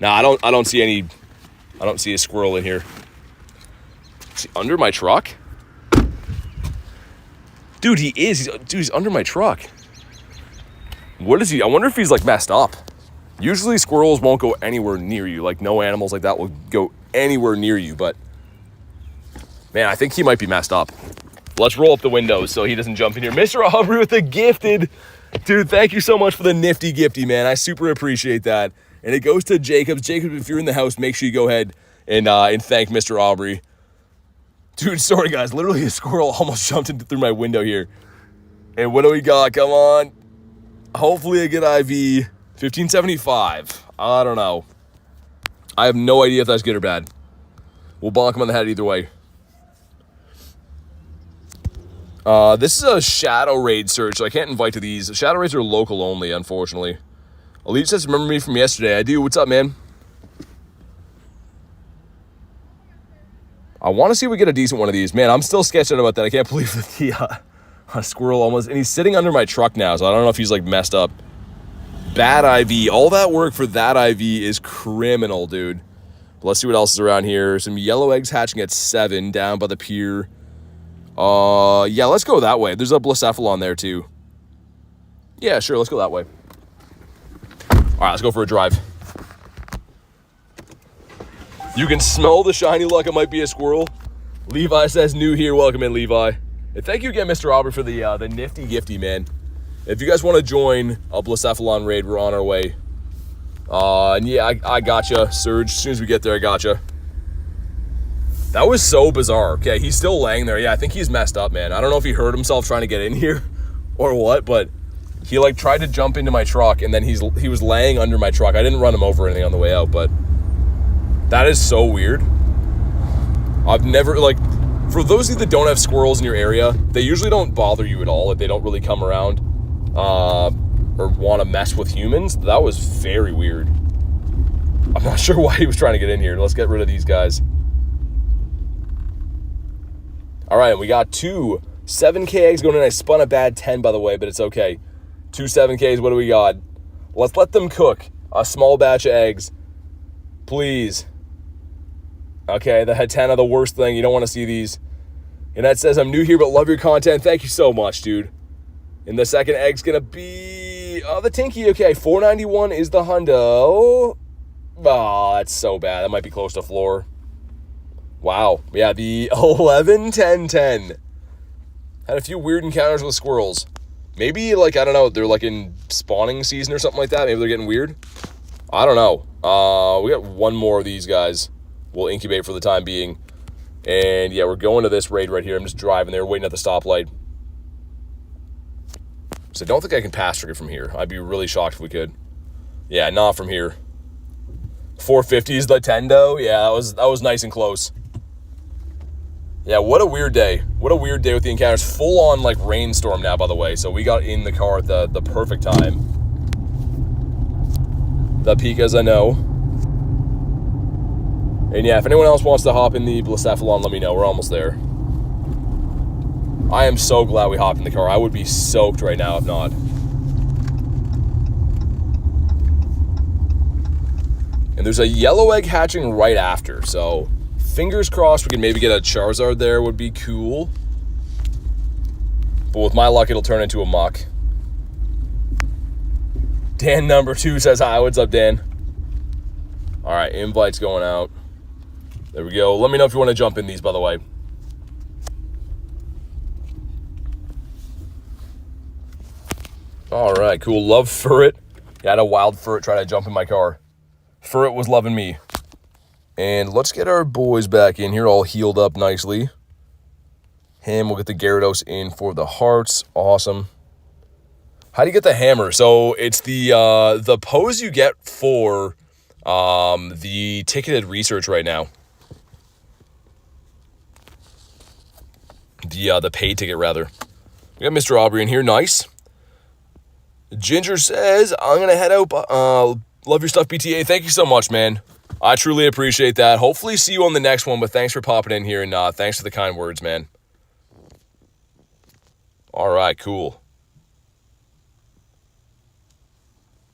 Nah, I don't see any. I don't see a squirrel in here. Is he under my truck? Dude, he is. He's under my truck. What is he? I wonder if he's like messed up. Usually squirrels won't go anywhere near you. Like no animals like that will go anywhere near you. But man, I think he might be messed up. Let's roll up the windows so he doesn't jump in here. Mr. Aubrey with the gifted. Dude, thank you so much for the nifty gifty, man. I super appreciate that. And it goes to Jacobs. Jacobs, if you're in the house, make sure you go ahead and thank Mr. Aubrey. Dude, sorry, guys. Literally, a squirrel almost jumped through my window here. And what do we got? Come on. Hopefully, a good IV. 1575. I don't know. I have no idea if that's good or bad. We'll bonk him on the head either way. This is a Shadow Raid search, so I can't invite to these. Shadow Raids are local only, unfortunately. Elite says, remember me from yesterday. I do. What's up, man? I want to see if we get a decent one of these. Man, I'm still sketched out about that. I can't believe that the squirrel almost... And he's sitting under my truck now, so I don't know if he's, like, messed up. Bad IV. All that work for that IV is criminal, dude. But let's see what else is around here. Some yellow eggs hatching at 7 down by the pier. Yeah, let's go that way. There's a Blacephalon there, too. Yeah, sure, let's go that way. All right, let's go for a drive. You can smell the shiny luck. It might be a squirrel. Levi says, new here. Welcome in, Levi. And thank you again, Mr. Aubrey, for the nifty gifty, man. If you guys want to join a Blacephalon raid, we're on our way. And yeah, I gotcha, Surge. As soon as we get there, I gotcha. That was so bizarre. Okay, he's still laying there. Yeah, I think he's messed up, man. I don't know if he hurt himself trying to get in here or what, but he like tried to jump into my truck and then he was laying under my truck. I didn't run him over or anything on the way out, but that is so weird. I've never, like, for those of you that don't have squirrels in your area, they usually don't bother you at all. Like, they don't really come around or want to mess with humans. That was very weird. I'm not sure why he was trying to get in here. Let's get rid of these guys. All right, we got 2 7K eggs going in. I spun a bad 10, by the way, but it's okay. 2 7Ks, what do we got? Let's let them cook. A small batch of eggs. Please. Okay, the Hatena, the worst thing. You don't want to see these. And that says, I'm new here, but love your content. Thank you so much, dude. And the second egg's going to be... Oh, the Tinky. Okay, $4.91 is the hundo. Oh, that's so bad. That might be close to floor. Wow. Yeah, the 11-10-10. Had a few weird encounters with squirrels. Maybe, like, I don't know, they're, like, in spawning season or something like that. Maybe they're getting weird. I don't know. We got one more of these guys. We'll incubate for the time being. And, yeah, we're going to this raid right here. I'm just driving there, waiting at the stoplight. So I don't think I can pass trick it from here. I'd be really shocked if we could. Yeah, not from here. 450 is the Tendo. Yeah, that was nice and close. Yeah, what a weird day. What a weird day with the encounters. Full on, like, rainstorm now, by the way. So we got in the car at the perfect time. The Pikas, I know. And yeah, if anyone else wants to hop in the Blacephalon, let me know. We're almost there. I am so glad we hopped in the car. I would be soaked right now if not. And there's a yellow egg hatching right after, so fingers crossed we can maybe get a Charizard there would be cool. But with my luck, it'll turn into a muck. Dan number 2 says hi. What's up, Dan? All right, invite's going out. There we go. Let me know if you want to jump in these, by the way. All right, cool. Love Furret. Yeah, I had a wild Furret try to jump in my car. Furret was loving me. And let's get our boys back in here, all healed up nicely. We'll get the Gyarados in for the hearts. Awesome. How do you get the hammer? So it's the pose you get for the ticketed research right now. The paid ticket, rather. We got Mr. Aubrey in here. Nice. Ginger says, I'm going to head out. Love your stuff, BTA. Thank you so much, man. I truly appreciate that. Hopefully see you on the next one, but thanks for popping in here, and thanks for the kind words, man. All right, cool.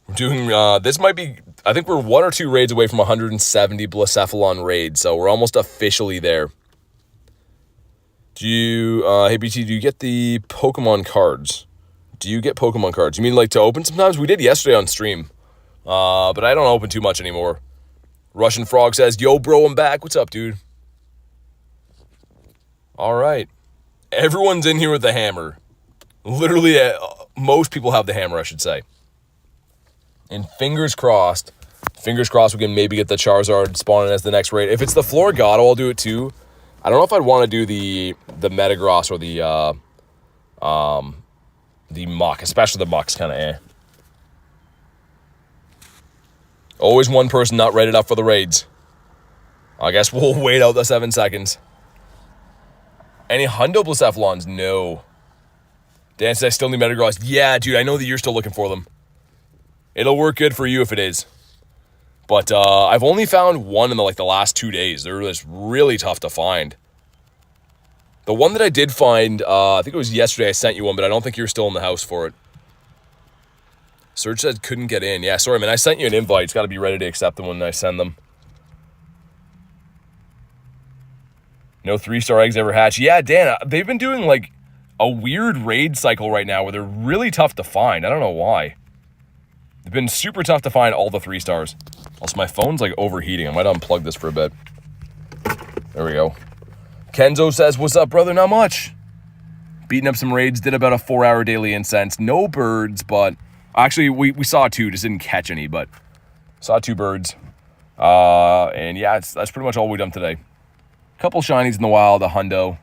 We're doing, this might be, I think we're 1 or 2 raids away from 170 Blacephalon raids, so we're almost officially there. Do you, hey BT, do you get the Pokemon cards? Do you get Pokemon cards? You mean like to open sometimes? We did yesterday on stream, but I don't open too much anymore. Russian Frog says, yo, bro, I'm back. What's up, dude? All right. Everyone's in here with the hammer. Literally, most people have the hammer, I should say. And fingers crossed we can maybe get the Charizard spawning as the next raid. If it's the Floragato, I'll do it too. I don't know if I'd want to do the Metagross or the Muck, especially the Muck's kind of eh. Always one person not rated up for the raids. I guess we'll wait out the 7 seconds. Any Hundo Blacephalons? No. Dan says I still need Metagross. Yeah, dude, I know that you're still looking for them. It'll work good for you if it is. But I've only found one in the last 2 days. They're just really tough to find. The one that I did find, I think it was yesterday I sent you one, but I don't think you're still in the house for it. Serge said couldn't get in. Yeah, sorry, man. I sent you an invite. It's got to be ready to accept them when I send them. No 3-star eggs ever hatch. Yeah, Dan, they've been doing like a weird raid cycle right now where they're really tough to find. I don't know why. They've been super tough to find all the 3-stars. Also, my phone's like overheating. I might unplug this for a bit. There we go. Kenzo says, what's up, brother? Not much. Beating up some raids. Did about a 4-hour daily incense. No birds, but... Actually, we saw 2, just didn't catch any, but saw 2 birds. And yeah, that's pretty much all we've done today. Couple shinies in the wild, a hundo.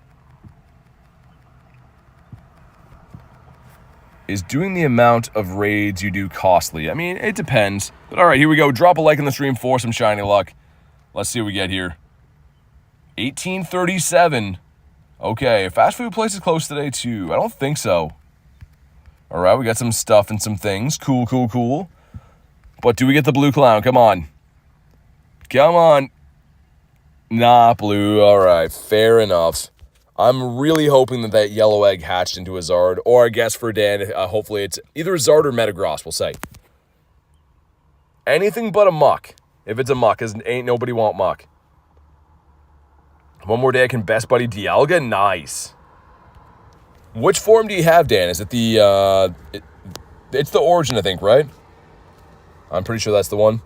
Is doing the amount of raids you do costly? I mean, it depends. But all right, here we go. Drop a like in the stream for some shiny luck. Let's see what we get here. 1837. Okay, fast food place is closed today too. I don't think so. All right, we got some stuff and some things. Cool, cool, cool. But do we get the blue clown? Come on. Come on. Nah, blue. All right, fair enough. I'm really hoping that yellow egg hatched into a Zard. Or I guess for Dan, hopefully it's either Zard or Metagross, we'll say. Anything but a muck. If it's a muck, because ain't nobody want muck. One more day I can best buddy Dialga. Nice. Which form do you have, Dan? Is it the, it's the Origin, I think, right? I'm pretty sure that's the one.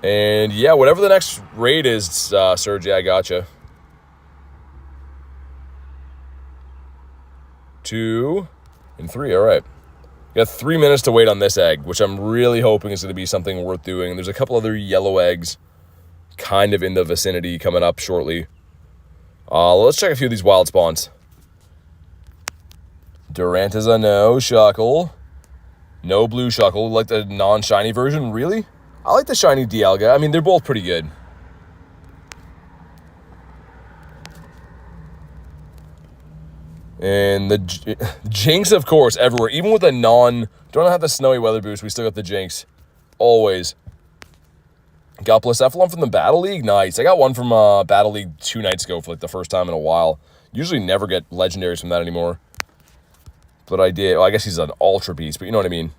And yeah, whatever the next raid is, Sergey, I gotcha. 2 and 3, all right. Got 3 minutes to wait on this egg, which I'm really hoping is going to be something worth doing. There's a couple other yellow eggs kind of in the vicinity coming up shortly. Let's check a few of these wild spawns. Durant is a no. Shuckle. No blue Shuckle. Like the non-shiny version, really? I like the shiny Dialga. I mean, they're both pretty good. And the Jinx, of course, everywhere. Even with a don't have the snowy weather boost, we still got the Jinx. Always. Got Blacephalon from the Battle League? Nice. I got one from Battle League 2 nights ago for like the first time in a while. Usually never get legendaries from that anymore. But I did. Well, I guess he's an Ultra Beast, but you know what I mean.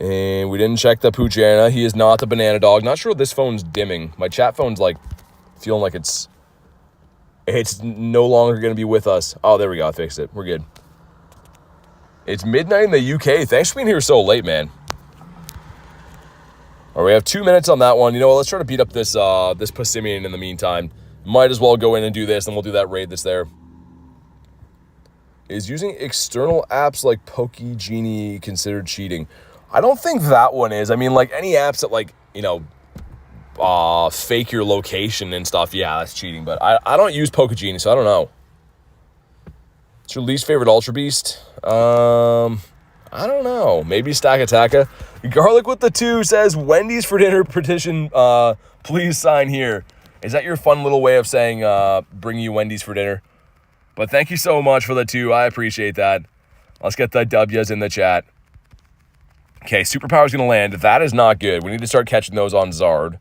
And we didn't check the Poochyena. He is not the Banana Dog. Not sure if this phone's dimming. My chat phone's like feeling like it's no longer going to be with us. Oh, there we go. I fixed it. We're good. It's midnight in the UK. Thanks for being here so late, man. All right, we have 2 minutes on that one. You know what? Let's try to beat up this this Passimian in the meantime. Might as well go in and do this, and we'll do that raid that's there. Is using external apps like PokeGenie considered cheating? I don't think that one is. I mean, like any apps that like, you know, fake your location and stuff, yeah, that's cheating. But I don't use PokeGenie, so I don't know. It's your least favorite Ultra Beast? I don't know. Maybe Stakataka. Garlic with the 2 says, Wendy's for dinner petition, please sign here. Is that your fun little way of saying bring you Wendy's for dinner? But thank you so much for the 2. I appreciate that. Let's get the W's in the chat. Okay, Superpower's going to land. That is not good. We need to start catching those on Zard.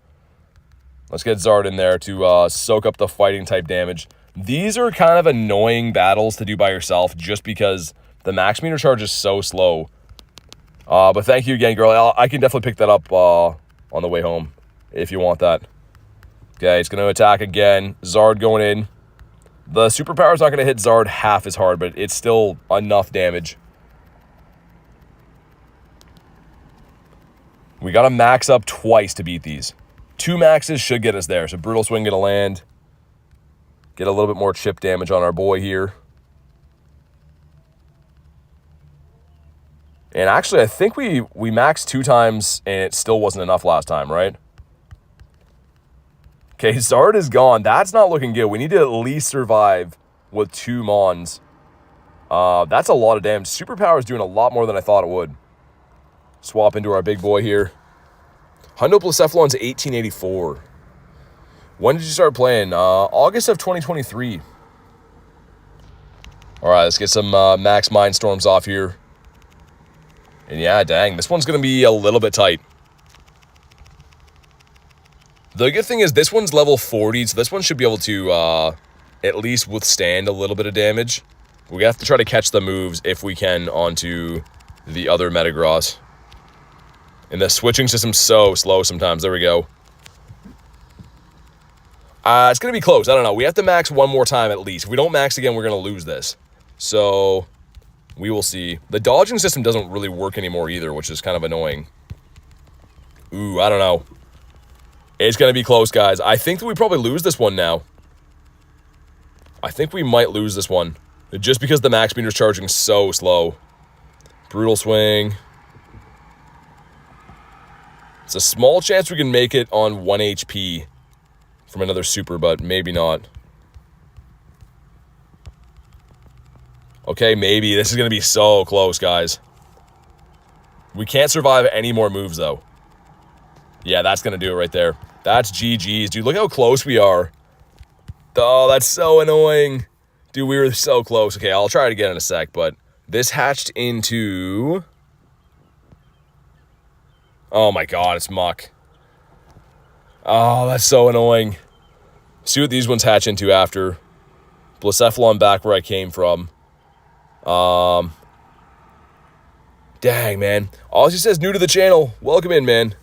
Let's get Zard in there to soak up the fighting type damage. These are kind of annoying battles to do by yourself just because the max meter charge is so slow. But thank you again, girl. I can definitely pick that up on the way home if you want that. Okay, it's going to attack again. Zard going in. The Superpower's not going to hit Zard half as hard, but it's still enough damage. We got to max up twice to beat these. 2 maxes should get us there. So Brutal Swing going to land. Get a little bit more chip damage on our boy here. And actually, I think we maxed 2 times and it still wasn't enough last time, right? Okay, Zard is gone. That's not looking good. We need to at least survive with 2 Mons. That's a lot of damage. Superpower is doing a lot more than I thought it would. Swap into our big boy here. Hundo Blacephalon's 1884. When did you start playing? August of 2023. All right, let's get some max Mindstorms off here. And yeah, dang, this one's going to be a little bit tight. The good thing is this one's level 40, so this one should be able to at least withstand a little bit of damage. We have to try to catch the moves if we can onto the other Metagross. And the switching system's so slow sometimes. There we go. It's going to be close. I don't know. We have to max one more time at least. If we don't max again, we're going to lose this. So we will see. The dodging system doesn't really work anymore either, which is kind of annoying. Ooh, I don't know. It's going to be close, guys. I think that we probably lose this one now. I think we might lose this one. Just because the max meter's charging so slow. Brutal Swing. It's a small chance we can make it on 1 HP from another super, but maybe not. Okay, maybe. This is going to be so close, guys. We can't survive any more moves, though. Yeah, that's going to do it right there. That's GG's. Dude, look how close we are. Oh, that's so annoying. Dude, we were so close. Okay, I'll try it again in a sec, but this hatched into... Oh my god, it's muck. Oh, that's so annoying. See what these ones hatch into after. Blacephalon back where I came from. Dang, man. Ozzy says new to the channel. Welcome in, man.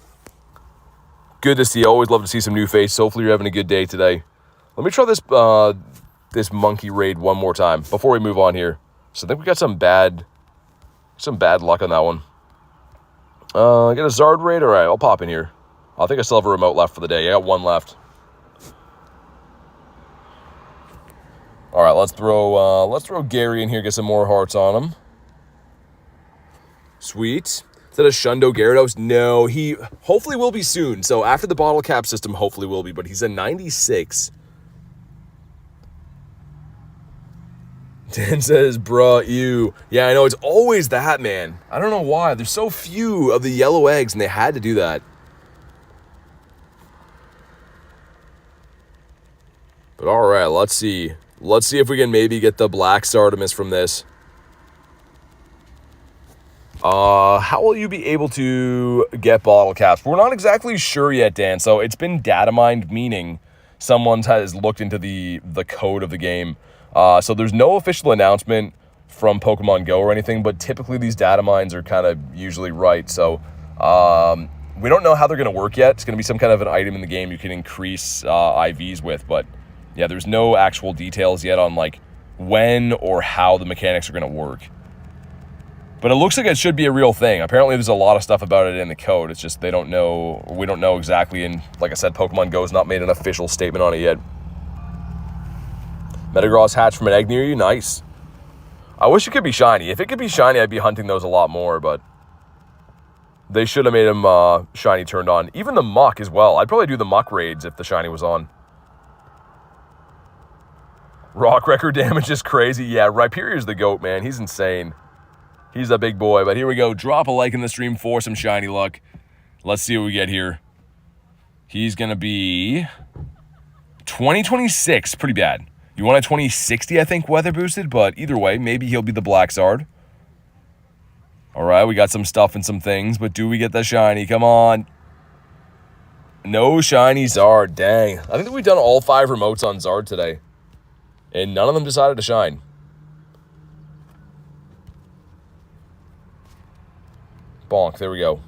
Good to see. Always love to see some new faces. Hopefully you're having a good day today. Let me try this this monkey raid one more time before we move on here. So I think we got some bad luck on that one. I got a Zard raid. All right, I'll pop in here. I think I still have a remote left for the day. I got one left. All right, let's throw Gary in here. Get some more hearts on him. Sweet. Is that a Shundo Gyarados? No, he hopefully will be soon. So after the bottle cap system, hopefully will be. But he's a 96. Dan says, bruh, ew. Yeah, I know. It's always that, man. I don't know why. There's so few of the yellow eggs, and they had to do that. But all right, let's see. Let's see if we can maybe get the Black Sartimus from this. How will you be able to get bottle caps? We're not exactly sure yet, Dan. So it's been data mined, meaning someone has looked into the code of the game. So there's no official announcement from Pokemon Go or anything, but typically these data mines are kind of usually right. So we don't know how they're going to work yet. It's going to be some kind of an item in the game you can increase IVs with, but yeah, there's no actual details yet on like when or how the mechanics are going to work. But it looks like it should be a real thing. Apparently there's a lot of stuff about it in the code. It's just we don't know exactly. And like I said, Pokemon Go has not made an official statement on it yet. Metagross hatched from an egg near you. Nice. I wish it could be shiny. If it could be shiny, I'd be hunting those a lot more, but they should have made him shiny turned on. Even the muck as well. I'd probably do the muck raids if the shiny was on. Rock record damage is crazy. Yeah, Rhyperior's the GOAT, man. He's insane. He's a big boy, but here we go. Drop a like in the stream for some shiny luck. Let's see what we get here. He's going to be 2026. Pretty bad. You want a 2060, I think, weather boosted, but either way, maybe he'll be the Black Zard. All right, we got some stuff and some things, but do we get the shiny? Come on. No shiny Zard. Dang. I think we've done all 5 remotes on Zard today, and none of them decided to shine. Bonk, there we go.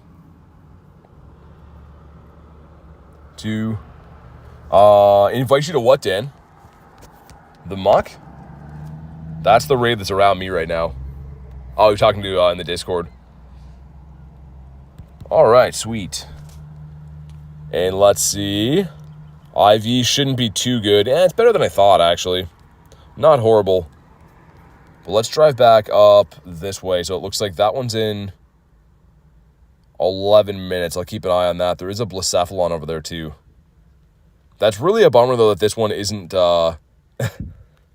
2. Invite you to what, Dan? The muck? That's the raid that's around me right now. Oh, you're talking to in the Discord. All right, sweet. And let's see. IV shouldn't be too good. It's better than I thought, actually. Not horrible. But let's drive back up this way. So it looks like that one's in 11 minutes. I'll keep an eye on that. There is a Blacephalon over there, too. That's really a bummer, though, that this one isn't...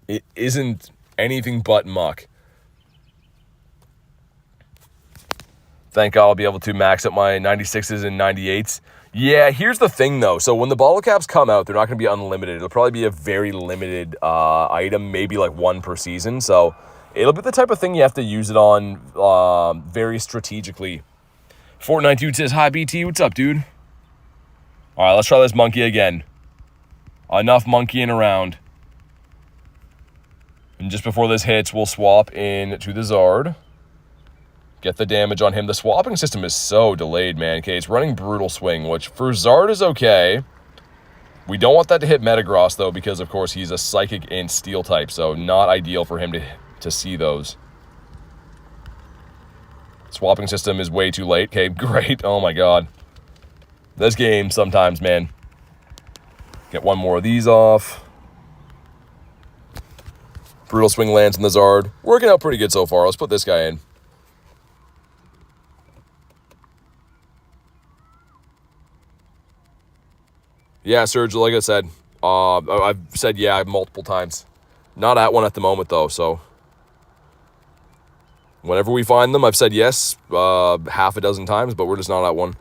it isn't anything but muck. Thank God I'll be able to max up my 96s and 98s. Yeah, here's the thing, though. So when the bottle caps come out, they're not going to be unlimited. It'll probably be a very limited item, maybe like 1 per season. So it'll be the type of thing you have to use it on very strategically. Fortnite Dude says, hi, BT. What's up, dude? All right, let's try this monkey again. Enough monkeying around. And just before this hits, we'll swap in to the Zard. Get the damage on him. The swapping system is so delayed, man. Okay, it's running Brutal Swing, which for Zard is okay. We don't want that to hit Metagross, though, because, of course, he's a Psychic and Steel type, so not ideal for him to see those. Swapping system is way too late. Okay, great. Oh, my God. This game sometimes, man. Get one more of these off. Brutal Swing lands in the Zard. Working out pretty good so far. Let's put this guy in. Yeah, Serge, like I said, I've said yeah multiple times. Not at one at the moment, though, so... Whenever we find them, I've said yes half a dozen times, but we're just not at one.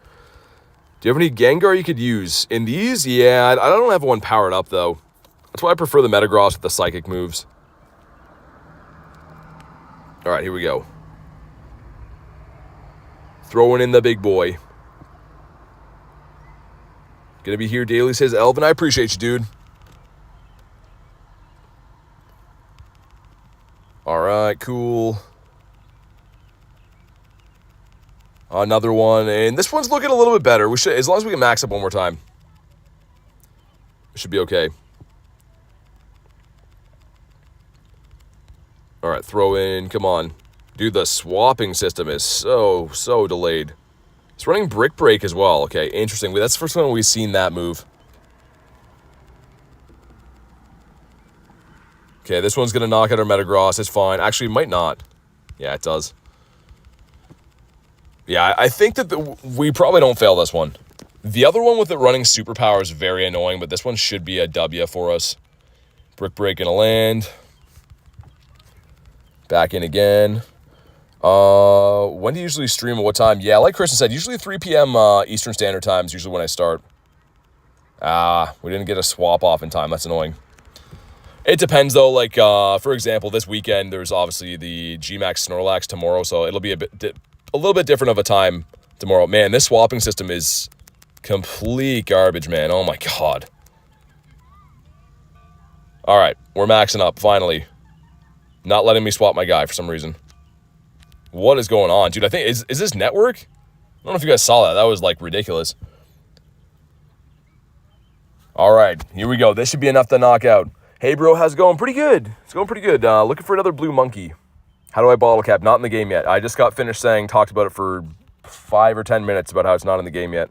Do you have any Gengar you could use? In these? Yeah, I don't have one powered up, though. That's why I prefer the Metagross with the Psychic moves. All right, here we go. Throwing in the big boy. Gonna be here daily, says Elvin. I appreciate you, dude. All right, cool. Another one, and this one's looking a little bit better. We should, as long as we can max up one more time, it should be okay. All right, throw in, come on. Dude, the swapping system is so delayed. It's running Brick Break as well. Okay, interesting. That's the first time we've seen that move. Okay, this one's going to knock out our Metagross. It's fine. Actually, it might not. Yeah, it does. Yeah, I think that we probably don't fail this one. The other one with it running Superpower is very annoying, but this one should be a W for us. Brick Break in a land. Back in again. When do you usually stream at what time? Yeah, like Kristen said, usually 3 p.m. Eastern Standard Time is usually when I start. We didn't get a swap off in time. That's annoying. It depends, though. Like, for example, this weekend, there's obviously the G-Max Snorlax tomorrow, so it'll be a little bit different of a time tomorrow. Man, this swapping system is complete garbage, man. Oh, my God. All right, we're maxing up, finally. Not letting me swap my guy for some reason. What is going on? Dude, I think, is this network? I don't know if you guys saw that. That was, like, ridiculous. All right, here we go. This should be enough to knock out. Hey, bro, how's it going? Pretty good. It's going pretty good. Looking for another blue monkey. How do I bottle cap? Not in the game yet. I just got finished talked about it for 5 or 10 minutes about how it's not in the game yet.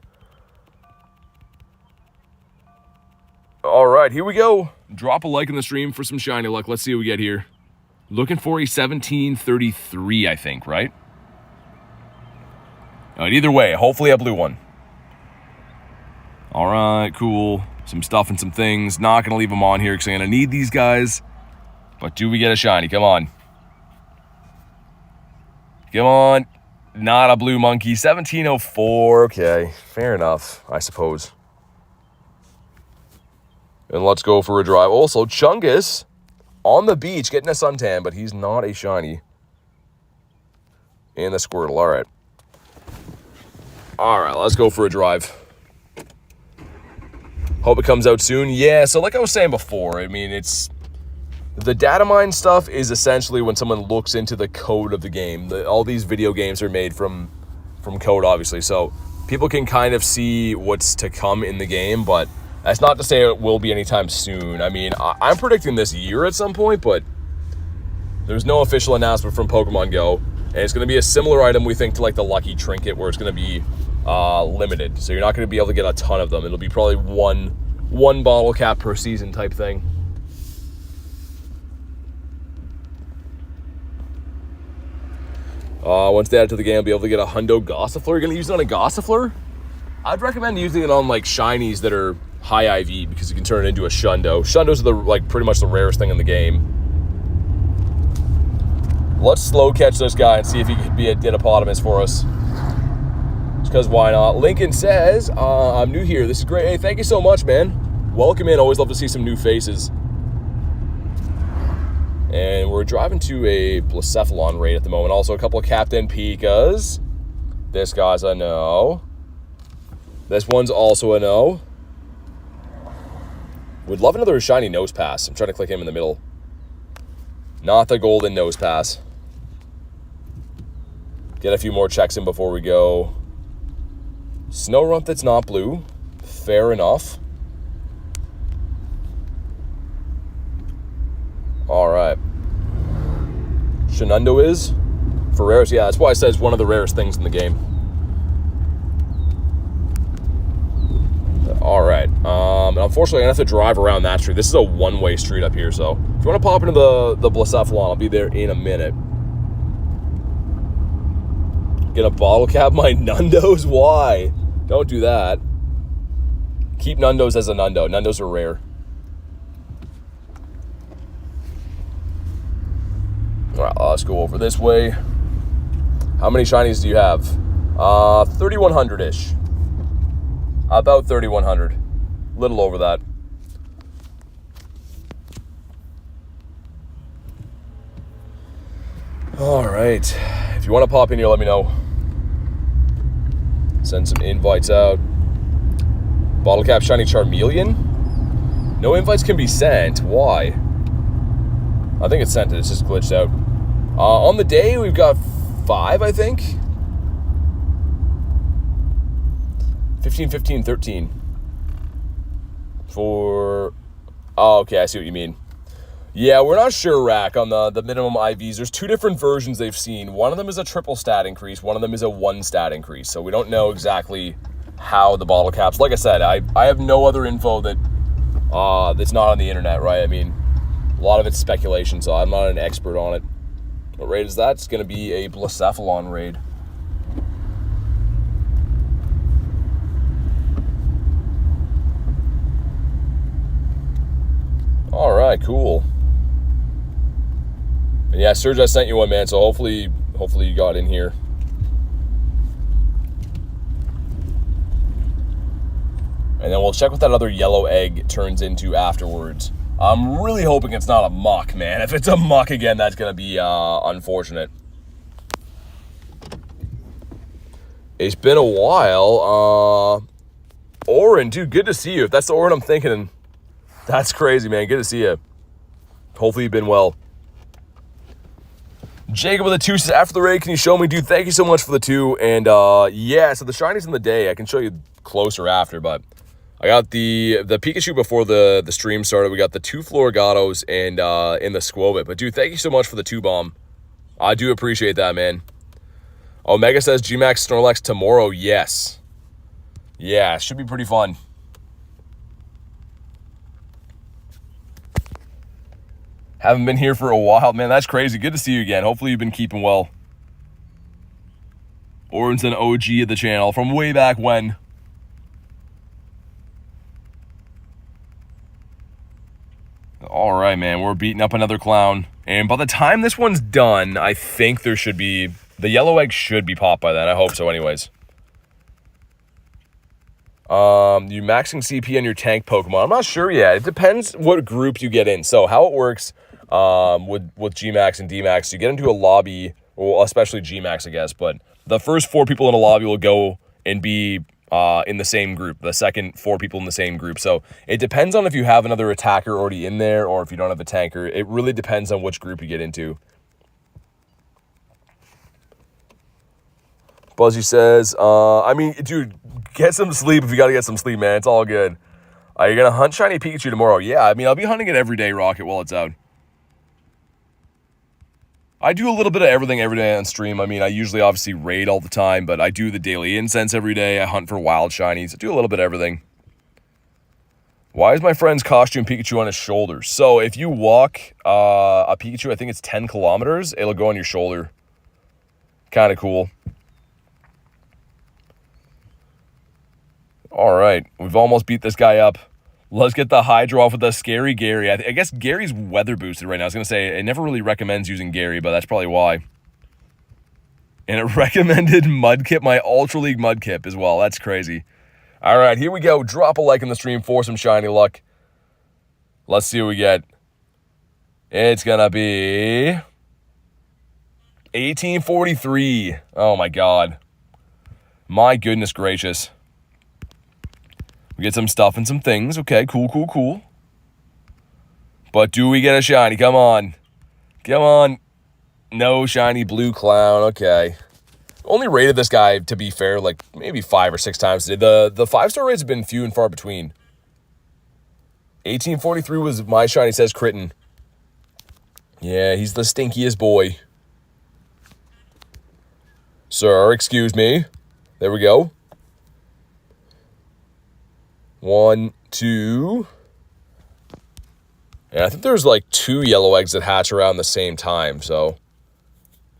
All right, here we go. Drop a like in the stream for some shiny luck. Let's see what we get here. Looking for a 1733, I think, right? All right, either way, hopefully a blue one. All right, cool. Some stuff and some things. Not going to leave them on here because I'm going to need these guys. But do we get a shiny? Come on. Come on. Not a blue monkey. 1704. Okay, fair enough, I suppose. And let's go for a drive. Also, Chungus on the beach getting a suntan, but he's not a shiny. And the Squirtle. All right. All right, let's go for a drive. Hope it comes out soon. Yeah, so like I was saying before, I mean, it's... The data mine stuff is essentially when someone looks into the code of the game. All these video games are made from code, obviously. So people can kind of see what's to come in the game, but that's not to say it will be anytime soon. I mean, I'm predicting this year at some point, but there's no official announcement from Pokemon Go. And it's going to be a similar item, we think, to like the Lucky Trinket, where it's going to be limited. So you're not going to be able to get a ton of them. It'll be probably one bottle cap per season type thing. Once they add it to the game, I'll be able to get a Hundo Gossifleur. You're going to use it on a Gossifleur? I'd recommend using it on like shinies that are high IV because you can turn it into a Shundo. Shundos are pretty much the rarest thing in the game. Let's slow catch this guy and see if he can be a Dinopotamus for us. Just because why not? Lincoln says, I'm new here. This is great. Hey, thank you so much, man. Welcome in. Always love to see some new faces. And we're driving to a Blacephalon raid at the moment. Also, a couple of Captain Pikas. This guy's a no. This one's also a no. Would love another shiny nose pass. I'm trying to click him in the middle. Not the golden nose pass. Get a few more checks in before we go. Snorunt that's not blue. Fair enough. All right. Shenando is? For rarest? Yeah, that's why I said it's one of the rarest things in the game. All right. And unfortunately, I'm going to have to drive around that street. This is a one-way street up here, so if you want to pop into the Blacephalon, I'll be there in a minute. Gonna bottle cap my Nundos? Why? Don't do that. Keep Nundos as a Nundo. Nundos are rare. All right, let's go over this way. How many shinies do you have? 3,100-ish. About 3,100. A little over that. All right. If you want to pop in here, let me know. Send some invites out. Bottle cap shiny Charmeleon. No invites can be sent. Why? I think it's sent. It's just glitched out. On the day, we've got 5, I think. 15, 15, 13. For... Oh, okay, I see what you mean. Yeah, we're not sure, Rack, on the minimum IVs. There's two different versions they've seen. One of them is a triple stat increase. One of them is a 1 stat increase. So we don't know exactly how the bottle caps... Like I said, I have no other info that that's not on the internet, right? I mean, a lot of it's speculation, so I'm not an expert on it. What raid is that? It's going to be a Blacephalon raid. All right, cool. And yeah, Serge, I sent you one, man, so hopefully you got in here. And then we'll check what that other yellow egg turns into afterwards. I'm really hoping it's not a muck, man. If it's a muck again, that's going to be unfortunate. It's been a while. Oren, dude, good to see you. If that's the Oren I'm thinking, that's crazy, man. Good to see you. Hopefully you've been well. Jacob with a 2 says, after the raid, can you show me? Dude, thank you so much for the 2. And yeah, so the shinies in the day, I can show you closer after, but I got the Pikachu before the stream started. We got the 2 Florigatos and in the Squobit. But dude, thank you so much for the 2 bomb. I do appreciate that, man. Omega says Gmax Snorlax tomorrow. Yes. Yeah, should be pretty fun. Haven't been here for a while. Man, that's crazy. Good to see you again. Hopefully you've been keeping well. Oren's an OG of the channel from way back when. All right, man. We're beating up another clown. And by the time this one's done, I think there should be... The yellow egg should be popped by then. I hope so anyways. You maxing CP on your tank Pokemon. I'm not sure yet. It depends what group you get in. So how it works with Gmax and Dmax, you get into a lobby, well, especially Gmax, I guess, but the first 4 people in a lobby will go and be in the same group. The second 4 people in the same group. So it depends on if you have another attacker already in there or if you don't have a tanker. It really depends on which group you get into. Buzzy says, I mean, dude, get some sleep if you got to get some sleep, man. It's all good. You're going to hunt Shiny Pikachu tomorrow? Yeah, I mean, I'll be hunting it every day, Rocket, while it's out. I do a little bit of everything every day on stream. I mean, I usually obviously raid all the time, but I do the daily incense every day. I hunt for wild shinies. I do a little bit of everything. Why is my friend's costume Pikachu on his shoulders? So if you walk a Pikachu, I think it's 10 kilometers, it'll go on your shoulder. Kind of cool. All right, we've almost beat this guy up. Let's get the Hydro off with the Scary Gary. I guess Gary's weather boosted right now. I was going to say, it never really recommends using Gary, but that's probably why. And it recommended Mudkip, my Ultra League Mudkip as well. That's crazy. All right, here we go. Drop a like in the stream for some shiny luck. Let's see what we get. It's going to be 1843. Oh, my God. My goodness gracious. We get some stuff and some things. Okay, cool, cool, cool. But do we get a shiny? Come on. Come on. No shiny blue clown. Okay. Only rated this guy, to be fair, like maybe 5 or 6 times today. The 5-star rates have been few and far between. 1843 was my shiny, says Critten. Yeah, he's the stinkiest boy. Sir, excuse me. There we go. 1, 2. And I think there's like 2 yellow eggs that hatch around the same time. So,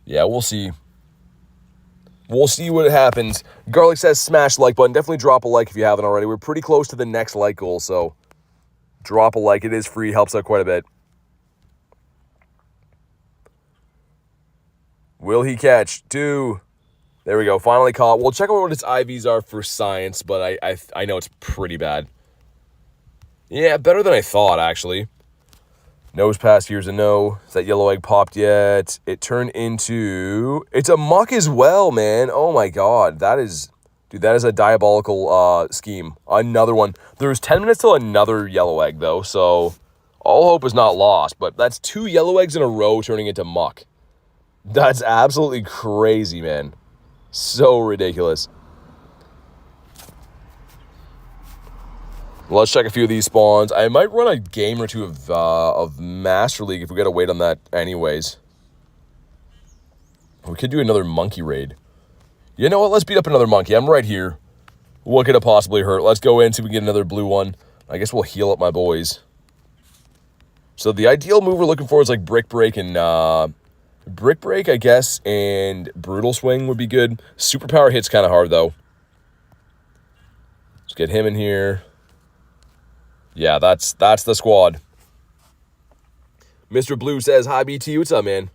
yeah, we'll see. We'll see what happens. Garlic says smash the like button. Definitely drop a like if you haven't already. We're pretty close to the next like goal. So, drop a like. It is free. Helps out quite a bit. Will he catch? 2. There we go. Finally caught. We'll check out what its IVs are for science, but I know it's pretty bad. Yeah, better than I thought, actually. Nose pass, here's a no. Is that yellow egg popped yet? It turned into... It's a muck as well, man. Oh, my God. That is... Dude, that is a diabolical scheme. Another one. There's 10 minutes till another yellow egg, though, so all hope is not lost. But that's 2 yellow eggs in a row turning into muck. That's absolutely crazy, man. So ridiculous. Let's check a few of these spawns. I might run a game or two of Master League if we gotta wait on that anyways. We could do another monkey raid. You know what? Let's beat up another monkey. I'm right here. What could it possibly hurt? Let's go in, see if we can get another blue one. I guess we'll heal up my boys. So the ideal move we're looking for is like Brick Break and... Brick Break, I guess, and Brutal Swing would be good. Superpower hits kind of hard, though. Let's get him in here. Yeah, that's the squad. Mr. Blue says, hi, BT. What's up, man?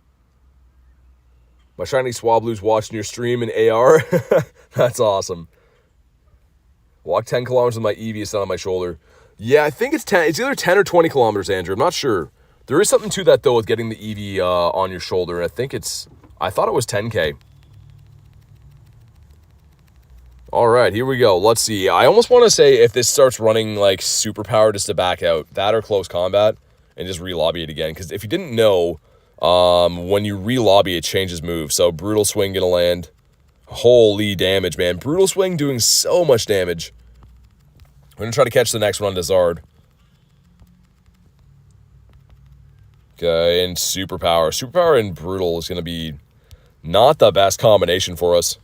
My Shiny Swablu's watching your stream in AR. That's awesome. Walk 10 kilometers with my Eevee on my shoulder. Yeah, I think it's 10. It's either 10 or 20 kilometers, Andrew. I'm not sure. There is something to that, though, with getting the Eevee on your shoulder. I think it's... I thought it was 10K. All right, here we go. Let's see. I almost want to say if this starts running, like, superpower just to back out, that or close combat, and just re-lobby it again. Because if you didn't know, when you re-lobby, it changes moves. So, Brutal Swing gonna land. Holy damage, man. Brutal Swing doing so much damage. We're gonna try to catch the next one on Zard. Okay, and Superpower. Superpower and Brutal is going to be not the best combination for us.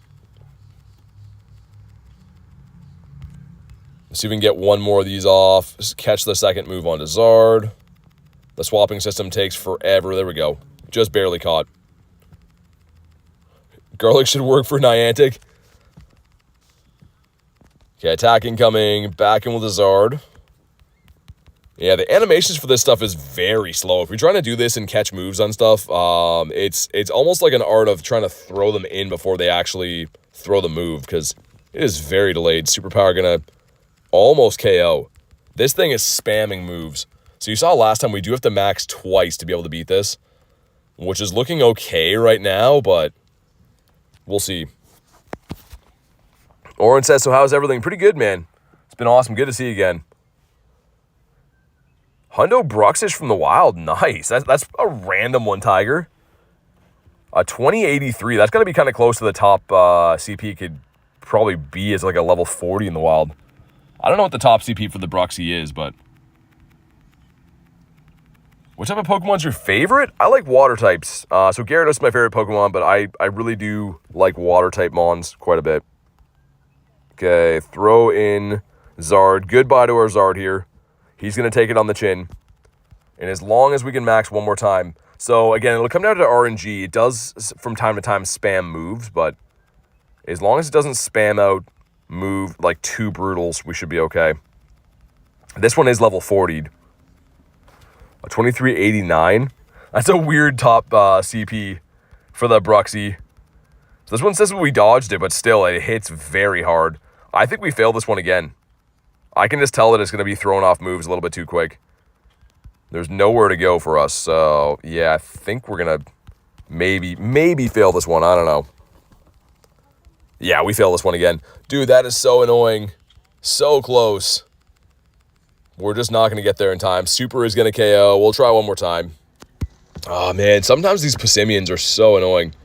Let's see if we can get one more of these off. Just catch the second move onto Zard. The swapping system takes forever. There we go. Just barely caught. Garlic should work for Niantic. Okay, attacking coming. Back in with the Zard. Yeah, the animations for this stuff is very slow. If you're trying to do this and catch moves on stuff, it's almost like an art of trying to throw them in before they actually throw the move, because it is very delayed. Superpower gonna almost KO. This thing is spamming moves. So you saw last time we do have to max twice to be able to beat this, which is looking okay right now, but we'll see. Oren says, so how's everything? Pretty good, man. It's been awesome. Good to see you again. Hundo Bruxish from the wild. Nice. That's a random one, Tiger. 2083. That's going to be kind of close to the top CP could probably be as like a level 40 in the wild. I don't know what the top CP for the Bruxy is, but... What type of Pokemon's your favorite? I like water types. So Gyarados is my favorite Pokemon, but I really do like water type Mons quite a bit. Okay, throw in Zard. Goodbye to our Zard here. He's going to take it on the chin. And as long as we can max one more time. So, again, it'll come down to RNG. It does, from time to time, spam moves. But as long as it doesn't spam out move like 2 Brutals, we should be okay. This one is level 40'd. A 2389. That's a weird top CP for the Bruxy. So this one says we dodged it, but still, it hits very hard. I think we failed this one again. I can just tell that it's going to be throwing off moves a little bit too quick. There's nowhere to go for us. So, yeah, I think we're going to maybe fail this one. I don't know. Yeah, we failed this one again. Dude, that is so annoying. So close. We're just not going to get there in time. Super is going to KO. We'll try one more time. Oh, man. Sometimes these Passimians are so annoying.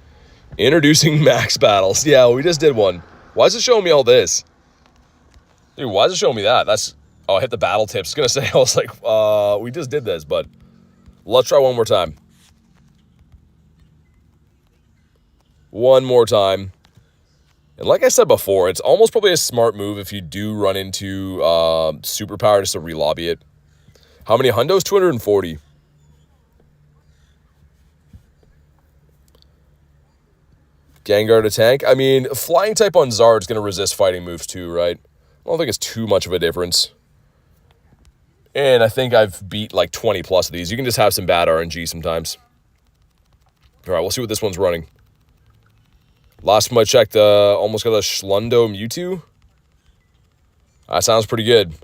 Introducing max battles. Yeah, we just did one. Why is it showing me all this? Dude, why is it showing me that? That's... Oh, I hit the battle tips. I was going to say, I was like, we just did this, but let's try one more time. One more time. And like I said before, it's almost probably a smart move if you do run into Superpower just to re-lobby it. How many hundos? 240. Gengar to tank. I mean, flying type on Zard is going to resist fighting moves too, right? I don't think it's too much of a difference. And I think I've beat like 20 plus of these. You can just have some bad RNG sometimes. All right, we'll see what this one's running. Last time I checked, almost got a Schlundo Mewtwo. That sounds pretty good.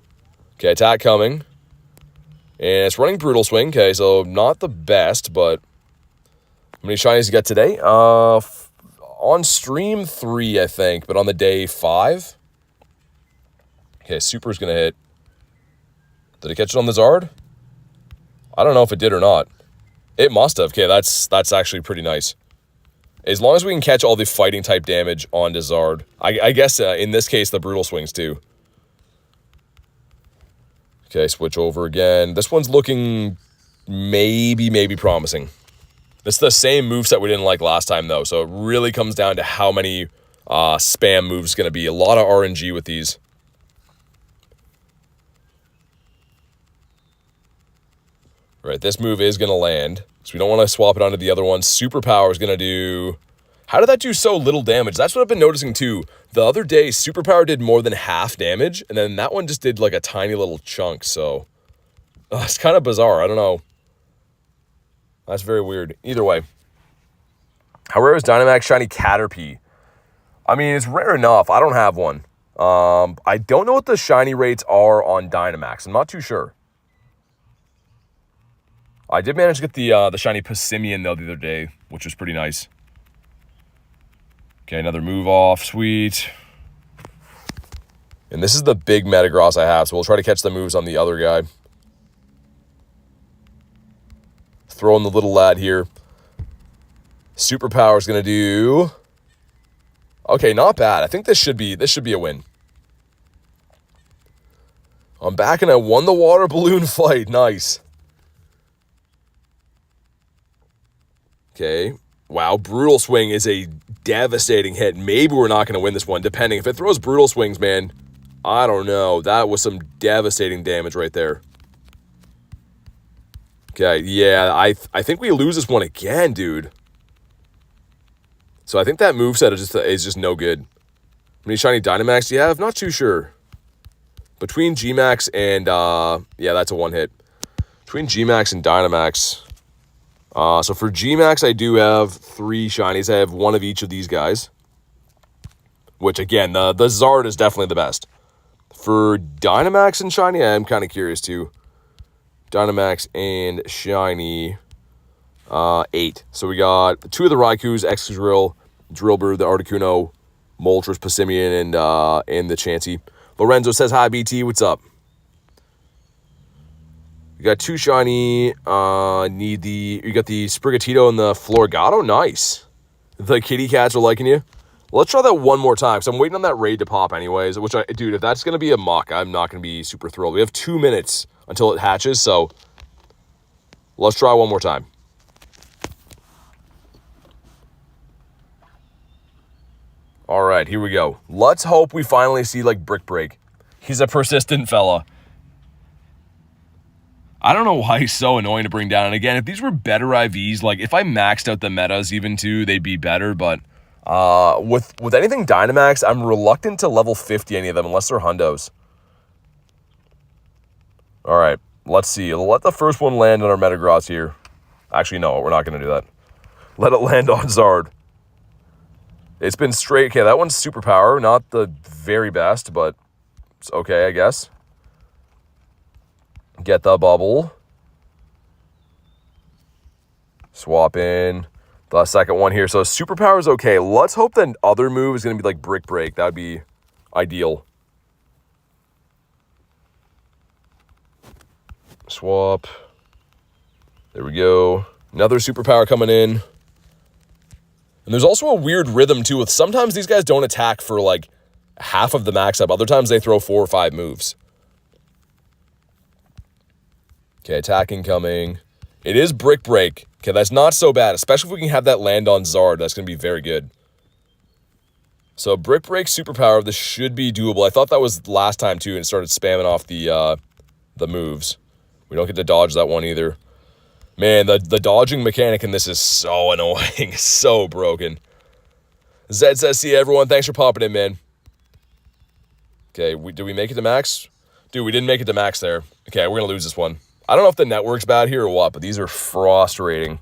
Okay, attack coming. And it's running Brutal Swing. Okay, so not the best, but... How many shinies you got today? On stream 3, I think, but on the day 5. Okay, Super's going to hit. Did it catch it on the Zard? I don't know if it did or not. It must have. Okay, that's actually pretty nice. As long as we can catch all the fighting type damage onto Zard. I guess in this case, the Brutal Swings too. Okay, switch over again. This one's looking maybe promising. This is the same moveset we didn't like last time, though, so it really comes down to how many spam moves going to be. A lot of RNG with these. Right, this move is going to land, so we don't want to swap it onto the other one. Superpower is going to do... How did that do so little damage? That's what I've been noticing, too. The other day, Superpower did more than half damage, and then that one just did, like, a tiny little chunk, so... it's kind of bizarre. I don't know. That's very weird. Either way. How rare is Dynamax Shiny Caterpie? I mean, it's rare enough. I don't have one. I don't know what the shiny rates are on Dynamax. I'm not too sure. I did manage to get the shiny Passimian, though, the other day, which was pretty nice. Okay, another move off. Sweet. And this is the big Metagross I have, so we'll try to catch the moves on the other guy. Throwing the little lad here. Superpower is going to do... Okay, not bad. I think this should be a win. I'm back and I won the water balloon fight. Nice. Okay. Wow, Brutal Swing is a devastating hit. Maybe we're not going to win this one, depending. If it throws Brutal Swings, man, I don't know. That was some devastating damage right there. Okay, yeah, I think we lose this one again, dude. So I think that moveset is just no good. How many shiny Dynamax do you have? Not too sure. Between Gmax and, yeah, that's a one hit. Between Gmax and Dynamax. So for Gmax, I do have 3 shinies. I have one of each of these guys. Which, again, the Zard is definitely the best. For Dynamax and shiny, I'm kind of curious, too. Dynamax and shiny, 8. So we got 2 of the Raikous, Excadrill, Drillbur, the Articuno, Moltres, Passimian, and the Chansey. Lorenzo says, hi, BT, what's up? You got 2 shiny, you got the Sprigatito and the Floragato, nice. The kitty cats are liking you. Let's try that one more time, because I'm waiting on that raid to pop anyways, dude, if that's going to be a muck, I'm not going to be super thrilled. We have 2 minutes until it hatches, so let's try one more time. All right, here we go. Let's hope we finally see, like, Brick Break. He's a persistent fella. I don't know why he's so annoying to bring down. And again, if these were better IVs, like, if I maxed out the metas even too, they'd be better, but... with anything Dynamax, I'm reluctant to level 50 any of them unless they're hundos. All right, let's see. Let the first one land on our Metagross here. Actually, no, we're not going to do that. Let it land on Zard. It's been straight. Okay, that one's Superpower. Not the very best, but it's okay, I guess. Get the bubble. Swap in the second one here. So Superpower is okay. Let's hope the other move is going to be like Brick Break. That would be ideal. Swap. There we go. Another Superpower coming in. And there's also a weird rhythm, too, with sometimes these guys don't attack for, like, half of the max up. Other times they throw 4 or 5 moves. Okay, attacking coming. It is Brick Break. Okay, that's not so bad, especially if we can have that land on Zard. That's going to be very good. So, Brick Break, Superpower, this should be doable. I thought that was last time, too, and started spamming off the moves. We don't get to dodge that one either. Man, the dodging mechanic in this is so annoying. So broken. Zed says, see everyone. Thanks for popping in, man. Okay, did we make it to max? Dude, we didn't make it to max there. Okay, we're going to lose this one. I don't know if the network's bad here or what, but these are frustrating.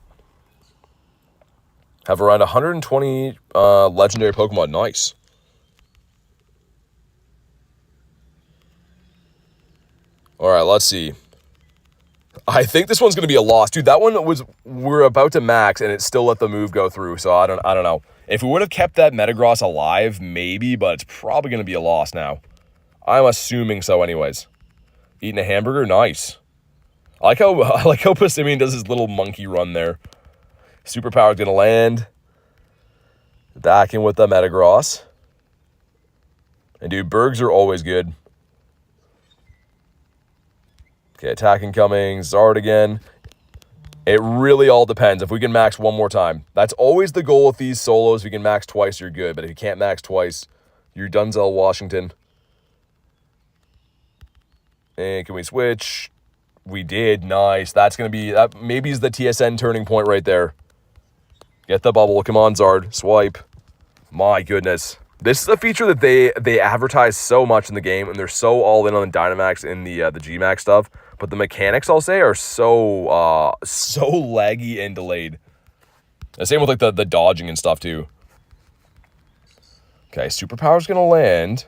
Have around 120 legendary Pokemon. Nice. All right, let's see. I think this one's going to be a loss. Dude, that one we're about to max, and it still let the move go through, so I don't know. If we would have kept that Metagross alive, maybe, but it's probably going to be a loss now. I'm assuming so anyways. Eating a hamburger? Nice. I like how Passimian does his little monkey run there. Superpower's going to land. Back in with the Metagross. And dude, Bergs are always good. Okay, attacking coming. Zard again. It really all depends. If we can max one more time. That's always the goal with these solos. If you can max twice, you're good. But if you can't max twice, you're Denzel Washington. And can we switch? We did. Nice. That's going to be... that maybe is the TSN turning point right there. Get the bubble. Come on, Zard. Swipe. My goodness. This is a feature that they advertise so much in the game, and they're so all in on the Dynamax and the G-Max stuff. But the mechanics, I'll say, are so laggy and delayed. The same with like the dodging and stuff too. Okay, Superpower's gonna land.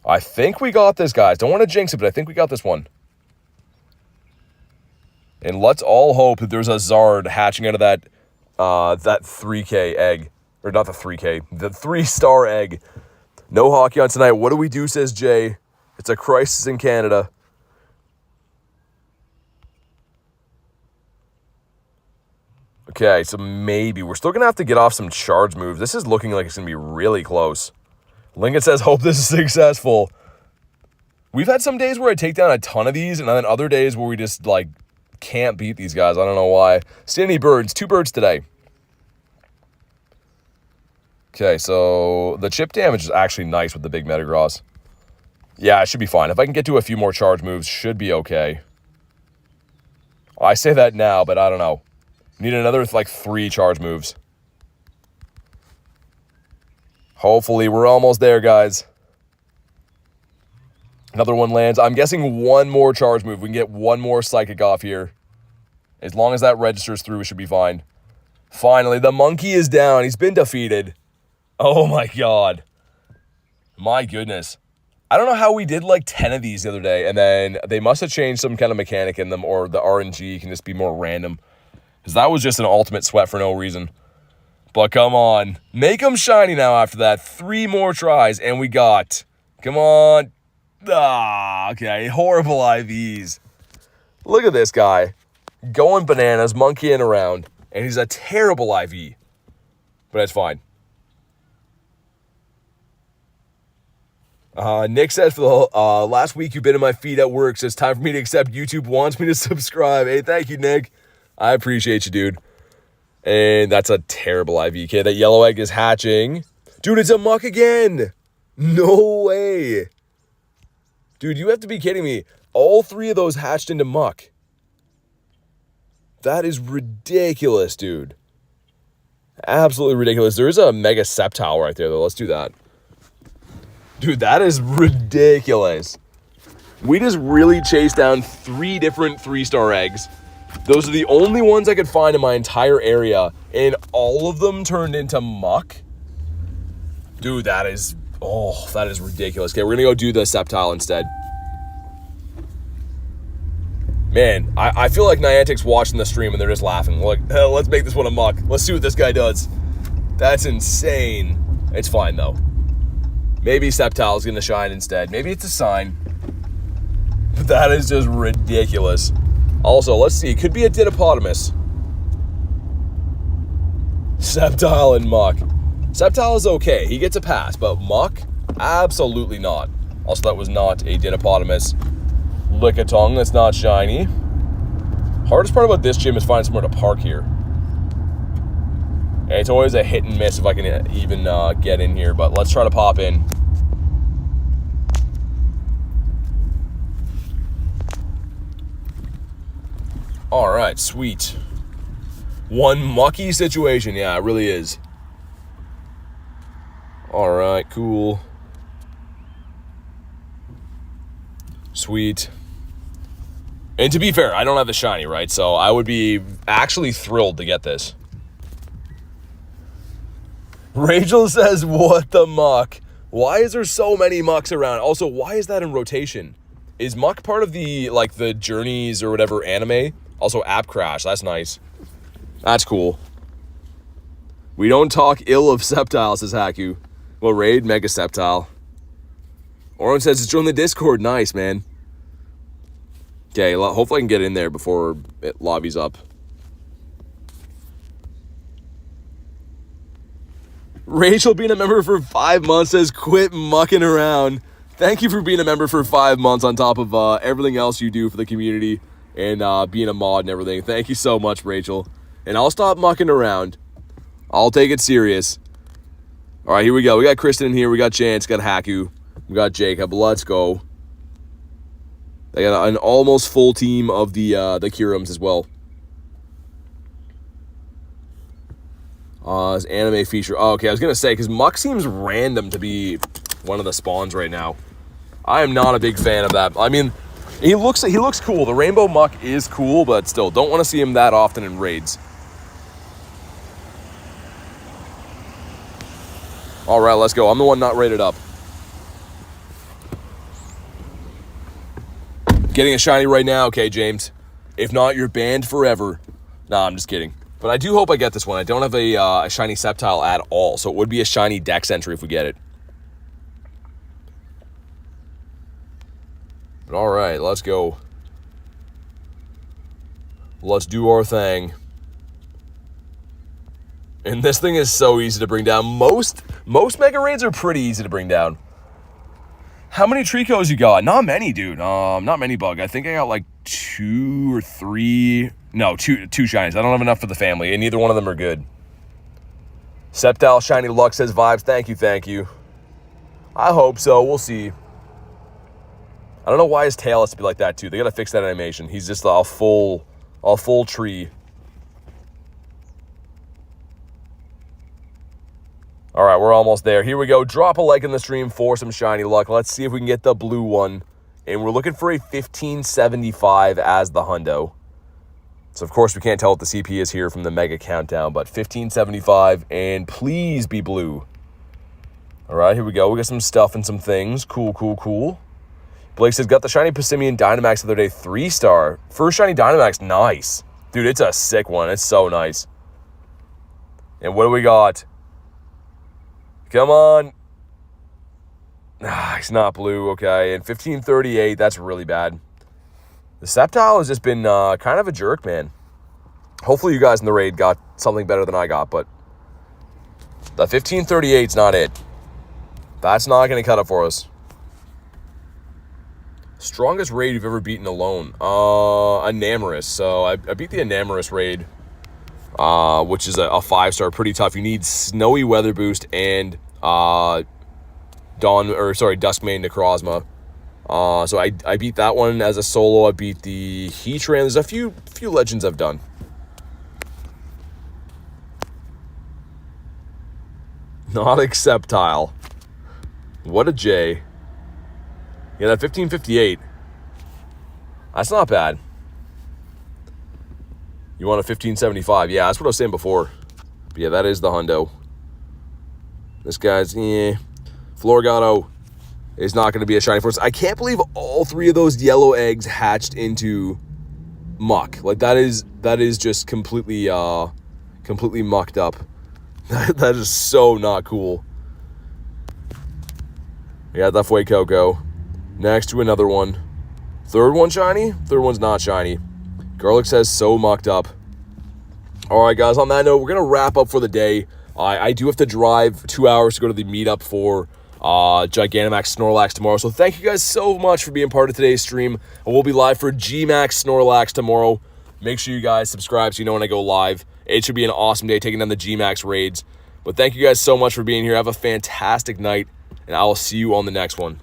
I think we got this, guys. Don't want to jinx it, but I think we got this one. And let's all hope that there's a Zard hatching out of that 3K egg. Or not the 3K, the 3-star egg. No hockey on tonight. What do we do, says Jay. It's a crisis in Canada. Okay, so maybe. We're still going to have to get off some charge moves. This is looking like it's going to be really close. Lincoln says, hope this is successful. We've had some days where I take down a ton of these, and then other days where we just, like, can't beat these guys. I don't know why. Standing birds. 2 birds today. Okay, so the chip damage is actually nice with the big Metagross. Yeah, it should be fine. If I can get to a few more charge moves, should be okay. I say that now, but I don't know. Need another, like, 3 charge moves. Hopefully, we're almost there, guys. Another one lands. I'm guessing one more charge move. We can get one more Psychic off here. As long as that registers through, we should be fine. Finally, the monkey is down. He's been defeated. Oh, my God. My goodness. I don't know how we did, like, 10 of these the other day, and then they must have changed some kind of mechanic in them, or the RNG can just be more random. Because that was just an ultimate sweat for no reason. But come on. Make them shiny now after that. 3 more tries, and we got... Come on. Ah, okay. Horrible IVs. Look at this guy. Going bananas, monkeying around. And he's a terrible IV. But it's fine. Nick says, for the last week you've been in my feed at work, so it's time for me to accept YouTube wants me to subscribe. Hey, thank you, Nick. I appreciate you, dude. And that's a terrible IV. Okay, that yellow egg is hatching. Dude, it's a muck again. No way. Dude, you have to be kidding me. All 3 of those hatched into muck. That is ridiculous, dude. Absolutely ridiculous. There is a Mega Sceptile right there, though. Let's do that. Dude, that is ridiculous. We just really chased down 3 different 3-star eggs. Those are the only ones I could find in my entire area, and all of them turned into muck. Dude, that is ridiculous. Okay, we're gonna go do the Sceptile instead. Man, I feel like Niantic's watching the stream and they're just laughing. Like, hell, let's make this one a muck. Let's see what this guy does. That's insane. It's fine, though. Maybe Sceptile's gonna shine instead. Maybe it's a sign. But that is just ridiculous. Also, let's see. It could be a Dinopotamus. Sceptile and Muck. Sceptile is okay. He gets a pass. But Muck? Absolutely not. Also, that was not a Dinopotamus. Lickitung, that's not shiny. Hardest part about this gym is finding somewhere to park here. And it's always a hit and miss if I can even get in here. But let's try to pop in. Alright, sweet. One mucky situation. Yeah, it really is. Alright, cool. Sweet. And to be fair, I don't have the shiny, right? So I would be actually thrilled to get this. Rachel says, what the muck? Why is there so many mucks around? Also, why is that in rotation? Is muck part of the, like, the Journeys or whatever anime? Also, App Crash. That's nice. That's cool. We don't talk ill of Sceptile, says Haku. Well, raid Mega Sceptile. Orange says, it's join the Discord. Nice, man. Okay, hopefully I can get in there before it lobbies up. Rachel being a member for 5 months says, quit mucking around. Thank you for being a member for 5 months on top of everything else you do for the community and being a mod and everything. Thank you so much, Rachel. And I'll stop mucking around. I'll take it serious. All right, here we go. We got Kristen in here. We got Chance. Got Haku. We got Jacob. Let's go. They got an almost full team of the Kirums as well. His anime feature. Oh, okay, I was going to say, because Muck seems random to be one of the spawns right now. I am not a big fan of that. I mean, he looks cool. The Rainbow Muck is cool, but still, don't want to see him that often in raids. All right, let's go. I'm the one not rated up. Getting a shiny right now? Okay, James. If not, you're banned forever. Nah, I'm just kidding. But I do hope I get this one. I don't have a shiny Sceptile at all, so it would be a shiny Dex entry if we get it. But all right, let's go. Let's do our thing. And this thing is so easy to bring down. Most Mega Raids are pretty easy to bring down. How many Tricos you got? Not many, dude. Not many, Bug. I think I got like 2 or 3. No, two shinies. I don't have enough for the family, and neither one of them are good. Sceptile Shiny Luck says vibes. Thank you. I hope so. We'll see. I don't know why his tail has to be like that, too. They got to fix that animation. He's just a full tree. All right, we're almost there. Here we go. Drop a like in the stream for some shiny luck. Let's see if we can get the blue one. And we're looking for a 1575 as the hundo. So, of course, we can't tell what the CP is here from the Mega Countdown, but 1575, and please be blue. All right, here we go. We got some stuff and some things. Cool. Blake says, got the shiny Passimian Dynamax the other day, 3-star. First shiny Dynamax, nice. Dude, it's a sick one. It's so nice. And what do we got? Come on. He's not blue, okay. And 1538, that's really bad. The Sceptile has just been kind of a jerk, man. Hopefully you guys in the raid got something better than I got, but the 1538's not it. That's not going to cut it for us. Strongest raid you've ever beaten alone? Enamorous. So I beat the Enamorous raid, which is a 5-star, pretty tough. You need Snowy Weather Boost and Duskmane Necrozma. So I beat that one as a solo. I beat the Heatran. There's a few legends I've done. Not Acceptile. What a J. Yeah, that 1558. That's not bad. You want a 1575? Yeah, that's what I was saying before. But yeah, that is the hundo. This guy's, Florgato is not going to be a shiny for us. I can't believe all 3 of those yellow eggs hatched into muck. Like, that is just completely mucked up. That is so not cool. We got that Fuecoco. Next to another one. Third one shiny? Third one's not shiny. Garlic says so mucked up. All right, guys, on that note, we're going to wrap up for the day. I do have to drive 2 hours to go to the meetup for Gigantamax Snorlax tomorrow. So thank you guys so much for being part of today's stream. And we'll be live for Gmax Snorlax tomorrow. Make sure you guys subscribe so you know when I go live. It should be an awesome day taking down the Gmax raids. But thank you guys so much for being here. Have a fantastic night, and I will see you on the next one.